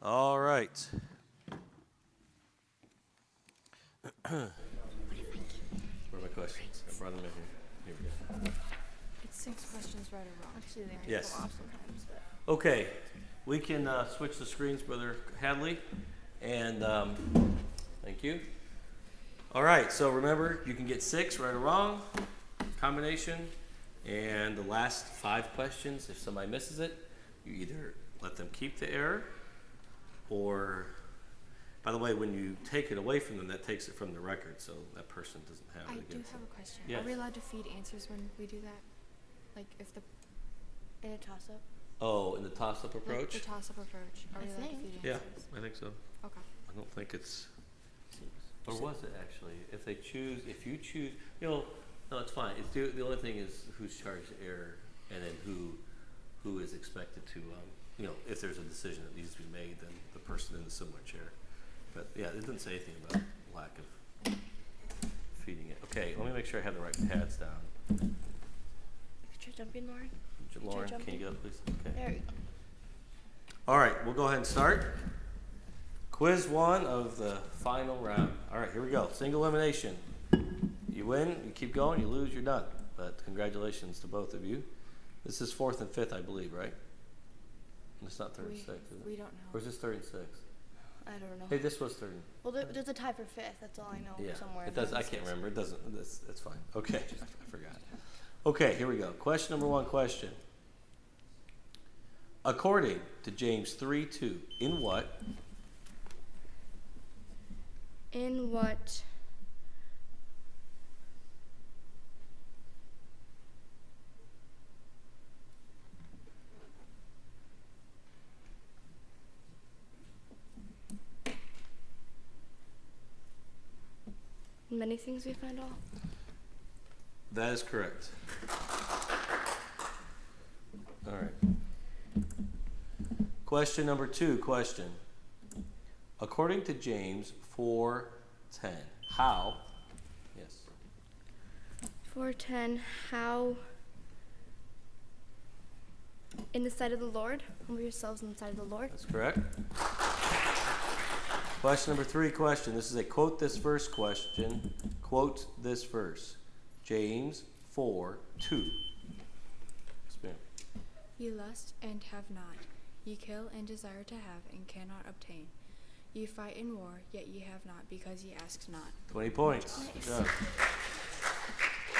All right. Where are my questions? I brought them in here. Here we go. It's 6 questions right or wrong. Actually, they Yes. go off sometimes, but. Okay, we can switch the screens, Brother Hadley, and thank you. All right, so remember, you can get 6 right or wrong, combination, and the last 5 questions, if somebody misses it, you either let them keep the error, or, by the way, when you take it away from them, that takes it from the record, so that person doesn't have it I do against have them. a question. Yes. Are we allowed to feed answers when we do that? Like if the In a toss-up? Oh, in the toss-up approach? the toss-up approach. Are we allowed to feed Yeah, answers? I think so. Okay. I don't think it's, or was it actually? If they choose, if you choose, no, it's fine. It's the only thing is who's charged the error, and then who is expected to, if there's a decision that needs to be made, then the person in the similar chair. But yeah, it didn't say anything about lack of feeding it. Okay, let me make sure I have the right pads down. Picture jumping, Lauren. Lauren, Picture can you jumping. get up, please? Okay. There we go. All right, we'll go ahead and start. Quiz 1 of the final round. All right, here we go. Single elimination. You win, you keep going, you lose, you're done. But congratulations to both of you. This is 4th and 5th, I believe, right? It's not 3rd and 6th, is it? We don't know. Or is this 3rd and 6th? I don't know. Hey, this was 3rd. Well, there's a tie for 5th. That's all I know. Yeah, Somewhere. it does. I can't remember. It doesn't. That's fine. Okay, I forgot. Okay, here we go. Question number 1. Question. According to James 3:2, in what? In what? Many things we find all. That is correct. All right. Question number 2. Question. According to James 4:10, how? Yes. 4:10. How? In the sight of the Lord. Humble yourselves in the sight of the Lord. That's correct. Question number 3. Question. This is a quote this verse question. Quote this verse. James 4:2. Yes, ma'am. Ye lust and have not. Ye kill and desire to have and cannot obtain. Ye fight in war, yet ye have not, because ye ask not. 20 points. Good job.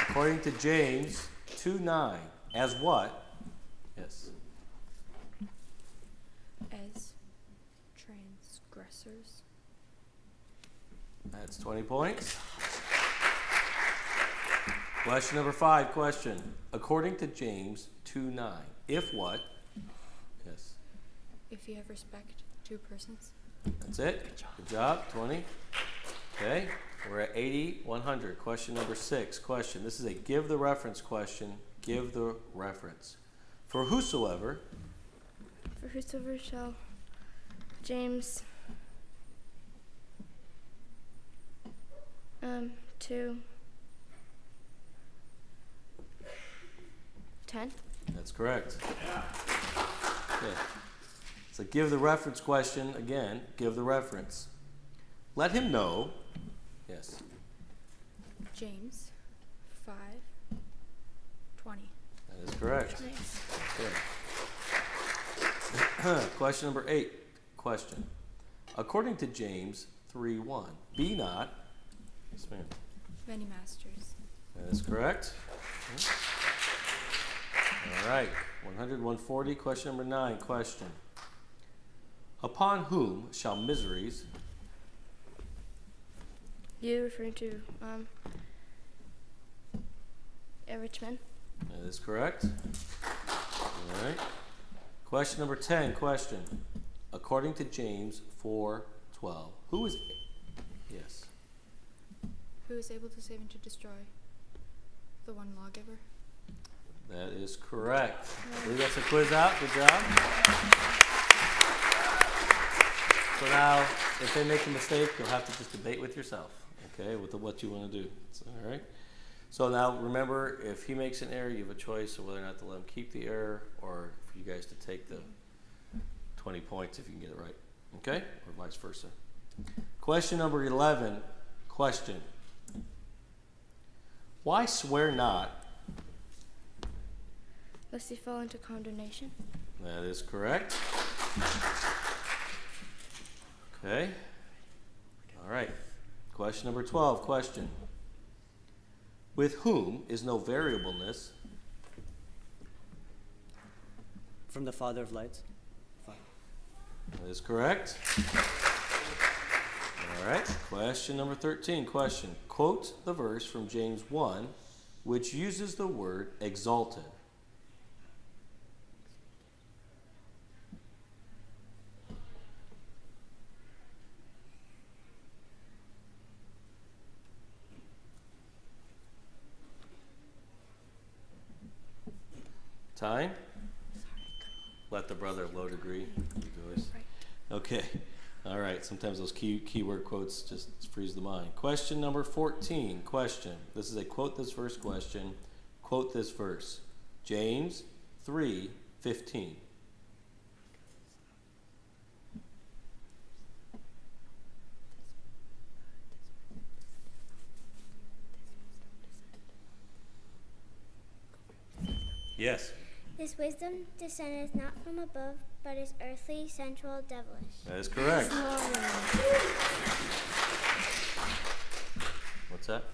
According to James 2:9, as what? Yes. As transgressors. That's 20 points. Question number 5. Question. According to James 2:9, if what? Yes. If you have respect to persons. That's it. Good job. 20. Okay. We're at 80, 100. Question number 6. Question. This is a give the reference question. Give the reference. For whosoever shall James 2:10. That's correct. Okay. So give the reference question again. Give the reference. Let him know. Yes. James 5:20. That is correct. Nice. Okay. Question number 8. Question. According to James 3:1, be not. Yes, ma'am. Many masters. That is correct. Okay. All right. 100, 140. Question number 9. Question. Upon whom shall miseries. You referring to a rich man? That is correct. All right. Question number 10. Question. According to James 4:12, who is. Yes. Who is able to save and to destroy? The one lawgiver. That is correct. I believe that's a quiz out. Good job. So now, if they make a mistake, you'll have to just debate with yourself, okay, with what you want to do. All right? So now, remember, if he makes an error, you have a choice of whether or not to let him keep the error or for you guys to take the 20 points if you can get it right, okay? Or vice versa. Question number 11. Question. Why swear not? Lest he fall into condemnation. That is correct. Okay. All right. Question number 12. Question. With whom is no variableness? From the Father of lights. That is correct. All right. Question number 13. Question. Quote the verse from James 1, which uses the word exalted. Time? Let the brother of low degree rejoice. Okay. All right. Sometimes those keyword quotes just freeze the mind. Question number 14. Question. This is a quote this verse question. Quote this verse. James 3:15. Yes. This wisdom descendeth not from above, but is earthly, sensual, devilish. That is correct. What's that?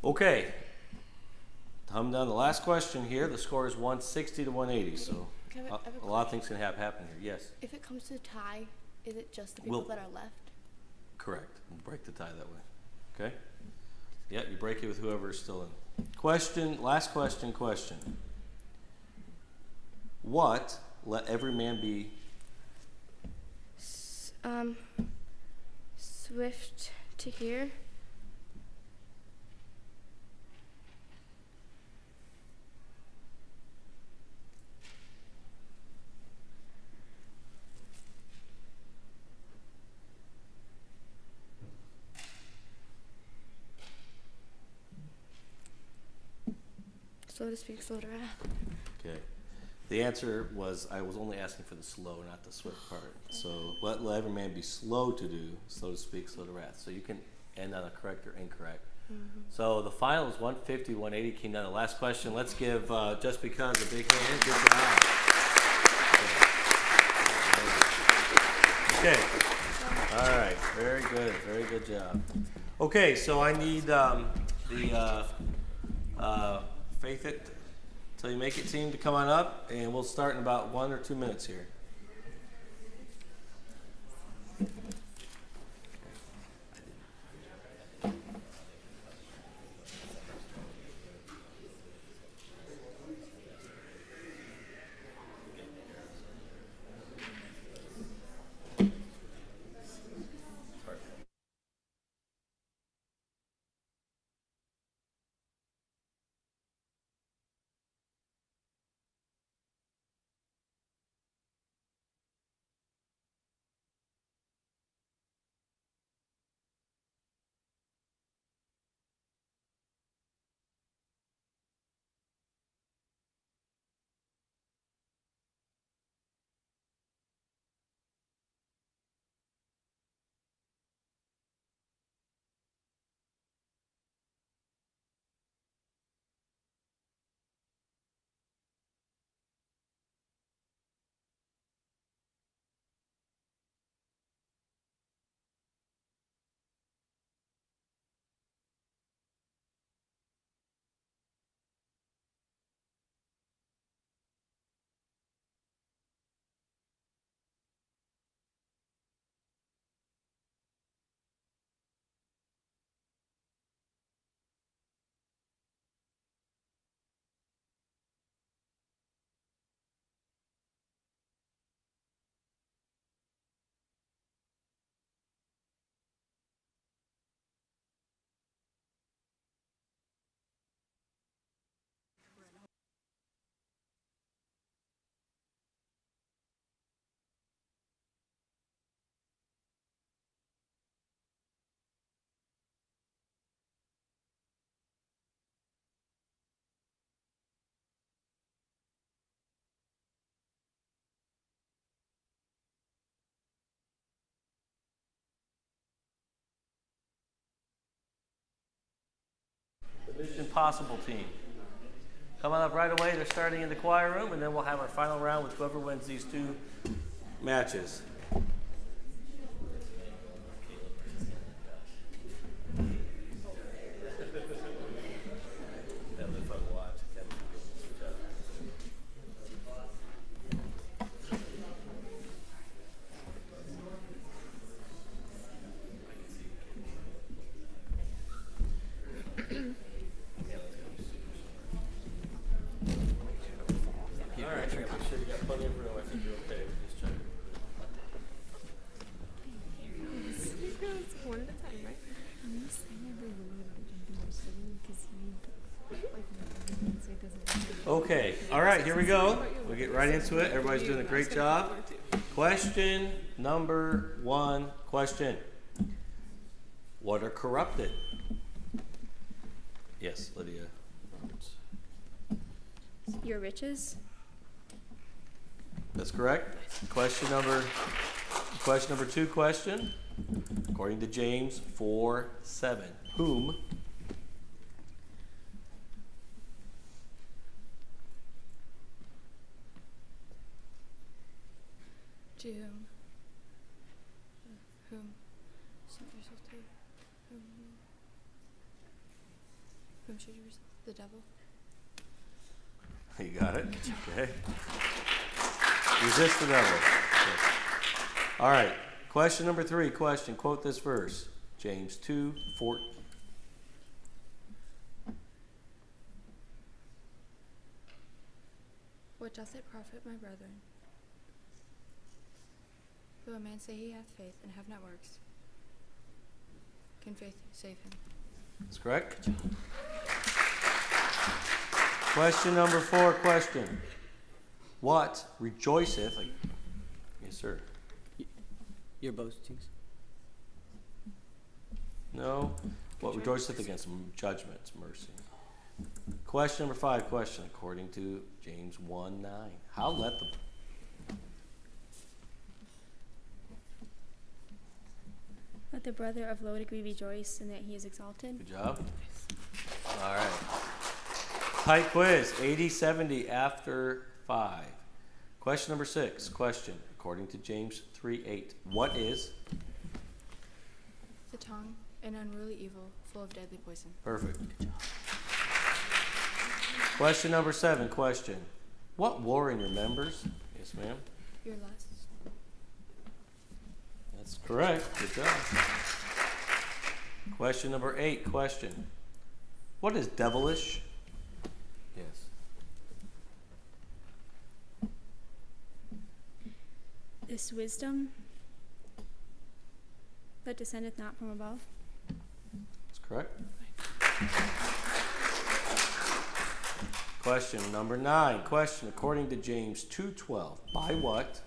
Okay. Come down to the last question here. The score is 160 to 180. So a lot of things can happen here. Yes. If it comes to a tie, is it just the people that are left? Correct. We'll break the tie that way. Okay? Yeah, you break it with whoever is still in. Question, last question. What let every man be? Swift to hear. Slow to speak, slow to wrath. Okay. The answer was I was only asking for the slow, not the swift part. So let every man be slow to do, slow to speak, slow to wrath. So you can end on a correct or incorrect. Mm-hmm. So the final is 150, 180 came down to the last question. Let's give Just Because a big hand. Good job. Okay. All right. Very good. Very good job. Okay, so I need the Faith It Till You Make It team to come on up, and we'll start in about 1 or 2 minutes here. possible team. Come on up right away. They're starting in the choir room, and then we'll have our final round with whoever wins these two matches. Okay, all right, here we go. We'll get right into it. Everybody's doing a great job. Question number 1, question. What are corrupted? Yes, Lydia. Your riches? That's correct. Question number 2, question. According to James 4:7, whom To whom submit yourself to? Whom should you resist? The devil. You got it. Okay. Resist the devil. Yes. All right. Question number 3, question. Quote this verse. James 2:4. What doth it profit, my brethren? Though a man say he hath faith and have not works, can faith save him? That's correct. Question number 4, question. What rejoiceth? Yes, sir. Your boastings. No. What rejoiceth against judgments, mercy. Question number 5, question. According to James 1:9. How let the Let the brother of low degree rejoice in that he is exalted. Good job. All right. Tight quiz, 80-70 after 5. Question number 6, question. According to James 3:8, what is? The tongue, an unruly evil, full of deadly poison. Perfect. Question number 7, question. What war in your members? Yes, ma'am. Your lusts. That's correct. Good job. Question number 8, question. What is devilish? Yes. This wisdom that descendeth not from above. That's correct. Question number 9, question. According to James 2:12, by what?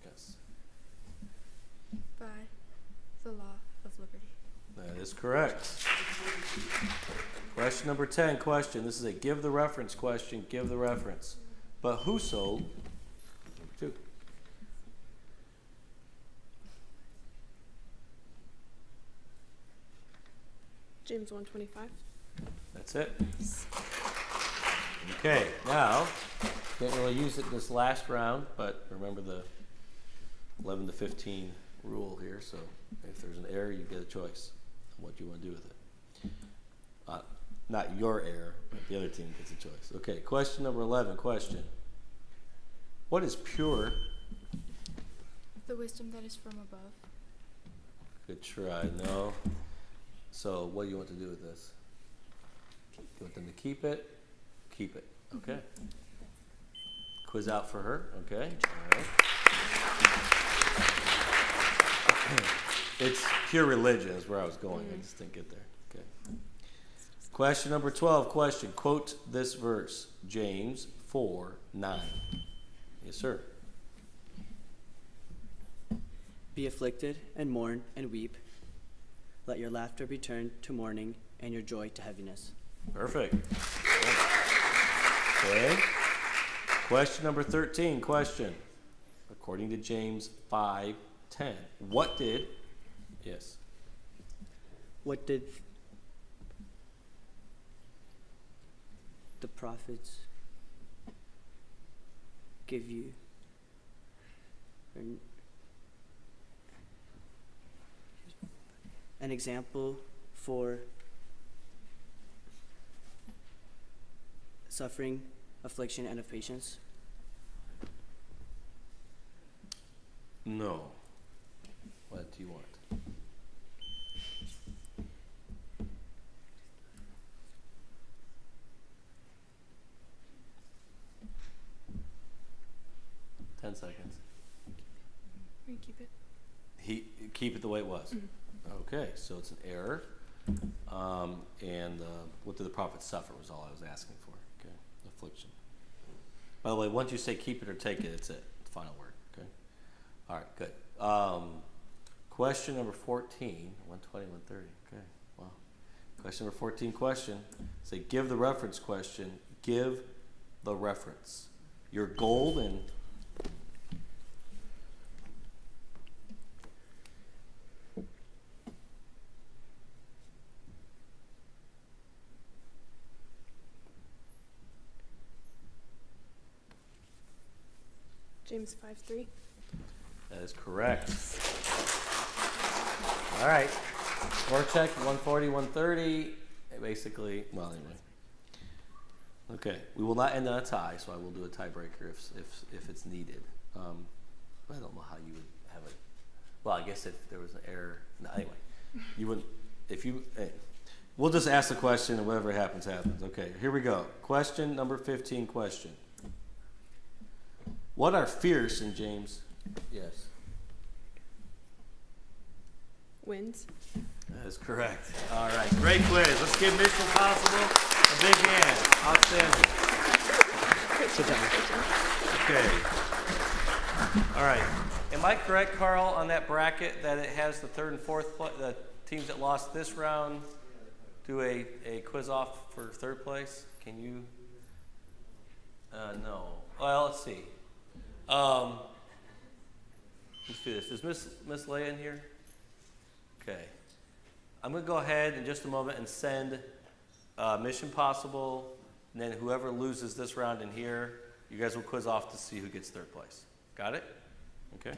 Yes. By the law of liberty. That is correct. Question number 10, question. This is a give the reference question. Give the reference. But whoso, number 2. James 1:25. That's it. Okay, now, didn't really use it this last round, but remember the 11 to 15 rule here, so if there's an error, you get a choice on what you want to do with it. Not your error, but the other team gets a choice. Okay, question number 11, question. What is pure? The wisdom that is from above. Good try, no. So what do you want to do with this? You want them to keep it? Keep it, okay. Quiz out for her, okay. All right. It's pure religion is where I was going. I just didn't get there. Okay. Question number 12, question. Quote this verse, James 4:9. Yes, sir. Be afflicted and mourn and weep. Let your laughter be turned to mourning and your joy to heaviness. Perfect. Okay. Question number 13, question. According to James 5:10, what did? Yes. What did the prophets give you an example for suffering, affliction, and of patience? No. What do you want? Ten seconds. We can keep it. Keep it the way it was. Okay, so it's an error. And what did the prophet suffer was all I was asking for. Okay, affliction. By the way, once you say keep it or take it, it's it. The final word. Okay. All right, good. Question number 14, 120, 130. Okay, wow. Question number 14 question. Say, give the reference question. Give the reference. You're golden. James 5:3. That is correct. All right. Score check, 140, 130. Basically, well, anyway. Okay. We will not end on a tie, so I will do a tiebreaker if it's needed. I don't know how you would have it. Well, I guess if there was an error. No, anyway. You wouldn't. We'll just ask the question and whatever happens, happens. Okay. Here we go. Question number 15 question. What are fierce in James? Yes. Wins. That is correct. All right. Great quiz. Let's give Mission Impossible a big hand. Outstanding. Sit down. Okay. All right. Am I correct, Carl, on that bracket that it has the third and fourth, the teams that lost this round do a quiz off for third place? Can you? No. Well, let's see. Let's do this. Is Miss Leia in here? Okay. I'm going to go ahead in just a moment and send Mission Possible, and then whoever loses this round in here, you guys will quiz off to see who gets third place. Got it? Okay.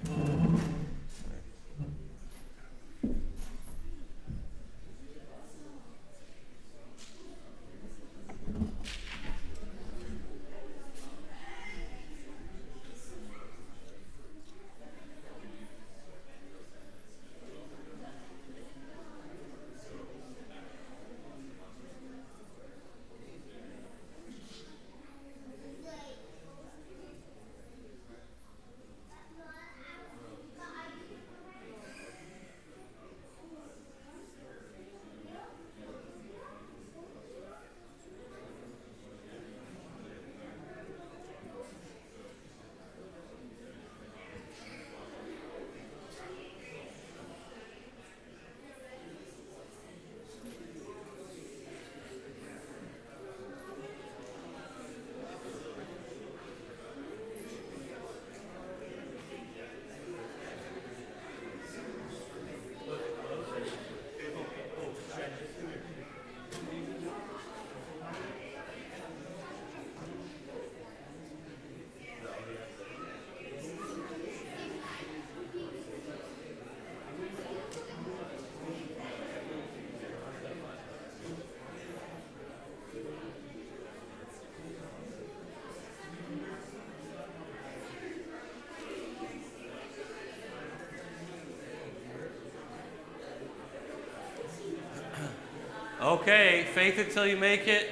Okay, Faith Until You Make It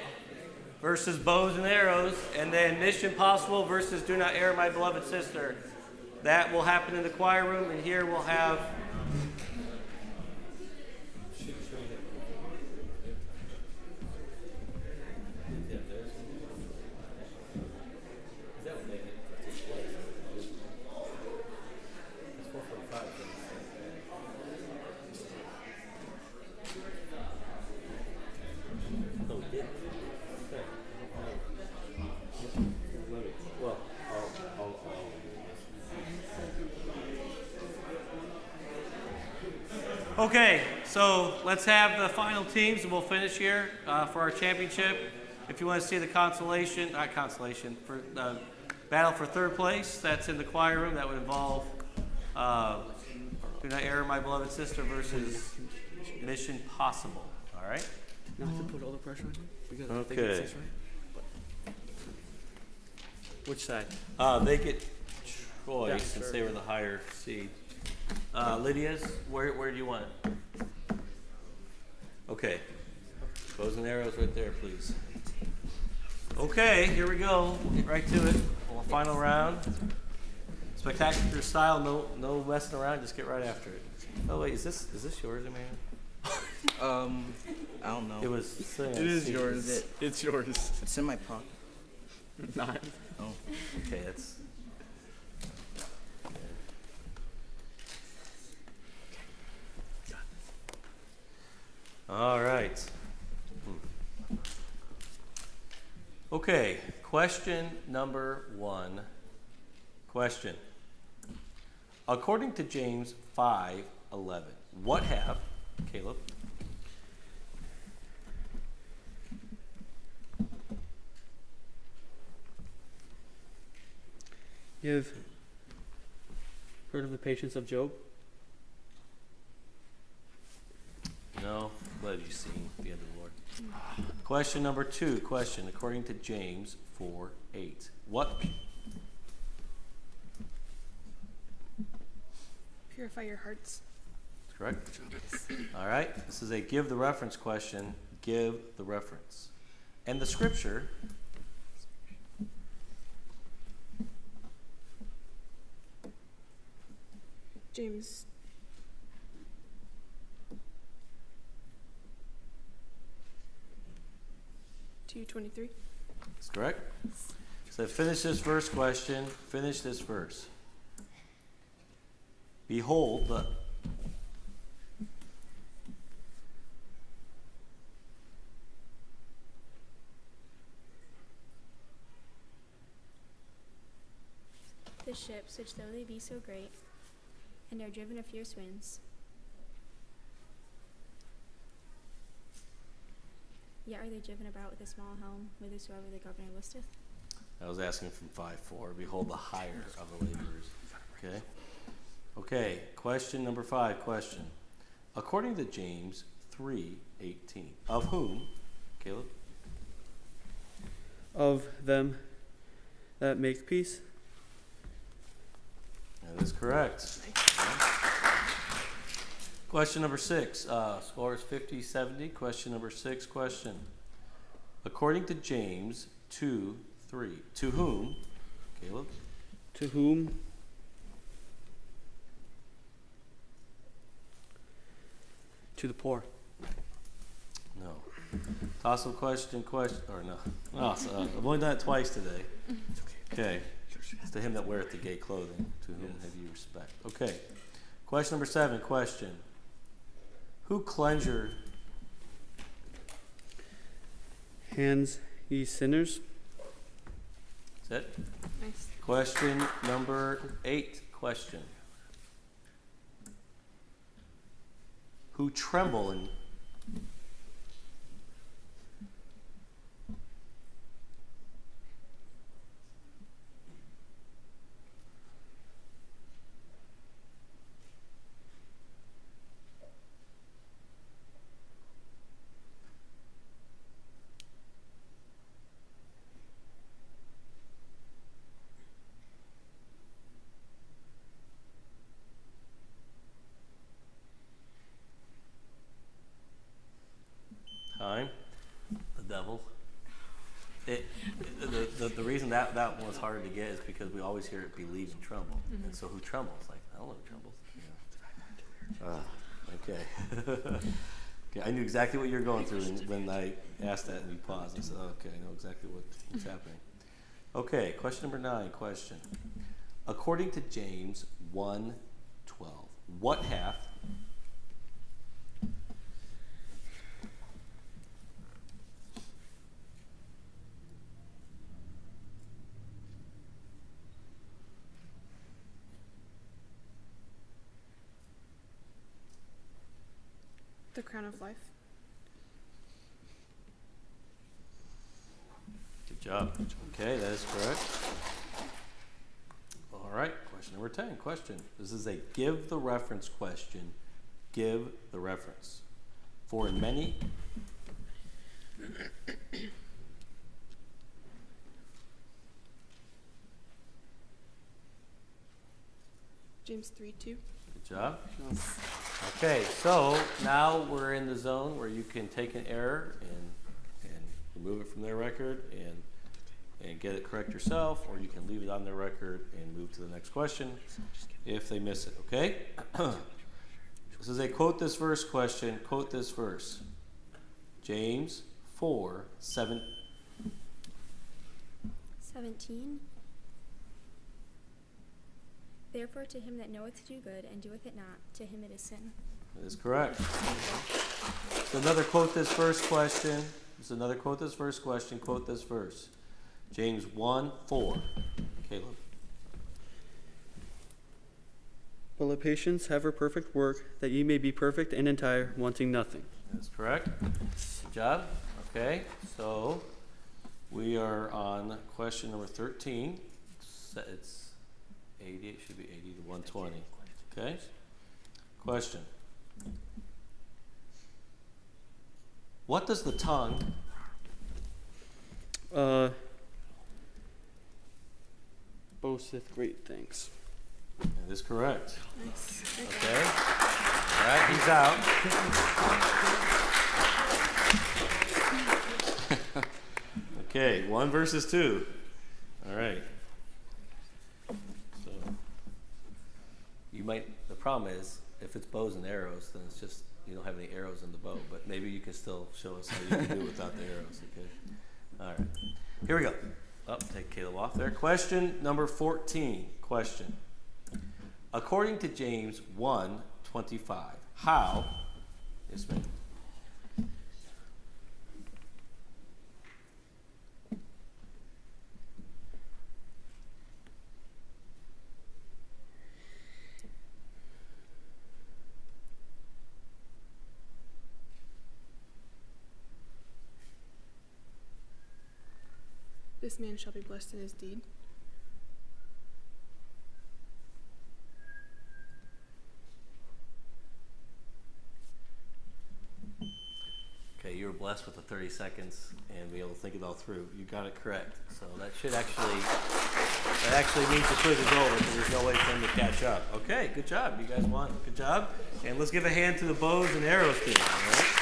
versus Bows and Arrows, and then Mission Possible versus Do Not Err, My Beloved Sister. That will happen in the choir room, and here we'll have... Okay, so let's have the final teams and we'll finish here for our championship. if you want to see the consolation, not consolation, for battle for third place, that's in the choir room. That would involve Do Not Err, My Beloved Sister versus Mission Possible. All right? Not to put all the pressure on you. Because Okay. they get 6 right. Which side? They get Troy Yeah, since sure. they were the higher seed. Lydia's, where do you want it? Okay. Bows and arrows right there, please. Okay, here we go. We'll get right to it. Well, final round. Spectacular style, no messing around, just get right after it. Oh wait, is this yours, Emmanuel? I don't know. It was saying It is seat. yours. Is it? It's yours. It's in my pocket. Not. Oh. Okay, that's. All right. Okay, question number 1. Question. According to James 5:11, what have, Caleb? You've heard of the patience of Job? No, what have you seen the end of the Lord? Question number 2, question, according to James 4:8, what? Purify your hearts. That's correct. All right, this is a give the reference question. Give the reference. And the scripture. James 2:23. That's correct. So finish this verse question. Finish this verse. Behold, the ships, which though they be so great, and are driven of fierce winds, yet are they driven about with a small helm, whithersoever the governor listeth. I was asking from 5:4. Behold the hire of the laborers. Okay. Okay. Question number 5. Question. According to James 3:18, of whom, Caleb? Of them that make peace. That is correct. Question number 6. Score is 50-70. Question number 6. Question. According to James 2:3, to whom, Caleb? To whom? To the poor. No. Toss-up question, or no. Oh, I've only done it twice today. Okay. It's to him that weareth the gay clothing, to whom have you respect. Okay. Question number 7, question. Who cleanser? Hands, ye sinners. That's it. Nice. Question number 8, question. Who tremble and time, the devil. The reason that one was harder to get is because we always hear it believe and tremble. Mhm. And so who trembles? Like, I don't know who trembles. Okay. Okay, I knew exactly what you're going through when I asked that and you paused. I said, okay, I know exactly what's happening. Okay, question number 9, question. According to James 1:12, what hath The crown of life. Good job. Okay, that is correct. All right, question number 10. Question. This is a give the reference question. Give the reference. For in many. James 3:2. Good job. Okay, so now we're in the zone where you can take an error and remove it from their record and get it correct yourself, or you can leave it on their record and move to the next question if they miss it, okay? This is a quote this verse question. Quote this verse. James 4:7. 17. Therefore, to him that knoweth to do good and doeth it not, to him it is sin. That is correct. So another quote this verse question. There's another quote this verse question. Quote this verse. James 1:4. Caleb. But let patience have her perfect work, that ye may be perfect and entire, wanting nothing. That's correct. Good job. Okay, so we are on question number 13. It's 80. It should be 80 to 120. Okay. Question. What does the tongue Boasteth great things. That is correct. Nice. Okay. All right, he's out. Okay, 1 versus 2. All right. So you might. The problem is if it's bows and arrows, then it's just you don't have any arrows in the bow. But maybe you can still show us how you can do it without the arrows. Okay. All right. Here we go. Oh, take Caleb off there. Question number 14. Question. According to James 1:25, how? Yes, ma'am. This man shall be blessed in his deed. Okay, you were blessed with the 30 seconds and be able to think it all through. You got it correct. So that actually means the quiz is over because there's no way for them to catch up. Okay, good job. You guys won. Good job. And let's give a hand to the bows and arrows team. All right?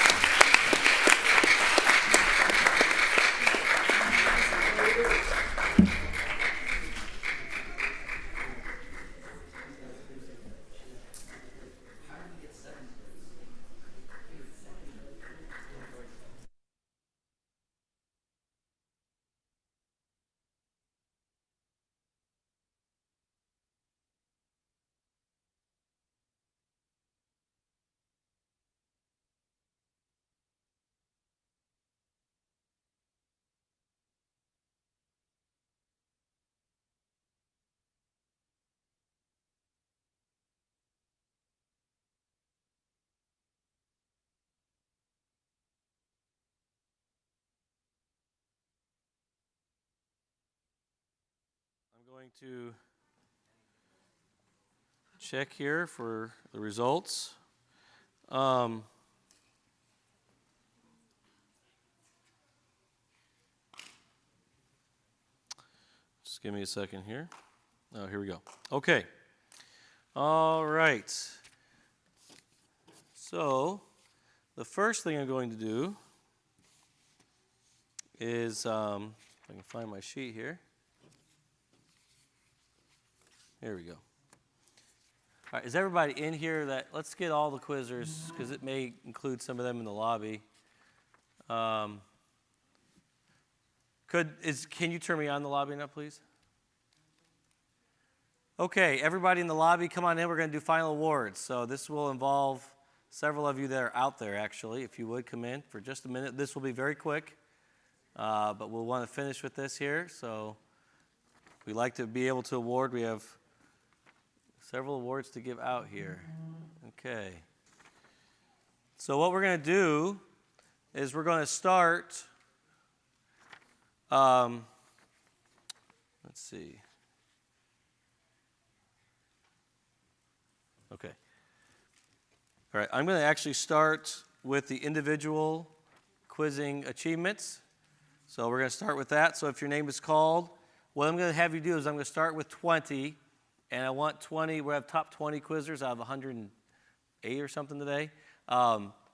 I'm going to check here for the results. Just give me a second here. Oh, here we go. Okay. All right. So the first thing I'm going to do is, if I can find my sheet here. Here we go. All right, is everybody in here? Let's get all the quizzers because it may include some of them in the lobby. Can you turn me on the lobby now, please? Okay, everybody in the lobby, come on in. We're going to do final awards. So this will involve several of you that are out there, actually. If you would come in for just a minute. This will be very quick, but we'll want to finish with this here. So we like to be able to award. We have several awards to give out here. Okay. So what we're going to do is we're going to start Let's see. Okay. All right, I'm going to actually start with the individual quizzing achievements. So we're going to start with that. So if your name is called, what I'm going to have you do is I'm going to start with 20, and I want 20, we have top 20 quizzers out of 108 or something today.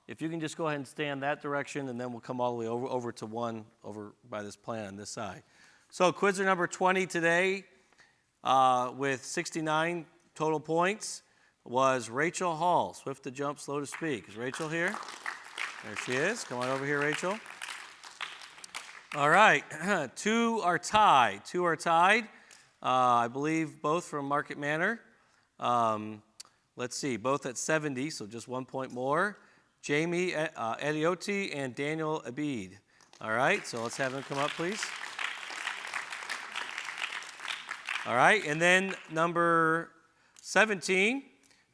If you can just go ahead and stay in that direction, and then we'll come all the way over to one over by this plan on this side. So quizzer number 20 today with 69 total points was Rachel Hall. Swift to jump, slow to speak. Is Rachel here? There she is. Come on over here, Rachel. All right. Two are tied. I believe both from Market Manor. Let's see. Both at 70, so just 1 point more. Jamie Adiotti and Daniel Abid. All right. So let's have them come up, please. All right. And then number 17.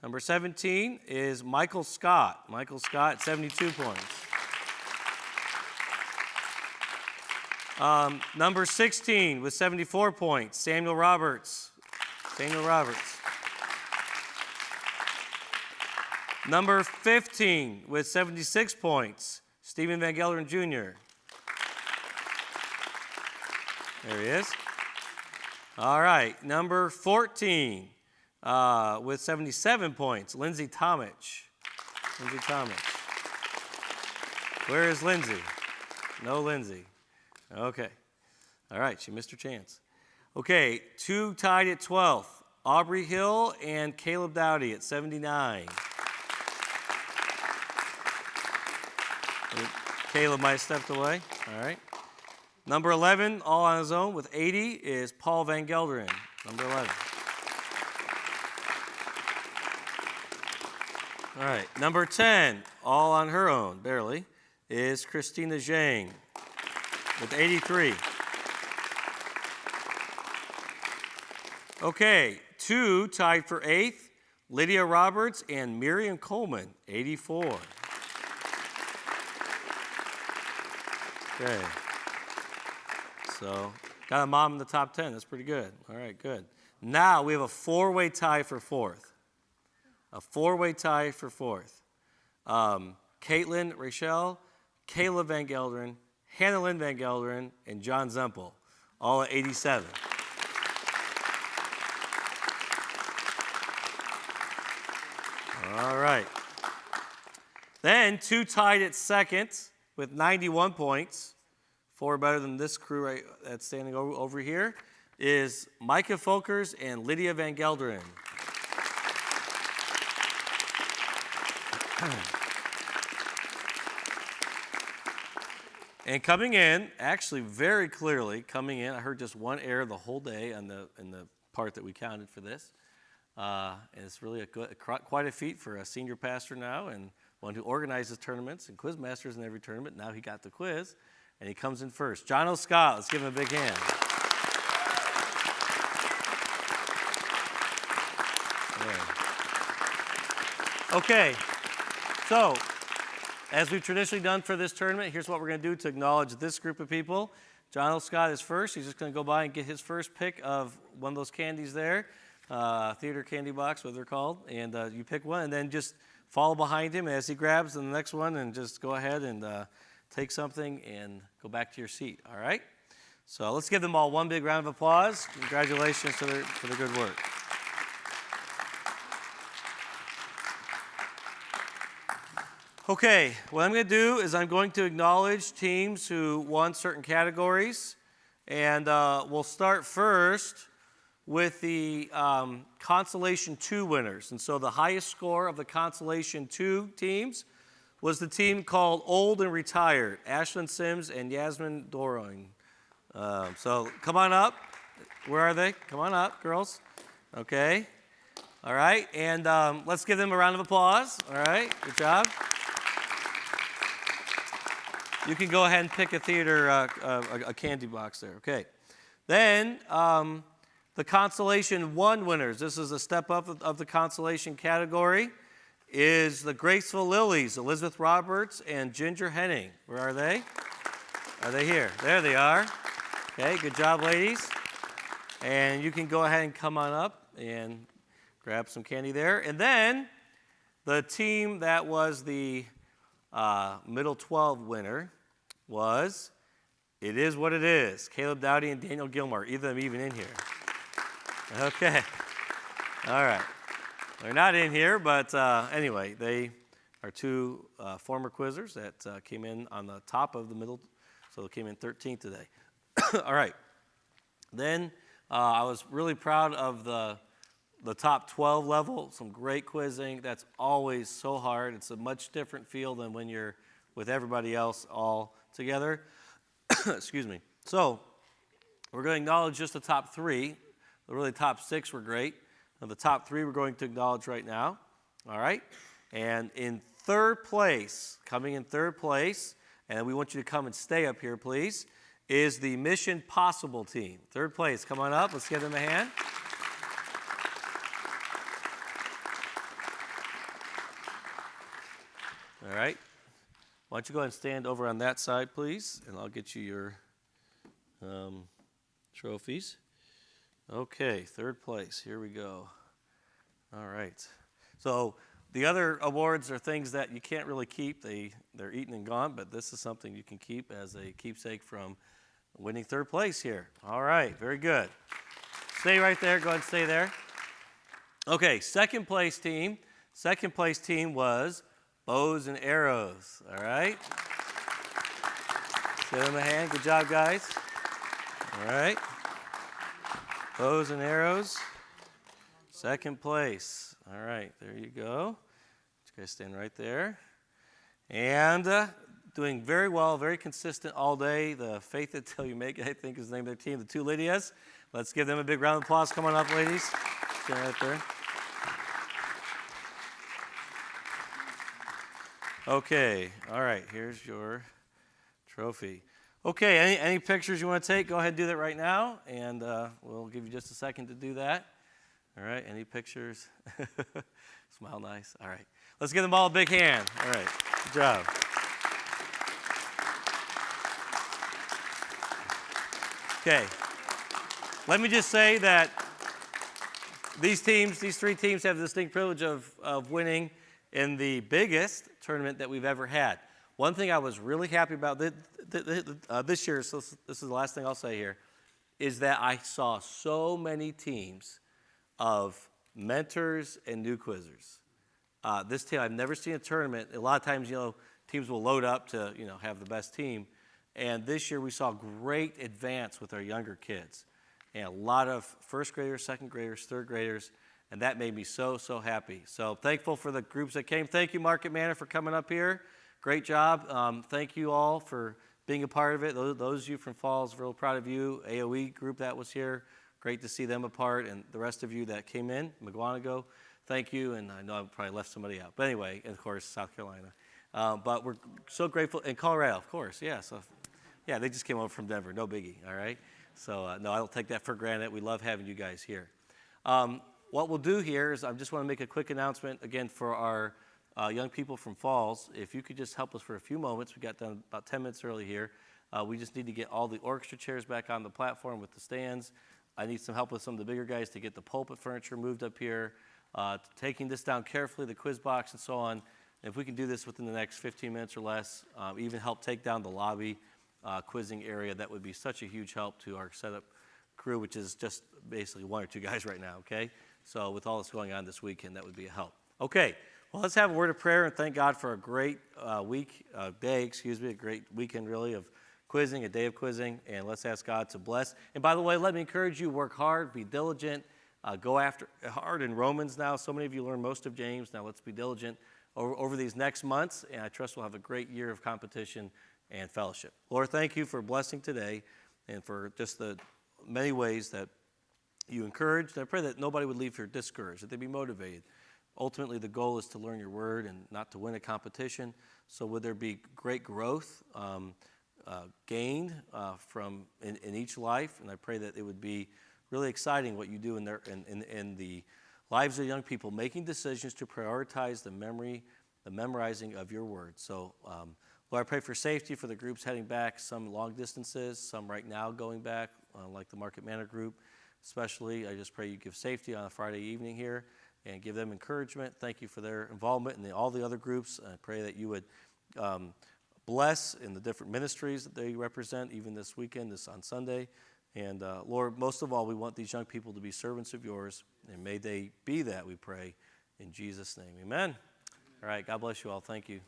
Number 17 is Michael Scott. Michael Scott, 72 points. Number 16 with 74 points, Samuel Roberts. Number 15 with 76 points, Stephen Van Gelderen Jr. There he is. All right, number 14 with 77 points, Lindsay Tomich. Where is Lindsay? No Lindsay. Okay. All right, she missed her chance. Okay, two tied at 12th, Aubrey Hill and Caleb Dowdy at 79. Caleb might have stepped away. All right. Number 11, all on his own with 80, is Paul Van Gelderen. Number 11. All right. Number 10, all on her own, barely, is Christina Zhang with 83. Okay, two tied for 8th, Lydia Roberts and Miriam Coleman, 84. Okay. So, got a mom in the top 10. That's pretty good. All right, good. Now we have a four-way tie for 4th. Caitlin, Rachel, Caleb Van Gelderen, Hannah Lynn Van Gelderen, and John Zempel, all at 87. All right. Then two tied at 2nd with 91 points. 4 better than this crew right that's standing over here is Micah Folkers and Lydia Van Gelderen. And coming in, actually very clearly coming in, I heard just one error the whole day in the part that we counted for this. And it's really quite a feat for a senior pastor now and one who organizes tournaments and quiz masters in every tournament. Now he got the quiz, and he comes in first. John O. Scott, let's give him a big hand. Yeah. Okay, so as we've traditionally done for this tournament, here's what we're going to do to acknowledge this group of people. John O. Scott is first. He's just going to go by and get his first pick of one of those candies there, theater candy box, what they're called, and you pick one, and then just follow behind him as he grabs the next one, and just go ahead and take something and go back to your seat, all right? So let's give them all one big round of applause. Congratulations for the good work. Okay, what I'm going to do is I'm going to acknowledge teams who won certain categories, and we'll start first with the Consolation 2 winners. And so the highest score of the Consolation 2 teams was the team called Old and Retired, Ashlyn Sims and Yasmin Doroing. So come on up. Where are they? Come on up, girls. Okay. All right, and let's give them a round of applause. All right, good job. You can go ahead and pick a theater, a candy box there. Okay. Then the Consolation 1 winners, this is a step up of the Consolation category, is the Graceful Lilies, Elizabeth Roberts and Ginger Henning. Where are they? Are they here? There they are. Okay, good job, ladies. And you can go ahead and come on up and grab some candy there. And then the team that was the middle 12 winner was It Is What It Is. Caleb Dowdy and Daniel Gilmore, either of them even in here. Okay. All right. They're not in here, but anyway, they are two former quizzers that came in on the top of the middle, so they came in 13th today. All right. Then I was really proud of the top 12 level, some great quizzing. That's always so hard. It's a much different feel than when you're with everybody else all together. Excuse me. So we're going to acknowledge just the top 3. The really top 6 were great. Now, the top 3 we're going to acknowledge right now. All right? And in third place, coming in third place, and we want you to come and stay up here, please, is the Mission Possible team. Third place, come on up. Let's give them a hand. All right. Why don't you go ahead and stand over on that side, please, and I'll get you your trophies. Okay, third place. Here we go. All right. So the other awards are things that you can't really keep. They're eaten and gone, but this is something you can keep as a keepsake from winning third place here. All right, very good. Stay right there. Go ahead and stay there. Okay, second place team. Second place team was Bows and Arrows. All right. Give them a hand. Good job, guys. All right. Bows and Arrows. Second place. All right, there you go. You guys stand right there. And doing very well, very consistent all day. The Faith Until You Make It, I think is the name of their team, the two Lydias. Let's give them a big round of applause. Come on up, ladies. Stand right there. Okay, all right, here's your trophy. Okay, any pictures you want to take, go ahead and do that right now, and we'll give you just a second to do that. All right, any pictures? Smile nice. All right, let's give them all a big hand. All right, good job. Okay, let me just say that these three teams have the distinct privilege of winning in the biggest tournament that we've ever had. One thing I was really happy about this year, so this is the last thing I'll say here, is that I saw so many teams of mentors and new quizzers. This team, I've never seen a tournament. A lot of times, teams will load up to, have the best team. And this year we saw great advance with our younger kids. And a lot of first graders, second graders, third graders. And that made me so, so happy. So thankful for the groups that came. Thank you, Market Manor, for coming up here. Great job. Thank you all for being a part of it. Those of you from Falls, real proud of you. AOE group that was here. Great to see them a part. And the rest of you that came in, McGuanago, thank you. And I know I probably left somebody out. But anyway, and of course, South Carolina. But we're so grateful. And Colorado, of course, yeah. So, yeah, they just came over from Denver. No biggie, all right? So, no, I don't take that for granted. We love having you guys here. What we'll do here is I just want to make a quick announcement, again, for our young people from Falls. If you could just help us for a few moments. We got done about 10 minutes early here. We just need to get all the orchestra chairs back on the platform with the stands. I need some help with some of the bigger guys to get the pulpit furniture moved up here, taking this down carefully, the quiz box and so on. And if we can do this within the next 15 minutes or less, even help take down the lobby quizzing area, that would be such a huge help to our setup crew, which is just basically 1 or 2 guys right now, okay? So with all that's going on this weekend, that would be a help. Okay, well, let's have a word of prayer and thank God for a great a great weekend really of quizzing, a day of quizzing, and let's ask God to bless. And by the way, let me encourage you, work hard, be diligent, go after hard in Romans now. So many of you learned most of James. Now let's be diligent over these next months, and I trust we'll have a great year of competition and fellowship. Lord, thank you for blessing today and for just the many ways that you encouraged. I pray that nobody would leave here discouraged, that they'd be motivated. Ultimately, the goal is to learn your word and not to win a competition. So would there be great growth gained from in each life? And I pray that it would be really exciting what you do in the lives of young people, making decisions to prioritize the memorizing of your word. So, Lord, I pray for safety for the groups heading back, some long distances, some right now going back, like the Market Manor group especially. I just pray you give safety on a Friday evening here and give them encouragement. Thank you for their involvement in all the other groups. I pray that you would bless in the different ministries that they represent, even this weekend, this on Sunday. And Lord, most of all, we want these young people to be servants of yours, and may they be that, we pray, in Jesus' name. Amen. All right, God bless you all. Thank you.